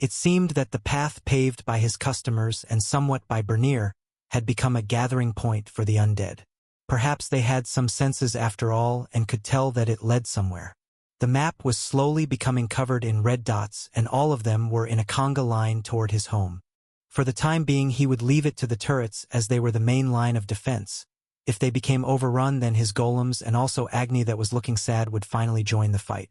It seemed that the path paved by his customers and somewhat by Bernier had become a gathering point for the undead. Perhaps they had some senses after all and could tell that it led somewhere. The map was slowly becoming covered in red dots, and all of them were in a conga line toward his home. For the time being he would leave it to the turrets, as they were the main line of defense. If they became overrun, then his golems and also Agni, that was looking sad, would finally join the fight.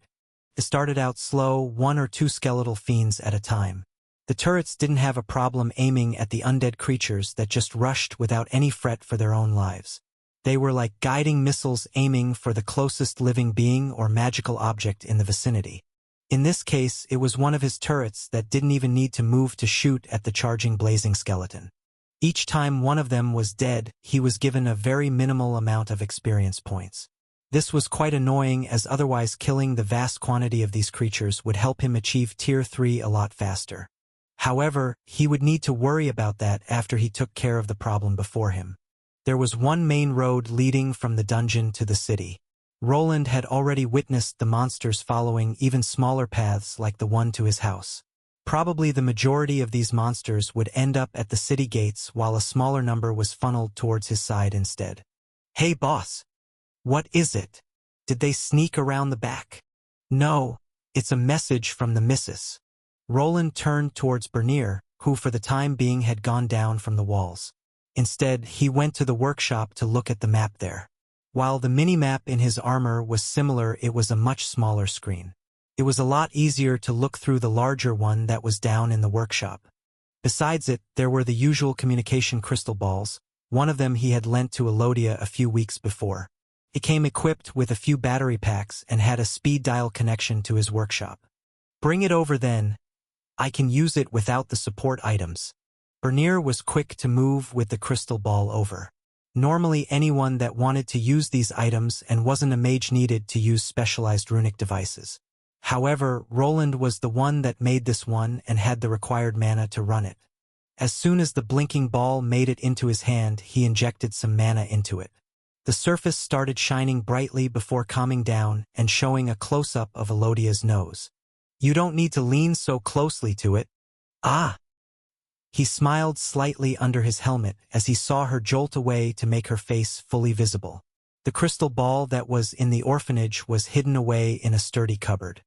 It started out slow, 1 or 2 skeletal fiends at a time. The turrets didn't have a problem aiming at the undead creatures that just rushed without any fret for their own lives. They were like guiding missiles aiming for the closest living being or magical object in the vicinity. In this case, it was one of his turrets that didn't even need to move to shoot at the charging blazing skeleton. Each time one of them was dead, he was given a very minimal amount of experience points. This was quite annoying, as otherwise killing the vast quantity of these creatures would help him achieve Tier 3 a lot faster. However, he would need to worry about that after he took care of the problem before him. There was one main road leading from the dungeon to the city. Roland had already witnessed the monsters following even smaller paths like the one to his house. Probably the majority of these monsters would end up at the city gates, while a smaller number was funneled towards his side instead. Hey boss. What is it? Did they sneak around the back? No, it's a message from the missus. Roland turned towards Bernier, who for the time being had gone down from the walls. Instead, he went to the workshop to look at the map there. While the mini-map in his armor was similar, it was a much smaller screen. It was a lot easier to look through the larger one that was down in the workshop. Besides it, there were the usual communication crystal balls. One of them he had lent to Elodia a few weeks before. It came equipped with a few battery packs and had a speed dial connection to his workshop. Bring it over then. I can use it without the support items. Bernier was quick to move with the crystal ball over. Normally anyone that wanted to use these items and wasn't a mage needed to use specialized runic devices. However, Roland was the one that made this one and had the required mana to run it. As soon as the blinking ball made it into his hand, he injected some mana into it. The surface started shining brightly before calming down and showing a close-up of Elodia's nose. You don't need to lean so closely to it. Ah! He smiled slightly under his helmet as he saw her jolt away to make her face fully visible. The crystal ball that was in the orphanage was hidden away in a sturdy cupboard.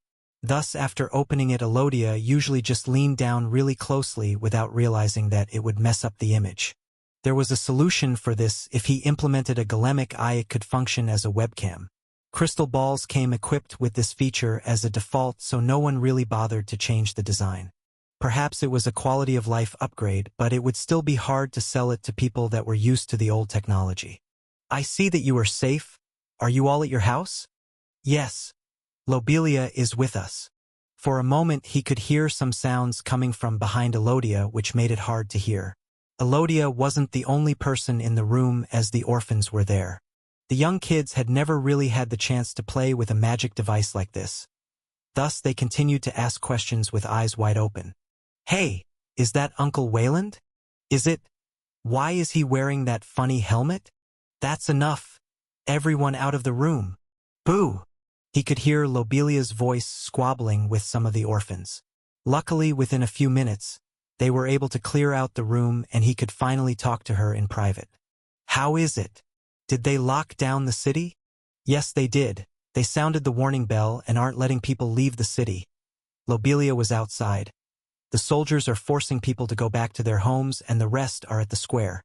Thus, after opening it, Elodia usually just leaned down really closely without realizing that it would mess up the image. There was a solution for this. If he implemented a golemic eye, it could function as a webcam. Crystal balls came equipped with this feature as a default, so no one really bothered to change the design. Perhaps it was a quality of life upgrade, but it would still be hard to sell it to people that were used to the old technology. I see that you are safe. Are you all at your house? Yes. Lobelia is with us. For a moment he could hear some sounds coming from behind Elodia, which made it hard to hear. Elodia wasn't the only person in the room, as the orphans were there. The young kids had never really had the chance to play with a magic device like this. Thus they continued to ask questions with eyes wide open. Hey, is that Uncle Wayland? Is it? Why is he wearing that funny helmet? That's enough. Everyone out of the room. Boo! He could hear Lobelia's voice squabbling with some of the orphans. Luckily, within a few minutes, they were able to clear out the room and he could finally talk to her in private. How is it? Did they lock down the city? Yes, they did. They sounded the warning bell and aren't letting people leave the city. Lobelia was outside. The soldiers are forcing people to go back to their homes and the rest are at the square.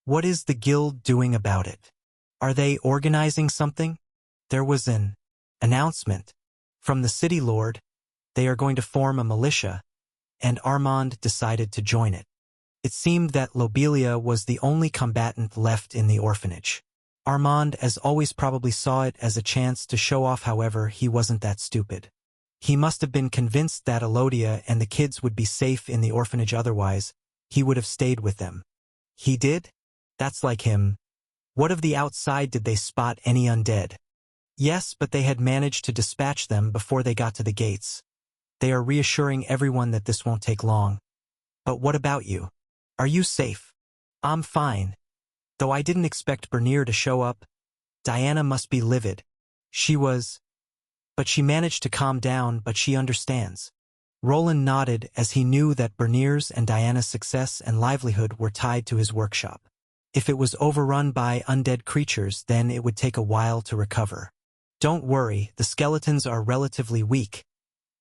What is the guild doing about it? Are they organizing something? There was an announcement from the city lord. They are going to form a militia, and Armand decided to join it. It seemed that Lobelia was the only combatant left in the orphanage. Armand, as always, probably saw it as a chance to show off. However, he wasn't that stupid. He must have been convinced that Elodia and the kids would be safe in the orphanage, otherwise he would have stayed with them. He did? That's like him. What of the outside? Did they spot any undead? Yes, but they had managed to dispatch them before they got to the gates. They are reassuring everyone that this won't take long. But what about you? Are you safe? I'm fine. Though I didn't expect Bernier to show up. Diana must be livid. She was. But she managed to calm down, but she understands. Roland nodded as he knew that Bernier's and Diana's success and livelihood were tied to his workshop. If it was overrun by undead creatures, then it would take a while to recover. Don't worry, the skeletons are relatively weak.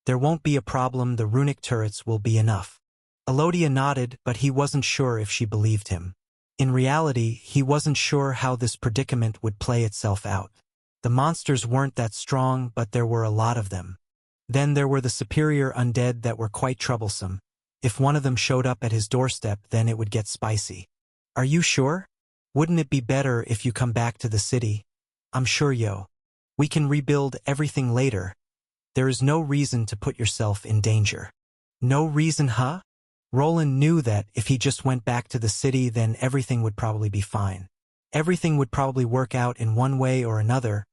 There won't be a problem, the runic turrets will be enough. Elodia nodded, but he wasn't sure if she believed him. In reality, he wasn't sure how this predicament would play itself out. The monsters weren't that strong, but there were a lot of them. Then there were the superior undead that were quite troublesome. If one of them showed up at his doorstep, then it would get spicy. Are you sure? Wouldn't it be better if you come back to the city? I'm sure, yo. We can rebuild everything later. There is no reason to put yourself in danger. No reason, huh? Roland knew that if he just went back to the city, then everything would probably be fine. Everything would probably work out in one way or another.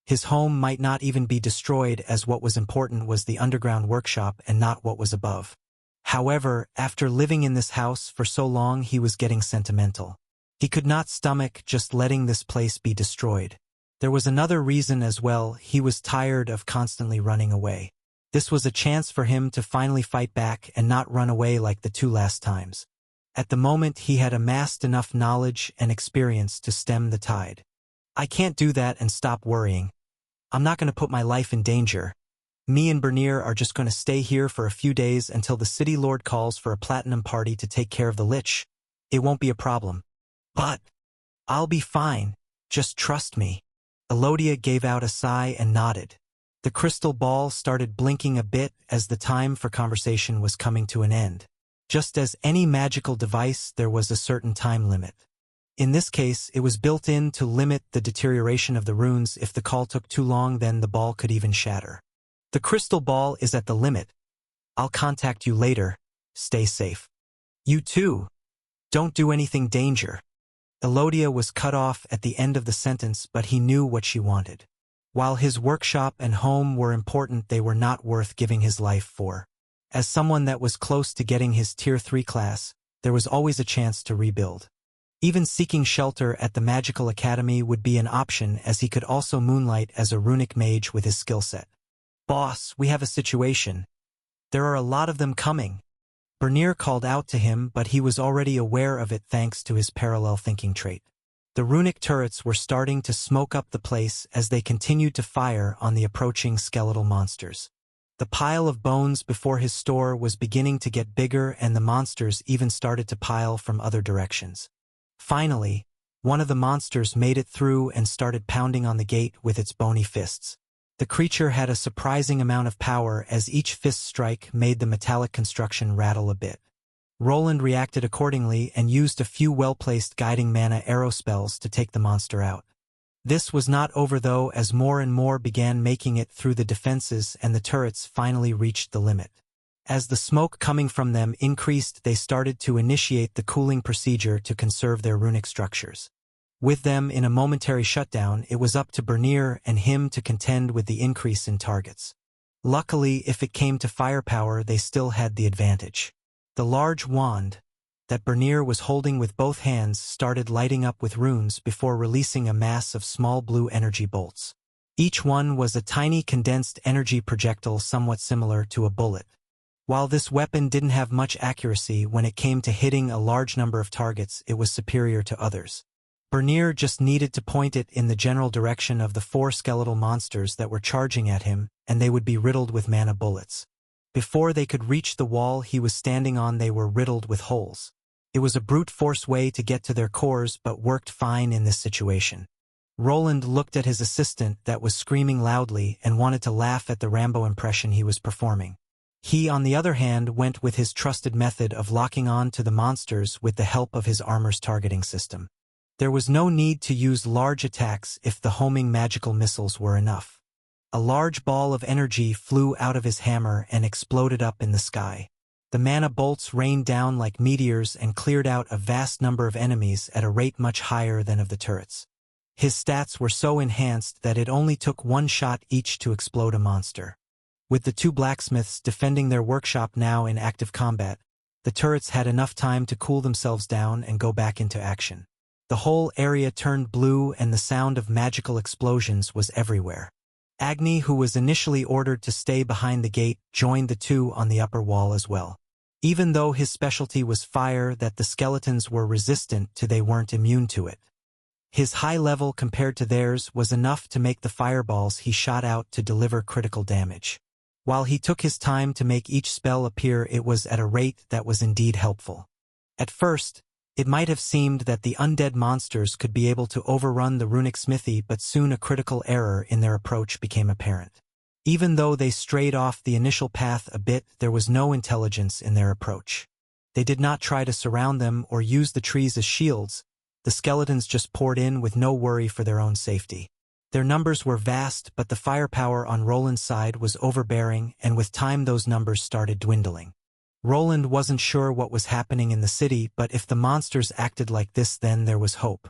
His home might not even be destroyed, as what was important was the underground workshop and not what was above. However, after living in this house for so long, he was getting sentimental. He could not stomach just letting this place be destroyed. There was another reason as well. He was tired of constantly running away. This was a chance for him to finally fight back and not run away like the two last times. At the moment, he had amassed enough knowledge and experience to stem the tide. I can't do that and stop worrying. I'm not going to put my life in danger. Me and Bernier are just going to stay here for a few days until the city lord calls for a platinum party to take care of the lich. It won't be a problem. But I'll be fine. Just trust me. Elodia gave out a sigh and nodded. The crystal ball started blinking a bit as the time for conversation was coming to an end. Just as any magical device, there was a certain time limit. In this case, it was built in to limit the deterioration of the runes. If the call took too long, then the ball could even shatter. The crystal ball is at the limit. I'll contact you later. Stay safe. You too. Don't do anything danger. Elodia was cut off at the end of the sentence, but he knew what she wanted. While his workshop and home were important, they were not worth giving his life for. As someone that was close to getting his Tier 3 class, there was always a chance to rebuild. Even seeking shelter at the Magical Academy would be an option, as he could also moonlight as a runic mage with his skill set. Boss, we have a situation. There are a lot of them coming. Bernier called out to him, but he was already aware of it thanks to his parallel thinking trait. The runic turrets were starting to smoke up the place as they continued to fire on the approaching skeletal monsters. The pile of bones before his store was beginning to get bigger, and the monsters even started to pile from other directions. Finally, one of the monsters made it through and started pounding on the gate with its bony fists. The creature had a surprising amount of power, as each fist strike made the metallic construction rattle a bit. Roland reacted accordingly and used a few well-placed guiding mana arrow spells to take the monster out. This was not over though, as more and more began making it through the defenses and the turrets finally reached the limit. As the smoke coming from them increased, they started to initiate the cooling procedure to conserve their runic structures. With them in a momentary shutdown, it was up to Bernier and him to contend with the increase in targets. Luckily, if it came to firepower, they still had the advantage. The large wand that Bernier was holding with both hands started lighting up with runes before releasing a mass of small blue energy bolts. Each one was a tiny condensed energy projectile somewhat similar to a bullet. While this weapon didn't have much accuracy when it came to hitting a large number of targets, it was superior to others. Bernier just needed to point it in the general direction of the 4 skeletal monsters that were charging at him, and they would be riddled with mana bullets. Before they could reach the wall he was standing on, they were riddled with holes. It was a brute force way to get to their cores, but worked fine in this situation. Roland looked at his assistant that was screaming loudly and wanted to laugh at the Rambo impression he was performing. He, on the other hand, went with his trusted method of locking on to the monsters with the help of his armor's targeting system. There was no need to use large attacks if the homing magical missiles were enough. A large ball of energy flew out of his hammer and exploded up in the sky. The mana bolts rained down like meteors and cleared out a vast number of enemies at a rate much higher than of the turrets. His stats were so enhanced that it only took 1 shot each to explode a monster. With the 2 blacksmiths defending their workshop now in active combat, the turrets had enough time to cool themselves down and go back into action. The whole area turned blue and the sound of magical explosions was everywhere. Agni, who was initially ordered to stay behind the gate, joined the 2 on the upper wall as well. Even though his specialty was fire, that the skeletons were resistant to, they weren't immune to it. His high level compared to theirs was enough to make the fireballs he shot out to deliver critical damage. While he took his time to make each spell appear, it was at a rate that was indeed helpful. At first, it might have seemed that the undead monsters could be able to overrun the runic smithy, but soon a critical error in their approach became apparent. Even though they strayed off the initial path a bit, there was no intelligence in their approach. They did not try to surround them or use the trees as shields. The skeletons just poured in with no worry for their own safety. Their numbers were vast, but the firepower on Roland's side was overbearing, and with time those numbers started dwindling. Roland wasn't sure what was happening in the city, but if the monsters acted like this, then there was hope.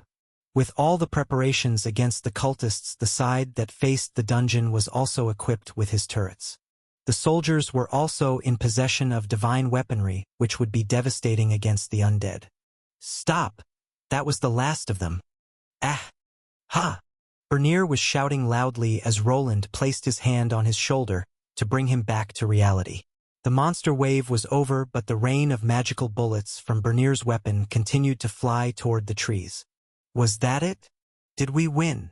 With all the preparations against the cultists, the side that faced the dungeon was also equipped with his turrets. The soldiers were also in possession of divine weaponry, which would be devastating against the undead. Stop! That was the last of them. Ah! Ha! Bernier was shouting loudly as Roland placed his hand on his shoulder to bring him back to reality. The monster wave was over, but the rain of magical bullets from Bernier's weapon continued to fly toward the trees. Was that it? Did we win?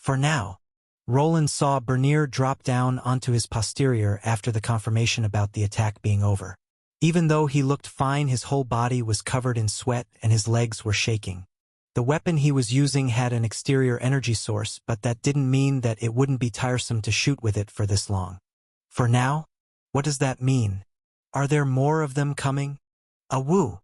For now. Roland saw Bernier drop down onto his posterior after the confirmation about the attack being over. Even though he looked fine, his whole body was covered in sweat and his legs were shaking. The weapon he was using had an exterior energy source, but that didn't mean that it wouldn't be tiresome to shoot with it for this long. For now? What does that mean? Are there more of them coming? Awoo!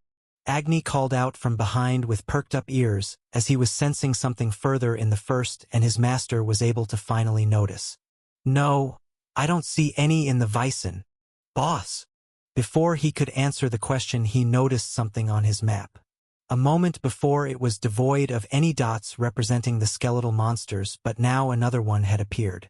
Agni called out from behind with perked-up ears, as he was sensing something further in the first and his master was able to finally notice. No, I don't see any in the Vysen. Boss! Before he could answer the question, he noticed something on his map. A moment before it was devoid of any dots representing the skeletal monsters, but now another one had appeared.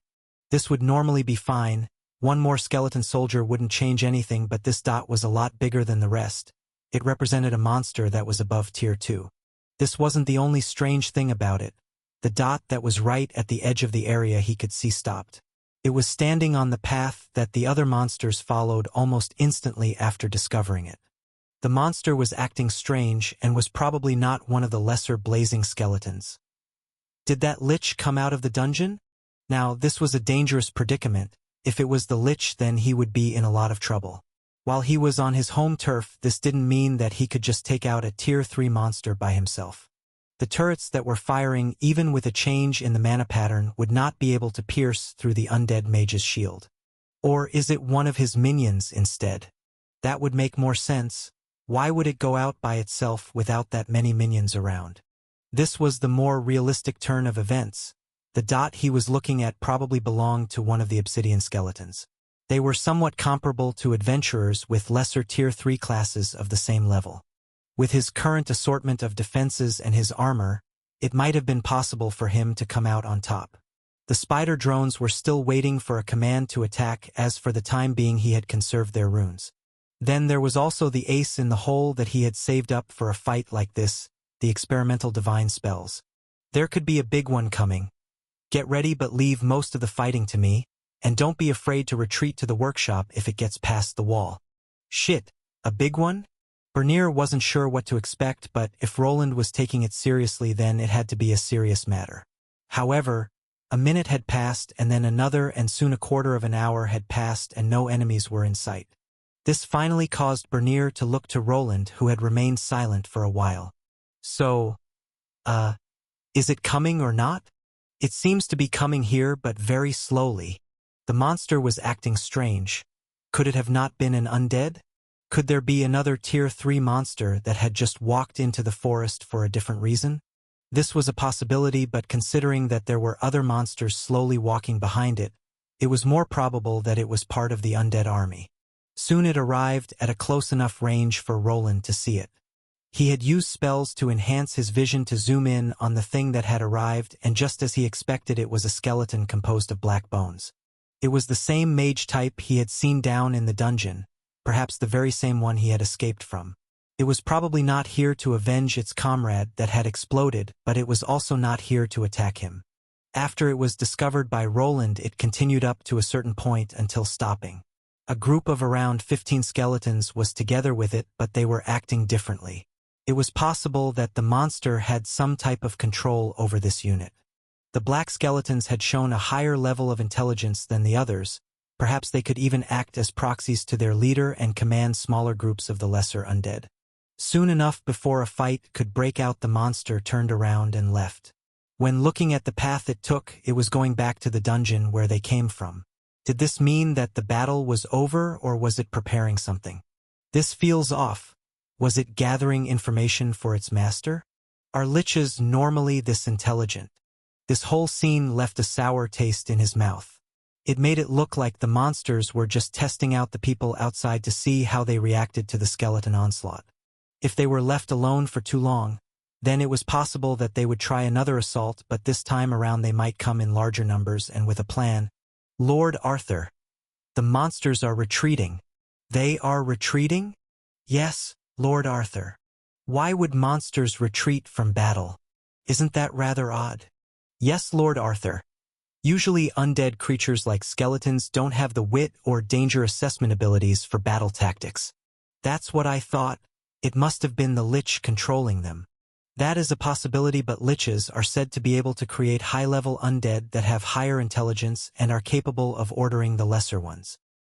This would normally be fine. One more skeleton soldier wouldn't change anything, but this dot was a lot bigger than the rest. It represented a monster that was above Tier 2. This wasn't the only strange thing about it. The dot that was right at the edge of the area he could see stopped. It was standing on the path that the other monsters followed almost instantly after discovering it. The monster was acting strange and was probably not one of the lesser blazing skeletons. Did that lich come out of the dungeon? Now, this was a dangerous predicament. If it was the lich, then he would be in a lot of trouble. While he was on his home turf, this didn't mean that he could just take out a Tier 3 monster by himself. The turrets that were firing, even with a change in the mana pattern, would not be able to pierce through the undead mage's shield. Or is it one of his minions instead? That would make more sense. Why would it go out by itself without that many minions around? This was the more realistic turn of events. The dot he was looking at probably belonged to one of the obsidian skeletons. They were somewhat comparable to adventurers with lesser Tier 3 classes of the same level. With his current assortment of defenses and his armor, it might have been possible for him to come out on top. The spider drones were still waiting for a command to attack, as for the time being he had conserved their runes. Then there was also the ace in the hole that he had saved up for a fight like this, the experimental divine spells. There could be a big one coming. Get ready, but leave most of the fighting to me, and don't be afraid to retreat to the workshop if it gets past the wall. Shit, a big one? Bernier wasn't sure what to expect, but if Roland was taking it seriously, then it had to be a serious matter. However, a minute had passed and then another, and soon a quarter of an hour had passed and no enemies were in sight. This finally caused Bernier to look to Roland, who had remained silent for a while. So, is it coming or not? It seems to be coming here, but very slowly. The monster was acting strange. Could it have not been an undead? Could there be another Tier 3 monster that had just walked into the forest for a different reason? This was a possibility, but considering that there were other monsters slowly walking behind it, it was more probable that it was part of the undead army. Soon it arrived at a close enough range for Roland to see it. He had used spells to enhance his vision to zoom in on the thing that had arrived, and just as he expected, it was a skeleton composed of black bones. It was the same mage type he had seen down in the dungeon, perhaps the very same one he had escaped from. It was probably not here to avenge its comrade that had exploded, but it was also not here to attack him. After it was discovered by Roland, it continued up to a certain point until stopping. A group of around 15 skeletons was together with it, but they were acting differently. It was possible that the monster had some type of control over this unit. The black skeletons had shown a higher level of intelligence than the others. Perhaps they could even act as proxies to their leader and command smaller groups of the lesser undead. Soon enough before a fight could break out, the monster turned around and left. When looking at the path it took, it was going back to the dungeon where they came from. Did this mean that the battle was over, or was it preparing something? This feels off. Was it gathering information for its master? Are liches normally this intelligent? This whole scene left a sour taste in his mouth. It made it look like the monsters were just testing out the people outside to see how they reacted to the skeleton onslaught. If they were left alone for too long, then it was possible that they would try another assault, but this time around they might come in larger numbers and with a plan. Lord Arthur. The monsters are retreating. They are retreating? Yes, Lord Arthur. Why would monsters retreat from battle? Isn't that rather odd? Yes, Lord Arthur. Usually undead creatures like skeletons don't have the wit or danger assessment abilities for battle tactics. That's what I thought. It must have been the lich controlling them. That is a possibility, but liches are said to be able to create high-level undead that have higher intelligence and are capable of ordering the lesser ones.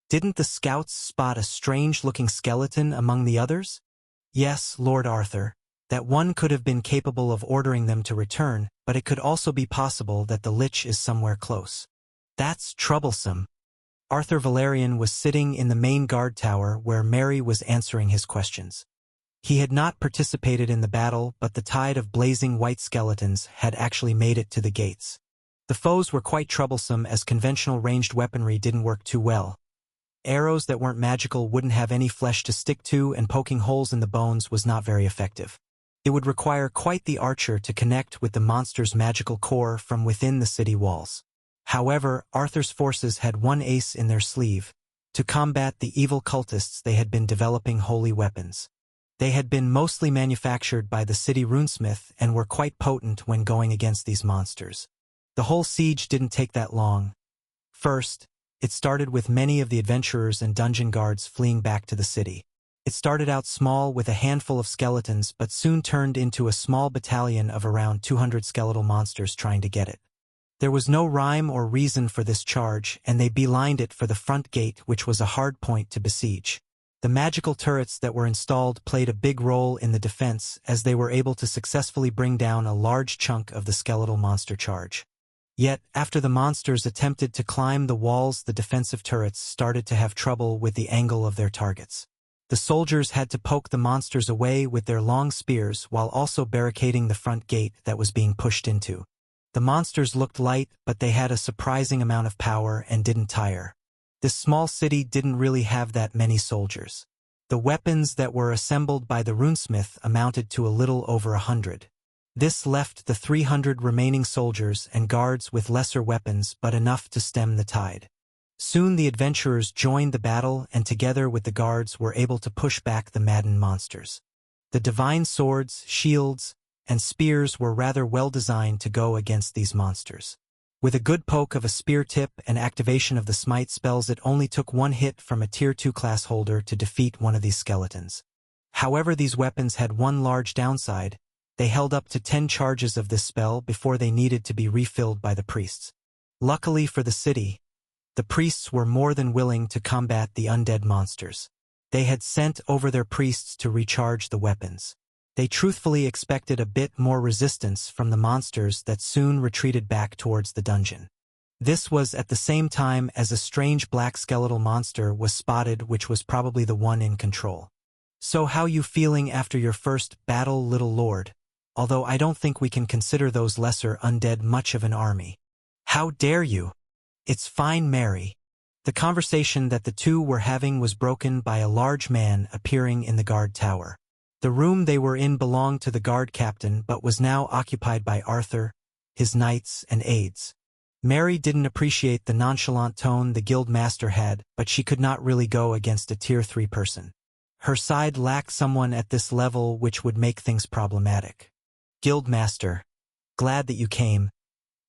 Didn't the scouts spot a strange-looking skeleton among the others? Yes, Lord Arthur, that one could have been capable of ordering them to return, but it could also be possible that the lich is somewhere close. That's troublesome. Arthur Valerian was sitting in the main guard tower where Mary was answering his questions. He had not participated in the battle, but the tide of blazing white skeletons had actually made it to the gates. The foes were quite troublesome as conventional ranged weaponry didn't work too well. Arrows that weren't magical wouldn't have any flesh to stick to, and poking holes in the bones was not very effective. It would require quite the archer to connect with the monster's magical core from within the city walls. However, Arthur's forces had one ace in their sleeve. To combat the evil cultists, they had been developing holy weapons. They had been mostly manufactured by the city runesmith and were quite potent when going against these monsters. The whole siege didn't take that long. First, it started with many of the adventurers and dungeon guards fleeing back to the city. It started out small with a handful of skeletons, but soon turned into a small battalion of around 200 skeletal monsters trying to get it. There was no rhyme or reason for this charge, and they beelined it for the front gate, which was a hard point to besiege. The magical turrets that were installed played a big role in the defense, as they were able to successfully bring down a large chunk of the skeletal monster charge. Yet, after the monsters attempted to climb the walls, the defensive turrets started to have trouble with the angle of their targets. The soldiers had to poke the monsters away with their long spears while also barricading the front gate that was being pushed into. The monsters looked light, but they had a surprising amount of power and didn't tire. This small city didn't really have that many soldiers. The weapons that were assembled by the runesmith amounted to a little over 100. This left the 300 remaining soldiers and guards with lesser weapons, but enough to stem the tide. Soon the adventurers joined the battle, and together with the guards were able to push back the maddened monsters. The divine swords, shields, and spears were rather well designed to go against these monsters. With a good poke of a spear tip and activation of the smite spells, it only took one hit from a Tier 2 class holder to defeat one of these skeletons. However, these weapons had one large downside. They held up to 10 charges of this spell before they needed to be refilled by the priests. Luckily for the city, the priests were more than willing to combat the undead monsters. They had sent over their priests to recharge the weapons. They truthfully expected a bit more resistance from the monsters that soon retreated back towards the dungeon. This was at the same time as a strange black skeletal monster was spotted, which was probably the one in control. "So how you feeling after your first battle, little lord? Although I don't think we can consider those lesser undead much of an army." "How dare you? It's fine, Mary." The conversation that the two were having was broken by a large man appearing in the guard tower. The room they were in belonged to the guard captain, but was now occupied by Arthur, his knights, and aides. Mary didn't appreciate the nonchalant tone the guild master had, but she could not really go against a Tier 3 person. Her side lacked someone at this level, which would make things problematic. "Guild master, glad that you came.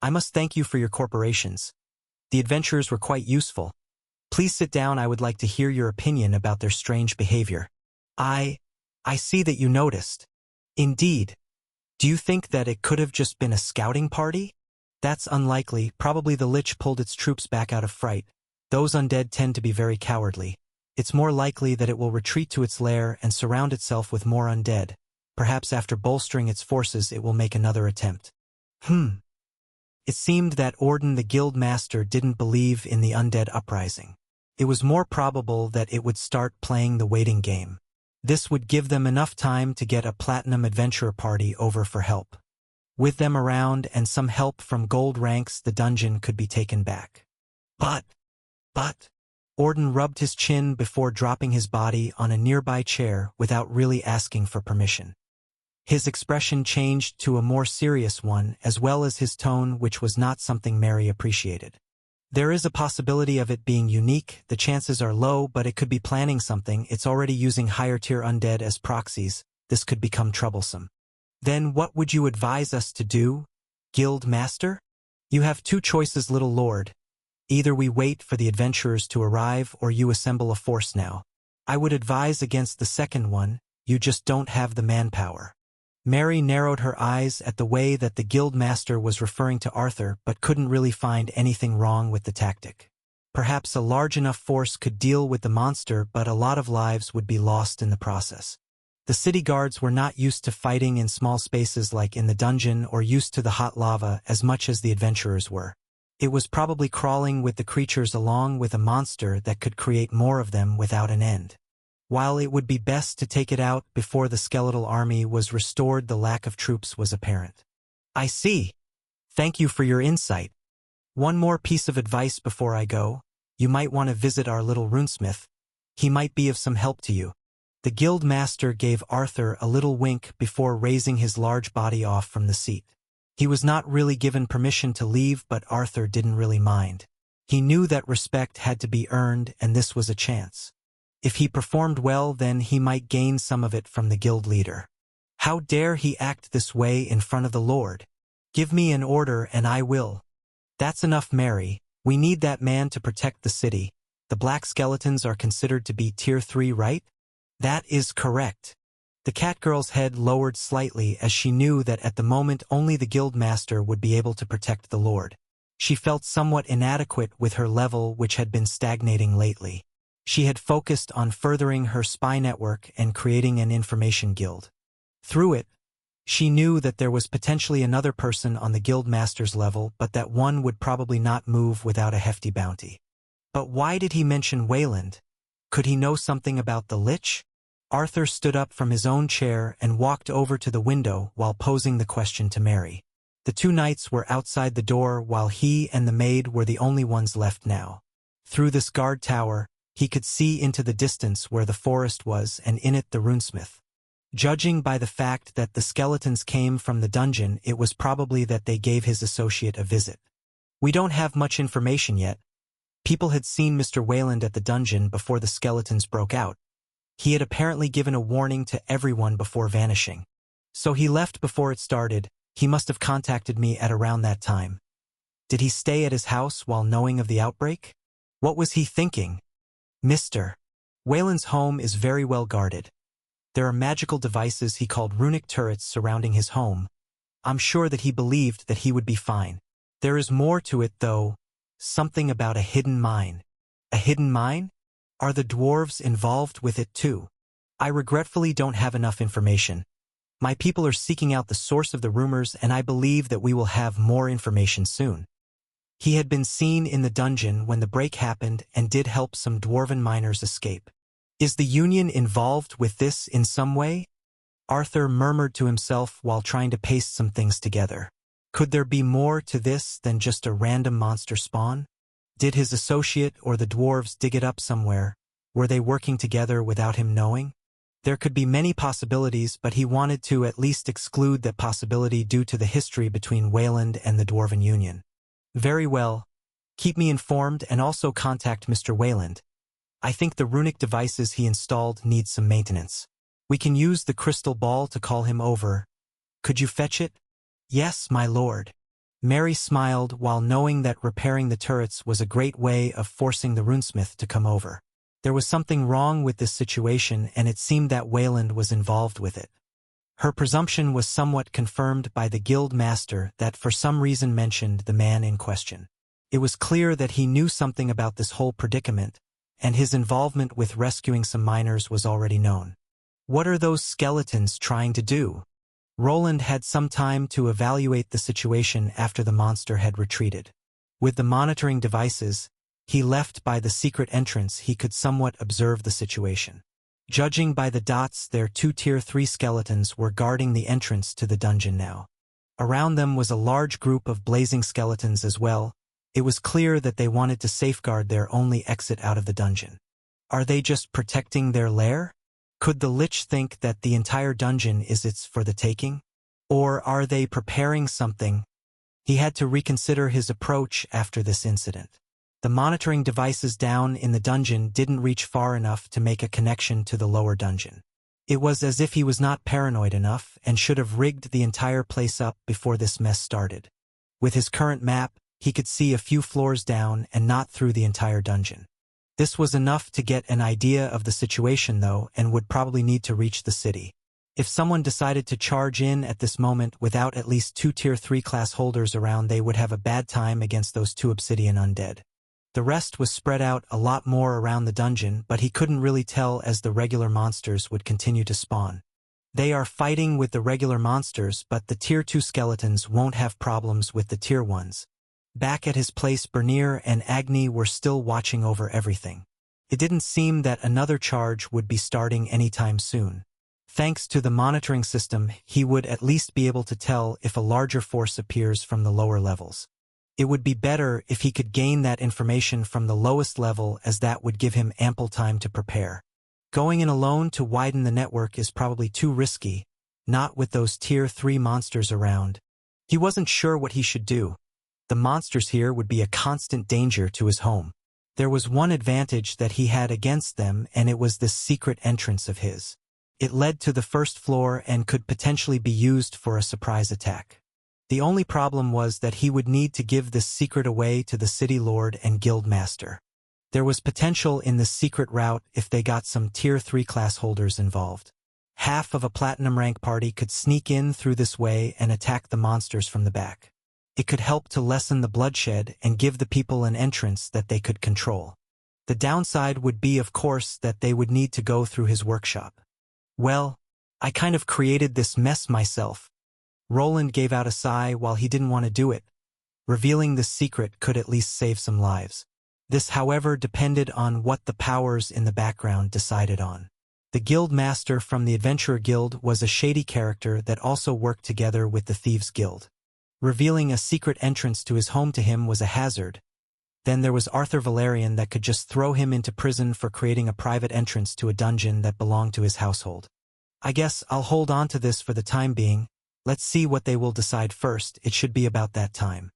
I must thank you for your corporations. The adventurers were quite useful. Please sit down. I would like to hear your opinion about their strange behavior." I see that you noticed." "Indeed. Do you think that it could have just been a scouting party?" "That's unlikely. Probably the lich pulled its troops back out of fright. Those undead tend to be very cowardly. It's more likely that it will retreat to its lair and surround itself with more undead. Perhaps after bolstering its forces it will make another attempt." It seemed that Orden the guild master didn't believe in the undead uprising. It was more probable that it would start playing the waiting game. This would give them enough time to get a platinum adventurer party over for help. With them around and some help from gold ranks, the dungeon could be taken back. But, Orden rubbed his chin before dropping his body on a nearby chair without really asking for permission. His expression changed to a more serious one, as well as his tone, which was not something Mary appreciated. "There is a possibility of it being unique. The chances are low, but it could be planning something. It's already using higher-tier undead as proxies. This could become troublesome." "Then what would you advise us to do, Guild Master?" "You have two choices, little lord. Either we wait for the adventurers to arrive or you assemble a force now. I would advise against the second one. You just don't have the manpower." Mary narrowed her eyes at the way that the guildmaster was referring to Arthur but couldn't really find anything wrong with the tactic. Perhaps a large enough force could deal with the monster, but a lot of lives would be lost in the process. The city guards were not used to fighting in small spaces like in the dungeon or used to the hot lava as much as the adventurers were. It was probably crawling with the creatures along with a monster that could create more of them without an end. While it would be best to take it out before the skeletal army was restored, the lack of troops was apparent. I see. Thank you for your insight. One more piece of advice before I go. You might want to visit our little runesmith. He might be of some help to you. The guild master gave Arthur a little wink before raising his large body off from the seat. He was not really given permission to leave, but Arthur didn't really mind. He knew that respect had to be earned, and this was a chance. If he performed well, then he might gain some of it from the guild leader. How dare he act this way in front of the Lord? Give me an order and I will. That's enough, Mary. We need that man to protect the city. The black skeletons are considered to be tier 3, right? That is correct. The catgirl's head lowered slightly as she knew that at the moment only the guild master would be able to protect the Lord. She felt somewhat inadequate with her level, which had been stagnating lately. She had focused on furthering her spy network and creating an information guild. Through it, she knew that there was potentially another person on the guild master's level, but that one would probably not move without a hefty bounty. But why did he mention Wayland? Could he know something about the Lich? Arthur stood up from his own chair and walked over to the window while posing the question to Mary. The two knights were outside the door while he and the maid were the only ones left now. Through this guard tower, he could see into the distance where the forest was and in it the runesmith. Judging by the fact that the skeletons came from the dungeon, it was probably that they gave his associate a visit. We don't have much information yet. People had seen Mr. Wayland at the dungeon before the skeletons broke out. He had apparently given a warning to everyone before vanishing. So he left before it started. He must have contacted me at around that time. Did he stay at his house while knowing of the outbreak? What was he thinking? Mr. Wayland's home is very well guarded. There are magical devices he called runic turrets surrounding his home. I'm sure that he believed that he would be fine. There is more to it, though. Something about a hidden mine. A hidden mine? Are the dwarves involved with it too? I regretfully don't have enough information. My people are seeking out the source of the rumors, and I believe that we will have more information soon. He had been seen in the dungeon when the break happened and did help some dwarven miners escape. Is the Union involved with this in some way? Arthur murmured to himself while trying to paste some things together. Could there be more to this than just a random monster spawn? Did his associate or the dwarves dig it up somewhere? Were they working together without him knowing? There could be many possibilities, but he wanted to at least exclude that possibility due to the history between Wayland and the Dwarven Union. Very well. Keep me informed and also contact Mr. Wayland. I think the runic devices he installed need some maintenance. We can use the crystal ball to call him over. Could you fetch it? Yes, my lord. Mary smiled while knowing that repairing the turrets was a great way of forcing the runesmith to come over. There was something wrong with this situation, and it seemed that Wayland was involved with it. Her presumption was somewhat confirmed by the guild master that for some reason mentioned the man in question. It was clear that he knew something about this whole predicament, and his involvement with rescuing some miners was already known. What are those skeletons trying to do? Roland had some time to evaluate the situation after the monster had retreated. With the monitoring devices he left by the secret entrance, he could somewhat observe the situation. Judging by the dots, their 2 tier 3 skeletons were guarding the entrance to the dungeon now. Around them was a large group of blazing skeletons as well. It was clear that they wanted to safeguard their only exit out of the dungeon. Are they just protecting their lair? Could the Lich think that the entire dungeon is its for the taking? Or are they preparing something? He had to reconsider his approach after this incident. The monitoring devices down in the dungeon didn't reach far enough to make a connection to the lower dungeon. It was as if he was not paranoid enough and should have rigged the entire place up before this mess started. With his current map, he could see a few floors down and not through the entire dungeon. This was enough to get an idea of the situation though, and would probably need to reach the city. If someone decided to charge in at this moment without at least 2 Tier 3 class holders around, they would have a bad time against those 2 obsidian undead. The rest was spread out a lot more around the dungeon, but he couldn't really tell as the regular monsters would continue to spawn. They are fighting with the regular monsters, but the Tier 2 skeletons won't have problems with the Tier 1s. Back at his place, Bernier and Agni were still watching over everything. It didn't seem that another charge would be starting anytime soon. Thanks to the monitoring system, he would at least be able to tell if a larger force appears from the lower levels. It would be better if he could gain that information from the lowest level, as that would give him ample time to prepare. Going in alone to widen the network is probably too risky, not with those Tier 3 monsters around. He wasn't sure what he should do. The monsters here would be a constant danger to his home. There was one advantage that he had against them, and it was this secret entrance of his. It led to the first floor and could potentially be used for a surprise attack. The only problem was that he would need to give this secret away to the city lord and guild master. There was potential in the secret route if they got some Tier 3 class holders involved. Half of a platinum rank party could sneak in through this way and attack the monsters from the back. It could help to lessen the bloodshed and give the people an entrance that they could control. The downside would be, of course, that they would need to go through his workshop. Well, I kind of created this mess myself. Roland gave out a sigh while he didn't want to do it. Revealing this secret could at least save some lives. This, however, depended on what the powers in the background decided on. The guild master from the Adventurer Guild was a shady character that also worked together with the Thieves Guild. Revealing a secret entrance to his home to him was a hazard. Then there was Arthur Valerian that could just throw him into prison for creating a private entrance to a dungeon that belonged to his household. I guess I'll hold on to this for the time being. Let's see what they will decide first. It should be about that time.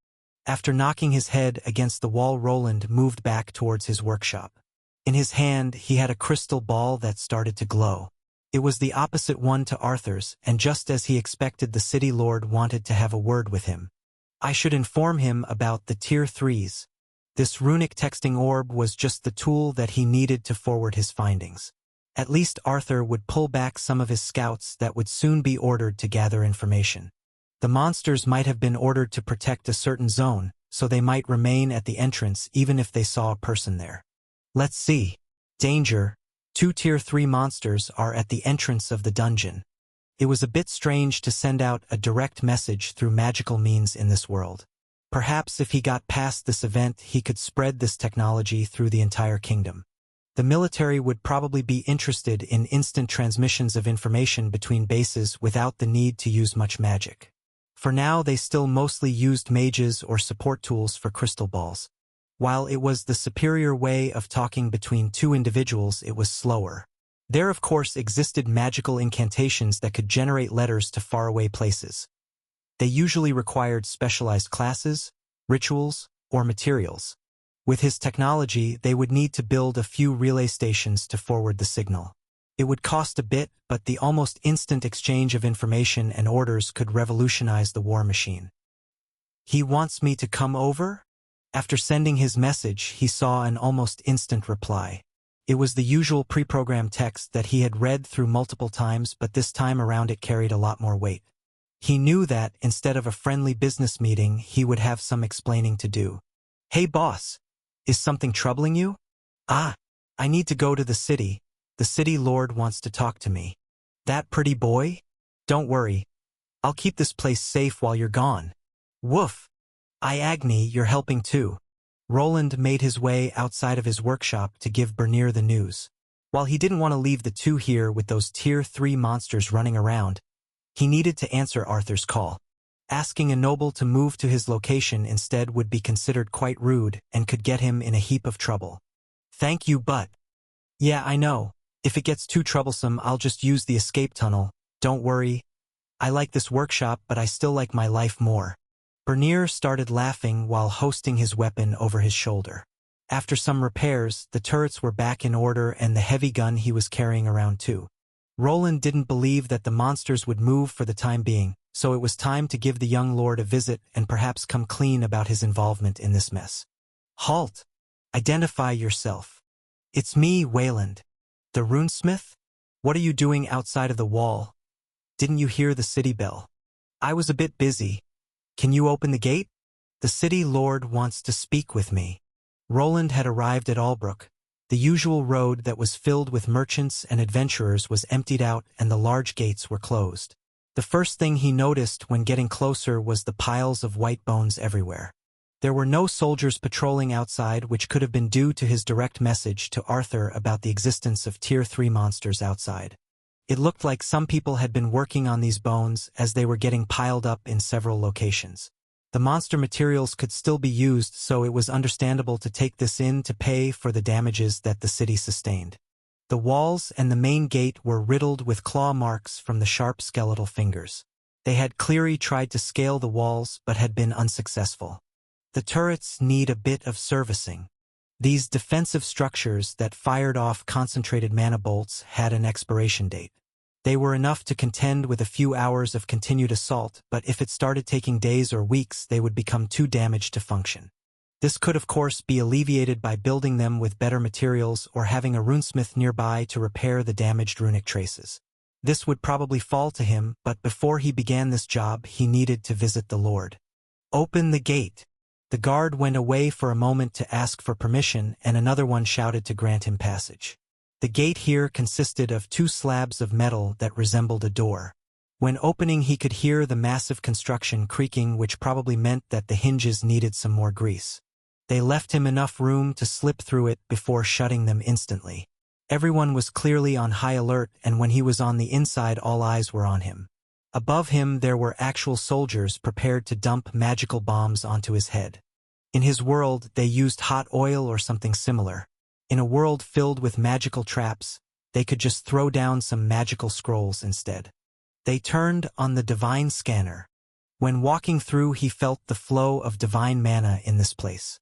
After knocking his head against the wall, Roland moved back towards his workshop. In his hand, he had a crystal ball that started to glow. It was the opposite one to Arthur's, and just as he expected, the city lord wanted to have a word with him. I should inform him about the Tier 3s. This runic texting orb was just the tool that he needed to forward his findings. At least Arthur would pull back some of his scouts that would soon be ordered to gather information. The monsters might have been ordered to protect a certain zone, so they might remain at the entrance even if they saw a person there. Let's see. Danger. 2 Tier 3 monsters are at the entrance of the dungeon. It was a bit strange to send out a direct message through magical means in this world. Perhaps if he got past this event, he could spread this technology through the entire kingdom. The military would probably be interested in instant transmissions of information between bases without the need to use much magic. For now, they still mostly used mages or support tools for crystal balls. While it was the superior way of talking between two individuals, it was slower. There, of course, existed magical incantations that could generate letters to faraway places. They usually required specialized classes, rituals, or materials. With his technology, they would need to build a few relay stations to forward the signal. It would cost a bit, but the almost instant exchange of information and orders could revolutionize the war machine. He wants me to come over? After sending his message, he saw an almost instant reply. It was the usual pre-programmed text that he had read through multiple times, but this time around it carried a lot more weight. He knew that, instead of a friendly business meeting, he would have some explaining to do. Hey boss, is something troubling you? I need to go to the city. The city lord wants to talk to me. That pretty boy? Don't worry. I'll keep this place safe while you're gone. Woof. Agni, you're helping too. Roland made his way outside of his workshop to give Bernier the news. While he didn't want to leave the two here with those Tier 3 monsters running around, he needed to answer Arthur's call. Asking a noble to move to his location instead would be considered quite rude and could get him in a heap of trouble. Thank you, but... Yeah, I know. If it gets too troublesome, I'll just use the escape tunnel. Don't worry. I like this workshop, but I still like my life more. Bernier started laughing while hoisting his weapon over his shoulder. After some repairs, the turrets were back in order and the heavy gun he was carrying around too. Roland didn't believe that the monsters would move for the time being, so it was time to give the young lord a visit and perhaps come clean about his involvement in this mess. Halt! Identify yourself. It's me, Wayland. The runesmith? What are you doing outside of the wall? Didn't you hear the city bell? I was a bit busy. Can you open the gate? The city lord wants to speak with me. Roland had arrived at Albrook. The usual road that was filled with merchants and adventurers was emptied out and the large gates were closed. The first thing he noticed when getting closer was the piles of white bones everywhere. There were no soldiers patrolling outside, which could have been due to his direct message to Arthur about the existence of Tier 3 monsters outside. It looked like some people had been working on these bones as they were getting piled up in several locations. The monster materials could still be used, so it was understandable to take this in to pay for the damages that the city sustained. The walls and the main gate were riddled with claw marks from the sharp skeletal fingers. They had clearly tried to scale the walls but had been unsuccessful. The turrets need a bit of servicing. These defensive structures that fired off concentrated mana bolts had an expiration date. They were enough to contend with a few hours of continued assault, but if it started taking days or weeks, they would become too damaged to function. This could of course be alleviated by building them with better materials or having a runesmith nearby to repair the damaged runic traces. This would probably fall to him, but before he began this job, he needed to visit the Lord. Open the gate. The guard went away for a moment to ask for permission, and another one shouted to grant him passage. The gate here consisted of 2 slabs of metal that resembled a door. When opening, he could hear the massive construction creaking, which probably meant that the hinges needed some more grease. They left him enough room to slip through it before shutting them instantly. Everyone was clearly on high alert, and when he was on the inside, all eyes were on him. Above him there were actual soldiers prepared to dump magical bombs onto his head. In his world, they used hot oil or something similar. In a world filled with magical traps, they could just throw down some magical scrolls instead. They turned on the divine scanner. When walking through, he felt the flow of divine mana in this place.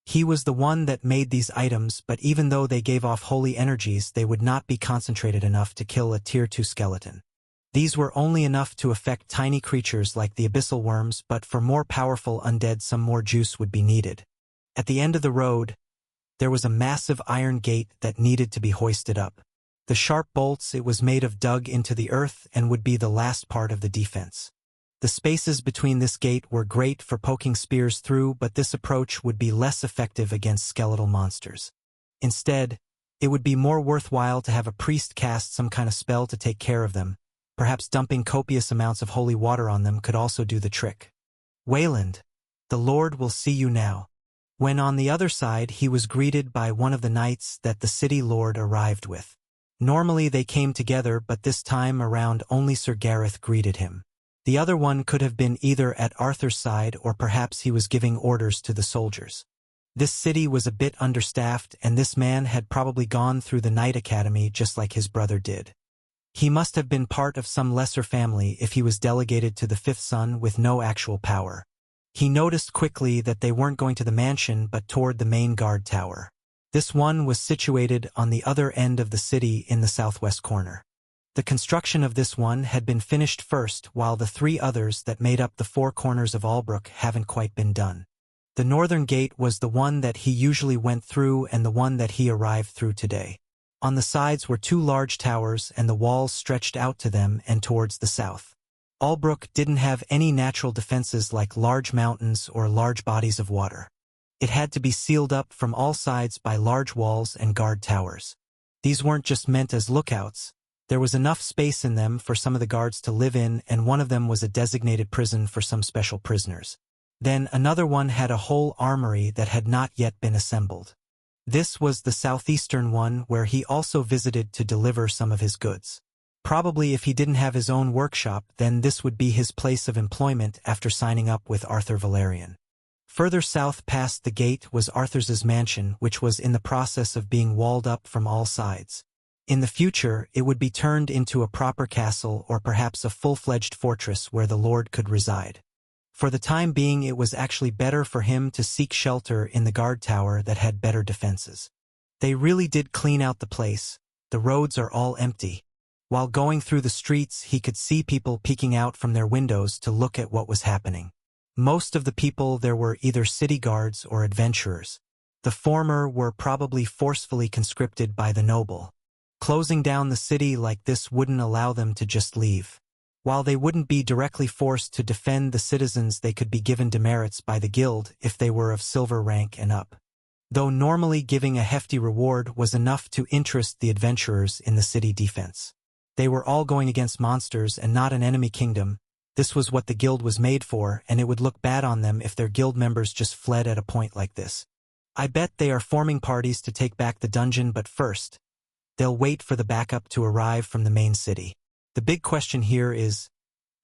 He was the one that made these items, but even though they gave off holy energies, they would not be concentrated enough to kill a Tier 2 skeleton. These were only enough to affect tiny creatures like the abyssal worms, but for more powerful undead some more juice would be needed. At the end of the road, there was a massive iron gate that needed to be hoisted up. The sharp bolts it was made of dug into the earth and would be the last part of the defense. The spaces between this gate were great for poking spears through, but this approach would be less effective against skeletal monsters. Instead, it would be more worthwhile to have a priest cast some kind of spell to take care of them. Perhaps dumping copious amounts of holy water on them could also do the trick. Wayland, the Lord will see you now. When on the other side, he was greeted by one of the knights that the city lord arrived with. Normally they came together, but this time around only Sir Gareth greeted him. The other one could have been either at Arthur's side or perhaps he was giving orders to the soldiers. This city was a bit understaffed, and this man had probably gone through the Knight Academy just like his brother did. He must have been part of some lesser family if he was delegated to the 5th son with no actual power. He noticed quickly that they weren't going to the mansion but toward the main guard tower. This one was situated on the other end of the city in the southwest corner. The construction of this one had been finished first, while the 3 others that made up the 4 corners of Albrook haven't quite been done. The northern gate was the one that he usually went through and the one that he arrived through today. On the sides were 2 large towers, and the walls stretched out to them and towards the south. Albrook didn't have any natural defenses like large mountains or large bodies of water. It had to be sealed up from all sides by large walls and guard towers. These weren't just meant as lookouts. There was enough space in them for some of the guards to live in, and one of them was a designated prison for some special prisoners. Then another one had a whole armory that had not yet been assembled. This was the southeastern one, where he also visited to deliver some of his goods. Probably if he didn't have his own workshop, then this would be his place of employment after signing up with Arthur Valerian. Further south past the gate was Arthur's mansion, which was in the process of being walled up from all sides. In the future, it would be turned into a proper castle or perhaps a full-fledged fortress where the Lord could reside. For the time being, it was actually better for him to seek shelter in the guard tower that had better defenses. They really did clean out the place. The roads are all empty. While going through the streets, he could see people peeking out from their windows to look at what was happening. Most of the people there were either city guards or adventurers. The former were probably forcefully conscripted by the noble. Closing down the city like this wouldn't allow them to just leave. While they wouldn't be directly forced to defend the citizens, they could be given demerits by the guild if they were of silver rank and up. Though normally giving a hefty reward was enough to interest the adventurers in the city defense. They were all going against monsters and not an enemy kingdom. This was what the guild was made for, and it would look bad on them if their guild members just fled at a point like this. I bet they are forming parties to take back the dungeon, but first, they'll wait for the backup to arrive from the main city. The big question here is,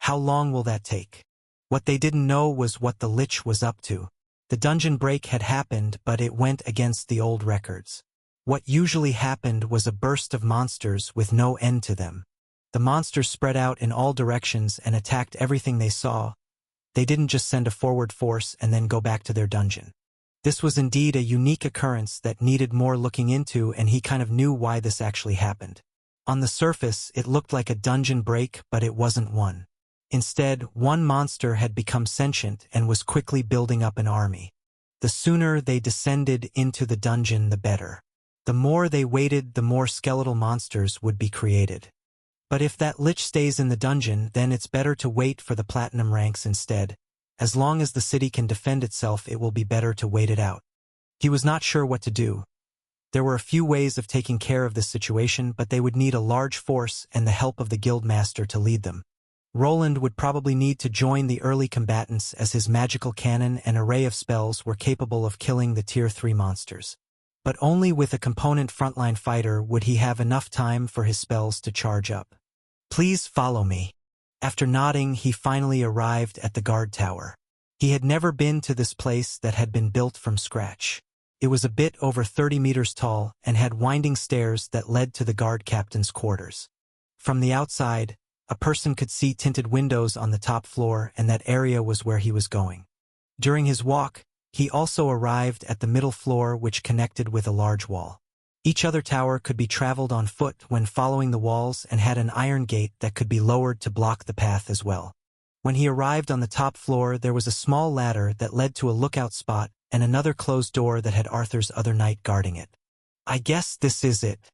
how long will that take? What they didn't know was what the Lich was up to. The dungeon break had happened, but it went against the old records. What usually happened was a burst of monsters with no end to them. The monsters spread out in all directions and attacked everything they saw. They didn't just send a forward force and then go back to their dungeon. This was indeed a unique occurrence that needed more looking into, and he kind of knew why this actually happened. On the surface, it looked like a dungeon break, but it wasn't one. Instead, one monster had become sentient and was quickly building up an army. The sooner they descended into the dungeon, the better. The more they waited, the more skeletal monsters would be created. But if that Lich stays in the dungeon, then it's better to wait for the platinum ranks instead. As long as the city can defend itself, it will be better to wait it out. He was not sure what to do. There were a few ways of taking care of this situation, but they would need a large force and the help of the guild master to lead them. Roland would probably need to join the early combatants, as his magical cannon and array of spells were capable of killing the Tier 3 monsters. But only with a component frontline fighter would he have enough time for his spells to charge up. Please follow me. After nodding, he finally arrived at the guard tower. He had never been to this place that had been built from scratch. It was a bit over 30 meters tall and had winding stairs that led to the guard captain's quarters. From the outside, a person could see tinted windows on the top floor, and that area was where he was going. During his walk, he also arrived at the middle floor, which connected with a large wall. Each other tower could be traveled on foot when following the walls and had an iron gate that could be lowered to block the path as well. When he arrived on the top floor, there was a small ladder that led to a lookout spot and another closed door that had Arthur's other knight guarding it. I guess this is it.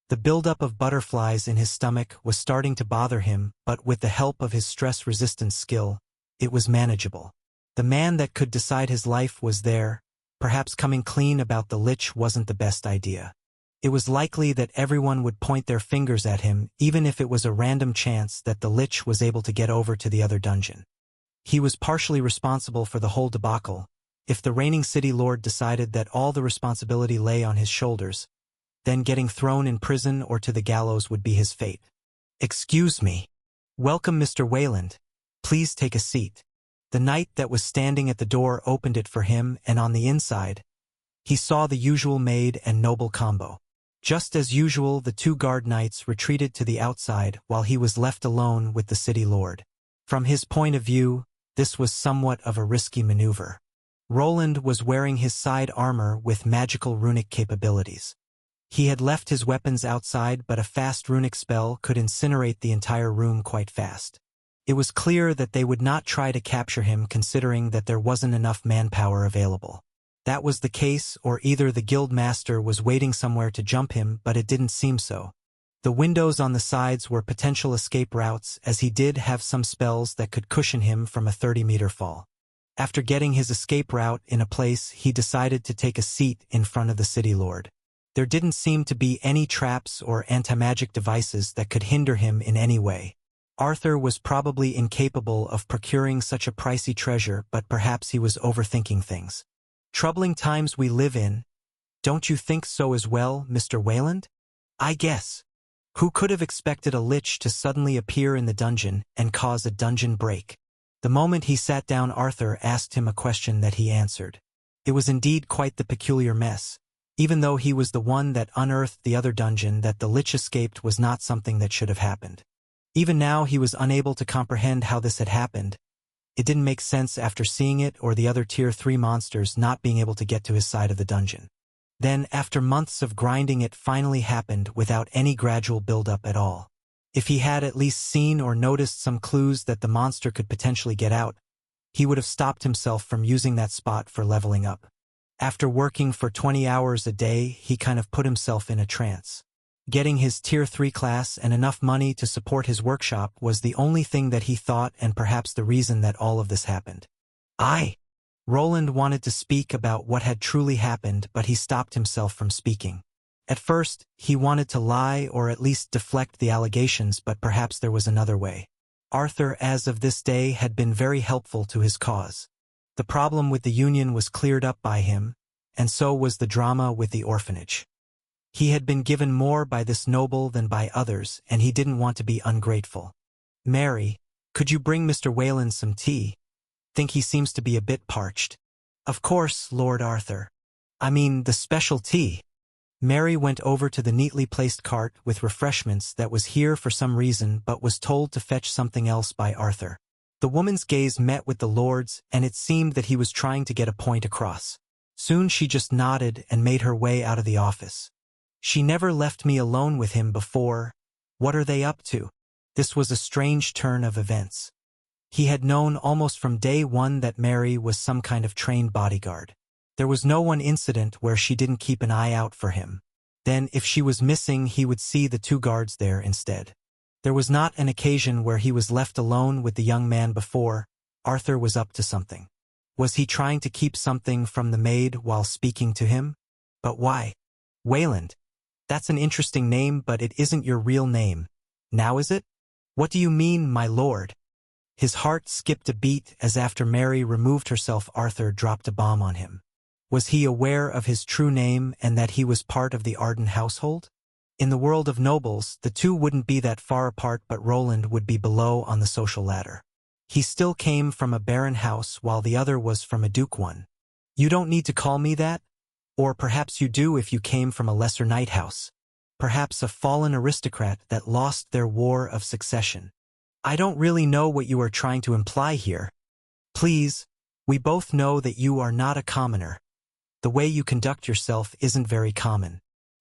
The buildup of butterflies in his stomach was starting to bother him, but with the help of his stress-resistance skill, it was manageable. The man that could decide his life was there. Perhaps coming clean about the Lich wasn't the best idea. It was likely that everyone would point their fingers at him, even if it was a random chance that the Lich was able to get over to the other dungeon. He was partially responsible for the whole debacle. If the reigning city lord decided that all the responsibility lay on his shoulders, then getting thrown in prison or to the gallows would be his fate. Excuse me. Welcome, Mr. Wayland. Please take a seat. The knight that was standing at the door opened it for him, and on the inside, he saw the usual maid and noble combo. Just as usual, the two guard knights retreated to the outside while he was left alone with the city lord. From his point of view, this was somewhat of a risky maneuver. Roland was wearing his side armor with magical runic capabilities. He had left his weapons outside, but a fast runic spell could incinerate the entire room quite fast. It was clear that they would not try to capture him, considering that there wasn't enough manpower available. That was the case, or either the guild master was waiting somewhere to jump him, but it didn't seem so. The windows on the sides were potential escape routes, as he did have some spells that could cushion him from a 30-meter fall. After getting his escape route in a place, he decided to take a seat in front of the city lord. There didn't seem to be any traps or anti-magic devices that could hinder him in any way. Arthur was probably incapable of procuring such a pricey treasure, but perhaps he was overthinking things. Troubling times we live in. Don't you think so as well, Mr. Wayland? I guess. Who could have expected a Lich to suddenly appear in the dungeon and cause a dungeon break? The moment he sat down, Arthur asked him a question that he answered. It was indeed quite the peculiar mess. Even though he was the one that unearthed the other dungeon, that the Lich escaped was not something that should have happened. Even now he was unable to comprehend how this had happened. It didn't make sense after seeing it or the other Tier 3 monsters not being able to get to his side of the dungeon. Then, after months of grinding, it finally happened without any gradual build-up at all. If he had at least seen or noticed some clues that the monster could potentially get out, he would have stopped himself from using that spot for leveling up. After working for 20 hours a day, he kind of put himself in a trance. Getting his Tier 3 class and enough money to support his workshop was the only thing that he thought, and perhaps the reason that all of this happened. Roland wanted to speak about what had truly happened, but he stopped himself from speaking. At first, he wanted to lie or at least deflect the allegations, but perhaps there was another way. Arthur, as of this day, had been very helpful to his cause. The problem with the union was cleared up by him, and so was the drama with the orphanage. He had been given more by this noble than by others, and he didn't want to be ungrateful. "Mary, could you bring Mr. Wayland some tea? Think he seems to be a bit parched." "Of course, Lord Arthur. I mean the special tea." Mary went over to the neatly placed cart with refreshments that was here for some reason but was told to fetch something else by Arthur. The woman's gaze met with the Lord's, and it seemed that he was trying to get a point across. Soon she just nodded and made her way out of the office. "She never left me alone with him before. What are they up to?" This was a strange turn of events. He had known almost from day one that Mary was some kind of trained bodyguard. There was no one incident where she didn't keep an eye out for him. Then, if she was missing, he would see the two guards there instead. There was not an occasion where he was left alone with the young man before. Arthur was up to something. Was he trying to keep something from the maid while speaking to him? But why? "Wayland. That's an interesting name, but it isn't your real name. Now is it?" "What do you mean, my lord?" His heart skipped a beat as after Mary removed herself, Arthur dropped a bomb on him. Was he aware of his true name and that he was part of the Arden household? In the world of nobles, the two wouldn't be that far apart, but Roland would be below on the social ladder. He still came from a baron house while the other was from a duke one. "You don't need to call me that. Or perhaps you do if you came from a lesser knight house. Perhaps a fallen aristocrat that lost their war of succession. I don't really know what you are trying to imply here. Please, we both know that you are not a commoner. The way you conduct yourself isn't very common."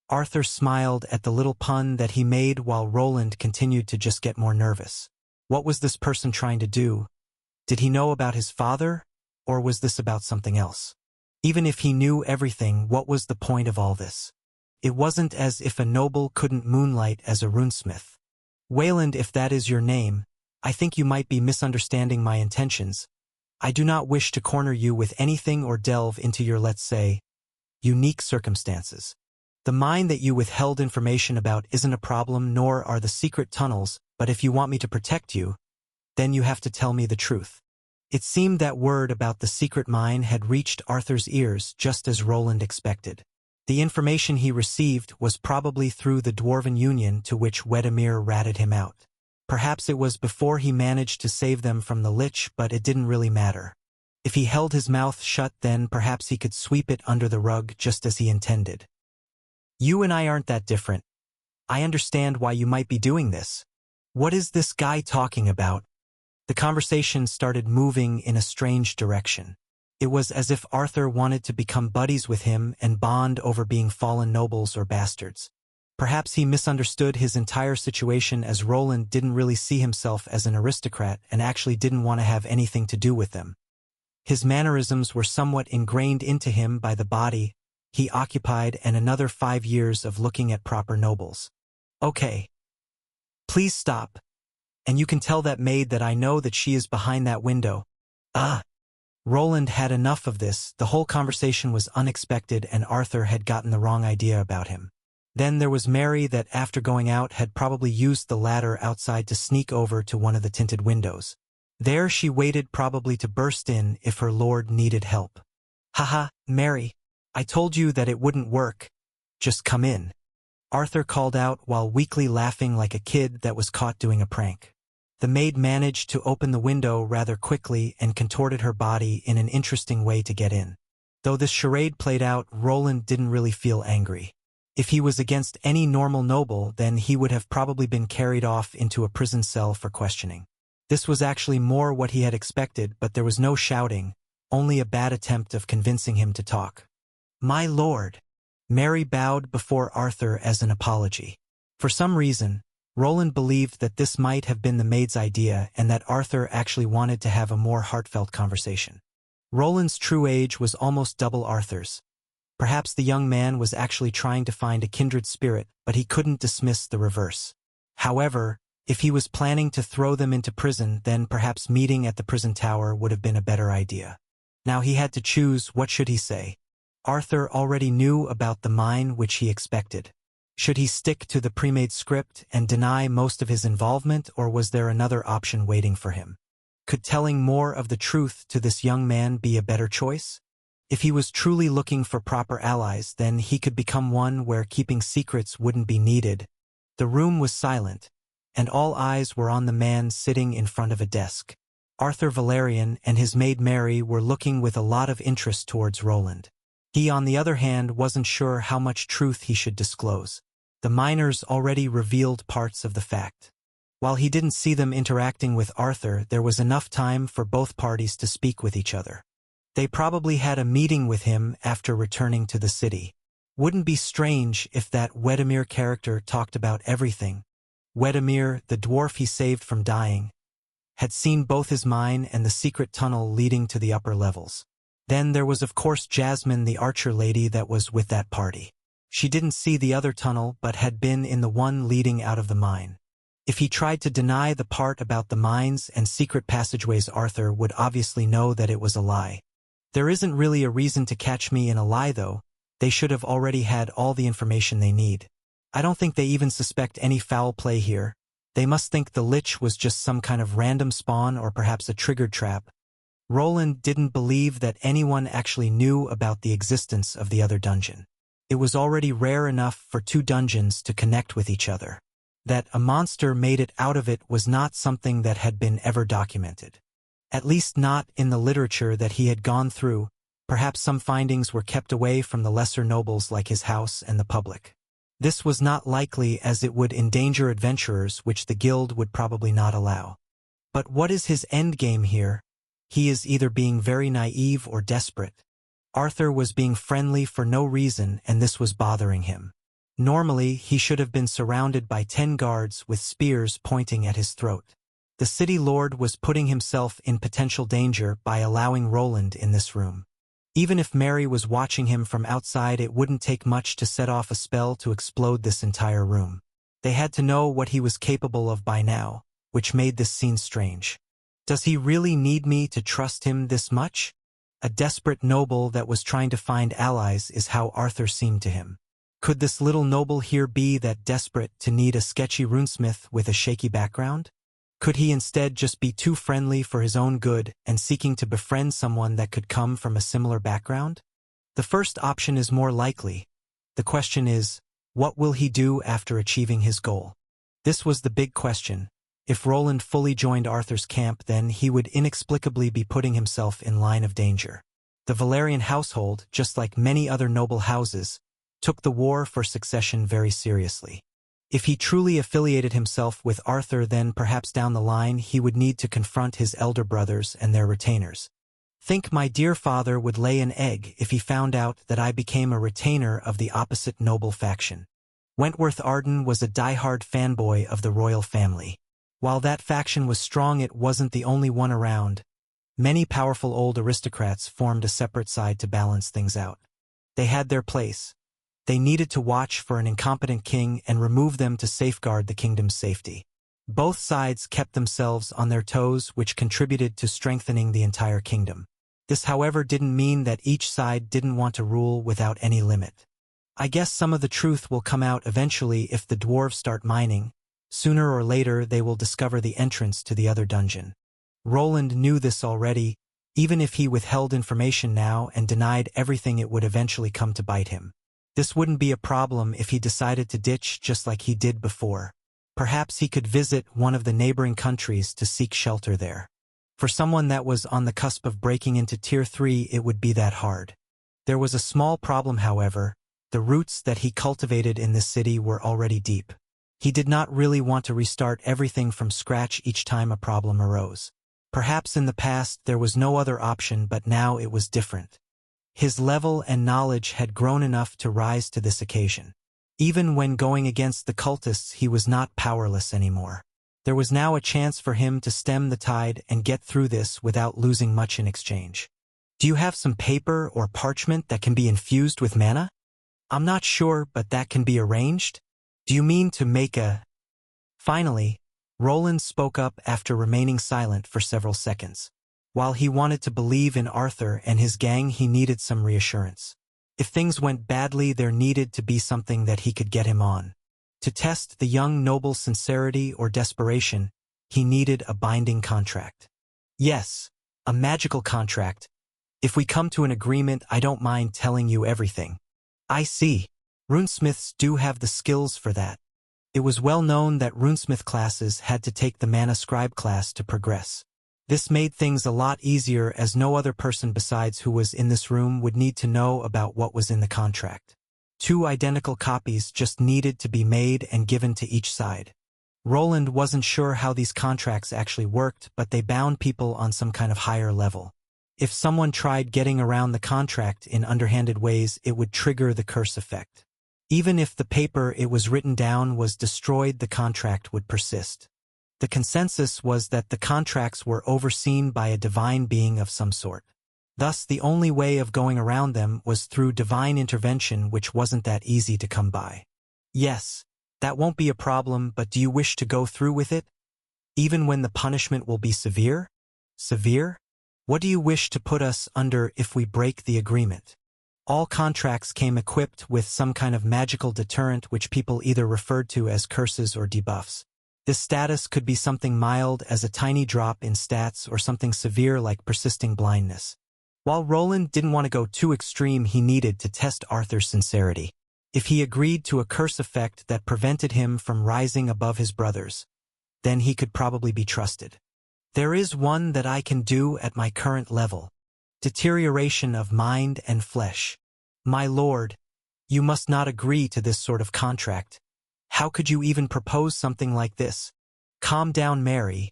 Arthur smiled at the little pun that he made while Roland continued to just get more nervous. What was this person trying to do? Did he know about his father, or was this about something else? Even if he knew everything, what was the point of all this? It wasn't as if a noble couldn't moonlight as a runesmith. "Wayland, if that is your name, I think you might be misunderstanding my intentions. I do not wish to corner you with anything or delve into your, let's say, unique circumstances. The mine that you withheld information about isn't a problem, nor are the secret tunnels, but if you want me to protect you, then you have to tell me the truth." It seemed that word about the secret mine had reached Arthur's ears just as Roland expected. The information he received was probably through the Dwarven Union, to which Wedemir ratted him out. Perhaps it was before he managed to save them from the Lich, but it didn't really matter. If he held his mouth shut, then perhaps he could sweep it under the rug just as he intended. "You and I aren't that different. I understand why you might be doing this. What is this guy talking about?" The conversation started moving in a strange direction. It was as if Arthur wanted to become buddies with him and bond over being fallen nobles or bastards. Perhaps he misunderstood his entire situation, as Roland didn't really see himself as an aristocrat and actually didn't want to have anything to do with them. His mannerisms were somewhat ingrained into him by the body he occupied and another 5 years of looking at proper nobles. "Okay. Please stop. And you can tell that maid that I know that she is behind that window." Roland had enough of this. The whole conversation was unexpected, and Arthur had gotten the wrong idea about him. Then there was Mary, that after going out had probably used the ladder outside to sneak over to one of the tinted windows. There she waited, probably to burst in if her lord needed help. "Haha, Mary, I told you that it wouldn't work. Just come in," Arthur called out while weakly laughing like a kid that was caught doing a prank. The maid managed to open the window rather quickly and contorted her body in an interesting way to get in. Though this charade played out, Roland didn't really feel angry. If he was against any normal noble, then he would have probably been carried off into a prison cell for questioning. This was actually more what he had expected, but there was no shouting, only a bad attempt of convincing him to talk. "My lord." Mary bowed before Arthur as an apology. For some reason, Roland believed that this might have been the maid's idea and that Arthur actually wanted to have a more heartfelt conversation. Roland's true age was almost double Arthur's. Perhaps the young man was actually trying to find a kindred spirit, but he couldn't dismiss the reverse. However, if he was planning to throw them into prison, then perhaps meeting at the prison tower would have been a better idea. Now he had to choose. What should he say? Arthur already knew about the mine, which he expected. Should he stick to the pre-made script and deny most of his involvement, or was there another option waiting for him? Could telling more of the truth to this young man be a better choice? If he was truly looking for proper allies, then he could become one where keeping secrets wouldn't be needed. The room was silent, and all eyes were on the man sitting in front of a desk. Arthur Valerian and his maid Mary were looking with a lot of interest towards Roland. He, on the other hand, wasn't sure how much truth he should disclose. The miners already revealed parts of the fact. While he didn't see them interacting with Arthur, there was enough time for both parties to speak with each other. They probably had a meeting with him after returning to the city. Wouldn't be strange if that Wedemir character talked about everything. Wedemir, the dwarf he saved from dying, had seen both his mine and the secret tunnel leading to the upper levels. Then there was of course Jasmine, the archer lady that was with that party. She didn't see the other tunnel but had been in the one leading out of the mine. If he tried to deny the part about the mines and secret passageways, Arthur would obviously know that it was a lie. There isn't really a reason to catch me in a lie though. They should have already had all the information they need. I don't think they even suspect any foul play here. They must think the lich was just some kind of random spawn or perhaps a triggered trap. Roland didn't believe that anyone actually knew about the existence of the other dungeon. It was already rare enough for two dungeons to connect with each other. That a monster made it out of it was not something that had been ever documented. At least not in the literature that he had gone through. Perhaps some findings were kept away from the lesser nobles like his house and the public. This was not likely, as it would endanger adventurers, which the guild would probably not allow. But what is his endgame here? He is either being very naive or desperate. Arthur was being friendly for no reason, and this was bothering him. Normally, he should have been surrounded by 10 guards with spears pointing at his throat. The city lord was putting himself in potential danger by allowing Roland in this room. Even if Mary was watching him from outside, it wouldn't take much to set off a spell to explode this entire room. They had to know what he was capable of by now, which made this scene strange. Does he really need me to trust him this much? A desperate noble that was trying to find allies is how Arthur seemed to him. Could this little noble here be that desperate to need a sketchy runesmith with a shaky background? Could he instead just be too friendly for his own good and seeking to befriend someone that could come from a similar background? The first option is more likely. The question is, what will he do after achieving his goal? This was the big question. If Roland fully joined Arthur's camp, then he would inexplicably be putting himself in line of danger. The Valerian household, just like many other noble houses, took the war for succession very seriously. If he truly affiliated himself with Arthur, then perhaps down the line he would need to confront his elder brothers and their retainers. Think my dear father would lay an egg if he found out that I became a retainer of the opposite noble faction. Wentworth Arden was a die-hard fanboy of the royal family. While that faction was strong, it wasn't the only one around. Many powerful old aristocrats formed a separate side to balance things out. They had their place. They needed to watch for an incompetent king and remove them to safeguard the kingdom's safety. Both sides kept themselves on their toes, which contributed to strengthening the entire kingdom. This, however, didn't mean that each side didn't want to rule without any limit. I guess some of the truth will come out eventually if the dwarves start mining. Sooner or later they will discover the entrance to the other dungeon. Roland knew this already. Even if he withheld information now and denied everything, it would eventually come to bite him. This wouldn't be a problem if he decided to ditch just like he did before. Perhaps he could visit one of the neighboring countries to seek shelter there. For someone that was on the cusp of breaking into Tier 3, it would be that hard. There was a small problem, however. The roots that he cultivated in this city were already deep. He did not really want to restart everything from scratch each time a problem arose. Perhaps in the past there was no other option, but now it was different. His level and knowledge had grown enough to rise to this occasion. Even when going against the cultists, he was not powerless anymore. There was now a chance for him to stem the tide and get through this without losing much in exchange. Do you have some paper or parchment that can be infused with mana? I'm not sure, but that can be arranged? Do you mean to make a... Finally, Roland spoke up after remaining silent for several seconds. While he wanted to believe in Arthur and his gang, he needed some reassurance. If things went badly, there needed to be something that he could get him on. To test the young noble's sincerity or desperation, he needed a binding contract. Yes, a magical contract. If we come to an agreement, I don't mind telling you everything. I see. Runesmiths do have the skills for that. It was well known that runesmith classes had to take the Mana Scribe class to progress. This made things a lot easier, as no other person besides who was in this room would need to know about what was in the contract. 2 identical copies just needed to be made and given to each side. Roland wasn't sure how these contracts actually worked, but they bound people on some kind of higher level. If someone tried getting around the contract in underhanded ways, it would trigger the curse effect. Even if the paper it was written down was destroyed, the contract would persist. The consensus was that the contracts were overseen by a divine being of some sort. Thus, the only way of going around them was through divine intervention, which wasn't that easy to come by. Yes, that won't be a problem, but do you wish to go through with it? Even when the punishment will be severe? Severe? What do you wish to put us under if we break the agreement? All contracts came equipped with some kind of magical deterrent, which people either referred to as curses or debuffs. This status could be something mild as a tiny drop in stats or something severe like persisting blindness. While Roland didn't want to go too extreme, he needed to test Arthur's sincerity. If he agreed to a curse effect that prevented him from rising above his brothers, then he could probably be trusted. There is one that I can do at my current level. Deterioration of mind and flesh. My lord, you must not agree to this sort of contract. How could you even propose something like this? Calm down, Mary.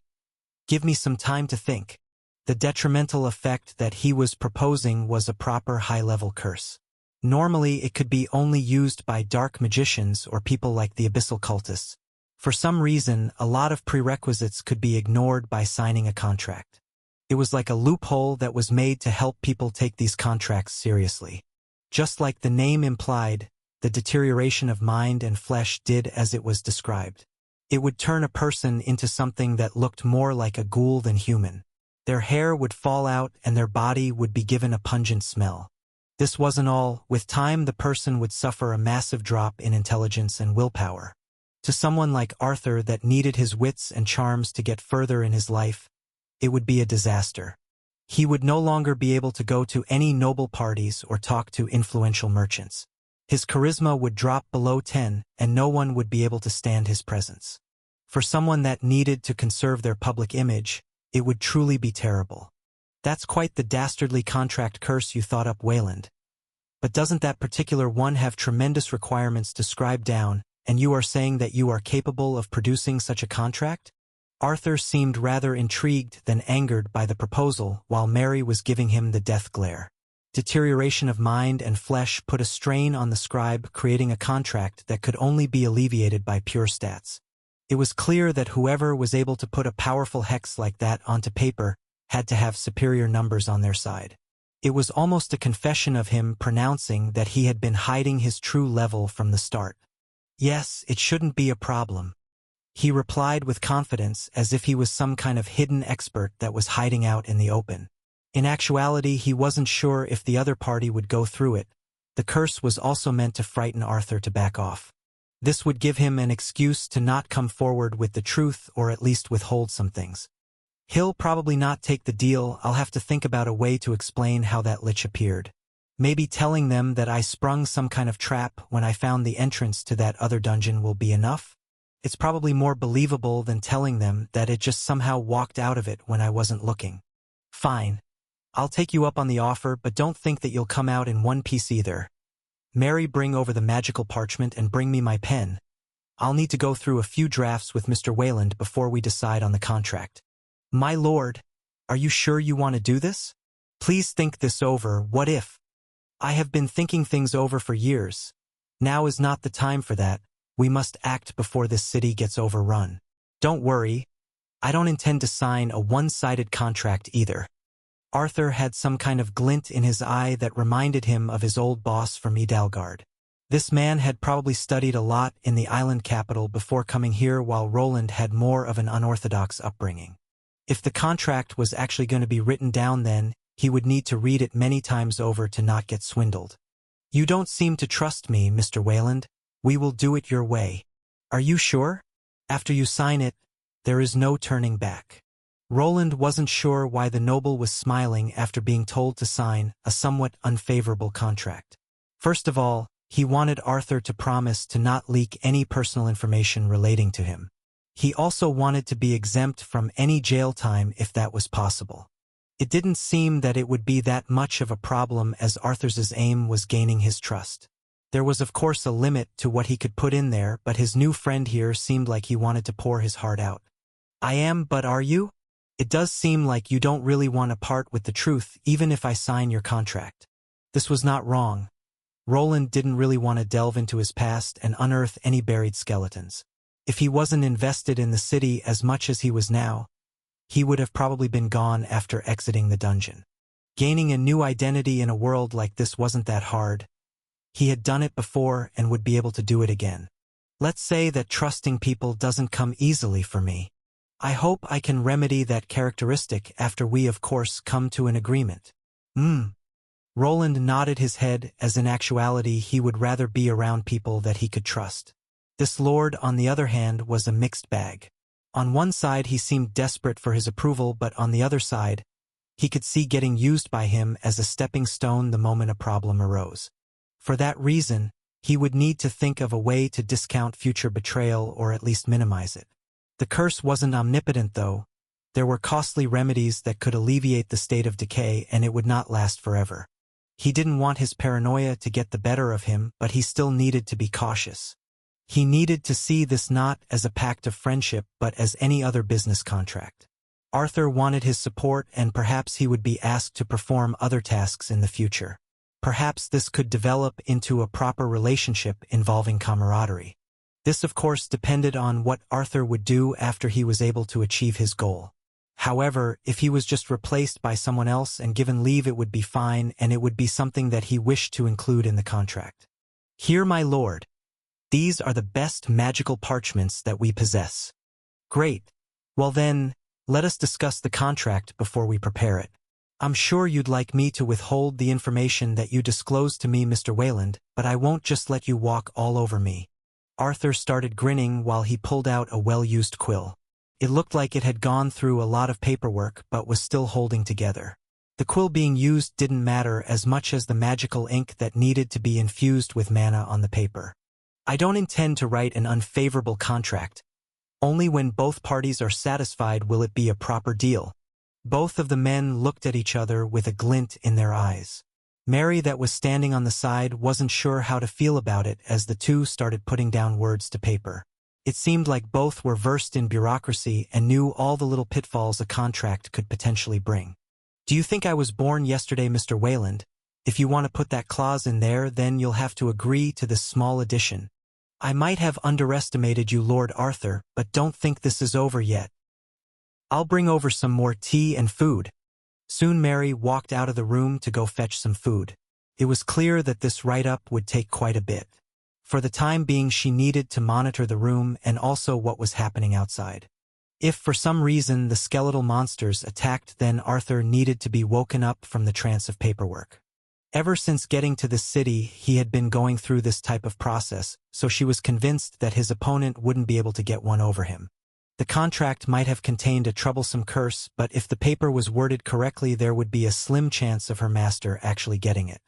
Give me some time to think. The detrimental effect that he was proposing was a proper high-level curse. Normally, it could be only used by dark magicians or people like the abyssal cultists. For some reason, a lot of prerequisites could be ignored by signing a contract. It was like a loophole that was made to help people take these contracts seriously. Just like the name implied, the deterioration of mind and flesh did as it was described. It would turn a person into something that looked more like a ghoul than human. Their hair would fall out and their body would be given a pungent smell. This wasn't all. With time, the person would suffer a massive drop in intelligence and willpower. To someone like Arthur that needed his wits and charms to get further in his life, it would be a disaster. He would no longer be able to go to any noble parties or talk to influential merchants. His charisma would drop below 10, and no one would be able to stand his presence. For someone that needed to conserve their public image, it would truly be terrible. That's quite the dastardly contract curse you thought up, Wayland. But doesn't that particular one have tremendous requirements to scribe down, and you are saying that you are capable of producing such a contract? Arthur seemed rather intrigued than angered by the proposal, while Mary was giving him the death glare. Deterioration of mind and flesh put a strain on the scribe, creating a contract that could only be alleviated by pure stats. It was clear that whoever was able to put a powerful hex like that onto paper had to have superior numbers on their side. It was almost a confession of him pronouncing that he had been hiding his true level from the start. Yes, it shouldn't be a problem. He replied with confidence, as if he was some kind of hidden expert that was hiding out in the open. In actuality, he wasn't sure if the other party would go through it. The curse was also meant to frighten Arthur to back off. This would give him an excuse to not come forward with the truth, or at least withhold some things. He'll probably not take the deal. I'll have to think about a way to explain how that lich appeared. Maybe telling them that I sprung some kind of trap when I found the entrance to that other dungeon will be enough. It's probably more believable than telling them that it just somehow walked out of it when I wasn't looking. Fine. I'll take you up on the offer, but don't think that you'll come out in one piece either. Mary, bring over the magical parchment and bring me my pen. I'll need to go through a few drafts with Mr. Wayland before we decide on the contract. My lord, are you sure you want to do this? Please think this over. What if? I have been thinking things over for years. Now is not the time for that. We must act before this city gets overrun. Don't worry. I don't intend to sign a one-sided contract either. Arthur had some kind of glint in his eye that reminded him of his old boss from Idalgard. This man had probably studied a lot in the island capital before coming here, while Roland had more of an unorthodox upbringing. If the contract was actually going to be written down, then he would need to read it many times over to not get swindled. "You don't seem to trust me, Mr. Wayland. We will do it your way." "Are you sure? After you sign it, there is no turning back." Roland wasn't sure why the noble was smiling after being told to sign a somewhat unfavorable contract. First of all, he wanted Arthur to promise to not leak any personal information relating to him. He also wanted to be exempt from any jail time if that was possible. It didn't seem that it would be that much of a problem, as Arthur's aim was gaining his trust. There was of course a limit to what he could put in there, but his new friend here seemed like he wanted to pour his heart out. "I am, but are you? It does seem like you don't really want to part with the truth, even if I sign your contract." This was not wrong. Roland didn't really want to delve into his past and unearth any buried skeletons. If he wasn't invested in the city as much as he was now, he would have probably been gone after exiting the dungeon. Gaining a new identity in a world like this wasn't that hard. He had done it before and would be able to do it again. "Let's say that trusting people doesn't come easily for me. I hope I can remedy that characteristic after we of course come to an agreement." Roland nodded his head, as in actuality he would rather be around people that he could trust. This lord, on the other hand, was a mixed bag. On one side he seemed desperate for his approval, but on the other side, he could see getting used by him as a stepping stone the moment a problem arose. For that reason, he would need to think of a way to discount future betrayal, or at least minimize it. The curse wasn't omnipotent, though. There were costly remedies that could alleviate the state of decay, and it would not last forever. He didn't want his paranoia to get the better of him, but he still needed to be cautious. He needed to see this not as a pact of friendship, but as any other business contract. Arthur wanted his support, and perhaps he would be asked to perform other tasks in the future. Perhaps this could develop into a proper relationship involving camaraderie. This of course depended on what Arthur would do after he was able to achieve his goal. However, if he was just replaced by someone else and given leave, it would be fine, and it would be something that he wished to include in the contract. "Here, my lord. These are the best magical parchments that we possess." "Great. Well then, let us discuss the contract before we prepare it. I'm sure you'd like me to withhold the information that you disclosed to me, Mr. Wayland, but I won't just let you walk all over me." Arthur started grinning while he pulled out a well-used quill. It looked like it had gone through a lot of paperwork but was still holding together. The quill being used didn't matter as much as the magical ink that needed to be infused with mana on the paper. "I don't intend to write an unfavorable contract. Only when both parties are satisfied will it be a proper deal." Both of the men looked at each other with a glint in their eyes. Mary, that was standing on the side, wasn't sure how to feel about it as the two started putting down words to paper. It seemed like both were versed in bureaucracy and knew all the little pitfalls a contract could potentially bring. "Do you think I was born yesterday, Mr. Wayland? If you want to put that clause in there, then you'll have to agree to this small addition. I might have underestimated you, Lord Arthur, but don't think this is over yet. I'll bring over some more tea and food." Soon Mary walked out of the room to go fetch some food. It was clear that this write-up would take quite a bit. For the time being, she needed to monitor the room and also what was happening outside. If for some reason the skeletal monsters attacked, then Arthur needed to be woken up from the trance of paperwork. Ever since getting to this city, he had been going through this type of process, so she was convinced that his opponent wouldn't be able to get one over him. The contract might have contained a troublesome curse, but if the paper was worded correctly, there would be a slim chance of her master actually getting it.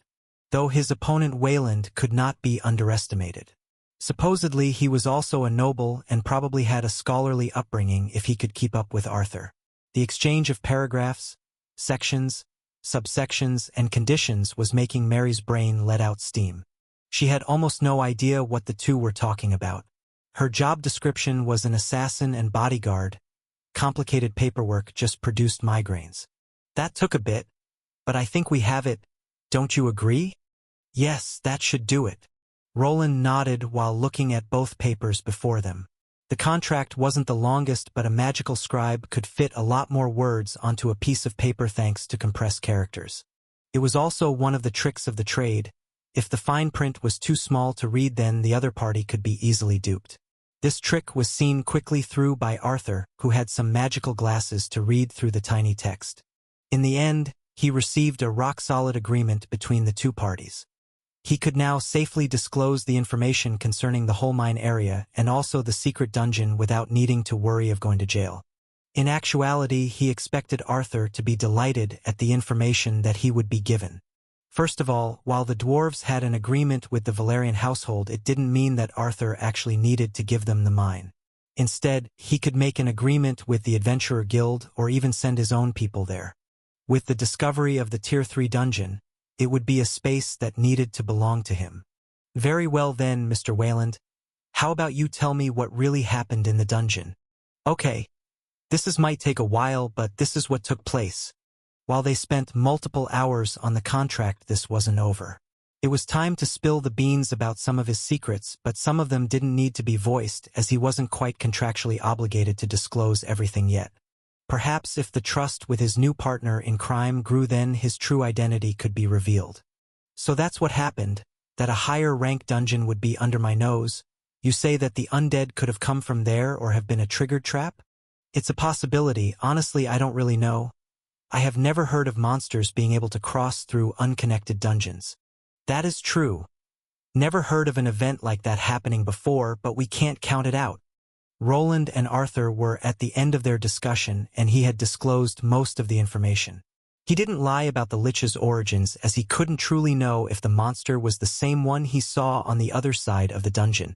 Though his opponent Wayland could not be underestimated. Supposedly he was also a noble and probably had a scholarly upbringing if he could keep up with Arthur. The exchange of paragraphs, sections, subsections, and conditions was making Mary's brain let out steam. She had almost no idea what the two were talking about. Her job description was an assassin and bodyguard. Complicated paperwork just produced migraines. "That took a bit, but I think we have it. Don't you agree?" "Yes, that should do it." Roland nodded while looking at both papers before them. The contract wasn't the longest, but a magical scribe could fit a lot more words onto a piece of paper thanks to compressed characters. It was also one of the tricks of the trade. If the fine print was too small to read, then the other party could be easily duped. This trick was seen quickly through by Arthur, who had some magical glasses to read through the tiny text. In the end, he received a rock-solid agreement between the two parties. He could now safely disclose the information concerning the whole mine area and also the secret dungeon without needing to worry of going to jail. In actuality, he expected Arthur to be delighted at the information that he would be given. First of all, while the dwarves had an agreement with the Valerian household, it didn't mean that Arthur actually needed to give them the mine. Instead, he could make an agreement with the Adventurer Guild or even send his own people there. With the discovery of the Tier 3 dungeon, it would be a space that needed to belong to him. Very well then, Mr. Wayland. How about you tell me what really happened in the dungeon? Okay. Might take a while, but this is what took place. While they spent multiple hours on the contract, this wasn't over. It was time to spill the beans about some of his secrets, but some of them didn't need to be voiced as he wasn't quite contractually obligated to disclose everything yet. Perhaps if the trust with his new partner in crime grew, then his true identity could be revealed. So that's what happened, that a higher rank dungeon would be under my nose. You say that the undead could have come from there or have been a triggered trap? It's a possibility. Honestly, I don't really know. I have never heard of monsters being able to cross through unconnected dungeons. That is true. Never heard of an event like that happening before, but we can't count it out. Roland and Arthur were at the end of their discussion, and he had disclosed most of the information. He didn't lie about the Lich's origins, as he couldn't truly know if the monster was the same one he saw on the other side of the dungeon.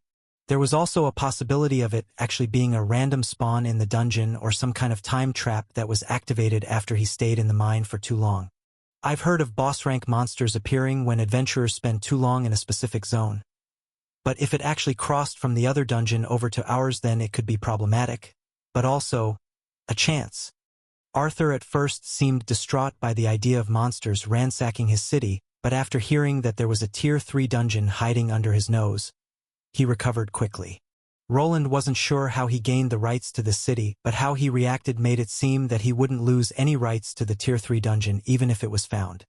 There was also a possibility of it actually being a random spawn in the dungeon or some kind of time trap that was activated after he stayed in the mine for too long. I've heard of boss-rank monsters appearing when adventurers spend too long in a specific zone. But if it actually crossed from the other dungeon over to ours, then it could be problematic, but also a chance. Arthur at first seemed distraught by the idea of monsters ransacking his city, but after hearing that there was a Tier 3 dungeon hiding under his nose, he recovered quickly. Roland wasn't sure how he gained the rights to the city, but how he reacted made it seem that he wouldn't lose any rights to the Tier 3 dungeon even if it was found.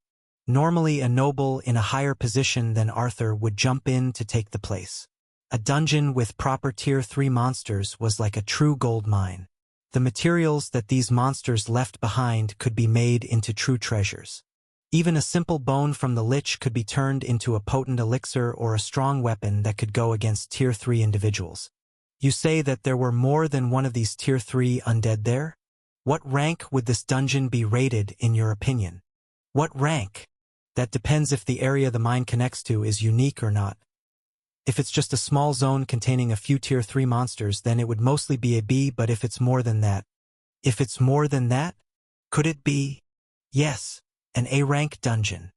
Normally, a noble in a higher position than Arthur would jump in to take the place. A dungeon with proper Tier 3 monsters was like a true gold mine. The materials that these monsters left behind could be made into true treasures. Even a simple bone from the Lich could be turned into a potent elixir or a strong weapon that could go against Tier 3 individuals. You say that there were more than one of these Tier 3 undead there? What rank would this dungeon be rated in your opinion? What rank? That depends if the area the mine connects to is unique or not. If it's just a small zone containing a few Tier 3 monsters, then it would mostly be a B, but if it's more than that... If it's more than that? Could it be? Yes. An A-rank dungeon.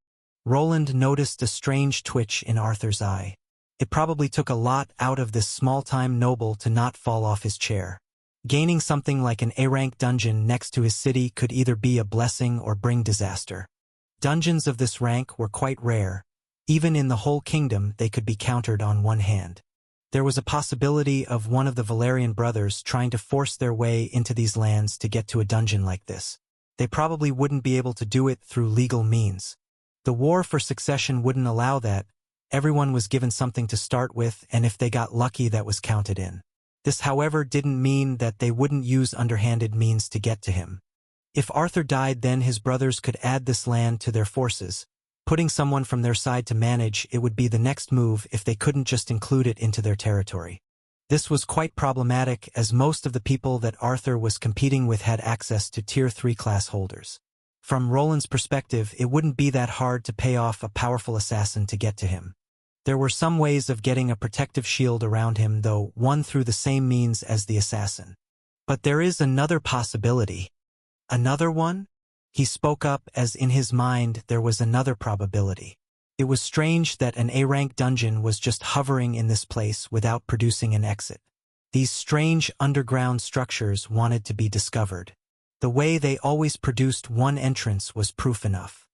Roland noticed a strange twitch in Arthur's eye. It probably took a lot out of this small-time noble to not fall off his chair. Gaining something like an A-rank dungeon next to his city could either be a blessing or bring disaster. Dungeons of this rank were quite rare. Even in the whole kingdom, they could be counted on one hand. There was a possibility of one of the Valerian brothers trying to force their way into these lands to get to a dungeon like this. They probably wouldn't be able to do it through legal means. The war for succession wouldn't allow that. Everyone was given something to start with, and if they got lucky, that was counted in. This, however, didn't mean that they wouldn't use underhanded means to get to him. If Arthur died, then his brothers could add this land to their forces. Putting someone from their side to manage it would be the next move if they couldn't just include it into their territory. This was quite problematic, as most of the people that Arthur was competing with had access to Tier 3 class holders. From Roland's perspective, it wouldn't be that hard to pay off a powerful assassin to get to him. There were some ways of getting a protective shield around him, though, one through the same means as the assassin. But there is another possibility. Another one? He spoke up as in his mind there was another probability. It was strange that an A-rank dungeon was just hovering in this place without producing an exit. These strange underground structures wanted to be discovered. The way they always produced one entrance was proof enough.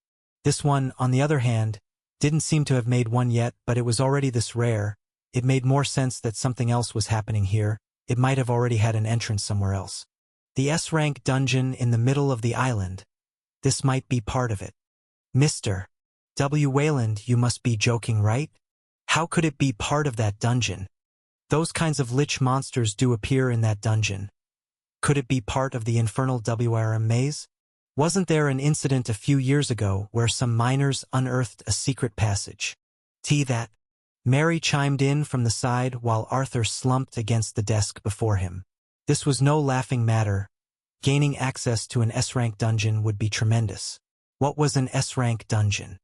This one, on the other hand, didn't seem to have made one yet, but it was already this rare. It made more sense that something else was happening here. it might have already had an entrance somewhere else. The S-rank dungeon in the middle of the island. This might be part of it. Mr. W. Wayland, you must be joking, right? How could it be part of that dungeon? Those kinds of lich monsters do appear in that dungeon. Could it be part of the infernal WRM maze? Wasn't there an incident a few years ago where some miners unearthed a secret passage? That? Mary chimed in from the side while Arthur slumped against the desk before him. This was no laughing matter. Gaining access to an S-rank dungeon would be tremendous. What was an S-rank dungeon?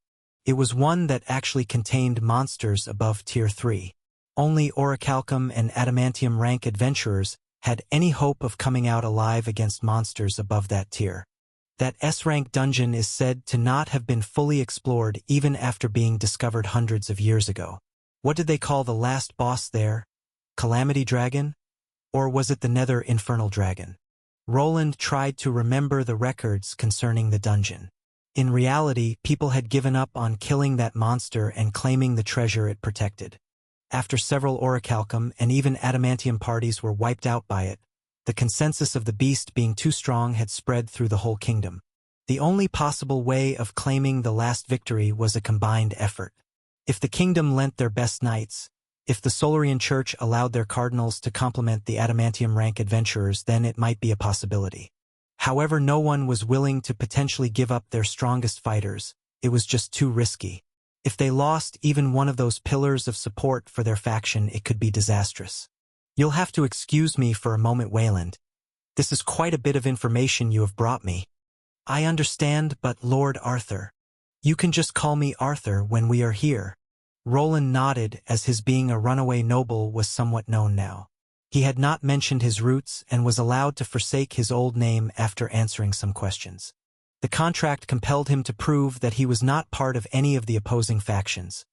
It was one that actually contained monsters above Tier 3. Only Orichalcum and Adamantium rank adventurers had any hope of coming out alive against monsters above that tier. That S-rank dungeon is said to not have been fully explored even after being discovered hundreds of years ago. What did they call the last boss there? Calamity Dragon? Or was it the Nether Infernal Dragon? Roland tried to remember the records concerning the dungeon. In reality, people had given up on killing that monster and claiming the treasure it protected. After several Orichalcum and even Adamantium parties were wiped out by it, the consensus of the beast being too strong had spread through the whole kingdom. The only possible way of claiming the last victory was a combined effort. If the kingdom lent their best knights, if the Solarian Church allowed their cardinals to complement the Adamantium rank adventurers, then it might be a possibility. However, no one was willing to potentially give up their strongest fighters. It was just too risky. If they lost even one of those pillars of support for their faction, it could be disastrous. You'll have to excuse me for a moment, Wayland. This is quite a bit of information you have brought me. I understand, but Lord Arthur. You can just call me Arthur when we are here. Roland nodded, as his being a runaway noble was somewhat known now. He had not mentioned his roots and was allowed to forsake his old name after answering some questions. The contract compelled him to prove that he was not part of any of the opposing factions,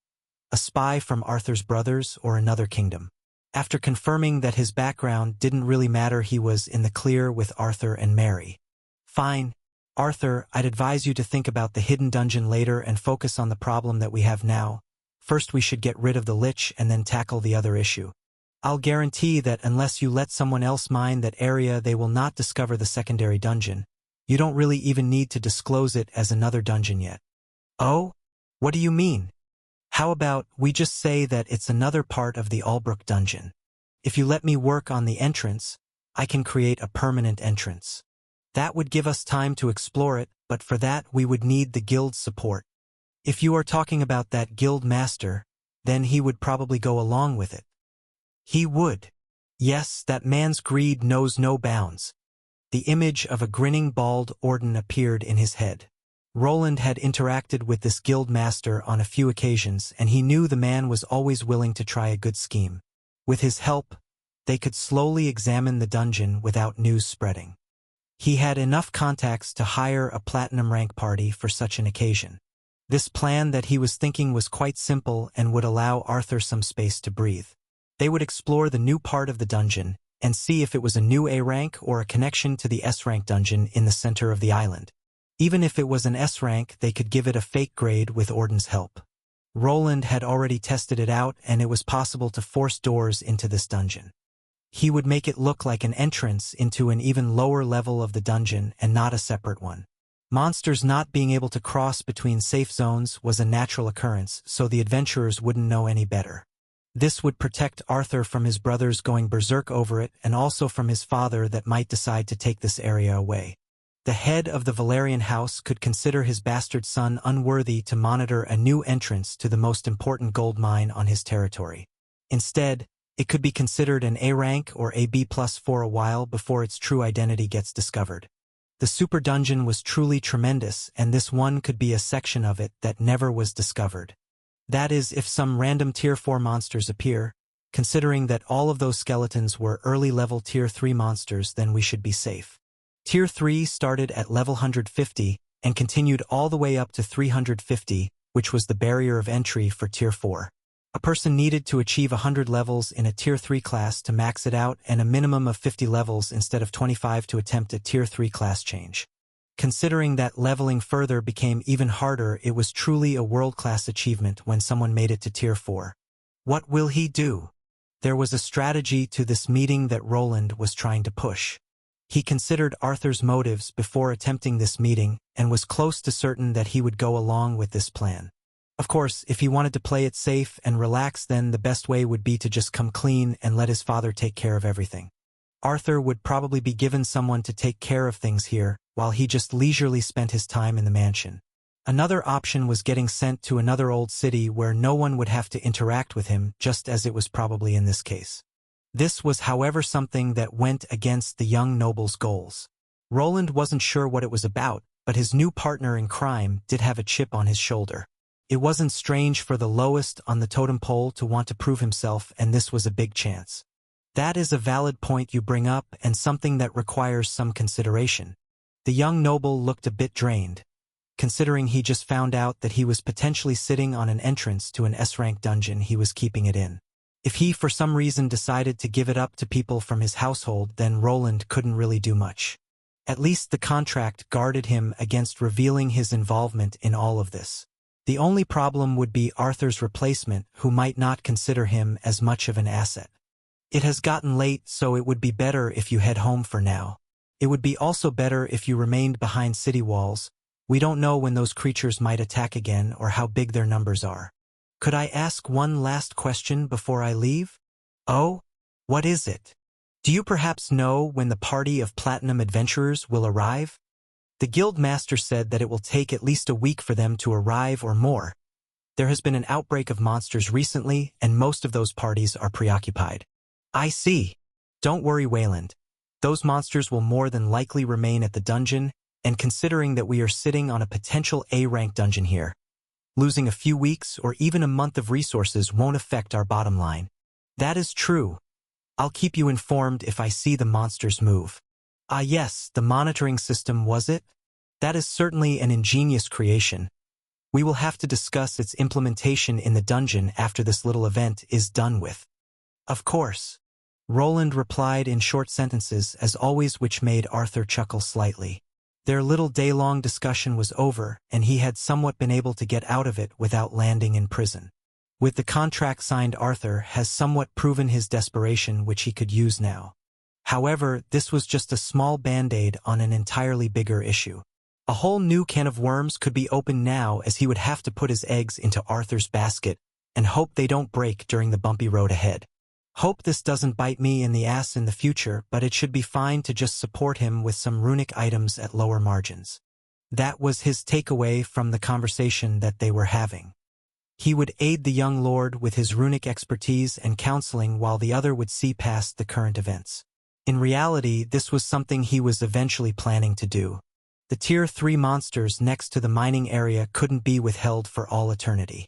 a spy from Arthur's brothers or another kingdom. After confirming that his background didn't really matter, he was in the clear with Arthur and Mary. Fine. Arthur, I'd advise you to think about the hidden dungeon later and focus on the problem that we have now. First we should get rid of the lich and then tackle the other issue. I'll guarantee that unless you let someone else mine that area, they will not discover the secondary dungeon. You don't really even need to disclose it as another dungeon yet. Oh? What do you mean? How about we just say that it's another part of the Albrook dungeon? If you let me work on the entrance, I can create a permanent entrance. That would give us time to explore it, but for that we would need the guild's support. If you are talking about that guild master, then he would probably go along with it. He would. Yes, that man's greed knows no bounds. The image of a grinning bald Orden appeared in his head. Roland had interacted with this guild master on a few occasions, and he knew the man was always willing to try a good scheme. With his help, they could slowly examine the dungeon without news spreading. He had enough contacts to hire a platinum rank party for such an occasion. This plan that he was thinking was quite simple and would allow Arthur some space to breathe. They would explore the new part of the dungeon and see if it was a new A rank or a connection to the S rank dungeon in the center of the island. Even if it was an S rank, they could give it a fake grade with Orden's help. Roland had already tested it out, and it was possible to force doors into this dungeon. He would make it look like an entrance into an even lower level of the dungeon and not a separate one. Monsters not being able to cross between safe zones was a natural occurrence, so the adventurers wouldn't know any better. This would protect Arthur from his brothers going berserk over it, and also from his father that might decide to take this area away. The head of the Valerian house could consider his bastard son unworthy to monitor a new entrance to the most important gold mine on his territory. Instead, it could be considered an A rank or a B+ for a while before its true identity gets discovered. The super dungeon was truly tremendous, and this one could be a section of it that never was discovered. That is, if some random Tier 4 monsters appear. Considering that all of those skeletons were early-level Tier 3 monsters, then we should be safe. Tier 3 started at level 150 and continued all the way up to 350, which was the barrier of entry for Tier 4. A person needed to achieve 100 levels in a Tier 3 class to max it out, and a minimum of 50 levels instead of 25 to attempt a Tier 3 class change. Considering that leveling further became even harder, it was truly a world-class achievement when someone made it to Tier 4. What will he do? There was a strategy to this meeting that Roland was trying to push. He considered Arthur's motives before attempting this meeting and was close to certain that he would go along with this plan. Of course, if he wanted to play it safe and relax, then the best way would be to just come clean and let his father take care of everything. Arthur would probably be given someone to take care of things here, while he just leisurely spent his time in the mansion. Another option was getting sent to another old city where no one would have to interact with him, just as it was probably in this case. This was, however, something that went against the young noble's goals. Roland wasn't sure what it was about, but his new partner in crime did have a chip on his shoulder. It wasn't strange for the lowest on the totem pole to want to prove himself, and this was a big chance. That is a valid point you bring up, and something that requires some consideration. The young noble looked a bit drained, considering he just found out that he was potentially sitting on an entrance to an S-rank dungeon he was keeping it in. If he for some reason decided to give it up to people from his household, then Roland couldn't really do much. At least the contract guarded him against revealing his involvement in all of this. The only problem would be Arthur's replacement, who might not consider him as much of an asset. It has gotten late, so it would be better if you head home for now. It would be also better if you remained behind city walls. We don't know when those creatures might attack again or how big their numbers are. Could I ask one last question before I leave? Oh? What is it? Do you perhaps know when the party of platinum adventurers will arrive? The guild master said that it will take at least a week for them to arrive or more. There has been an outbreak of monsters recently, and most of those parties are preoccupied. I see. Don't worry, Wayland. Those monsters will more than likely remain at the dungeon, and considering that we are sitting on a potential A-rank dungeon here, losing a few weeks or even a month of resources won't affect our bottom line. That is true. I'll keep you informed if I see the monsters move. Ah yes, the monitoring system, was it? That is certainly an ingenious creation. We will have to discuss its implementation in the dungeon after this little event is done with. Of course. Roland replied in short sentences as always, which made Arthur chuckle slightly. Their little day-long discussion was over, and he had somewhat been able to get out of it without landing in prison. With the contract signed, Arthur has somewhat proven his desperation, which he could use now. However, this was just a small band-aid on an entirely bigger issue. A whole new can of worms could be opened now, as he would have to put his eggs into Arthur's basket and hope they don't break during the bumpy road ahead. Hope this doesn't bite me in the ass in the future, but it should be fine to just support him with some runic items at lower margins. That was his takeaway from the conversation that they were having. He would aid the young lord with his runic expertise and counseling, while the other would see past the current events. In reality, this was something he was eventually planning to do. The Tier 3 monsters next to the mining area couldn't be withheld for all eternity.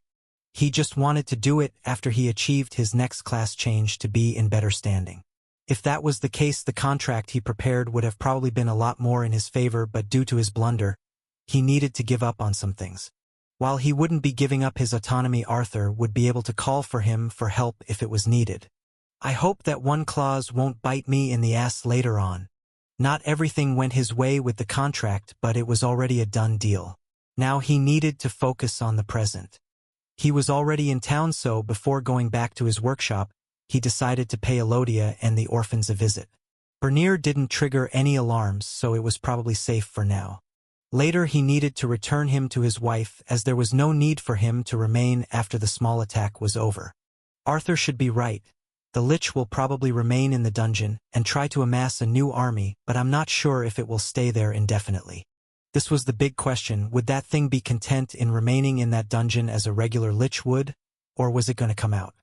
He just wanted to do it after he achieved his next class change to be in better standing. If that was the case, the contract he prepared would have probably been a lot more in his favor, but due to his blunder, he needed to give up on some things. While he wouldn't be giving up his autonomy, Arthur would be able to call for him for help if it was needed. I hope that one clause won't bite me in the ass later on. Not everything went his way with the contract, but it was already a done deal. Now he needed to focus on the present. He was already in town, so before going back to his workshop, he decided to pay Elodia and the orphans a visit. Bernier didn't trigger any alarms, so it was probably safe for now. Later he needed to return him to his wife, as there was no need for him to remain after the small attack was over. Arthur should be right. The Lich will probably remain in the dungeon and try to amass a new army, but I'm not sure if it will stay there indefinitely. This was the big question. Would that thing be content in remaining in that dungeon as a regular Lich would, or was it going to come out?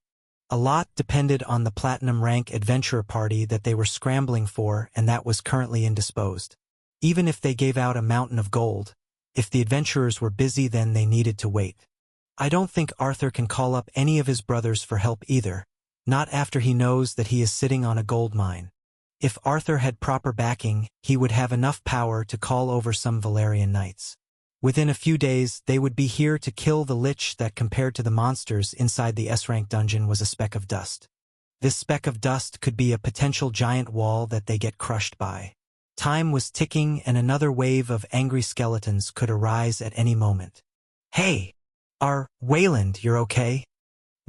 A lot depended on the platinum rank adventurer party that they were scrambling for, and that was currently indisposed. Even if they gave out a mountain of gold, if the adventurers were busy, then they needed to wait. I don't think Arthur can call up any of his brothers for help either, not after he knows that he is sitting on a gold mine. If Arthur had proper backing, he would have enough power to call over some Valerian knights. Within a few days, they would be here to kill the Lich that, compared to the monsters inside the S-rank dungeon, was a speck of dust. This speck of dust could be a potential giant wall that they get crushed by. Time was ticking, and another wave of angry skeletons could arise at any moment. Hey! Wayland, you're okay?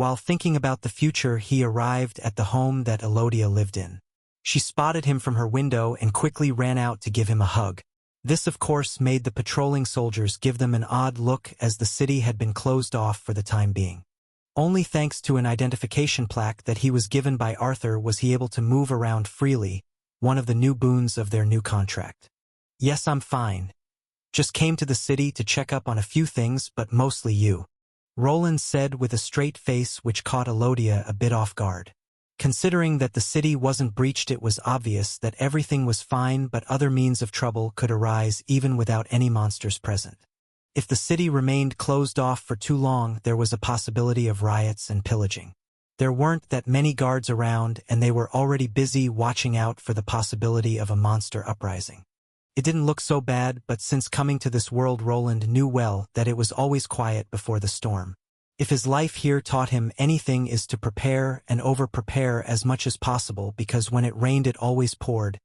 While thinking about the future, he arrived at the home that Elodia lived in. She spotted him from her window and quickly ran out to give him a hug. This, of course, made the patrolling soldiers give them an odd look, as the city had been closed off for the time being. Only thanks to an identification plaque that he was given by Arthur was he able to move around freely, one of the new boons of their new contract. "Yes, I'm fine. Just came to the city to check up on a few things, but mostly you," Roland said with a straight face, which caught Elodia a bit off guard. Considering that the city wasn't breached, it was obvious that everything was fine, but other means of trouble could arise even without any monsters present. If the city remained closed off for too long, there was a possibility of riots and pillaging. There weren't that many guards around, and they were already busy watching out for the possibility of a monster uprising. It didn't look so bad, but since coming to this world, Roland knew well that it was always quiet before the storm. If his life here taught him anything, is to prepare and over-prepare as much as possible, because when it rained it always poured,